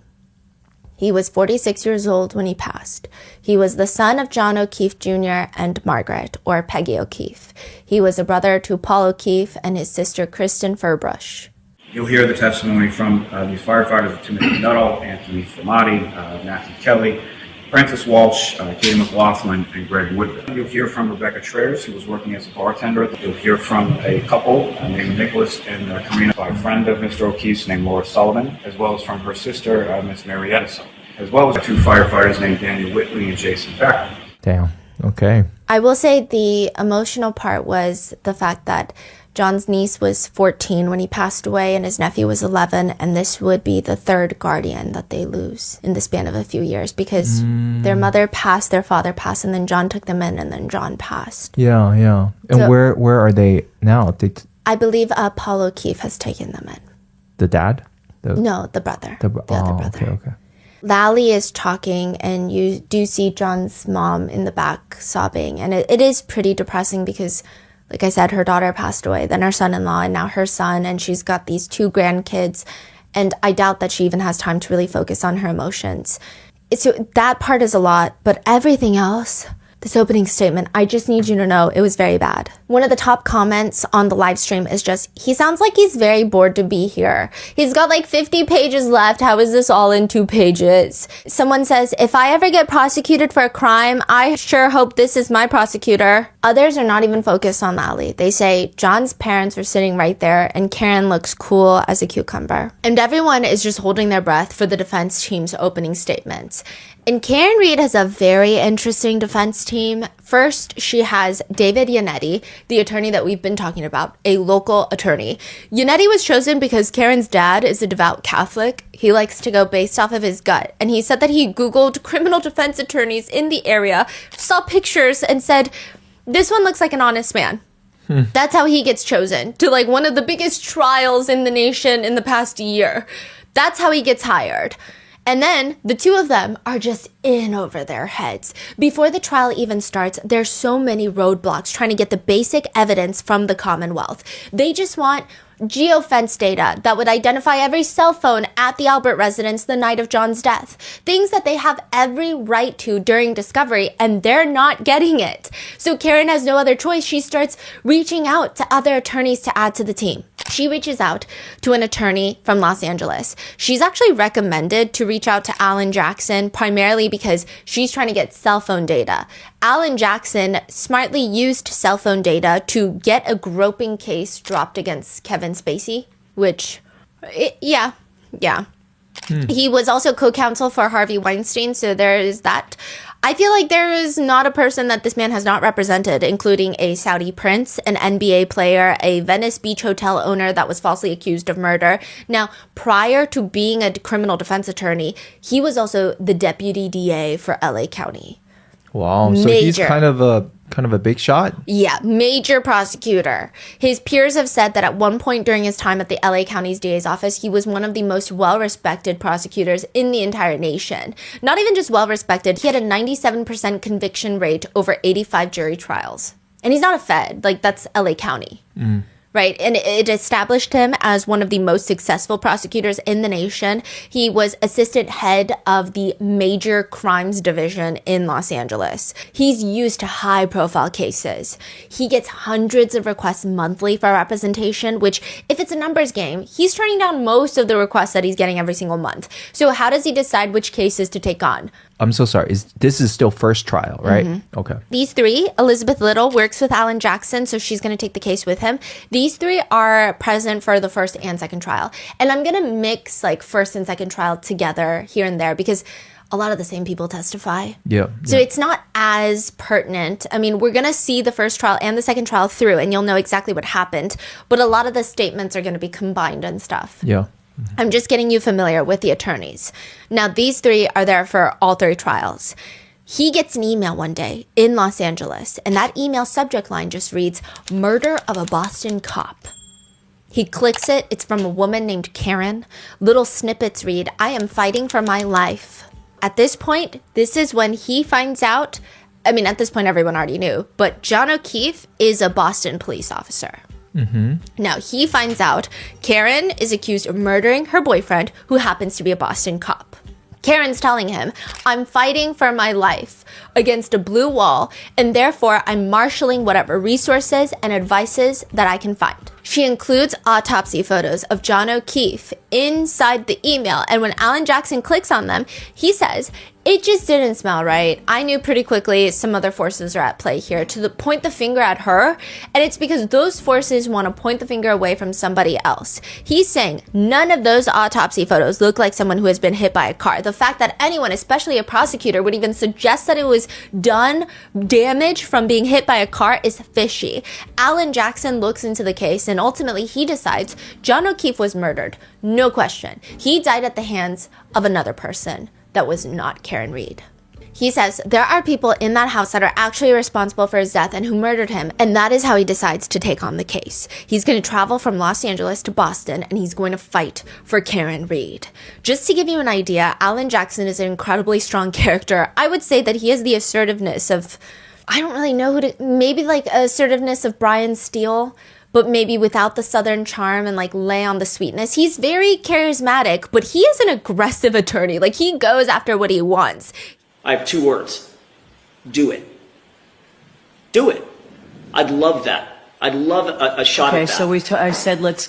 He was 46 years old when he passed. He was the son of John O'Keefe Jr. and Margaret, or Peggy O'Keefe. He was a brother to Paul O'Keefe and his sister Kristen Furbrush. You'll hear the testimony from these firefighters, Timothy Nuttall, Anthony Famati, Matthew Kelly, Francis Walsh, Katie McLaughlin, and Greg Woodman. You'll hear from Rebecca Traers, who was working as a bartender. You'll hear from a couple named Nicholas and Karina, by a friend of Mr. O'Keefe's named Laura Sullivan, as well as from her sister, Miss Mary Edison, as well as two firefighters named Daniel Whitley and Jason Becker. Damn. Okay. I will say the emotional part was the fact that John's niece was 14 when he passed away and his nephew was 11, and this would be the third guardian that they lose in the span of a few years because their mother passed, their father passed, and then John took them in, and then John passed. Yeah, yeah. And So- where are they now? I believe Paul O'Keefe has taken them in. The dad? No, the brother. The other brother. Okay. Lally is talking, and you do see John's mom in the back sobbing, and it is pretty depressing because, like I said, her daughter passed away, then her son-in-law, and now her son, and she's got these two grandkids, and I doubt that she even has time to really focus on her emotions. So that part is a lot, but everything else, this opening statement, I just need you to know it was very bad. One of the top comments on the live stream is just, he sounds like he's very bored to be here. He's got like 50 pages left. How is this all in 2 pages? Someone says, if I ever get prosecuted for a crime, I sure hope this is my prosecutor. Others are not even focused on Lally. They say John's parents were sitting right there and Karen looks cool as a cucumber. And everyone is just holding their breath for the defense team's opening statements. And Karen Reed has a very interesting defense team. First, she has David Yannetti, the attorney that we've been talking about, a local attorney. Yannetti was chosen because Karen's dad is a devout Catholic. He likes to go based off of his gut. And he said that he Googled criminal defense attorneys in the area, saw pictures, and said, this one looks like an honest man. That's how he gets chosen to like one of the biggest trials in the nation in the past year. That's how he gets hired. And then the two of them are just in over their heads. Before the trial even starts, there's so many roadblocks trying to get the basic evidence from the Commonwealth. They just want geofence data that would identify every cell phone at the Albert residence the night of John's death. Things that they have every right to during discovery, and they're not getting it. So Karen has no other choice. She starts reaching out to other attorneys to add to the team. She reaches out to an attorney from Los Angeles. She's actually recommended to reach out to Alan Jackson primarily because she's trying to get cell phone data. Alan Jackson smartly used cell phone data to get a groping case dropped against Kevin Spacey, which, yeah. He was also co-counsel for Harvey Weinstein, so there is that. I feel like there is not a person that this man has not represented, including a Saudi prince, an NBA player, a Venice Beach hotel owner that was falsely accused of murder. Now, prior to being a criminal defense attorney, he was also the deputy DA for LA County. Wow. So he's kind of a big shot. Yeah, major prosecutor. His peers have said that at one point during his time at the LA County's DA's office, he was one of the most well-respected prosecutors in the entire nation. Not even just well-respected, he had a 97% conviction rate over 85 jury trials. And he's not a Fed, like that's LA County. Right, and it established him as one of the most successful prosecutors in the nation. He was assistant head of the Major Crimes Division in Los Angeles. He's used to high-profile cases. He gets hundreds of requests monthly for representation, which, if it's a numbers game, he's turning down most of the requests that he's getting every single month. So how does he decide which cases to take on? I'm so sorry. This is still first trial, right? Okay. These three, Elizabeth Little works with Alan Jackson, so she's going to take the case with him. These three are present for the first and second trial. And I'm going to mix like first and second trial together here and there because a lot of the same people testify. Yeah. So it's not as pertinent. I mean, we're going to see the first trial and the second trial through, and you'll know exactly what happened. But a lot of the statements are going to be combined and stuff. Yeah. I'm just getting you familiar with the attorneys. Now, these three are there for all three trials. He gets an email one day in Los Angeles, and that email subject line just reads, "Murder of a Boston cop." He clicks it. It's from a woman named Karen. Little snippets read, "I am fighting for my life." At this point, this is when he finds out, I mean, at this point, everyone already knew, but John O'Keefe is a Boston police officer. Now, he finds out Karen is accused of murdering her boyfriend, who happens to be a Boston cop. Karen's telling him, "I'm fighting for my life against a blue wall, and therefore I'm marshaling whatever resources and advices that I can find." She includes autopsy photos of John O'Keefe inside the email, and when Alan Jackson clicks on them, he says, "It just didn't smell right. I knew pretty quickly some other forces are at play here," to point the finger at her, and it's because those forces want to point the finger away from somebody else. He's saying none of those autopsy photos look like someone who has been hit by a car. The fact that anyone, especially a prosecutor, would even suggest that it was done damage from being hit by a car is fishy. Alan Jackson looks into the case, and ultimately he decides John O'Keefe was murdered. No question. He died at the hands of another person that was not Karen Reed. He says there are people in that house that are actually responsible for his death and who murdered him, and that is how he decides to take on the case. He's going to travel from Los Angeles to Boston, and he's going to fight for Karen Reed. Just to give you an idea, Alan Jackson is an incredibly strong character. I would say that he has the assertiveness of, I don't really know maybe like assertiveness of Brian Steele, but maybe without the Southern charm and like lay on the sweetness. He's very charismatic, but he is an aggressive attorney. Like, he goes after what he wants. I have 2 words. Do it. Do it. I'd love that. I'd love a shot at that. Okay, so I said let's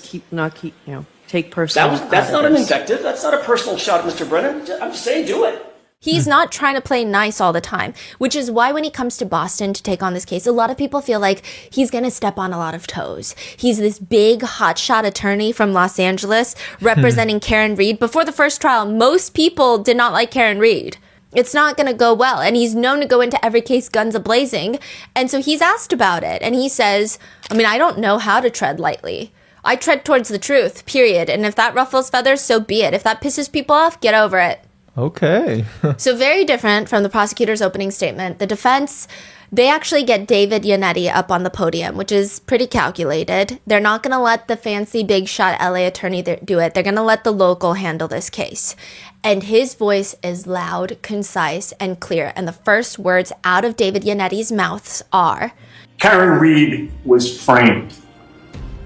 take personal. That's not an invective. That's not a personal shot at Mr. Brennan. I'm just saying, do it. He's not trying to play nice all the time, which is why when he comes to Boston to take on this case, a lot of people feel like he's going to step on a lot of toes. He's this big hotshot attorney from Los Angeles representing Karen Reed. Before the first trial, most people did not like Karen Reed. It's not going to go well. And he's known to go into every case guns a-blazing. And so he's asked about it. And he says, I mean, I don't know how to tread lightly. I tread towards the truth, period. And if that ruffles feathers, so be it. If that pisses people off, get over it. Okay. So very different from the prosecutor's opening statement. The defense, they actually get David Yannetti up on the podium, which is pretty calculated. They're not going to let the fancy big shot LA attorney do it. They're going to let the local handle this case. And his voice is loud, concise, and clear. And the first words out of David Yannetti's mouth are, Karen Reed was framed.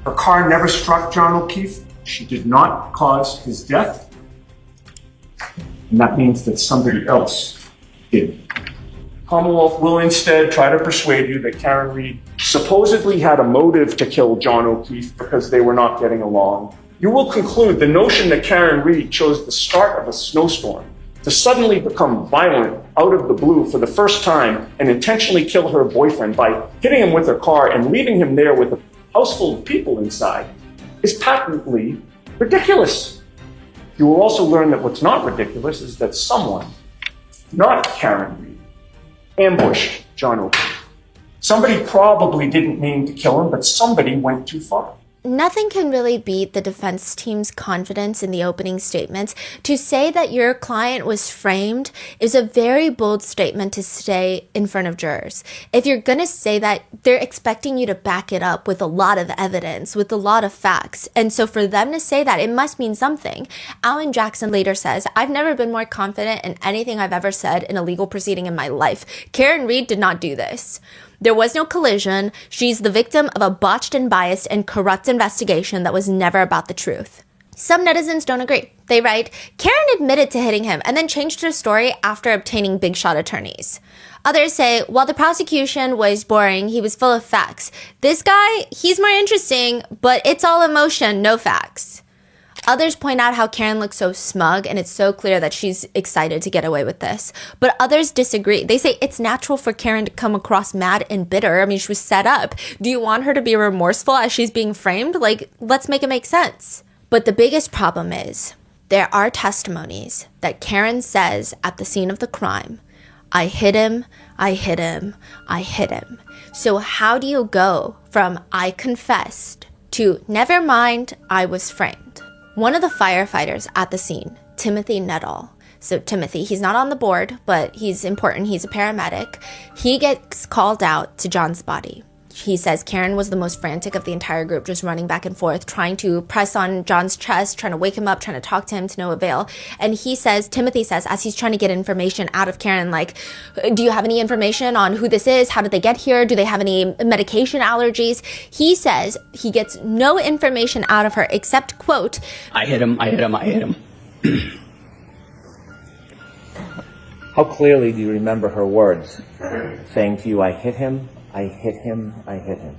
Her car never struck John O'Keefe. She did not cause his death. And that means that somebody else did. Commonwealth will instead try to persuade you that Karen Reed supposedly had a motive to kill John O'Keefe because they were not getting along. You will conclude the notion that Karen Reed chose the start of a snowstorm to suddenly become violent out of the blue for the first time and intentionally kill her boyfriend by hitting him with her car and leaving him there with a house full of people inside is patently ridiculous. You will also learn that what's not ridiculous is that someone, not Karen Reed, ambushed John O'Keefe. Somebody probably didn't mean to kill him, but somebody went too far. Nothing can really beat the defense team's confidence in the opening statements. To say that your client was framed is a very bold statement to say in front of jurors. If you're going to say that, they're expecting you to back it up with a lot of evidence, with a lot of facts. And so for them to say that, it must mean something. Alan Jackson later says, I've never been more confident in anything I've ever said in a legal proceeding in my life. Karen Reed did not do this. There was no collision. She's the victim of a botched and biased and corrupt investigation that was never about the truth. Some netizens don't agree. They write, Karen admitted to hitting him and then changed her story after obtaining big shot attorneys. Others say, while the prosecution was boring, he was full of facts. This guy, he's more interesting, but it's all emotion, no facts. Others point out how Karen looks so smug, and it's so clear that she's excited to get away with this. But others disagree. They say it's natural for Karen to come across mad and bitter. I mean, she was set up. Do you want her to be remorseful as she's being framed? Like, let's make it make sense. But the biggest problem is there are testimonies that Karen says at the scene of the crime, I hit him, I hit him, I hit him. So how do you go from I confessed to never mind, I was framed? One of the firefighters at the scene, Timothy Nettle. So Timothy, he's not on the board, but he's important. He's a paramedic. He gets called out to John's body. He says Karen was the most frantic of the entire group, just running back and forth, trying to press on John's chest, trying to wake him up, trying to talk to him to no avail. And he says, Timothy says, as he's trying to get information out of Karen, like, do you have any information on who this is? How did they get here? Do they have any medication allergies? He says he gets no information out of her except, quote, I hit him, I hit him, I hit him. How clearly do you remember her words saying to you, I hit him, I hit him, I hit him?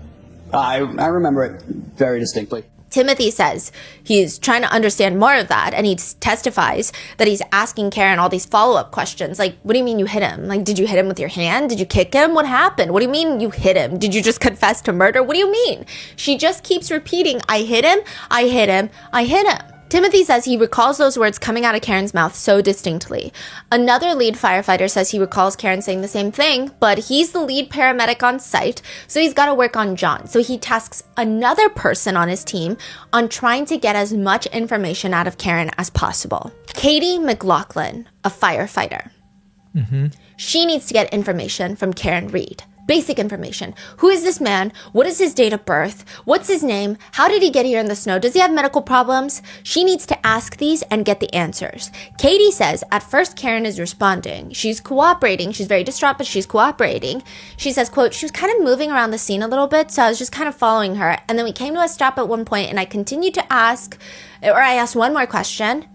I remember it very distinctly. Timothy says he's trying to understand more of that, and he testifies that he's asking Karen all these follow-up questions. Like, what do you mean you hit him? Like, did you hit him with your hand? Did you kick him? What happened? What do you mean you hit him? Did you just confess to murder? What do you mean? She just keeps repeating, I hit him, I hit him, I hit him. Timothy says he recalls those words coming out of Karen's mouth so distinctly. Another lead firefighter says he recalls Karen saying the same thing, but he's the lead paramedic on site, so he's got to work on John. So he tasks another person on his team on trying to get as much information out of Karen as possible. Katie McLaughlin, a firefighter. She needs to get information from Karen Reed. Basic information. Who is this man? What is his date of birth? What's his name? How did he get here in the snow? Does he have medical problems? She needs to ask these and get the answers. Katie says at first Karen is responding. She's cooperating. She's very distraught, but she's cooperating. She says, quote, she was kind of moving around the scene a little bit, so I was just kind of following her. And then we came to a stop at one point, and I continued to ask, or I asked one more question.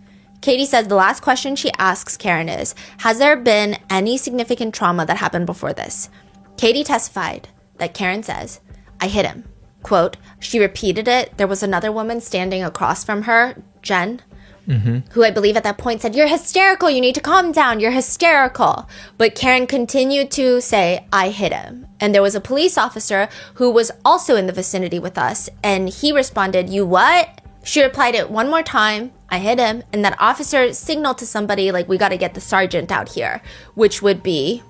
Katie says the last question she asks Karen is, has there been any significant trauma that happened before this? Katie testified that Karen says, I hit him. Quote, she repeated it. There was another woman standing across from her, Jen, who I believe at that point said, you're hysterical. You need to calm down. You're hysterical. But Karen continued to say, I hit him. And there was a police officer who was also in the vicinity with us. And he responded, you what? She replied it one more time. I hit him. And that officer signaled to somebody like, we got to get the sergeant out here, which would be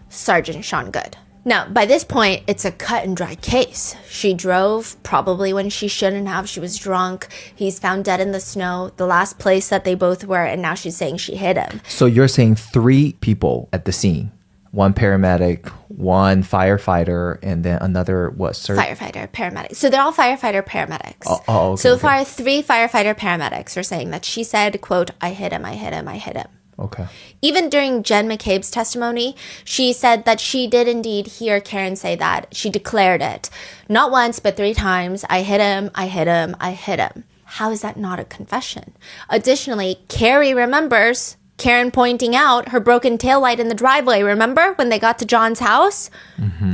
Sergeant Sean Good. Now, by this point, it's a cut and dry case. She drove probably when she shouldn't have. She was drunk. He's found dead in the snow, the last place that they both were, and now she's saying she hit him. So you're saying 3 people at the scene. One paramedic, one firefighter, and then another, what, sir? Firefighter, paramedic. So they're all firefighter paramedics. Okay, so far, 3 firefighter paramedics are saying that she said, quote, I hit him, I hit him, I hit him. Okay. Even during Jen McCabe's testimony, she said that she did indeed hear Karen say that. She declared it. Not once, but 3 times. I hit him, I hit him, I hit him. How is that not a confession? Additionally, Carrie remembers Karen pointing out her broken taillight in the driveway. Remember when they got to John's house?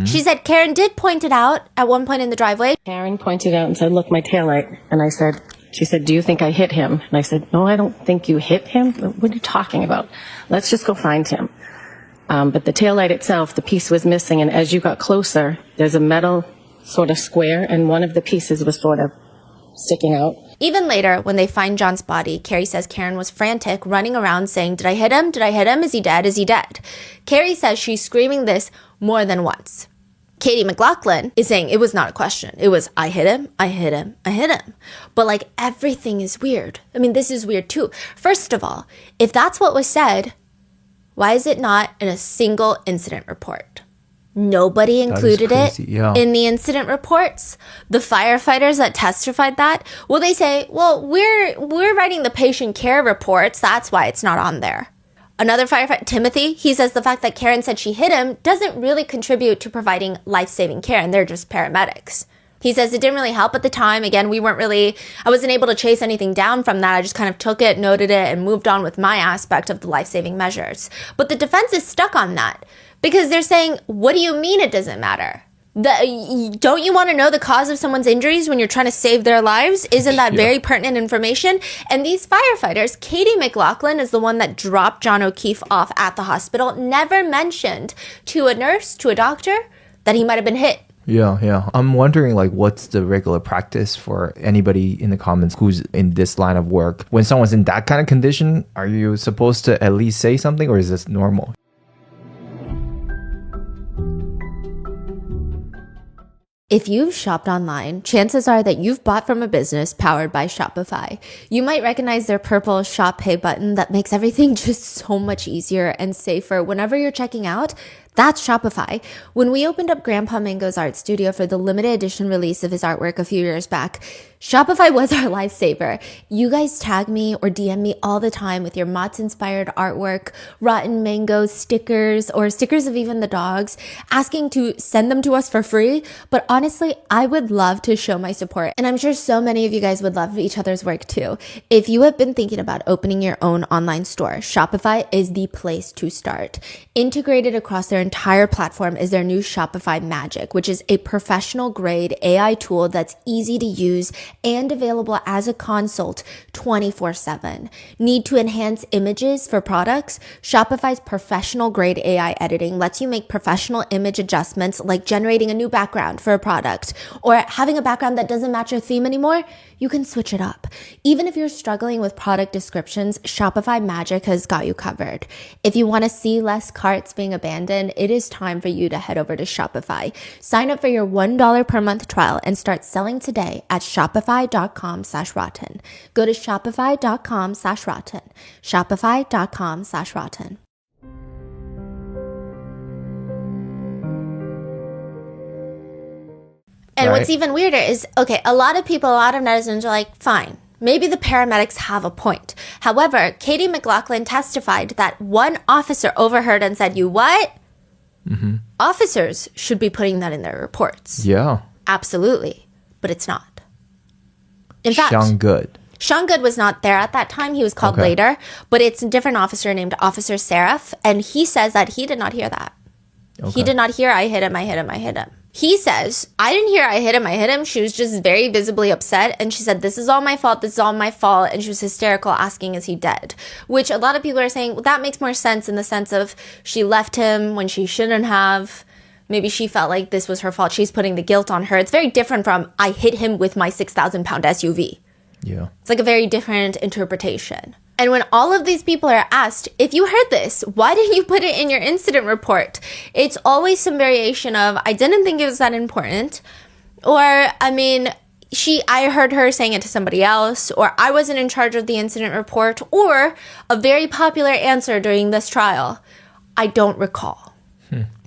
She said Karen did point it out at one point in the driveway. Karen pointed out and said, look, my taillight. And I said, she said, do you think I hit him? And I said, no, I don't think you hit him. What are you talking about? Let's just go find him. But the taillight itself, the piece was missing. And as you got closer, there's a metal sort of square, and one of the pieces was sort of sticking out. Even later, when they find John's body, Carrie says Karen was frantic, running around saying, did I hit him? Did I hit him? Is he dead? Is he dead? Carrie says she's screaming this more than once. Katie McLaughlin is saying it was not a question. It was, I hit him, I hit him, I hit him. But like, everything is weird. I mean, this is weird too. First of all, if that's what was said, why is it not in a single incident report? Nobody included it in the incident reports. The firefighters that testified that, well, they say, well, we're writing the patient care reports. That's why it's not on there. Another firefighter, Timothy, he says the fact that Karen said she hit him doesn't really contribute to providing life-saving care, and they're just paramedics. He says it didn't really help at the time. Again, I wasn't able to chase anything down from that. I just kind of took it, noted it, and moved on with my aspect of the life-saving measures. But the defense is stuck on that because they're saying, what do you mean it doesn't matter? Don't you want to know the cause of someone's injuries when you're trying to save their lives? Isn't that very pertinent information? And these firefighters, Katie McLaughlin is the one that dropped John O'Keefe off at the hospital, never mentioned to a nurse, to a doctor, that he might have been hit. Yeah. I'm wondering, like, what's the regular practice for anybody in the comments who's in this line of work? When someone's in that kind of condition, are you supposed to at least say something, or is this normal? If you've shopped online, chances are that you've bought from a business powered by Shopify. You might recognize their purple Shop Pay button that makes everything just so much easier and safer whenever you're checking out. That's Shopify. When we opened up Grandpa Mango's art studio for the limited edition release of his artwork a few years back, Shopify was our lifesaver. You guys tag me or DM me all the time with your Mott's-inspired artwork, Rotten Mango stickers, or stickers of even the dogs, asking to send them to us for free. But honestly, I would love to show my support. And I'm sure so many of you guys would love each other's work too. If you have been thinking about opening your own online store, Shopify is the place to start. Integrated across their entire platform is their new Shopify Magic, which is a professional grade AI tool that's easy to use and available as a consult 24/7. Need to enhance images for products? Shopify's professional grade AI editing lets you make professional image adjustments, like generating a new background for a product or having a background that doesn't match your theme anymore. You can switch it up. Even if you're struggling with product descriptions, Shopify Magic has got you covered. If you want to see less carts being abandoned, it is time for you to head over to Shopify. Sign up for your $1 per month trial and start selling today at shopify.com/rotten. Go to shopify.com/rotten. Shopify.com/rotten. And what's even weirder is, okay, a lot of netizens are like, fine, maybe the paramedics have a point. However, Katie McLaughlin testified that one officer overheard and said, "You what?" Mm-hmm. Officers should be putting that in their reports. Yeah. Absolutely. But it's not. In fact, Sean Good was not there at that time. He was called later. But it's a different officer named Officer Seraph. And he says that he did not hear that. He did not hear, "I hit him, I hit him, I hit him." He says, "I didn't hear I hit him, I hit him." She was just very visibly upset. And she said, "This is all my fault. This is all my fault." And she was hysterical, asking, "Is he dead?" Which a lot of people are saying, well, that makes more sense in the sense of she left him when she shouldn't have. Maybe she felt like this was her fault. She's putting the guilt on her. It's very different from, "I hit him with my 6,000-pound SUV." Yeah. It's like a very different interpretation. And when all of these people are asked, if you heard this, why didn't you put it in your incident report? It's always some variation of, "I didn't think it was that important." Or, I heard her saying it to somebody else, or "I wasn't in charge of the incident report," or a very popular answer during this trial, "I don't recall."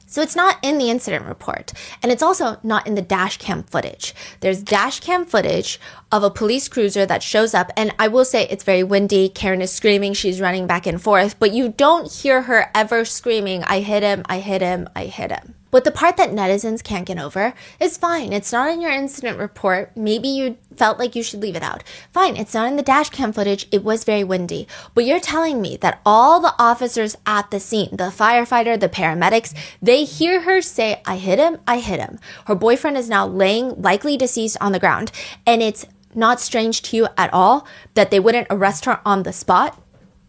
So it's not in the incident report. And it's also not in the dash cam footage. There's dash cam footage of a police cruiser that shows up. And I will say it's very windy. Karen is screaming. She's running back and forth. But you don't hear her ever screaming, "I hit him, I hit him, I hit him." But the part that netizens can't get over is fine. It's not in your incident report. Maybe you felt like you should leave it out. Fine, it's not in the dash cam footage. It was very windy. But you're telling me that all the officers at the scene, the firefighter, the paramedics, they hear her say, "I hit him, I hit him." Her boyfriend is now laying, likely deceased, on the ground. And it's not strange to you at all that they wouldn't arrest her on the spot?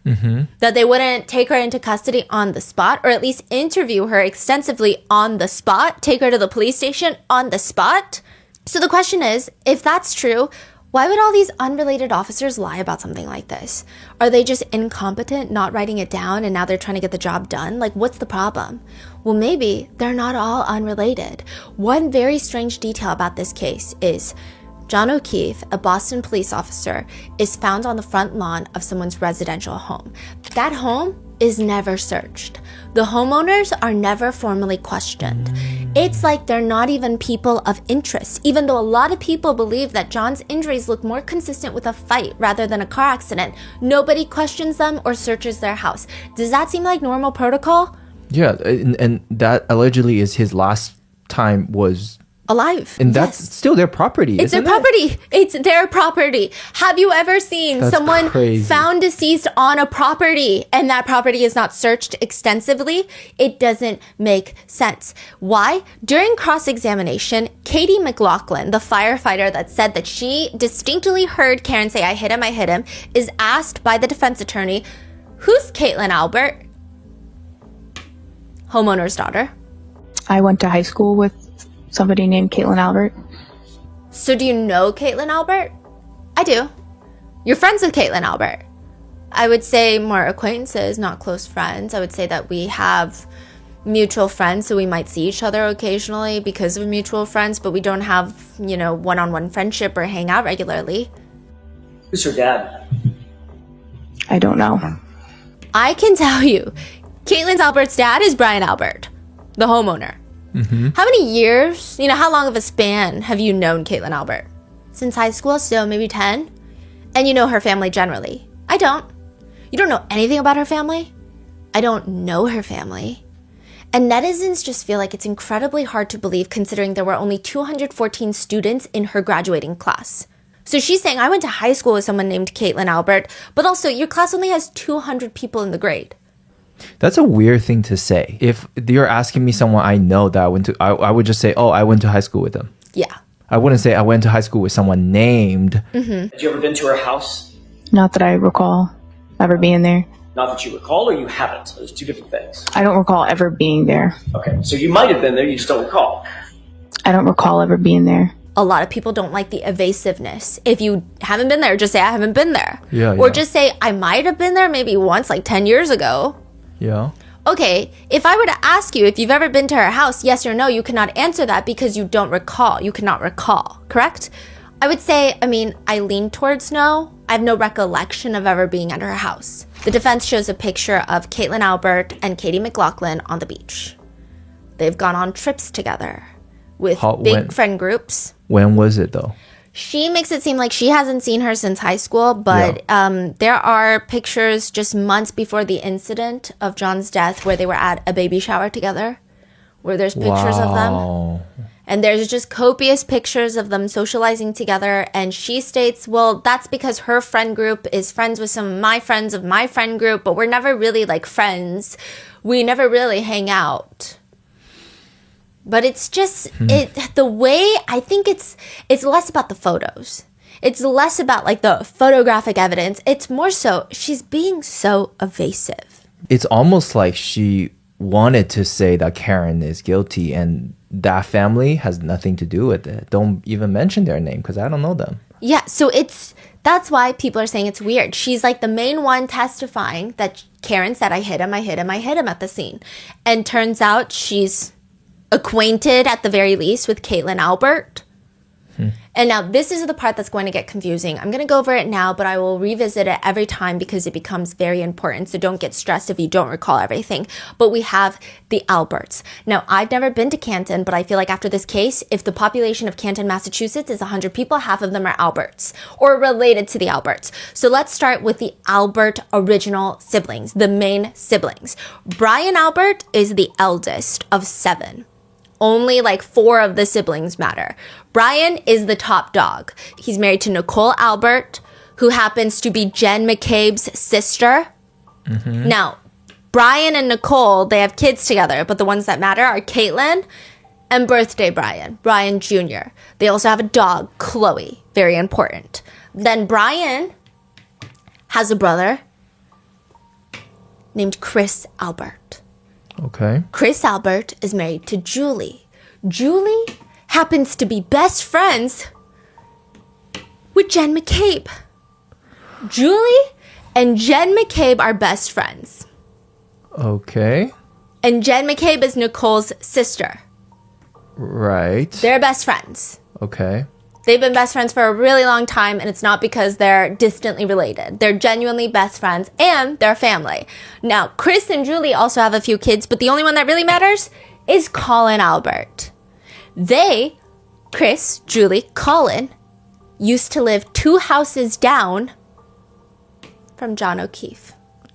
Mm-hmm. That they wouldn't take her into custody on the spot, or at least interview her extensively on the spot, take her to the police station on the spot? So the question is, if that's true, why would all these unrelated officers lie about something like this? Are they just incompetent, not writing it down, and now they're trying to get the job done? Like, what's the problem? Well, maybe they're not all unrelated. One very strange detail about this case is John O'Keefe, a Boston police officer, is found on the front lawn of someone's residential home. That home is never searched. The homeowners are never formally questioned. It's like they're not even people of interest, even though a lot of people believe that John's injuries look more consistent with a fight rather than a car accident. Nobody questions them or searches their house. Does that seem like normal protocol? Yeah, and that allegedly is his last time was alive. And that's still their property, It's their isn't it? property. It's their property. Have you ever seen That's someone crazy. found deceased on a property and that property is not searched extensively? It doesn't make sense. Why? During cross-examination, Katie McLaughlin, the firefighter that said that she distinctly heard Karen say, I hit him, is asked by the defense attorney, who's Caitlin Albert? Homeowner's daughter. I went to high school with somebody named Caitlin Albert. So do you know Caitlin Albert? I do. You're friends with Caitlin Albert. I would say more acquaintances, not close friends. I would say that we have mutual friends, so we might see each other occasionally because of mutual friends, but we don't have, one-on-one friendship or hang out regularly. Who's her dad? I don't know. I can tell you, Caitlin Albert's dad is Brian Albert, the homeowner. How many years, how long of a span have you known Caitlin Albert? Since high school, so maybe 10? And you know her family generally. I don't. You don't know anything about her family? I don't know her family. And netizens just feel like it's incredibly hard to believe considering there were only 214 students in her graduating class. So she's saying, I went to high school with someone named Caitlin Albert, but also your class only has 200 people in the grade. That's a weird thing to say. If you're asking me someone I know that I would just say, oh, I went to high school with them. Yeah. I wouldn't say I went to high school with someone named. Have you ever been to her house? Not that I recall ever being there. Not that you recall, or you haven't. There's two different things. I don't recall ever being there. Okay, so you might have been there, you just don't recall. I don't recall ever being there. A lot of people don't like the evasiveness. If you haven't been there, just say, I haven't been there. Yeah, or yeah. just say, I might have been there maybe once, like 10 years ago. Yeah. Okay, if I were to ask you if you've ever been to her house, yes or no, you cannot answer that because you don't recall. You cannot recall, correct? I would say, I lean towards no. I have no recollection of ever being at her house. The defense shows a picture of Caitlin Albert and Katie McLaughlin on the beach. They've gone on trips together with big friend groups. When was it though? She makes it seem like she hasn't seen her since high school, but there are pictures just months before the incident of John's death where they were at a baby shower together, where there's pictures of them. And there's just copious pictures of them socializing together. And she states, well, that's because her friend group is friends with some of my friend group, but we're never really like friends. We never really hang out. But it's just the way I think it's less about the photos. It's less about like the photographic evidence. It's more so she's being so evasive. It's almost like she wanted to say that Karen is guilty and that family has nothing to do with it. Don't even mention their name because I don't know them. Yeah, so that's why people are saying it's weird. She's like the main one testifying that Karen said, I hit him at the scene. And turns out she's acquainted at the very least with Caitlin Albert. And now this is the part that's going to get confusing. I'm going to go over it now, but I will revisit it every time because it becomes very important. So don't get stressed if you don't recall everything. But we have the Alberts. Now, I've never been to Canton, but I feel like after this case, if the population of Canton, Massachusetts is 100 people, half of them are Alberts or related to the Alberts. So let's start with the Albert original siblings, the main siblings. Brian Albert is the eldest of 7. Only like 4 of the siblings matter. Brian is the top dog. He's married to Nicole Albert, who happens to be Jen McCabe's sister. Now, Brian and Nicole, they have kids together, but the ones that matter are Caitlin and birthday Brian Jr. They also have a dog, Chloe, very important. Then Brian has a brother named Chris Albert. Okay. Chris Albert is married to Julie. Julie happens to be best friends with Jen McCabe. Julie and Jen McCabe are best friends. Okay. And Jen McCabe is Nicole's sister. Right. They're best friends. Okay. They've been best friends for a really long time, and it's not because they're distantly related. They're genuinely best friends, and they're family. Now, Chris and Julie also have a few kids, but the only one that really matters is Colin Albert. They, Chris, Julie, Colin, used to live 2 houses down from John O'Keefe.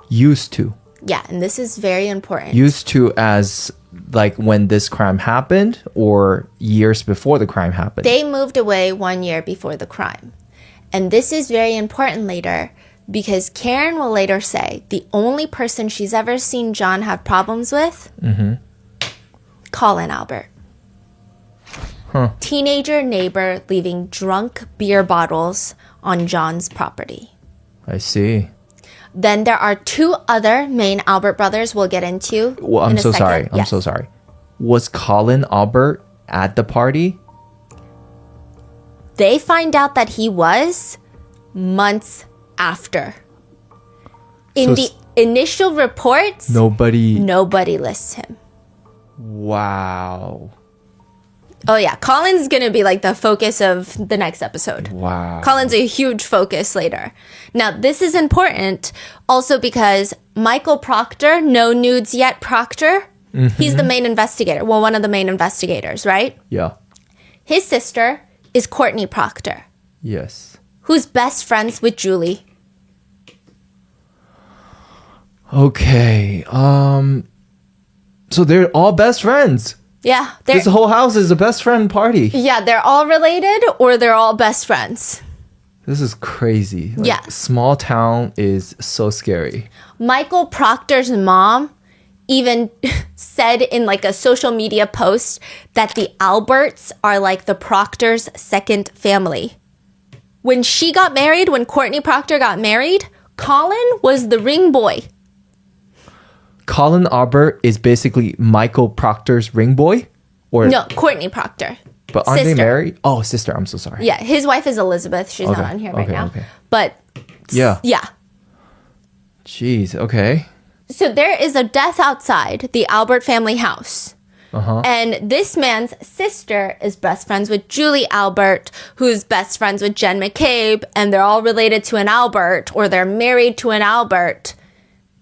Used to. Yeah, and this is very important. Used to as like when this crime happened or years before the crime happened? They moved away 1 year before the crime. And this is very important later because Karen will later say the only person she's ever seen John have problems with, Colin Albert. Teenager neighbor leaving drunk beer bottles on John's property. I see. Then there are 2 other main Albert brothers we'll get into. Well, I'm so sorry. I'm so sorry. Was Colin Albert at the party? They find out that he was months after. In the initial reports, nobody lists him. Wow. Oh yeah, Colin's gonna be like the focus of the next episode. Wow. Colin's a huge focus later. Now, this is important also because Michael Proctor, no nudes yet Proctor, he's the main investigator. Well, one of the main investigators, right? Yeah. His sister is Courtney Proctor, Yes. who's best friends with Julie. Okay. So they're all best friends. Yeah. This whole house is a best friend party. Yeah, they're all related or they're all best friends. This is crazy. Like, Yeah. Small town is so scary. Michael Proctor's mom even said in like a social media post that the Alberts are like the Proctor's second family. When she got married, when Courtney Proctor got married, Colin was the ring boy. Colin Albert is basically Michael Proctor's ring boy? Or No, Courtney Proctor. But aren't they sister. married? Oh, sister. I'm so sorry. Yeah, his wife is Elizabeth. She's Okay, not on here right okay, now. okay. But Yeah. yeah. Jeez. Okay. So there is a death outside the Albert family house. Uh-huh. And this man's sister is best friends with Julie Albert, who's best friends with Jen McCabe, and they're all related to an Albert, or they're married to an Albert.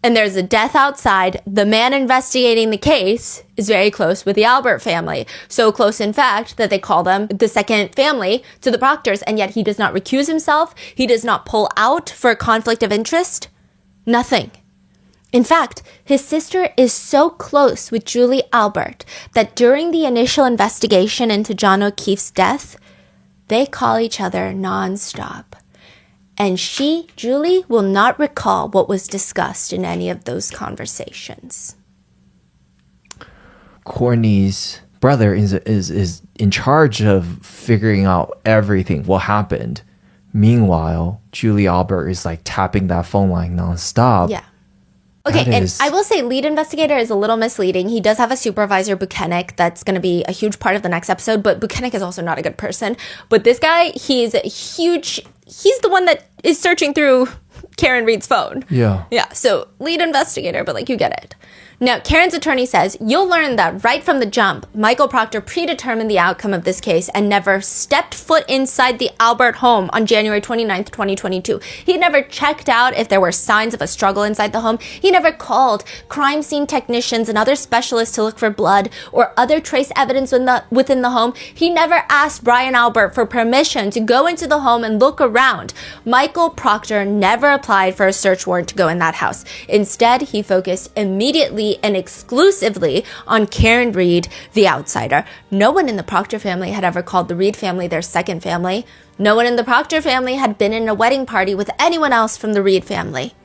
And there's a death outside. The man investigating the case is very close with the Albert family. So close, in fact, that they call them the second family to the Proctors, and yet he does not recuse himself. He does not pull out for a conflict of interest. Nothing. In fact, his sister is so close with Julie Albert that during the initial investigation into John O'Keefe's death, they call each other nonstop. And Julie, will not recall what was discussed in any of those conversations. Courtney's brother is in charge of figuring out everything, what happened. Meanwhile, Julie Albert is like tapping that phone line nonstop. Yeah. Okay, That and is- I will say lead investigator is a little misleading. He does have a supervisor, Buchanan, that's going to be a huge part of the next episode, but Buchanan is also not a good person. But this guy, he's the one that is searching through Karen Reed's phone. Yeah. Yeah, so lead investigator, but like you get it. Now, Karen's attorney says, you'll learn that right from the jump, Michael Proctor predetermined the outcome of this case and never stepped foot inside the Albert home on January 29th, 2022. He never checked out if there were signs of a struggle inside the home. He never called crime scene technicians and other specialists to look for blood or other trace evidence within the home. He never asked Brian Albert for permission to go into the home and look around. Michael Proctor never applied for a search warrant to go in that house. Instead, he focused immediately and exclusively on Karen Reed, the outsider. No one in the Proctor family had ever called the Reed family their second family. No one in the Proctor family had been in a wedding party with anyone else from the Reed family.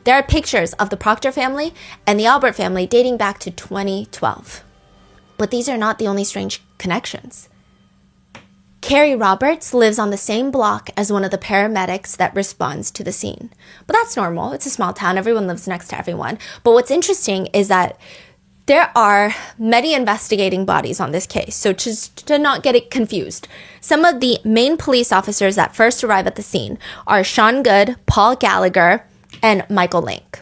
There are pictures of the Proctor family and the Albert family dating back to 2012. But these are not the only strange connections. Carrie Roberts lives on the same block as one of the paramedics that responds to the scene. But that's normal. It's a small town. Everyone lives next to everyone. But what's interesting is that there are many investigating bodies on this case. So just to not get it confused, some of the main police officers that first arrive at the scene are Sean Good, Paul Gallagher, and Michael Link.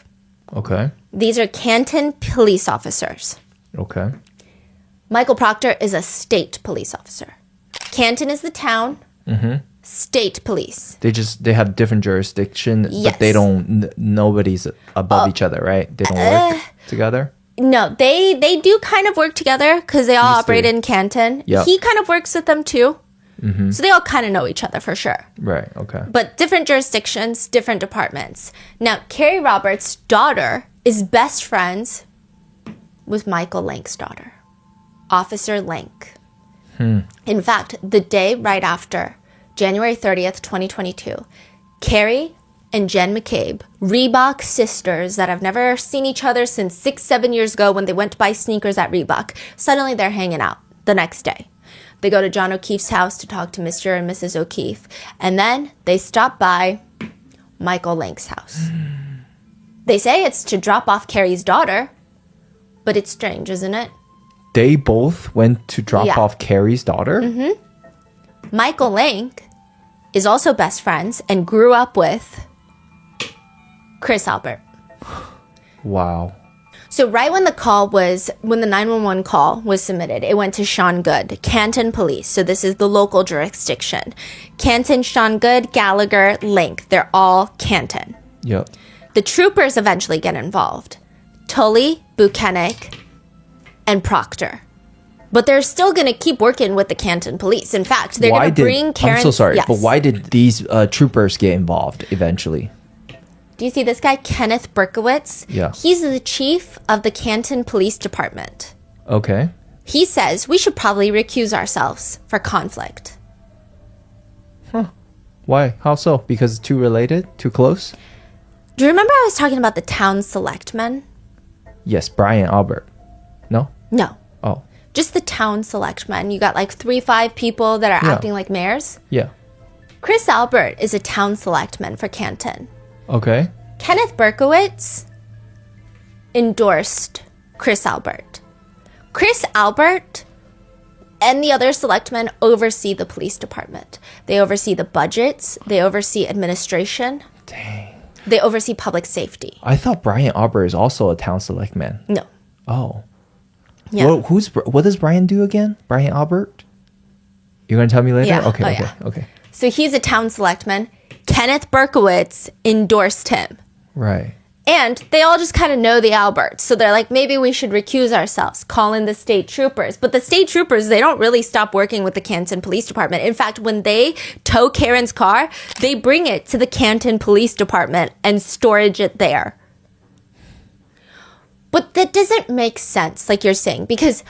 Okay. These are Canton police officers. Okay. Michael Proctor is a state police officer. Canton is the town. Mm-hmm. State police. They have different jurisdiction, Yes. but they don't. Nobody's above each other, right? They don't work together. No, they do kind of work together because they all operate in Canton. Yep. He kind of works with them too. Mm-hmm. So they all kind of know each other for sure. Right. Okay. But different jurisdictions, different departments. Now, Carrie Roberts' daughter is best friends was Michael Lank's daughter, Officer Lank. In fact, the day right after, January 30th, 2022, Carrie and Jen McCabe, Reebok sisters that have never seen each other since 6-7 years ago when they went to buy sneakers at Reebok, suddenly they're hanging out the next day. They go to John O'Keefe's house to talk to Mr. and Mrs. O'Keefe, and then they stop by Michael Lank's house. They say it's to drop off Carrie's daughter, but it's strange, isn't it? They both went to drop off Carrie's daughter? Michael Lank is also best friends and grew up with Chris Albert. Wow. So right when the 911 call was submitted, it went to Sean Good, Canton Police. So this is the local jurisdiction. Canton, Sean Good, Gallagher, Lank. They're all Canton. Yep. The troopers eventually get involved. Tully, Buchanan, and Proctor. But they're still going to keep working with the Canton Police. In fact, they're going to bring Karen. I'm so sorry, yes. but why did these troopers get involved eventually? Do you see this guy, Kenneth Berkowitz? Yeah. He's the chief of the Canton Police Department. Okay. He says we should probably recuse ourselves for conflict. Why? How so? Because it's too related? Too close? Do you remember I was talking about the town selectmen? Yes, Brian Albert. No? No. Oh. Just the town selectmen. You got like 3-5 people that are acting like mayors. Yeah. Chris Albert is a town selectman for Canton. Okay. Kenneth Berkowitz endorsed Chris Albert. Chris Albert and the other selectmen oversee the police department. They oversee the budgets. They oversee administration. Dang. They oversee public safety. I thought Brian Albert is also a town selectman. No. Oh. Yeah. Well, what does Brian do again? Brian Albert? You're going to tell me later? Yeah. Okay, Oh, okay, yeah. okay. So he's a town selectman. Kenneth Berkowitz endorsed him. Right. And they all just kind of know the Alberts. So they're like, maybe we should recuse ourselves, call in the state troopers. But the state troopers, they don't really stop working with the Canton Police Department. In fact, when they tow Karen's car, they bring it to the Canton Police Department and storage it there. But that doesn't make sense, like you're saying, because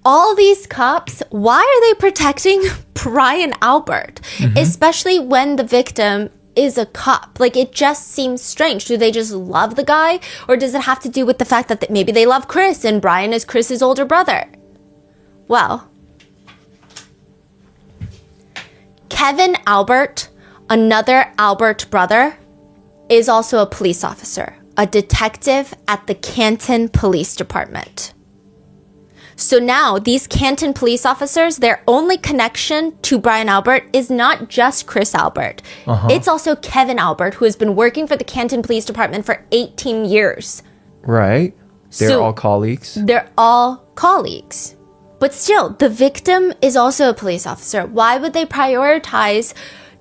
all these cops, why are they protecting Brian Albert? Especially when the victim is a cop. Like, it just seems strange. Do they just love the guy? Or does it have to do with the fact that maybe they love Chris and Brian is Chris's older brother? Well, Kevin Albert, another Albert brother, is also a police officer, a detective at the Canton Police Department. So now these Canton police officers, their only connection to Brian Albert is not just Chris Albert. It's also Kevin Albert, who has been working for the Canton Police Department for 18 years. Right. They're So- all colleagues. They're all colleagues. But still, the victim is also a police officer. Why would they prioritize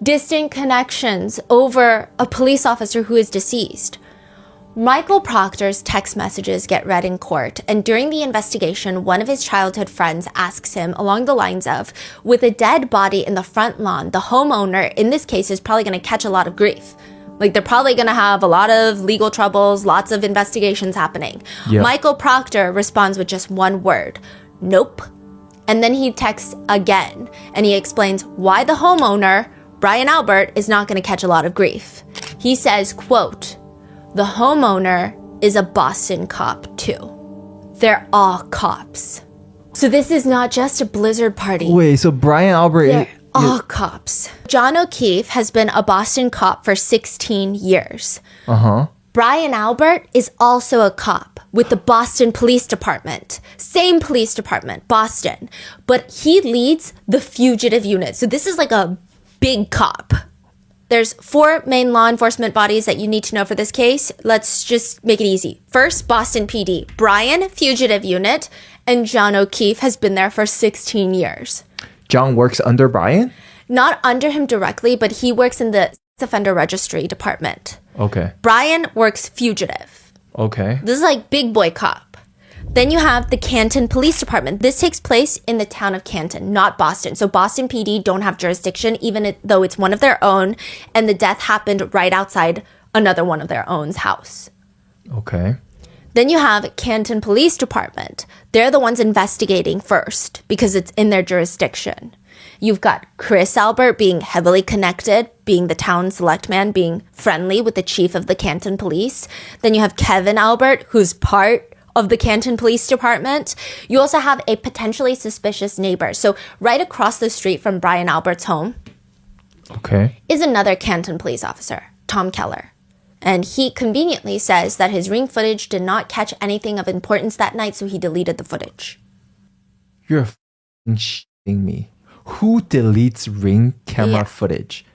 distant connections over a police officer who is deceased? Michael Proctor's text messages get read in court, and during the investigation, one of his childhood friends asks him along the lines of, with a dead body in the front lawn, the homeowner, in this case, is probably going to catch a lot of grief. Like, they're probably going to have a lot of legal troubles, lots of investigations happening. Yeah. Michael Proctor responds with just one word, nope. And then he texts again, and he explains why the homeowner, Brian Albert, is not going to catch a lot of grief. He says, quote, the homeowner is a Boston cop too. They're all cops. So this is not just a blizzard party. Wait, so Brian Albert... They're all cops. John O'Keefe has been a Boston cop for 16 years. Brian Albert is also a cop with the Boston Police Department. Same police department, Boston. But he leads the fugitive unit. So this is like a big cop. There's 4 main law enforcement bodies that you need to know for this case. Let's just make it easy. First, Boston PD. Brian, fugitive unit, and John O'Keefe has been there for 16 years. John works under Brian? Not under him directly, but he works in the offender registry department. Okay. Brian works fugitive. Okay. This is like big boy cop. Then you have the Canton Police Department. This takes place in the town of Canton, not Boston. So Boston PD don't have jurisdiction, even though it's one of their own, and the death happened right outside another one of their own's house. Okay. Then you have Canton Police Department. They're the ones investigating first because it's in their jurisdiction. You've got Chris Albert being heavily connected, being the town selectman, being friendly with the chief of the Canton Police. Then you have Kevin Albert, who's part of the Canton Police Department. You also have a potentially suspicious neighbor. So right across the street from Brian Albert's home is another Canton police officer, Tom Keller. And he conveniently says that his ring footage did not catch anything of importance that night, so he deleted the footage. You're f***ing shitting me. Who deletes ring camera footage?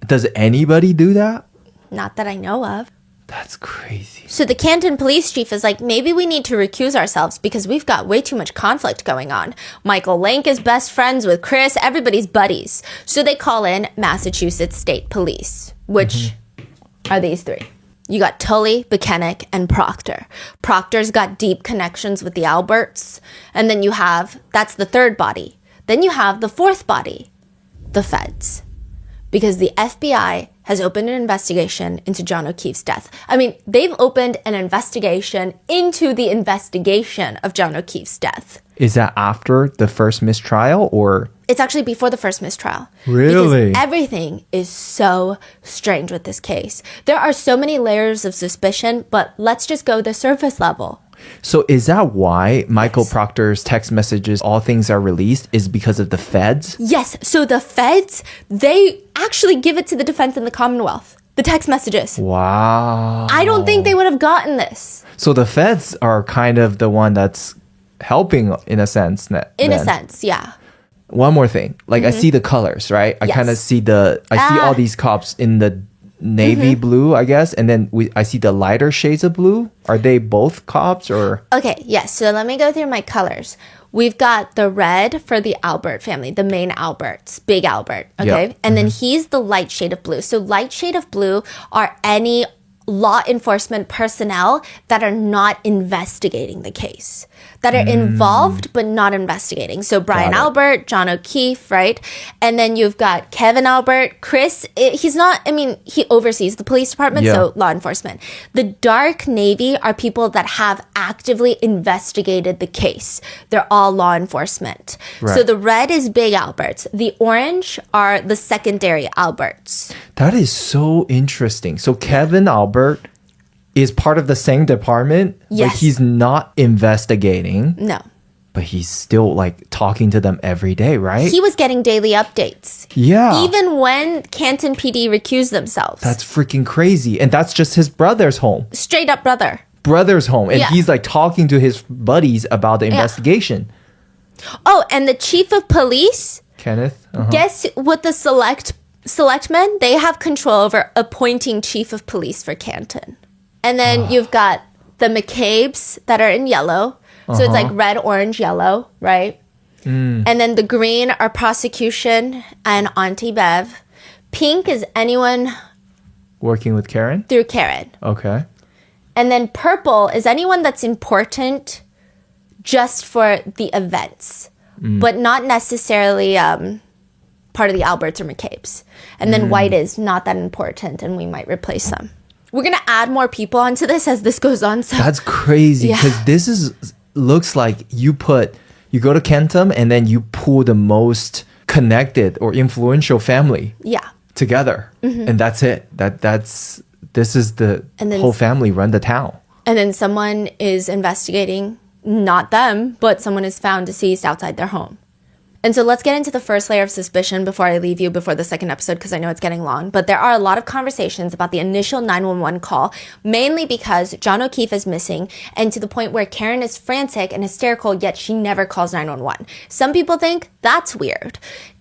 Does anybody do that? Not that I know of. That's crazy. So the Canton police chief is like, maybe we need to recuse ourselves because we've got way too much conflict going on. Michael Lank is best friends with Chris. Everybody's buddies. So they call in Massachusetts State Police, which are these three. You got Tully, Buchanan, and Proctor. Proctor's got deep connections with the Alberts. And then you have, that's the third body. Then you have the fourth body, the feds. Because the FBI has opened an investigation into John O'Keefe's death. I mean, they've opened an investigation into the investigation of John O'Keefe's death. Is that after the first mistrial or? It's actually before the first mistrial. Really? Because everything is so strange with this case. There are so many layers of suspicion, but let's just go the surface level. So is that why Michael Proctor's text messages, all things are released, is because of the feds? Yes. So the feds, they actually give it to the defense in the Commonwealth. The text messages. Wow. I don't think they would have gotten this. So the feds are kind of the one that's helping in a sense. In a sense, yeah. One more thing. Like I see the colors, right? I kind of see I see all these cops in the navy blue, I guess, and then I see the lighter shades of blue. Are they both cops or? Okay, yes. So let me go through my colors. We've got the red for the Albert family, the main Alberts, Big Albert, okay? Yep. And then he's the light shade of blue. So light shade of blue are any law enforcement personnel that are not investigating the case, that are involved but not investigating. So Brian Albert, John O'Keefe, right? And then you've got Kevin Albert, Chris. He's not, I mean, he oversees the police department, so law enforcement. The dark navy are people that have actively investigated the case. They're all law enforcement. Right. So the red is Big Alberts. The orange are the secondary Alberts. That is so interesting. So Kevin Albert is part of the same department, yes. but he's not investigating. No. But he's still like talking to them every day, right? He was getting daily updates. Yeah. Even when Canton PD recused themselves. That's freaking crazy. And that's just his brother's home. Straight up brother. Brother's home. And Yeah. he's like talking to his buddies about the investigation. Oh, and the chief of police, Kenneth? guess what the selectmen, they have control over appointing chief of police for Canton. And then you've got the McCabe's that are in yellow. So it's like red, orange, yellow, right? And then the green are prosecution and Auntie Bev. Pink is anyone Working with Karen? through Karen. Okay. And then purple is anyone that's important just for the events, but not necessarily part of the Alberts or McCabe's. And then white is not that important, and we might replace them. We're going to add more people onto this as this goes on. So That's crazy because this looks like you go to Kentum and then you pull the most connected or influential family together. And that's it. This is the whole family run the town. And then someone is investigating, not them, but someone is found deceased outside their home. And so let's get into the first layer of suspicion before I leave you before the second episode, because I know it's getting long. But there are a lot of conversations about the initial 911 call, mainly because John O'Keefe is missing, and to the point where Karen is frantic and hysterical, yet she never calls 911. Some people think that's weird.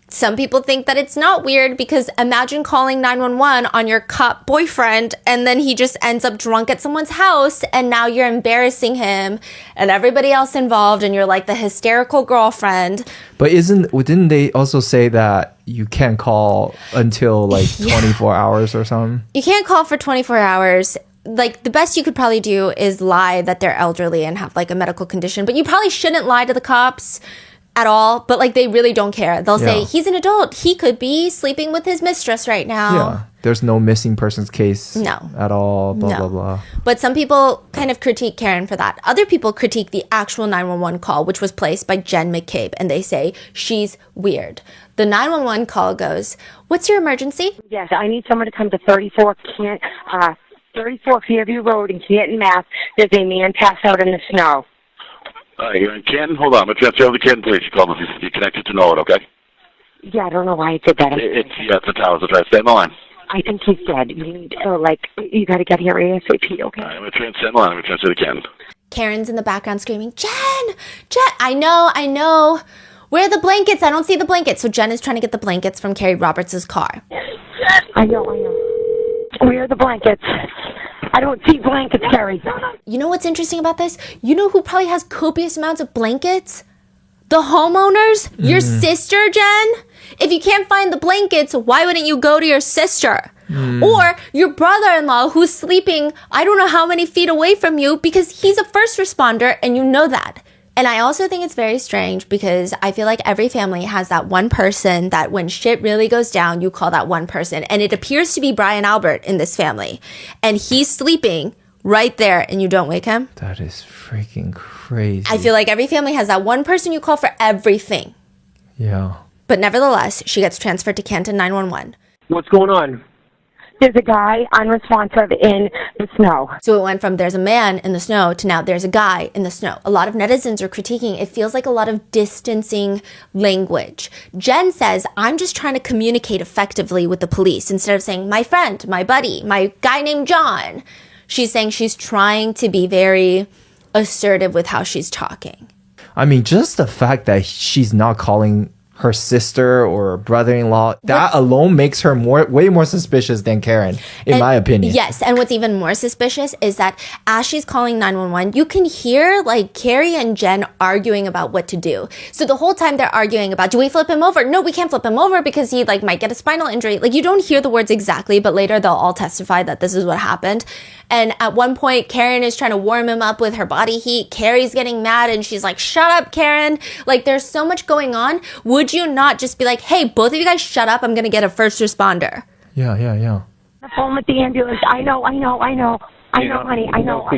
Some people think that it's not weird because imagine calling 911 on your cop boyfriend and then he just ends up drunk at someone's house and now you're embarrassing him and everybody else involved and you're like the hysterical girlfriend. But didn't they also say that you can't call until like 24 hours or something? You can't call for 24 hours. Like the best you could probably do is lie that they're elderly and have like a medical condition, but you probably shouldn't lie to the cops. at all, but like they really don't care. They'll say Yeah. he's an adult. He could be sleeping with his mistress right now. Yeah. There's no missing persons case No. at all. Blah, No. blah, blah. But some people kind of critique Karen for that. Other people critique the actual 911 call, which was placed by Jen McCabe, and they say she's weird. The 911 call goes, "What's your emergency?" Yes, I need someone to come to 34 Fairview Road in Canton, Mass. There's a man passed out in the snow. You're in Canton? Hold on. I'm going to transfer over to Canton, please. You call me. You're connected to Norwood, okay? Yeah, I don't know why I did that. It's the towers. That's right. Stay on the line. I think he's dead. You need, you got to get here ASAP, okay? I'm going to transfer on the line. I'm going to transfer to Canton. Karen's in the background screaming, Jen! I know. Where are the blankets? I don't see the blankets. So Jen is trying to get the blankets from Carrie Roberts' car. I know. Where are the blankets? I don't see blankets, Carrie. You know what's interesting about this? You know who probably has copious amounts of blankets? The homeowners? Your sister, Jen? If you can't find the blankets, why wouldn't you go to your sister? Or your brother-in-law who's sleeping I don't know how many feet away from you because he's a first responder and you know that. And I also think it's very strange because I feel like every family has that one person that when shit really goes down, you call that one person. And it appears to be Brian Albert in this family. And he's sleeping right there and you don't wake him. That is freaking crazy. I feel like every family has that one person you call for everything. Yeah. But nevertheless, she gets transferred to Canton 911. What's going on? There's a guy unresponsive in the snow. So it went from there's a man in the snow to now there's a guy in the snow. A lot of netizens are critiquing. It feels like a lot of distancing language. Jen says, I'm just trying to communicate effectively with the police instead of saying my friend, my buddy, my guy named John. She's saying she's trying to be very assertive with how she's talking. I mean, just the fact that she's not calling her sister or brother-in-law, that alone makes her way more suspicious than Karen, in my opinion. Yes, and what's even more suspicious is that as she's calling 911, you can hear like Carrie and Jen arguing about what to do. So the whole time they're arguing about, do we flip him over? No, we can't flip him over because he like might get a spinal injury. Like you don't hear the words exactly, but later they'll all testify that this is what happened. And at one point, Karen is trying to warm him up with her body heat. Carrie's getting mad and she's like, shut up, Karen. Like there's so much going on. Would you not just be like, hey, both of you guys shut up. I'm going to get a first responder. Yeah. The phone with the ambulance. I know, honey. I know.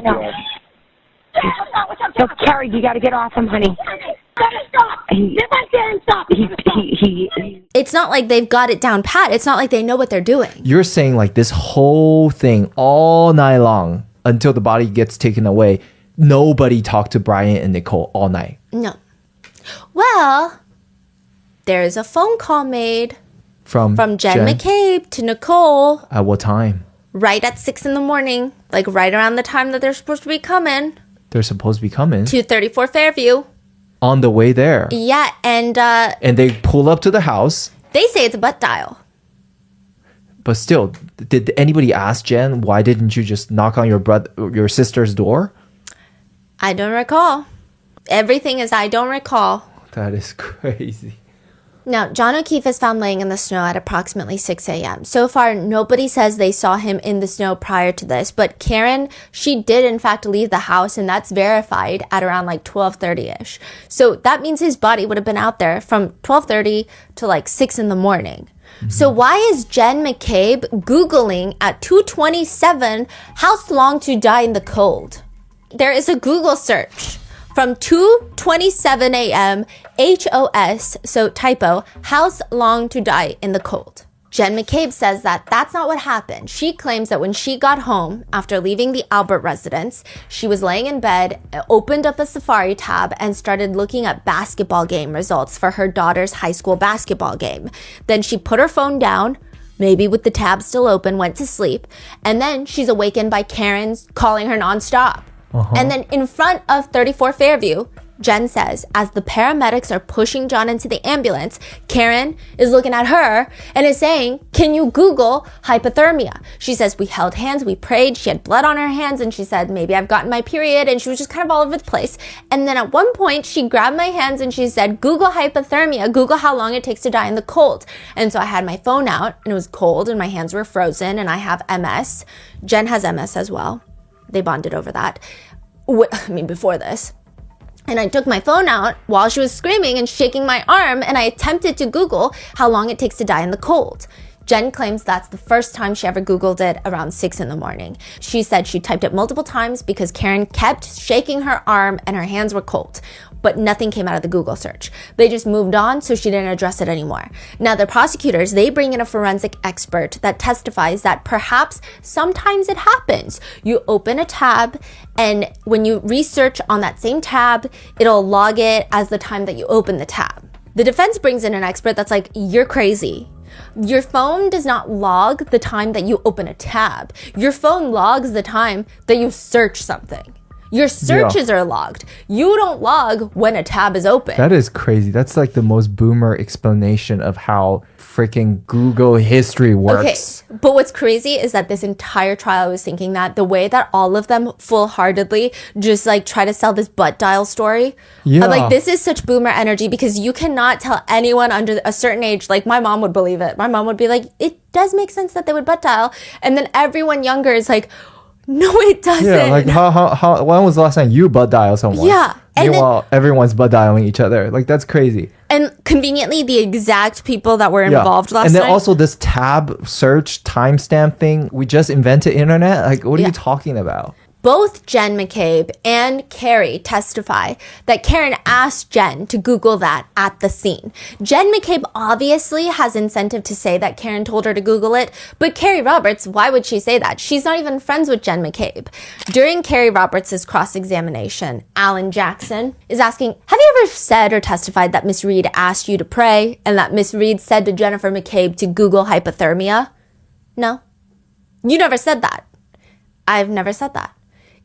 So, Carrie, you got to get off him, honey. Stop. Stop. It's not like they've got it down pat. It's not like they know what they're doing. You're saying like this whole thing all night long until the body gets taken away, nobody talked to Brian and Nicole all night. No. Well, there's a phone call made From Jen McCabe to Nicole. At what time? Right at 6 a.m, like right around the time that they're supposed to be coming. They're supposed to be coming. To 34 Fairview. On the way there. Yeah, and they pull up to the house. They say it's a butt dial. But still, did anybody ask Jen, why didn't you just knock on your sister's door? I don't recall. Everything is I don't recall. That is crazy. Now, John O'Keefe is found laying in the snow at approximately 6 a.m. So far, nobody says they saw him in the snow prior to this, but Karen, she did in fact leave the house, and that's verified at around like 12:30ish. So that means his body would have been out there from 12:30 to like 6 in the morning. So why is Jen McCabe Googling at 2:27 how long to die in the cold? There is a Google search. From 2:27 a.m., HOS, so typo, how long to die in the cold. Jen McCabe says that that's not what happened. She claims that when she got home after leaving the Albert residence, she was laying in bed, opened up a Safari tab, and started looking at basketball game results for her daughter's high school basketball game. Then she put her phone down, maybe with the tab still open, went to sleep, and then she's awakened by Karen's calling her nonstop. And then in front of 34 Fairview, Jen says, as the paramedics are pushing John into the ambulance, Karen is looking at her and is saying, can you Google hypothermia? She says, we held hands, we prayed, she had blood on her hands, and she said, maybe I've gotten my period, and she was just kind of all over the place. And then at one point, she grabbed my hands and she said, Google hypothermia, Google how long it takes to die in the cold. And so I had my phone out, and it was cold, and my hands were frozen, and I have MS. Jen has MS as well. They bonded over that. Before this. And I took my phone out while she was screaming and shaking my arm, and I attempted to Google how long it takes to die in the cold. Jen claims that's the first time she ever Googled it around 6 in the morning. She said she typed it multiple times because Karen kept shaking her arm and her hands were cold, but nothing came out of the Google search. They just moved on, so she didn't address it anymore. Now, the prosecutors, they bring in a forensic expert that testifies that perhaps sometimes it happens. You open a tab, and when you research on that same tab, it'll log it as the time that you open the tab. The defense brings in an expert that's like, you're crazy. Your phone does not log the time that you open a tab. Your phone logs the time that you search something. Your searches are logged. You don't log when a tab is open. That is crazy. That's like the most boomer explanation of how freaking Google history works. Okay, but what's crazy is that this entire trial I was thinking that the way that all of them full-heartedly just like try to sell this butt dial story. Yeah. Like, this is such boomer energy because you cannot tell anyone under a certain age, like my mom would believe it. My mom would be like, it does make sense that they would butt dial. And then everyone younger is like, no, it doesn't. Yeah, like how when was the last time you butt dial someone? Yeah. Meanwhile, everyone's butt dialing each other. Like, that's crazy. And conveniently, the exact people that were involved last night. And then also this tab search timestamp thing. We just invented internet. Like, what are you talking about? Both Jen McCabe and Carrie testify that Karen asked Jen to Google that at the scene. Jen McCabe obviously has incentive to say that Karen told her to Google it, but Carrie Roberts, why would she say that? She's not even friends with Jen McCabe. During Carrie Roberts' cross-examination, Alan Jackson is asking, have you ever said or testified that Miss Reed asked you to pray and that Miss Reed said to Jennifer McCabe to Google hypothermia? No. You never said that. I've never said that.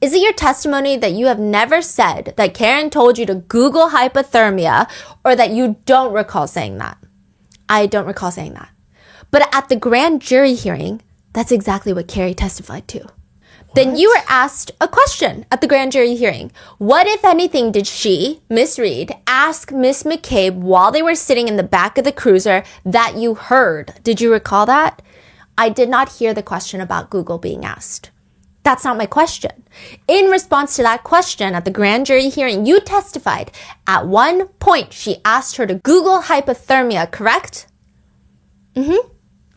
Is it your testimony that you have never said that Karen told you to Google hypothermia, or that you don't recall saying that? I don't recall saying that. But at the grand jury hearing, that's exactly what Carrie testified to. Then you were asked a question at the grand jury hearing. What, if anything, did she, Miss Reed, ask Miss McCabe while they were sitting in the back of the cruiser that you heard? Did you recall that? I did not hear the question about Google being asked. That's not my question. In response to that question at the grand jury hearing, you testified at one point she asked her to Google hypothermia, correct?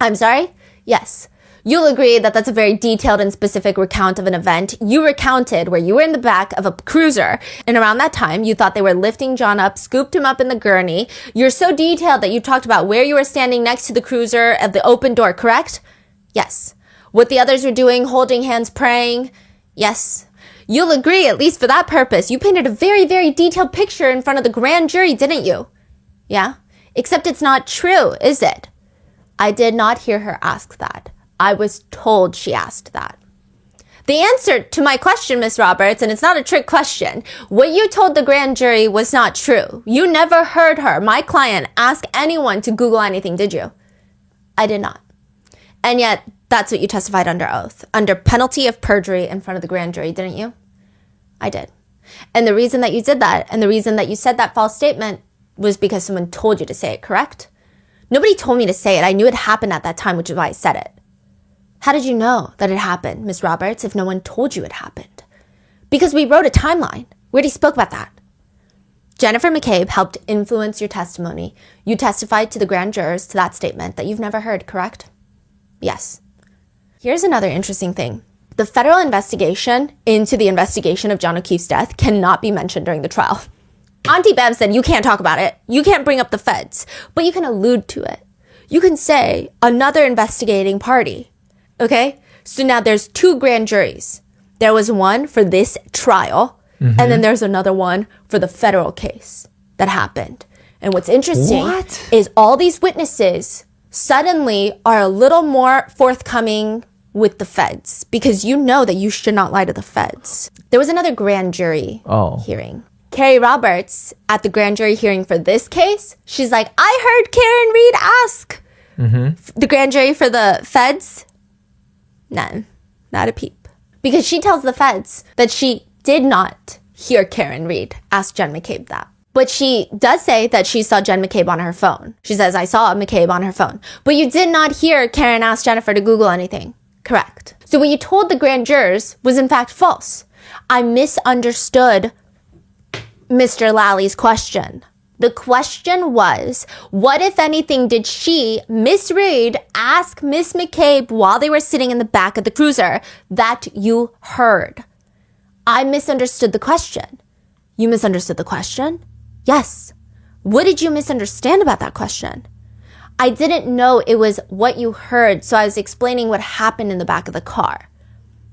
I'm sorry? Yes. You'll agree that that's a very detailed and specific recount of an event. You recounted where you were in the back of a cruiser, and around that time, you thought they were lifting John up, scooped him up in the gurney. You're so detailed that you talked about where you were standing next to the cruiser at the open door, correct? Yes. What the others were doing, holding hands, praying? Yes. You'll agree, at least for that purpose, you painted a very, very detailed picture in front of the grand jury, didn't you? Yeah? Except it's not true, is it? I did not hear her ask that. I was told she asked that. The answer to my question, Miss Roberts, and it's not a trick question, what you told the grand jury was not true. You never heard her, my client, ask anyone to Google anything, did you? I did not. And yet, that's what you testified under oath, under penalty of perjury in front of the grand jury, didn't you? I did. And the reason that you did that, and the reason that you said that false statement, was because someone told you to say it, correct? Nobody told me to say it. I knew it happened at that time, which is why I said it. How did you know that it happened, Ms. Roberts, if no one told you it happened? Because we wrote a timeline. We already spoke about that. Jennifer McCabe helped influence your testimony. You testified to the grand jurors to that statement that you've never heard, correct? Yes. Here's another interesting thing. The federal investigation into the investigation of John O'Keefe's death cannot be mentioned during the trial. Auntie Bev said you can't talk about it. You can't bring up the feds, but you can allude to it. You can say another investigating party. Okay? So now there's two grand juries. There was one for this trial, and then there's another one for the federal case that happened. And what's interesting is all these witnesses suddenly are a little more forthcoming with the feds, because you know that you should not lie to the feds. There was another grand jury hearing. Carrie Roberts, at the grand jury hearing for this case, she's like, I heard Karen Reed ask the grand jury for the feds. None. Not a peep. Because she tells the feds that she did not hear Karen Reed ask Jen McCabe that. But she does say that she saw Jen McCabe on her phone. She says, I saw McCabe on her phone. But you did not hear Karen ask Jennifer to Google anything. Correct. So what you told the grand jurors was in fact false. I misunderstood Mr. Lally's question. The question was, what, if anything, did she, Miss Reed, ask Miss McCabe while they were sitting in the back of the cruiser that you heard? I misunderstood the question. You misunderstood the question? Yes. What did you misunderstand about that question? I didn't know it was what you heard, so I was explaining what happened in the back of the car.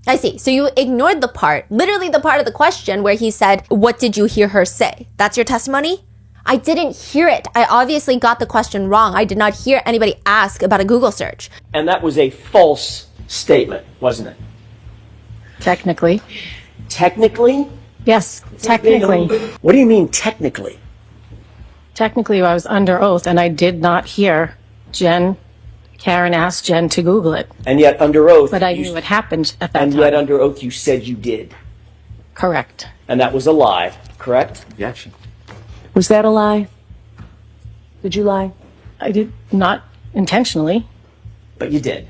I see. So you ignored the part, literally the part of the question where he said, what did you hear her say? That's your testimony? I didn't hear it. I obviously got the question wrong. I did not hear anybody ask about a Google search. And that was a false statement, wasn't it? Technically. Technically? Yes, technically. What do you mean technically? Technically, I was under oath and I did not hear Karen asked Jen to Google it. And yet under oath... But I knew it happened at that time. And yet under oath you said you did. Correct. And that was a lie, correct? Objection. Was that a lie? Did you lie? I did not intentionally. But you did.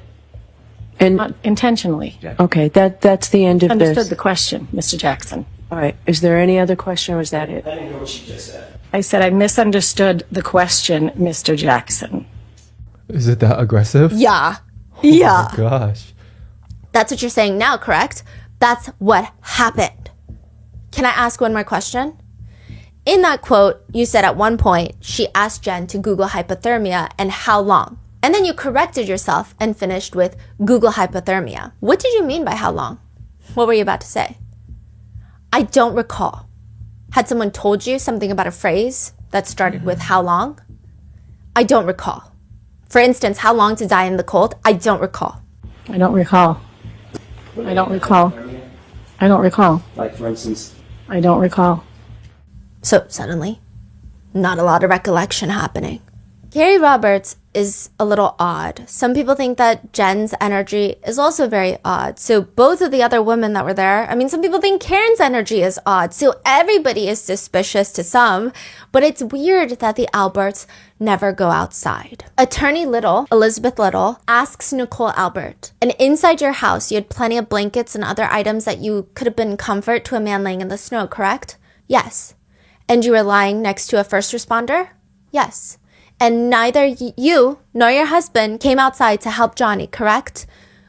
And not intentionally. Okay, that's the end of Understood this. the question, Mr. Jackson. All right. Is there any other question, or is that it? I didn't know what she just said. I said I misunderstood the question, Mr. Jackson. Is it that aggressive? Yeah. Oh my gosh. That's what you're saying now, correct? That's what happened. Can I ask one more question? In that quote, you said at one point, she asked Jen to Google hypothermia and how long. And then you corrected yourself and finished with Google hypothermia. What did you mean by how long? What were you about to say? I don't recall. Had someone told you something about a phrase that started with how long? I don't recall. For instance, how long to die in the cold? I don't recall. I don't recall. I don't recall. I don't recall. Like, for instance? I don't recall. So suddenly, not a lot of recollection happening. Carrie Roberts is a little odd. Some people think that Jen's energy is also very odd. So both of the other women that were there, some people think Karen's energy is odd. So everybody is suspicious to some, but it's weird that the Alberts never go outside. Attorney Little, Elizabeth Little, asks Nicole Albert, and inside your house, you had plenty of blankets and other items that you could have been comfort to a man laying in the snow, correct? Yes. And you were lying next to a first responder? Yes. And neither you nor your husband came outside to help Johnny, correct?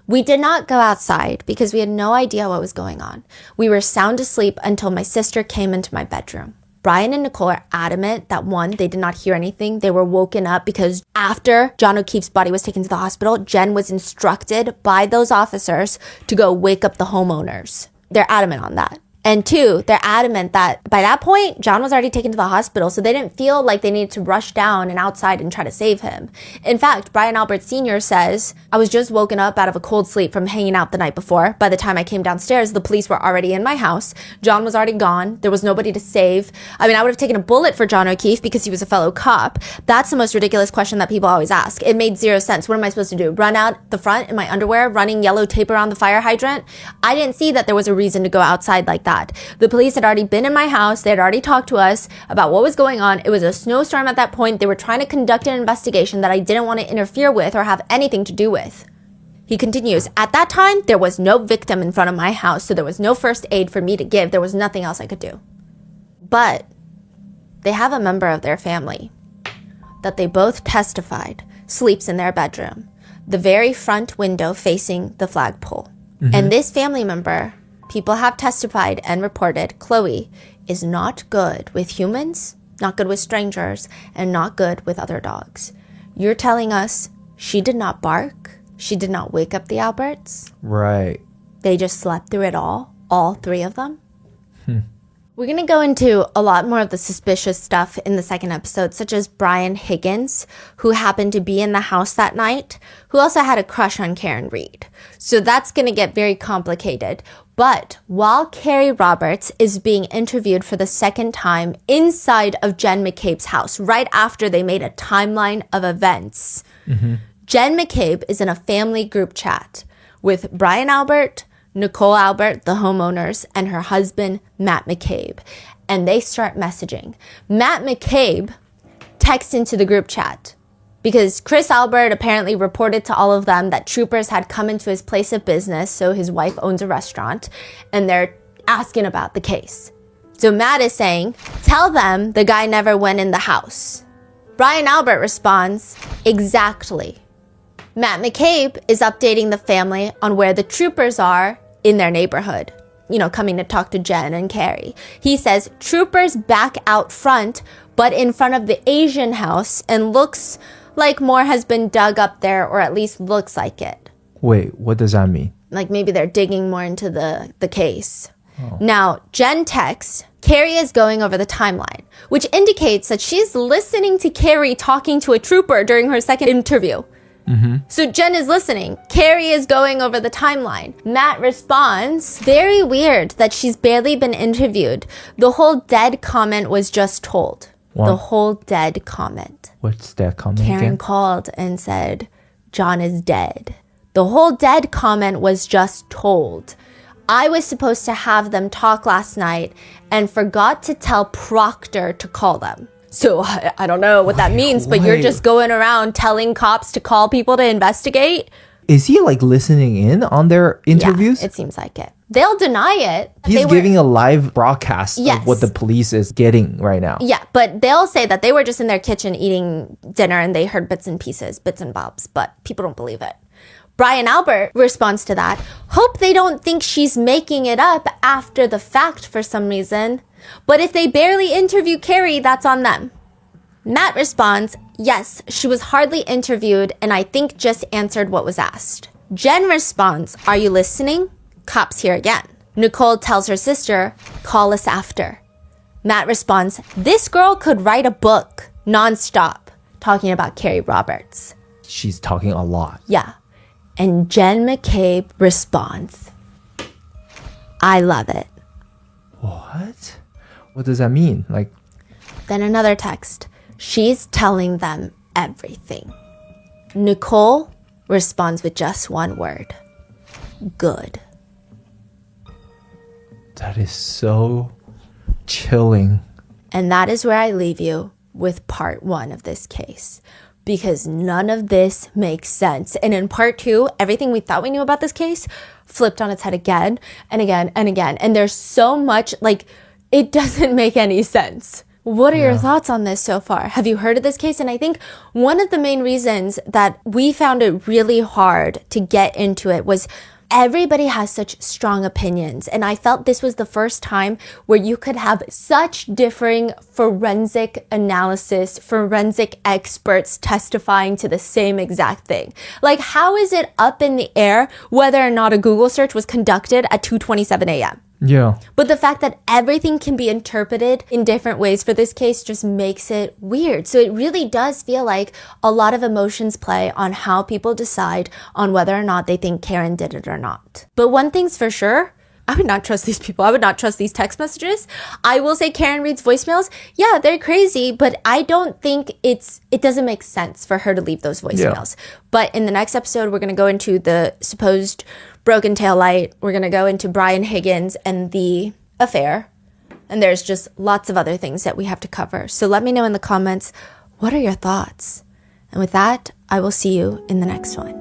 We did not go outside because we had no idea what was going on. We were sound asleep until my sister came into my bedroom. Brian and Nicole are adamant that one, they did not hear anything. They were woken up because after John O'Keefe's body was taken to the hospital, Jen was instructed by those officers to go wake up the homeowners. They're adamant on that. And two, they're adamant that by that point, John was already taken to the hospital, so they didn't feel like they needed to rush down and outside and try to save him. In fact, Brian Albert Sr. says, I was just woken up out of a cold sleep from hanging out the night before. By the time I came downstairs, the police were already in my house. John was already gone. There was nobody to save. I would have taken a bullet for John O'Keefe because he was a fellow cop. That's the most ridiculous question that people always ask. It made zero sense. What am I supposed to do? Run out the front in my underwear, running yellow tape around the fire hydrant? I didn't see that there was a reason to go outside like that. The police had already been in my house. They had already talked to us about what was going on. It was a snowstorm at that point. They were trying to conduct an investigation that I didn't want to interfere with or have anything to do with. He continues, at that time, there was no victim in front of my house, so there was no first aid for me to give. There was nothing else I could do. But they have a member of their family that they both testified sleeps in their bedroom, the very front window facing the flagpole. Mm-hmm. And this family member, people have testified and reported, Chloe is not good with humans, not good with strangers, and not good with other dogs. You're telling us she did not bark? She did not wake up the Alberts? Right. They just slept through it all three of them? We're going to go into a lot more of the suspicious stuff in the second episode, such as Brian Higgins, who happened to be in the house that night, who also had a crush on Karen Reed. So that's going to get very complicated. But while Carrie Roberts is being interviewed for the second time inside of Jen McCabe's house, right after they made a timeline of events, Jen McCabe is in a family group chat with Brian Albert, Nicole Albert, the homeowners, and her husband, Matt McCabe. And they start messaging. Matt McCabe texts into the group chat because Chris Albert apparently reported to all of them that troopers had come into his place of business, so his wife owns a restaurant, and they're asking about the case. So Matt is saying, tell them the guy never went in the house. Brian Albert responds, exactly. Matt McCabe is updating the family on where the troopers are in their neighborhood. You know, coming to talk to Jen and Carrie. He says, troopers back out front, but in front of the Asian house, and looks like more has been dug up there, or at least looks like it. Wait, what does that mean? Like maybe they're digging more into the case. Now, Jen texts, Carrie is going over the timeline, which indicates that she's listening to Carrie talking to a trooper during her second interview. So Jen is listening. Carrie is going over the timeline. Matt responds, very weird that she's barely been interviewed. The whole dead comment was just told. What? The whole dead comment. What's that comment Karen again? called and said, John is dead. The whole dead comment was just told. I was supposed to have them talk last night and forgot to tell Proctor to call them. So I don't know what that means, but you're just going around telling cops to call people to investigate? Is he like listening in on their interviews? Yeah, it seems like it. They'll deny it. He's giving a live broadcast Yes. of what the police is getting right now. Yeah, but they'll say that they were just in their kitchen eating dinner and they heard bits and pieces, bits and bobs, but people don't believe it. Brian Albert responds to that, hope they don't think she's making it up after the fact for some reason. But if they barely interview Carrie, that's on them. Matt responds, yes, she was hardly interviewed and I think just answered what was asked. Jen responds, are you listening? Cops here again. Nicole tells her sister, call us after. Matt responds, this girl could write a book nonstop talking about Carrie Roberts. She's talking a lot. Yeah. And Jen McCabe responds, I love it. What? What does that mean? Like, Then another text. She's telling them everything. Nicole responds with just one word. Good. that is so chilling. And that is where I leave you with part 1 of this case. Because none of this makes sense. And in part 2, everything we thought we knew about this case flipped on its head again and again and again. And there's so much, like, it doesn't make any sense. What are your thoughts on this so far? Have you heard of this case? And I think one of the main reasons that we found it really hard to get into it was everybody has such strong opinions. And I felt this was the first time where you could have such differing forensic analysis, forensic experts testifying to the same exact thing. Like, how is it up in the air whether or not a Google search was conducted at 2:27 a.m.? Yeah. But the fact that everything can be interpreted in different ways for this case just makes it weird. So it really does feel like a lot of emotions play on how people decide on whether or not they think Karen did it or not. But one thing's for sure, I would not trust these people. I would not trust these text messages. I will say Karen reads voicemails. Yeah, they're crazy, but I don't think it doesn't make sense for her to leave those voicemails. Yeah. But in the next episode, we're going to go into the supposed broken tail light. We're going to go into Brian Higgins and the affair. And there's just lots of other things that we have to cover. So let me know in the comments, what are your thoughts? And with that, I will see you in the next one.